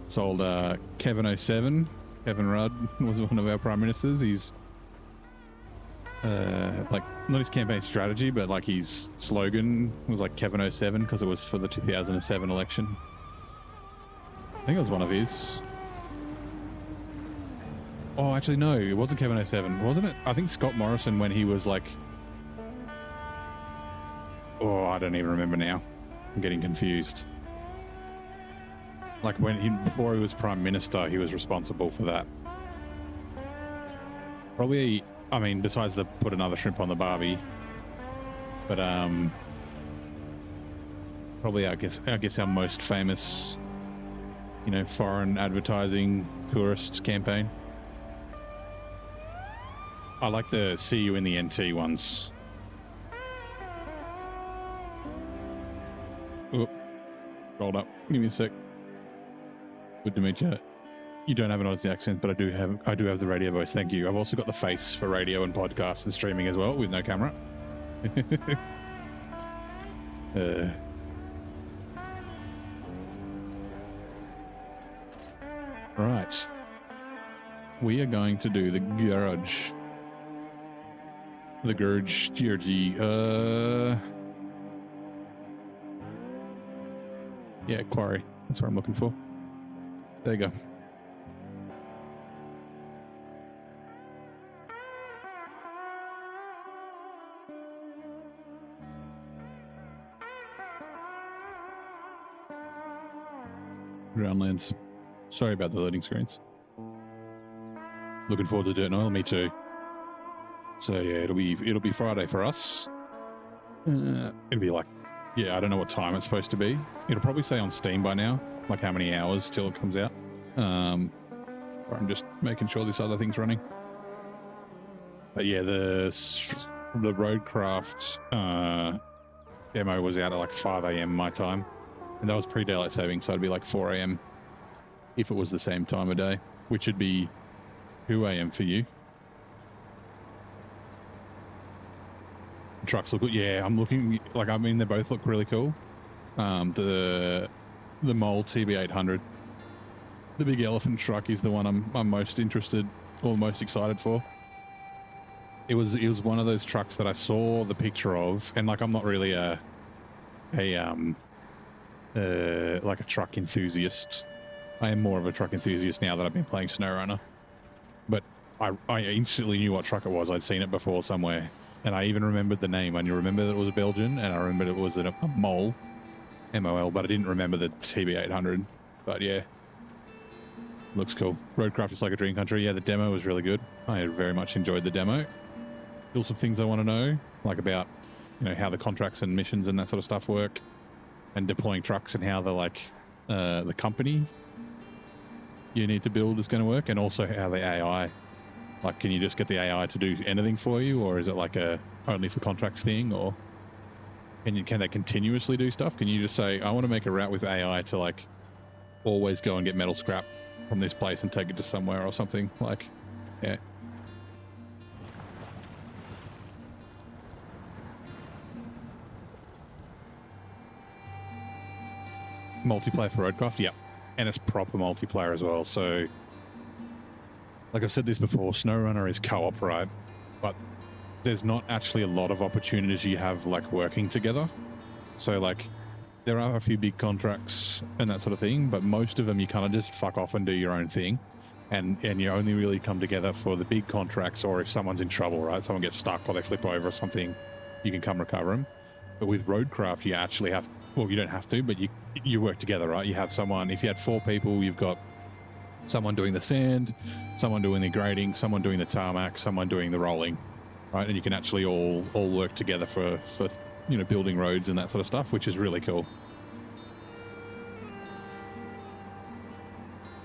It's old Kevin 07. Kevin Rudd was one of our prime ministers. He's like, not his campaign strategy, but like his slogan was like Kevin 07 because it was for the 2007 election. I think it was one of his. Oh, actually, no, it wasn't Kevin 07, wasn't it? I think Scott Morrison, when he was like, oh, I don't even remember now. I'm getting confused. Like before he was Prime Minister, he was responsible for that. Probably, I mean, besides the put another shrimp on the barbie, but probably I guess our most famous, you know, foreign advertising tourist campaign. I like the see you in the NT ones. Oop. Rolled up. Give me a sec. Good to meet you. You don't have an Aussie accent, but I do have the radio voice. Thank you. I've also got the face for radio and podcast and streaming as well, with no camera. Right. We are going to do the garage. The Gurge, GRG, yeah, Quarry. That's what I'm looking for. There you go. Groundlands. Sorry about the loading screens. Looking forward to Dirt and Oil. Me too. So yeah, it'll be Friday for us. It'll be like, yeah, I don't know what time it's supposed to be. It'll probably say on Steam by now, like how many hours till it comes out. I'm just making sure this other thing's running. But yeah, the Roadcraft demo was out at like 5 a.m. my time, and that was pre-daylight saving, so it'd be like 4 a.m. if it was the same time of day, which would be 2 a.m. for you. Trucks look good. Yeah, I'm looking, like, I mean, they both look really cool. The Mole TB800, the big elephant truck, is the one I'm most interested or most excited for. It was one of those trucks that I saw the picture of, and like, I'm not really like a truck enthusiast. I am more of a truck enthusiast now that I've been playing SnowRunner. But I instantly knew what truck it was. I'd seen it before somewhere. And I even remembered the name. I remember that it was a Belgian, and I remembered it was a Mole, MOL, but I didn't remember the TB800. But yeah. Looks cool. Roadcraft is like a dream country. Yeah, the demo was really good. I very much enjoyed the demo. Still some things I want to know, like about, you know, how the contracts and missions and that sort of stuff work, and deploying trucks and how the company you need to build is going to work, and also how the AI, like, can you just get the AI to do anything for you, or is it like a only for contracts thing, or can they continuously do stuff? Can you just say, I want to make a route with AI to like always go and get metal scrap from this place and take it to somewhere or something? Like, yeah. Multiplayer for Roadcraft, yep. And it's proper multiplayer as well. So, like I've said this before, SnowRunner is co-op, right? But there's not actually a lot of opportunities you have like working together. So like there are a few big contracts and that sort of thing, but most of them you kind of just fuck off and do your own thing. And you only really come together for the big contracts, or if someone's in trouble, right? Someone gets stuck or they flip over or something, you can come recover them. But with Roadcraft, you actually have, well, you don't have to, but you work together, right? You have someone, if you had 4 people, you've got someone doing the sand, someone doing the grading, someone doing the tarmac, someone doing the rolling, right? And you can actually all work together for you know, building roads and that sort of stuff, which is really cool.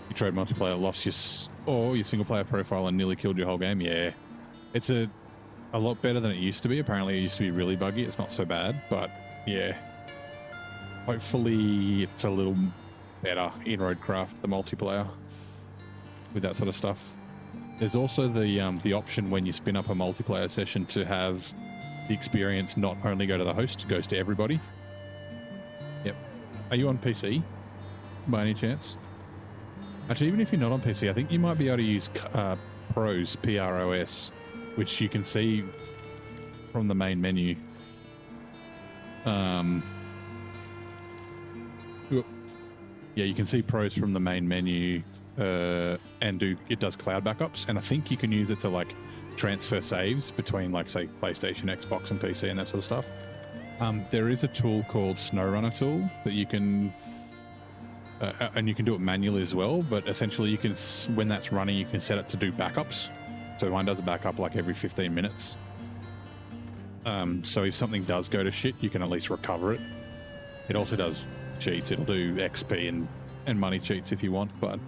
You tried multiplayer, lost your single player profile and nearly killed your whole game. Yeah, it's a lot better than it used to be. Apparently it used to be really buggy. It's not so bad, but yeah, hopefully it's a little better in Roadcraft, the multiplayer, with that sort of stuff. There's also the option when you spin up a multiplayer session to have the experience not only go to the host, it goes to everybody. Yep. Are you on PC by any chance? Actually, even if you're not on PC, I think you might be able to use Pros, P-R-O-S, which you can see from the main menu. Yeah, you can see Pros from the main menu, and it does cloud backups, and I think you can use it to like transfer saves between, like, say, PlayStation, Xbox, and PC and that sort of stuff. There is a tool called SnowRunner tool that you can, and you can do it manually as well, but essentially you can, when that's running, you can set it to do backups. So mine does a backup like every 15 minutes. So if something does go to shit, you can at least recover it. It also does cheats. It'll do XP and money cheats if you want, but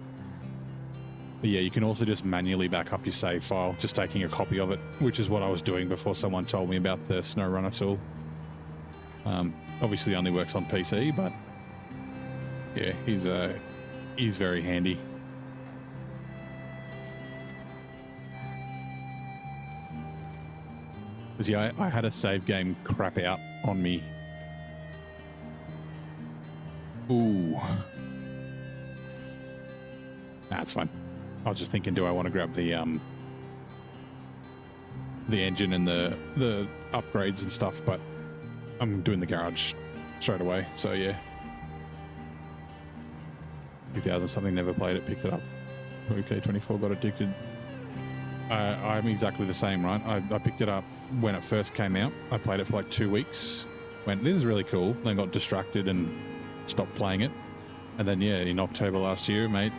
yeah, you can also just manually back up your save file, just taking a copy of it, which is what I was doing before someone told me about the SnowRunner tool. Obviously only works on PC, but yeah, he's very handy. Because yeah, I had a save game crap out on me. Ooh. That's fine. I was just thinking, do I want to grab the engine and the upgrades and stuff, but I'm doing the garage straight away, so yeah. 2000 something, never played it, picked it up. Okay, 24 got addicted. I'm exactly the same, right? I picked it up when it first came out. I played it for like 2 weeks. Went, this is really cool. Then got distracted and stopped playing it. And then, yeah, in October last year, mate,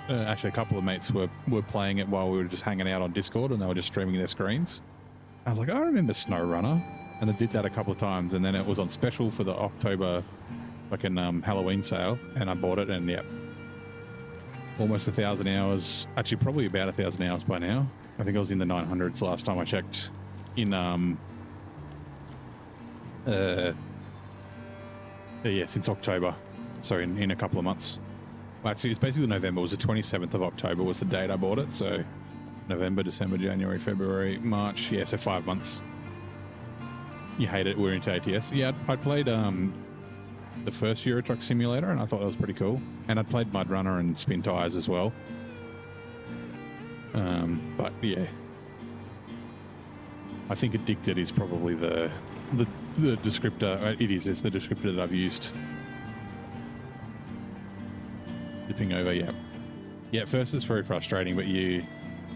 actually a couple of mates were playing it while we were just hanging out on Discord, and they were just streaming their screens. I was like, I remember SnowRunner. And they did that a couple of times, and then it was on special for the October fucking Halloween sale, and I bought it, and yeah, almost 1,000 hours. Actually, probably about 1,000 hours by now. I think I was in the 900s last time I checked. In yeah, since October, so in a couple of months. Well, actually, it's basically November. It was the 27th of October was the date I bought it. So November, December, January, February, March. Yeah, so 5 months. You hate it. We're into ATS. Yeah, I played the first Euro Truck Simulator, and I thought that was pretty cool. And I played Mud Runner and Spin Tires as well. But yeah, I think addicted is probably the descriptor. It's the descriptor that I've used. Dipping over, yeah. Yeah, at first it's very frustrating, but you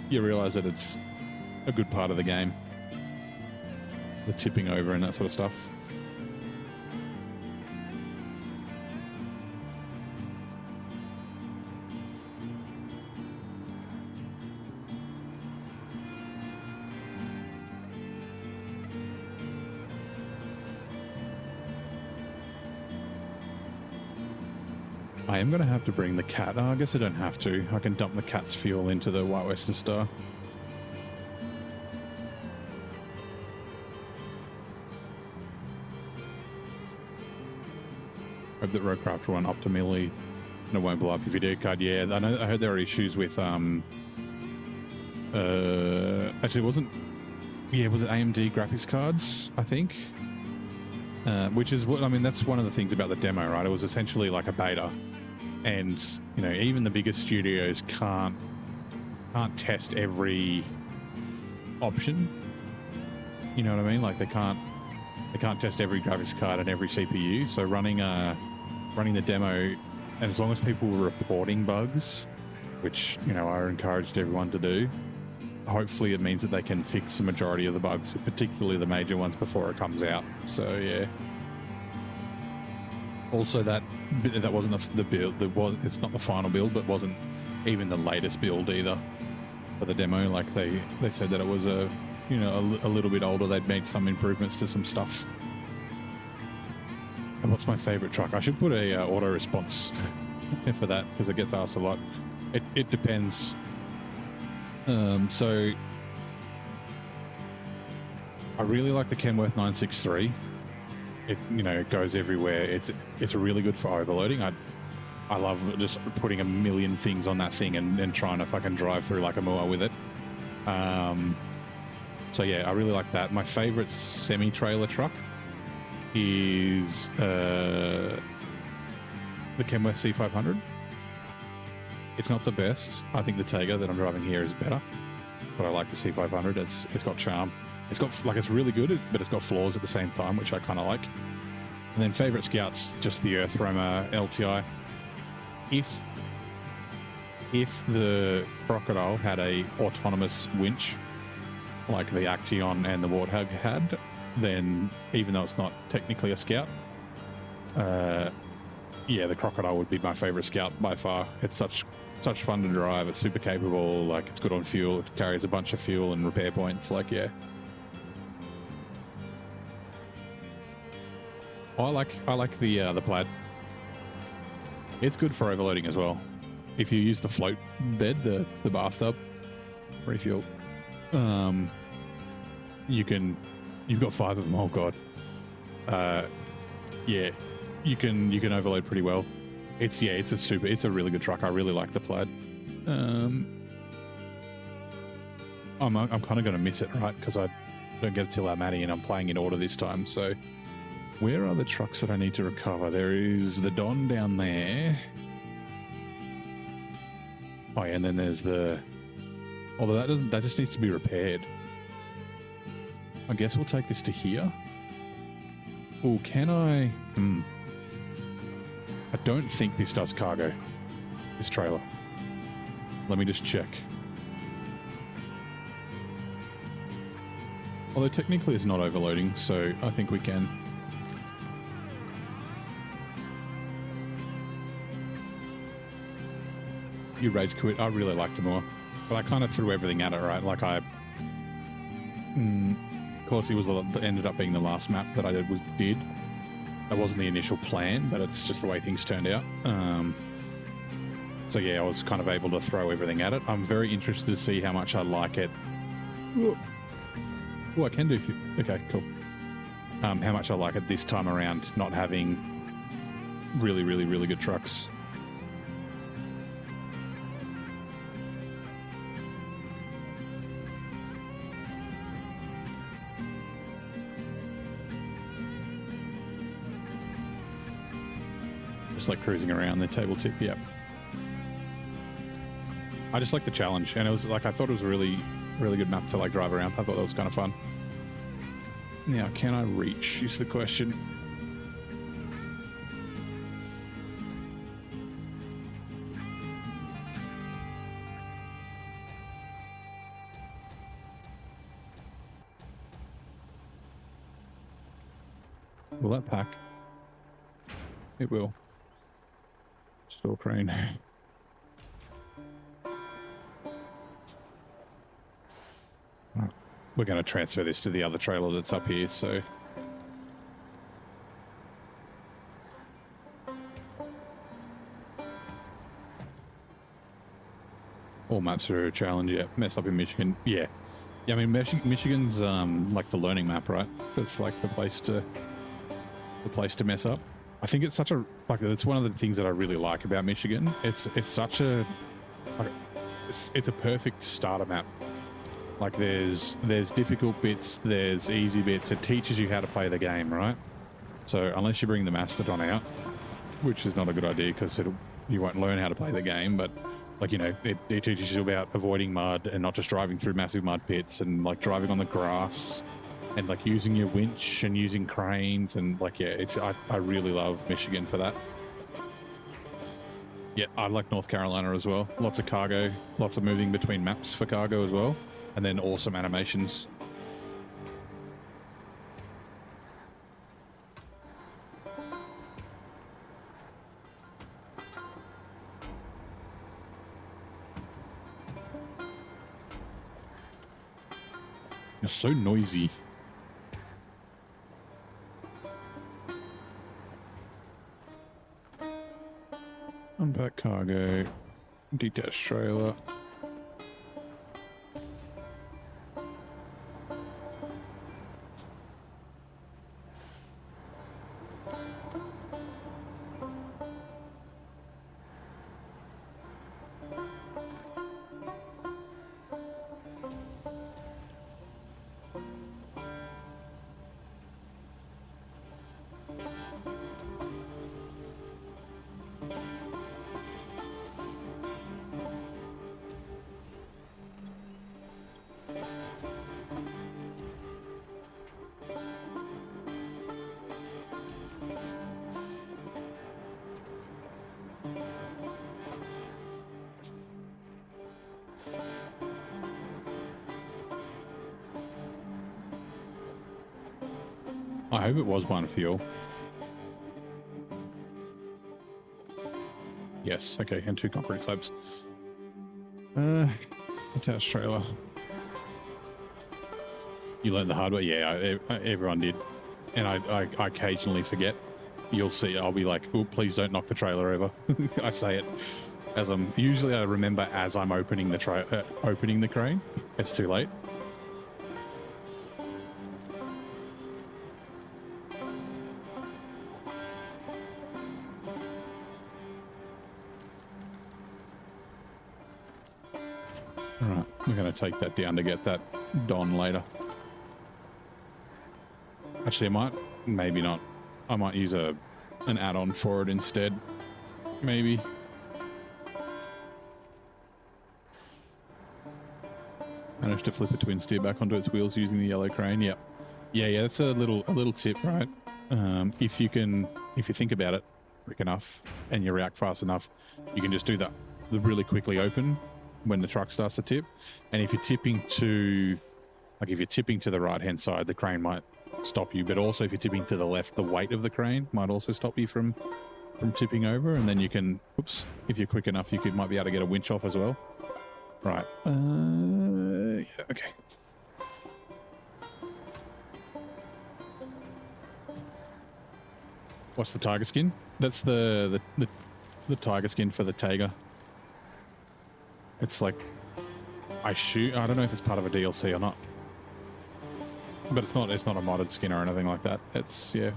realise that it's a good part of the game. The tipping over and that sort of stuff. I am going to have to bring the cat. Oh, I guess I don't have to. I can dump the cat's fuel into the White Western Star. Hope that Roadcraft will run optimally and it won't blow up your video card. Yeah, I heard there are issues with actually it wasn't, yeah, was it AMD graphics cards, I think? Which is what, I mean, that's one of the things about the demo, right? It was essentially like a beta. And, you know, even the biggest studios can't test every option. You know what I mean? Like they can't test every graphics card and every CPU. So running the demo, and as long as people were reporting bugs, which, you know, I encouraged everyone to do, hopefully it means that they can fix the majority of the bugs, particularly the major ones, before it comes out. So yeah. Also, that wasn't the build. It's not the final build, but wasn't even the latest build either for the demo. Like they said that it was a little bit older. They'd made some improvements to some stuff. And what's my favorite truck? I should put a auto response for that because it gets asked a lot. It depends. So I really like the Kenworth 963. It goes everywhere. It's really good for overloading. I love just putting a million things on that thing and trying to fucking drive through like a moor with it. So yeah, I really like that. My favorite semi-trailer truck is the Kenworth C500. It's not the best. I think the Tega that I'm driving here is better, but I like the C500. It's got charm. It's got, like, it's really good, but it's got flaws at the same time, which I kind of like. And then favorite Scout's just the Earthroamer LTI. If the Crocodile had a autonomous winch like the Action and the Warthog had, then even though it's not technically a Scout, yeah, the Crocodile would be my favorite Scout by far. It's such fun to drive. It's super capable. Like, it's good on fuel. It carries a bunch of fuel and repair points. Like, yeah. I like the Plaid. It's good for overloading as well. If you use the float bed, the bathtub refuel, you've got 5 of them. Oh god. Yeah, you can overload pretty well. It's a really good truck. I really like the Plaid. I'm kind of going to miss it, right? Because I don't get it till Almaty and I'm playing in order this time. So where are the trucks that I need to recover? There is the Don down there. Oh yeah, and then there's the, although that just needs to be repaired. I guess we'll take this to here. Oh, can I? I don't think this does cargo, this trailer. Let me just check. Although technically it's not overloading, so I think we can. You rage quit. I really liked it more, but I kind of threw everything at it, right? Like of course, it ended up being the last map that I did. That wasn't the initial plan, but it's just the way things turned out. So yeah, I was kind of able to throw everything at it. I'm very interested to see how much I like it. Oh, I can do. Okay, cool. How much I like it this time around, not having really, really, really good trucks. Like cruising around the table tip. Yep. I just like the challenge, and it was like, I thought it was a really, really good map to like drive around. I thought that was kind of fun. Now, can I reach is the question. Will that pack? It will. Store crane. We're going to transfer this to the other trailer that's up here, so. All maps are a challenge. Yeah, mess up in Michigan. Yeah, yeah. I mean, Michigan's like the learning map, right? It's like the place to mess up. I think it's such a like it's one of the things that I really like about Michigan. It's such a like, it's a perfect starter map. Like there's difficult bits, there's easy bits. It teaches you how to play the game, right? So unless you bring the Mastodon out, which is not a good idea because you won't learn how to play the game, but like, you know, it teaches you about avoiding mud and not just driving through massive mud pits and like driving on the grass and like using your winch and using cranes and like, yeah, it's I really love Michigan for that. Yeah, I like North Carolina as well. Lots of cargo, lots of moving between maps for cargo as well. And then awesome animations. You're so noisy. Unpack cargo, detached trailer. I hope it was one fuel. Yes, okay, and 2 concrete slabs. Attached trailer. You learned the hard way? Yeah, everyone did. And I occasionally forget. You'll see, I'll be like, oh, please don't knock the trailer over. I say it as usually I remember as I'm opening the opening the crane. It's too late. Right, we're going to take that down to get that Don later. Actually, I might, maybe not. I might use an add-on for it instead. Maybe. Managed to flip a twin steer back onto its wheels using the yellow crane. Yep. Yeah. That's a little tip, right? If you think about it quick enough and you react fast enough, you can just do the really quickly open when the truck starts to tip. And if you're tipping to the right-hand side, the crane might stop you. But also if you're tipping to the left, the weight of the crane might also stop you from tipping over. And then you can, oops, if you're quick enough, might be able to get a winch off as well. Right. Yeah, okay. What's the tiger skin? That's the tiger skin for the Tiger. It's like, I don't know if it's part of a DLC or not, but it's not a modded skin or anything like that. It's, yeah.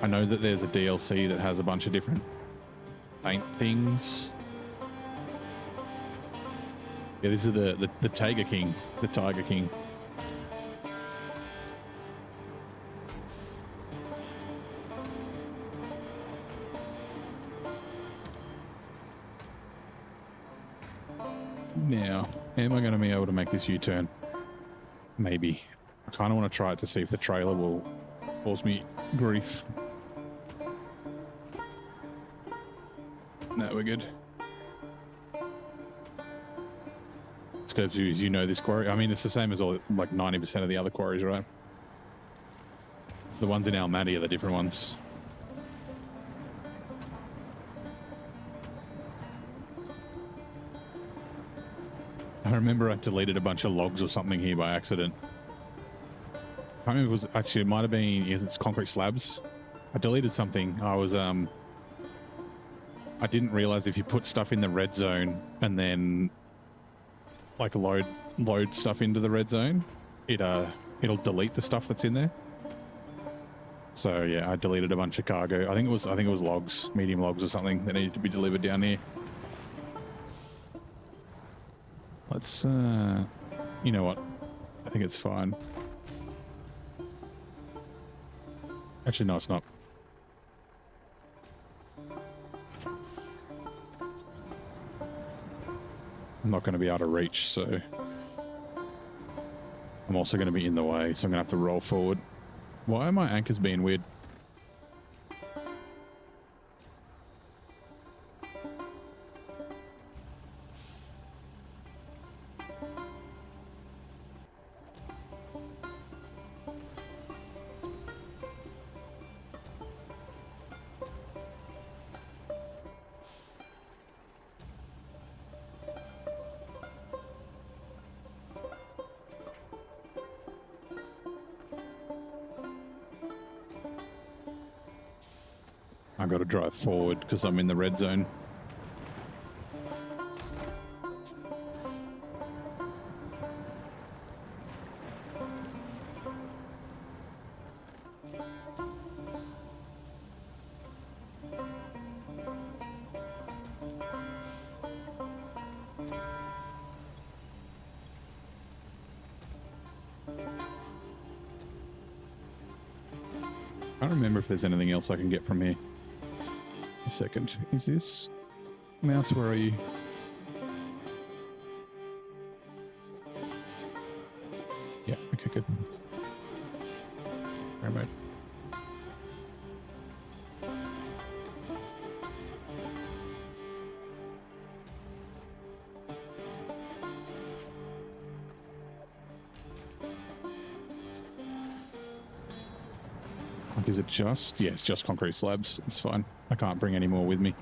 I know that there's a DLC that has a bunch of different paint things. Yeah, this is the Tiger King, the Tiger King. Now, am I going to be able to make this U-turn? Maybe. I kind of want to try it to see if the trailer will cause me grief. No, we're good. It's good to, you know, this quarry. I mean, it's the same as all, like 90% of the other quarries, right? The ones in Almaty are the different ones. I remember I deleted a bunch of logs or something here by accident. I can't remember if it was, actually, it might have been, it's concrete slabs. I deleted something. I was, I didn't realize if you put stuff in the red zone and then like load stuff into the red zone, it'll delete the stuff that's in there. So yeah, I deleted a bunch of cargo. I think it was logs, medium logs or something that needed to be delivered down here. Let's you know what? I think it's fine. Actually, no, it's not. I'm not going to be able to reach, so I'm also going to be in the way, so I'm going to have to roll forward. Why are my anchors being weird? I've got to drive forward because I'm in the red zone. I don't remember if there's anything else I can get from here. A second. Is this mouse? Where are you? Yeah, okay, good. Remote. Is it just? Yeah, it's just concrete slabs. It's fine. I can't bring any more with me.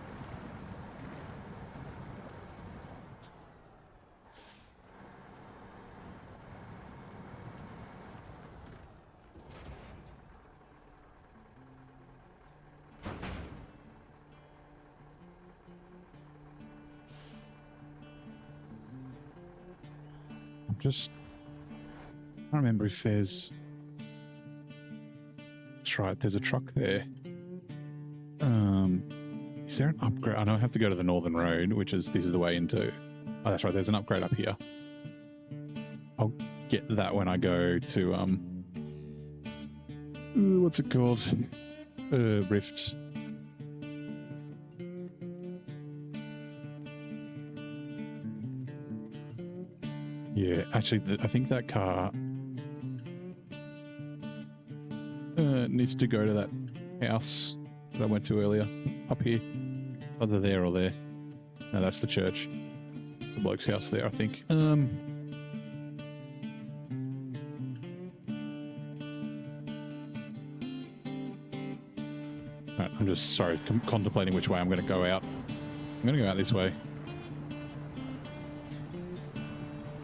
I'm just... I don't remember if there's... That's right, there's a truck there. Is there an upgrade? I know I have to go to the northern road, which is, this is the way into... Oh, that's right, there's an upgrade up here. I'll get that when I go to, what's it called? Rift. Yeah, actually, I think that car needs to go to that house that I went to earlier, up here. Either there or there. No, that's the church. The bloke's house there, I think. Right, I'm just, sorry, contemplating which way I'm going to go out. I'm going to go out this way.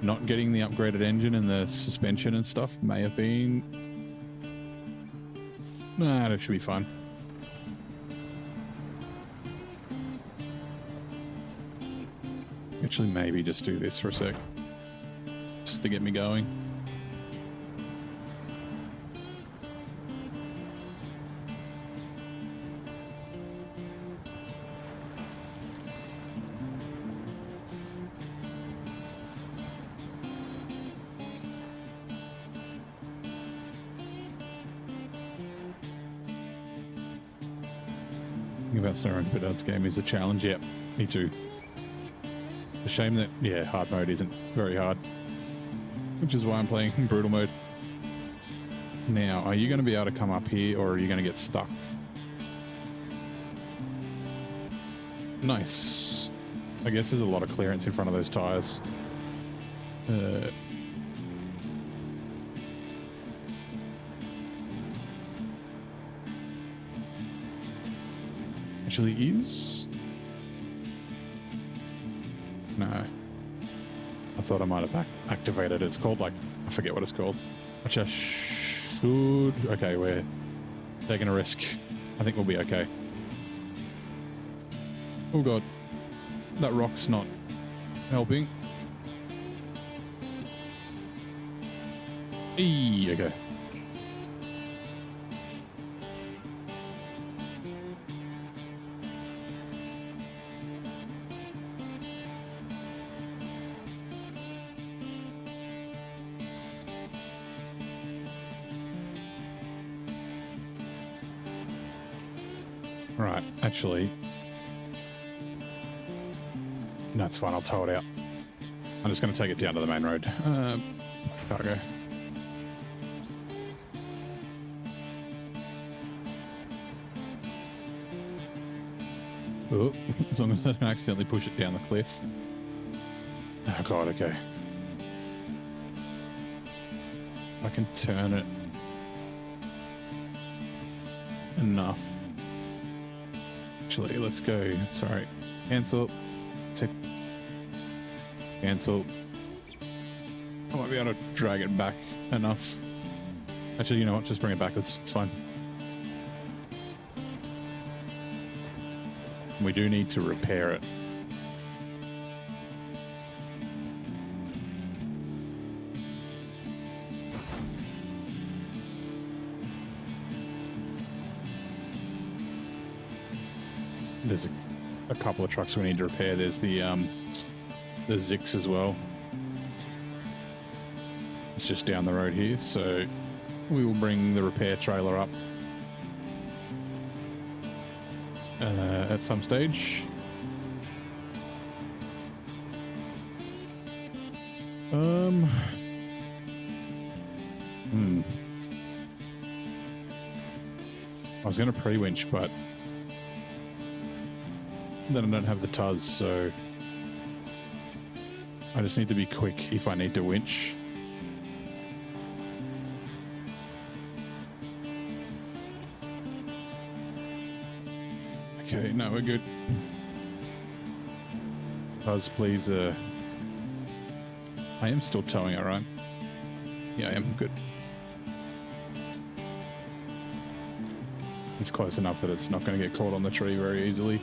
Not getting the upgraded engine and the suspension and stuff may have been... Nah, that should be fine. Actually, maybe just do this for a sec. Just to get me going. About SnowRunner Bedard's game is the challenge. Yep, me too. A shame that, yeah, hard mode isn't very hard, which is why I'm playing in brutal mode. Now, are you going to be able to come up here, or are you going to get stuck? Nice. I guess there's a lot of clearance in front of those tires. Actually is... No. I thought I might have activated it. It's called, like, I forget what it's called. Which I should... Okay, we're taking a risk. I think we'll be okay. Oh god, that rock's not helping. Eee, okay. Right, actually, that's fine. I'll tow it out. I'm just going to take it down to the main road. Cargo. Oh, as long as I don't accidentally push it down the cliff. Oh god, okay. I can turn it enough. Actually, let's go. Sorry. Cancel. Cancel. I might be able to drag it back enough. Actually, you know what? Just bring it backwards. It's fine. We do need to repair it. There's a couple of trucks we need to repair. There's the Zix as well. It's just down the road here, so we will bring the repair trailer up at some stage. I was going to pre-winch, but then I don't have the TUS, so I just need to be quick if I need to winch. Okay, no, we're good. TUS, please. I am still towing it, right? Yeah, I am. Good. It's close enough that it's not going to get caught on the tree very easily.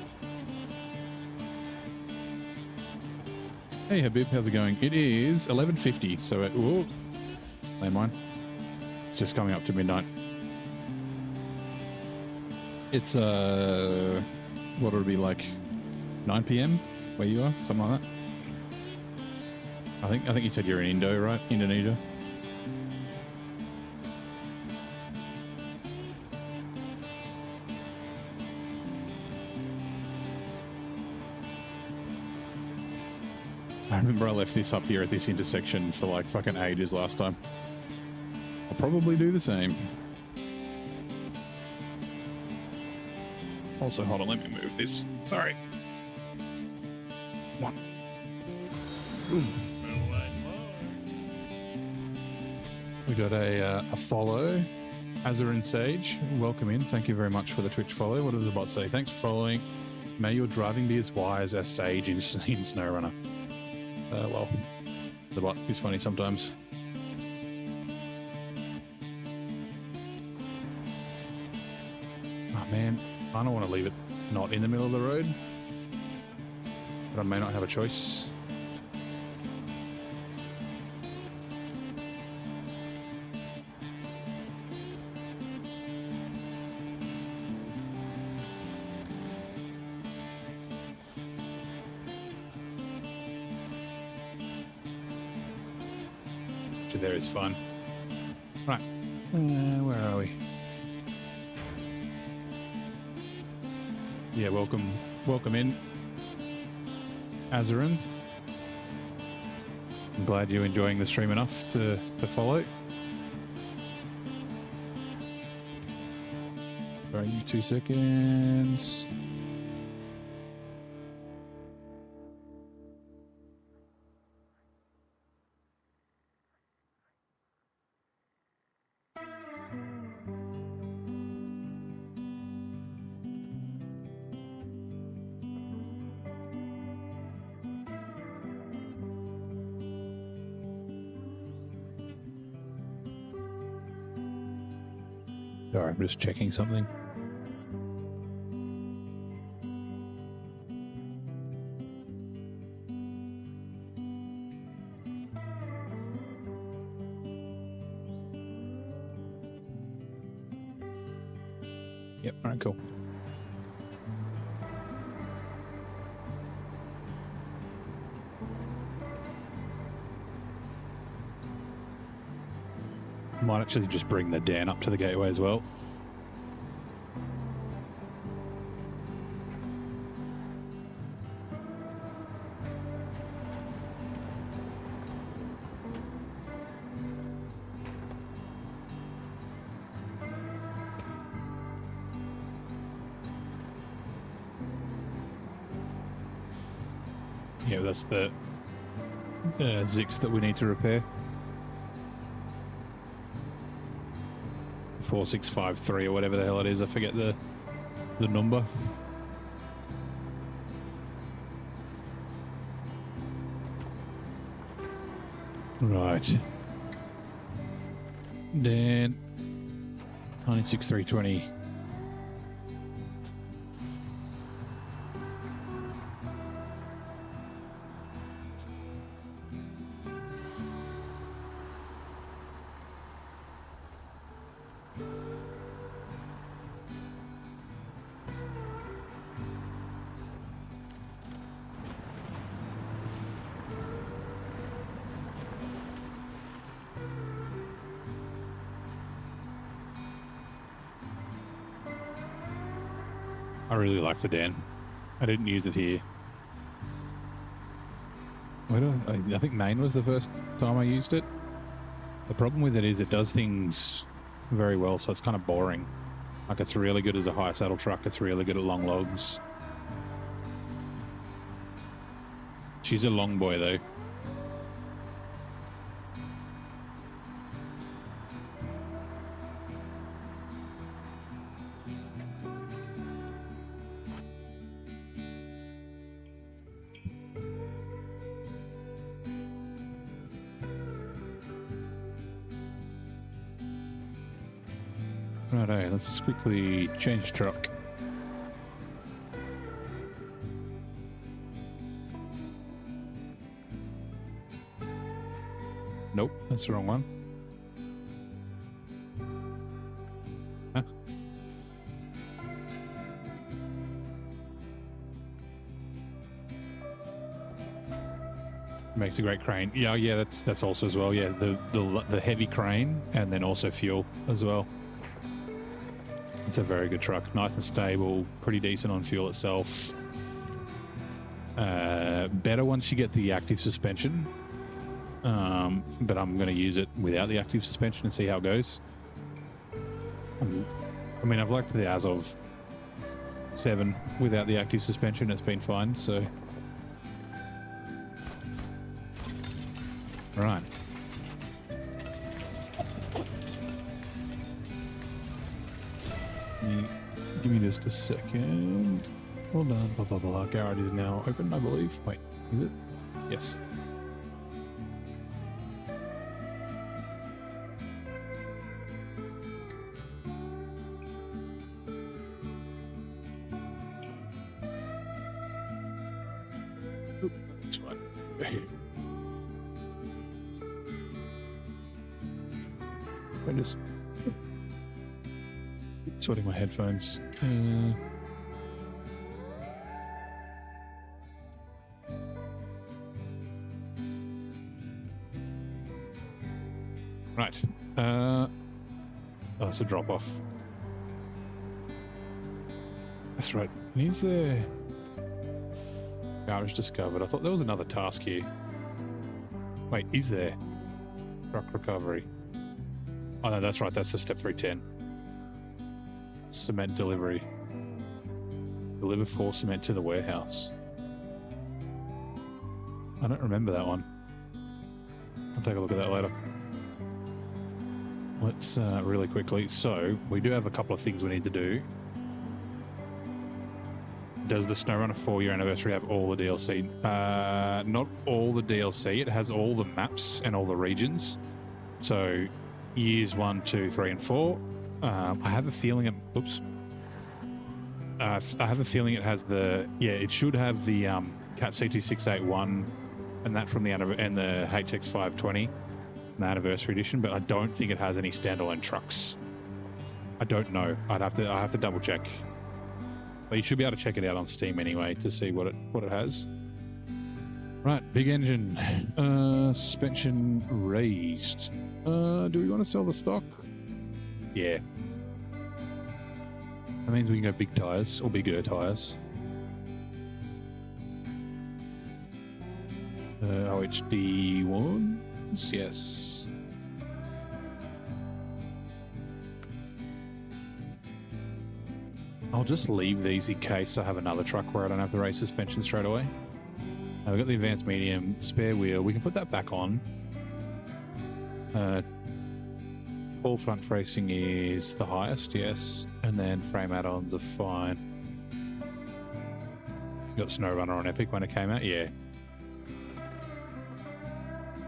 Hey Habib, how's it going? It is 11:50, so landmine. It's just coming up to midnight. It's what would it be, like 9 p.m. where you are, something like that. I think you said you're in Indo, right? Indonesia. I remember I left this up here at this intersection for like fucking ages last time. I'll probably do the same. Also, hold on, let me move this. Sorry. One. Boom. We got a follow. Azarin Sage, welcome in. Thank you very much for the Twitch follow. What does the bot say? Thanks for following. May your driving be as wise as Sage in SnowRunner. Well, the bot is funny sometimes. Oh man, I don't want to leave it not in the middle of the road, but I may not have a choice. There is fun. Right, where are we? Yeah, welcome in, Azarin. I'm glad you're enjoying the stream enough to follow. Sorry, 2 seconds. I'm just checking something. Yep. All right, cool. Might actually just bring the Dan up to the gateway as well. Yeah, that's the Zix that we need to repair. 4653 or whatever the hell it is. I forget the number. Right. Dan 96320. I really like the Dan. I didn't use it here. I think Maine was the first time I used it. The problem with it is it does things very well, so it's kind of boring. Like, it's really good as a high saddle truck. It's really good at long logs. She's a long boy, though. Righto, let's quickly change truck. Nope, that's the wrong one. Huh? Makes a great crane. Yeah, that's also as well. Yeah, the heavy crane and then also fuel as well. It's a very good truck. Nice and stable, pretty decent on fuel itself. Better once you get the active suspension. But I'm going to use it without the active suspension and see how it goes. I mean, I've liked the Azov 7 without the active suspension. It's been fine, so... Right. Give me just a second. Hold on. Blah, blah, blah. Garage is now open, I believe. Wait, is it? Yes. Oop, that's fine. I just sorting my headphones. Right. Oh, it's a drop off. That's right. Is there garage discovered? I thought there was another task here. Wait, is there? Truck recovery. Oh no, that's right. That's the step 310. Cement delivery. Deliver 4 cement to the warehouse. I don't remember that one. I'll take a look at that later. Let's really quickly. So we do have a couple of things we need to do. Does the SnowRunner 4-year anniversary have all the DLC? Not all the DLC. It has all the maps and all the regions. So years 1, 2, 3, and 4. I have a feeling it. Oops. I have a feeling it has the. Yeah, it should have the Cat CT681 and that from the and the HX520, the anniversary edition. But I don't think it has any standalone trucks. I don't know. I have to double check. But you should be able to check it out on Steam anyway to see what it has. Right, big engine. Suspension raised. Do we want to sell the stock? Yeah. That means we can go big tires or bigger tires. OHD ones, yes. I'll just leave these in case I have another truck where I don't have to raise suspension straight away. We've got the advanced medium spare wheel. We can put that back on. All front facing is the highest, yes. And then frame add-ons are fine. You got SnowRunner on Epic when it came out, yeah.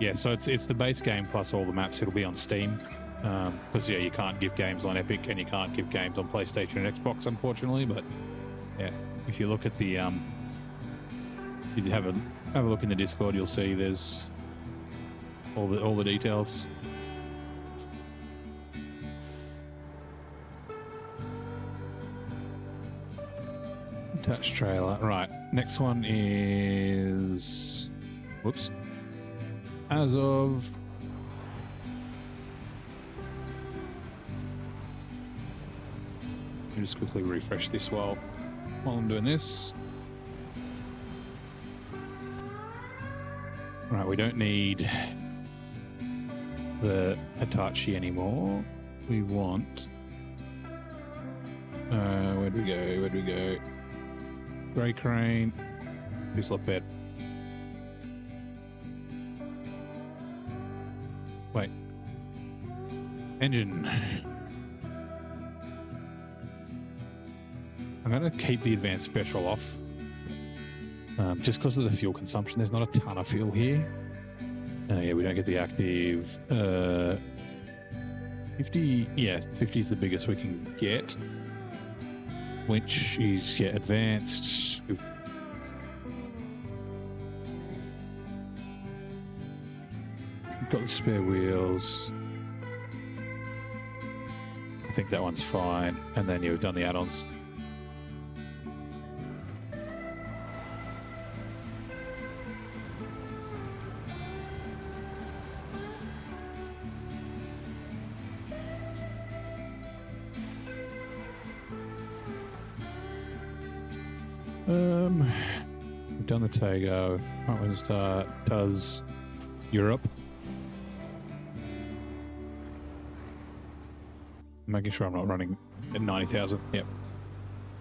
Yeah, so it's the base game plus all the maps. It'll be on Steam. Because, yeah, you can't give games on Epic and you can't give games on PlayStation and Xbox, unfortunately. But, yeah, if you look at the... you have a look in the Discord, you'll see there's all the details. Attached trailer. Right, next one is... Whoops. As of... Let me just quickly refresh this while I'm doing this. Right, we don't need the Hitachi anymore. We want... where'd we go? Grey crane. Who's lot bed? Wait. Engine. I'm going to keep the advanced special off. Just because of the fuel consumption. There's not a ton of fuel here. Yeah, we don't get the active. 50. Yeah, 50 is the biggest we can get. Which is, yeah, advanced. We've got the spare wheels. I think that one's fine. And then, yeah, we've done the add-ons. We've done the Tego. Right, we'll start. Does Europe. Making sure I'm not running at 90,000. Yep.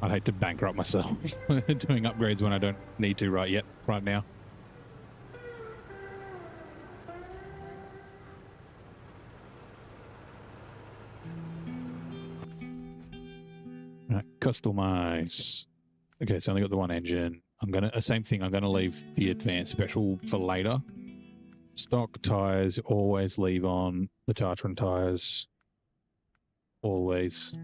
I'd hate to bankrupt myself doing upgrades when I don't need to right now. Right, customize. Okay, so I only got the one engine. I'm gonna same thing. I'm gonna leave the advanced special for later. Stock tires always leave on. The Tartan tires always.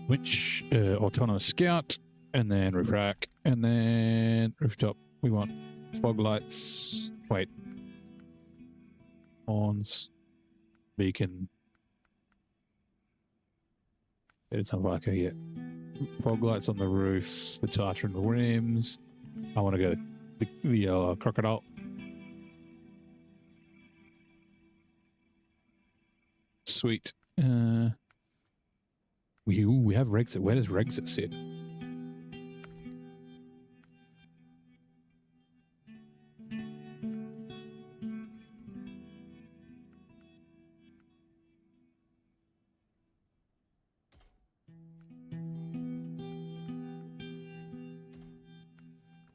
Which autonomous scout, and then roof rack, and then rooftop. We want fog lights. Wait, horns, beacon. It's not like yet. Fog lights on the roof, the Tartan rims. I want to go the crocodile. Sweet. We have Rexit. Where does Rexit sit?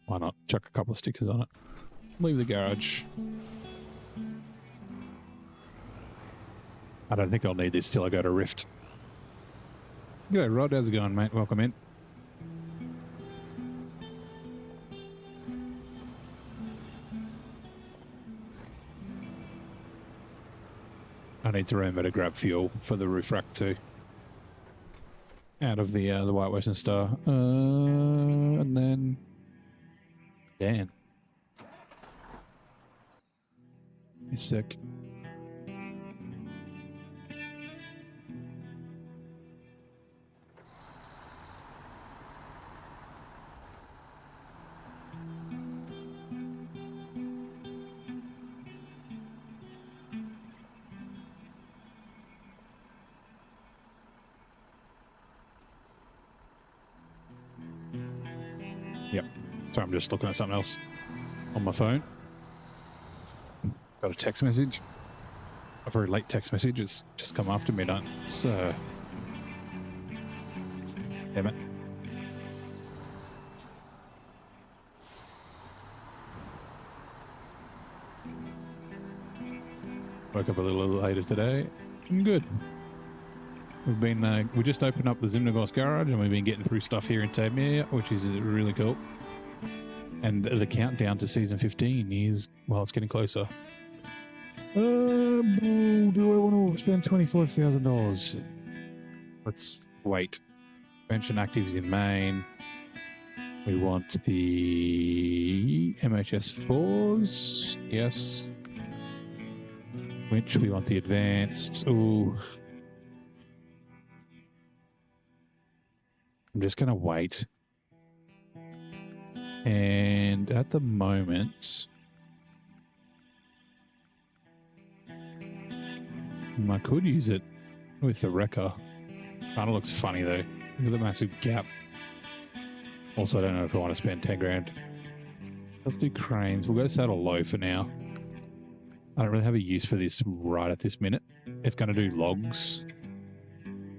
Why not? Chuck a couple of stickers on it. Leave the garage. I don't think I'll need this till I go to Rift. G'day, Rod. How's it going, mate? Welcome in. I need to remember to grab fuel for the roof rack too. Out of the White Western Star. And then... Dan. A sec. Yep. So I'm just looking at something else on my phone. Got a text message. A very late text message. It's just come after midnight. It's damn it. Woke up a little later today. I'm good. We've been we just opened up the Zimnagos garage and we've been getting through stuff here in Taymyr, which is really cool. And the countdown to season 15 is, well, it's getting closer. Do I want to spend $25,000? Let's wait. Pension actives in main. We want the MHS4s. Yes. Which we want the advanced. Ooh. I'm just going to wait. And at the moment, I could use it with the wrecker. Kind of looks funny though. Look at the massive gap. Also, I don't know if I want to spend 10 grand. Let's do cranes. We'll go saddle low for now. I don't really have a use for this right at this minute. It's going to do logs,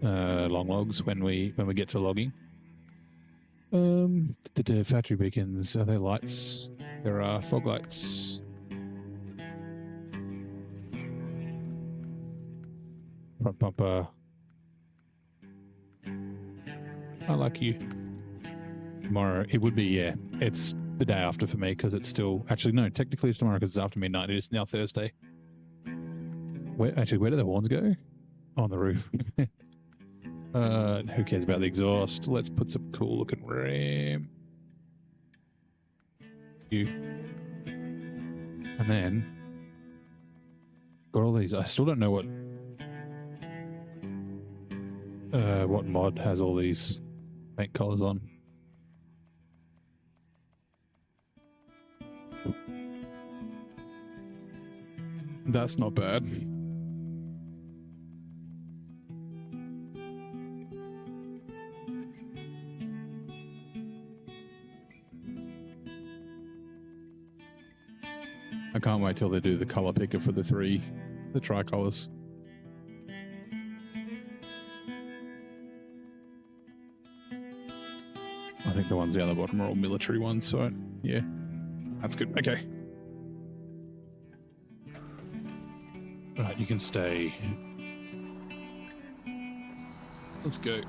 long logs when we get to logging. The factory beacons, are there lights? There are fog lights. Front bumper. I like you. Tomorrow, it would be, yeah. It's the day after for me because it's still, actually no, technically it's tomorrow because it's after midnight. It is now Thursday. Where do the horns go? On the roof. Who cares about the exhaust? Let's put some cool looking ram. And then got all these. I still don't know what mod has all these paint colors on. That's not bad. I can't wait till they do the color picker for the tricolors. I think the ones down the bottom are all military ones, so yeah, that's good. Okay. Right, you can stay. Let's go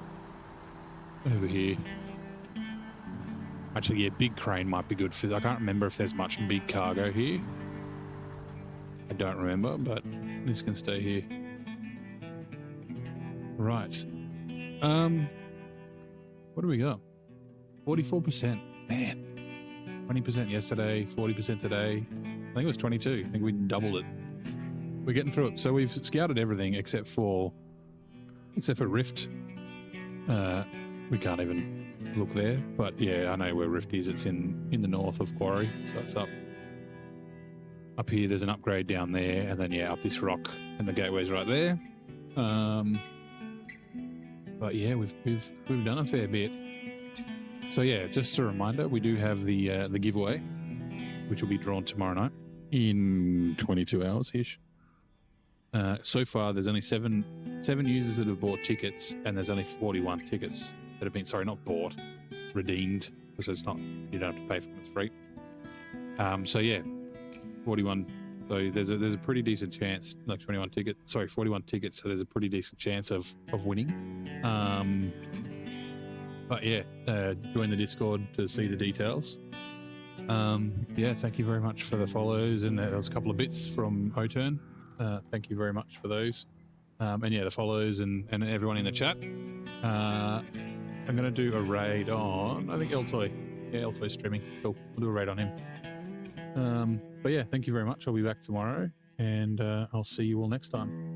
over here. Actually, yeah, big crane might be good for. I can't remember if there's much big cargo here. I don't remember, but this can stay here. Right. What do we got? 44%. Man. 20% yesterday, 40% today. I think it was 22. I think we doubled it. We're getting through it. So we've scouted everything except for Rift. We can't even look there, but yeah, I know where Rift is. It's in the north of Quarry, so it's up here. There's an upgrade down there, and then yeah, up this rock, and the gateway's right there. But yeah, we've done a fair bit. So yeah, just a reminder, we do have the giveaway, which will be drawn tomorrow night in 22 hours ish. So far, there's only seven users that have bought tickets, and there's only 41 tickets that have been, sorry, not bought, redeemed, because it's not, you don't have to pay for them, it's free. So yeah, 41. So there's a pretty decent chance, like 41 tickets. So there's a pretty decent chance of winning. But yeah, join the Discord to see the details. Yeah, thank you very much for the follows, and there was a couple of bits from O-Turn. Thank you very much for those. And yeah, the follows and everyone in the chat. I'm going to do a raid on, I think, Eltoy. Yeah, Eltoy's streaming. Cool. We'll do a raid on him. But yeah, thank you very much. I'll be back tomorrow, and I'll see you all next time.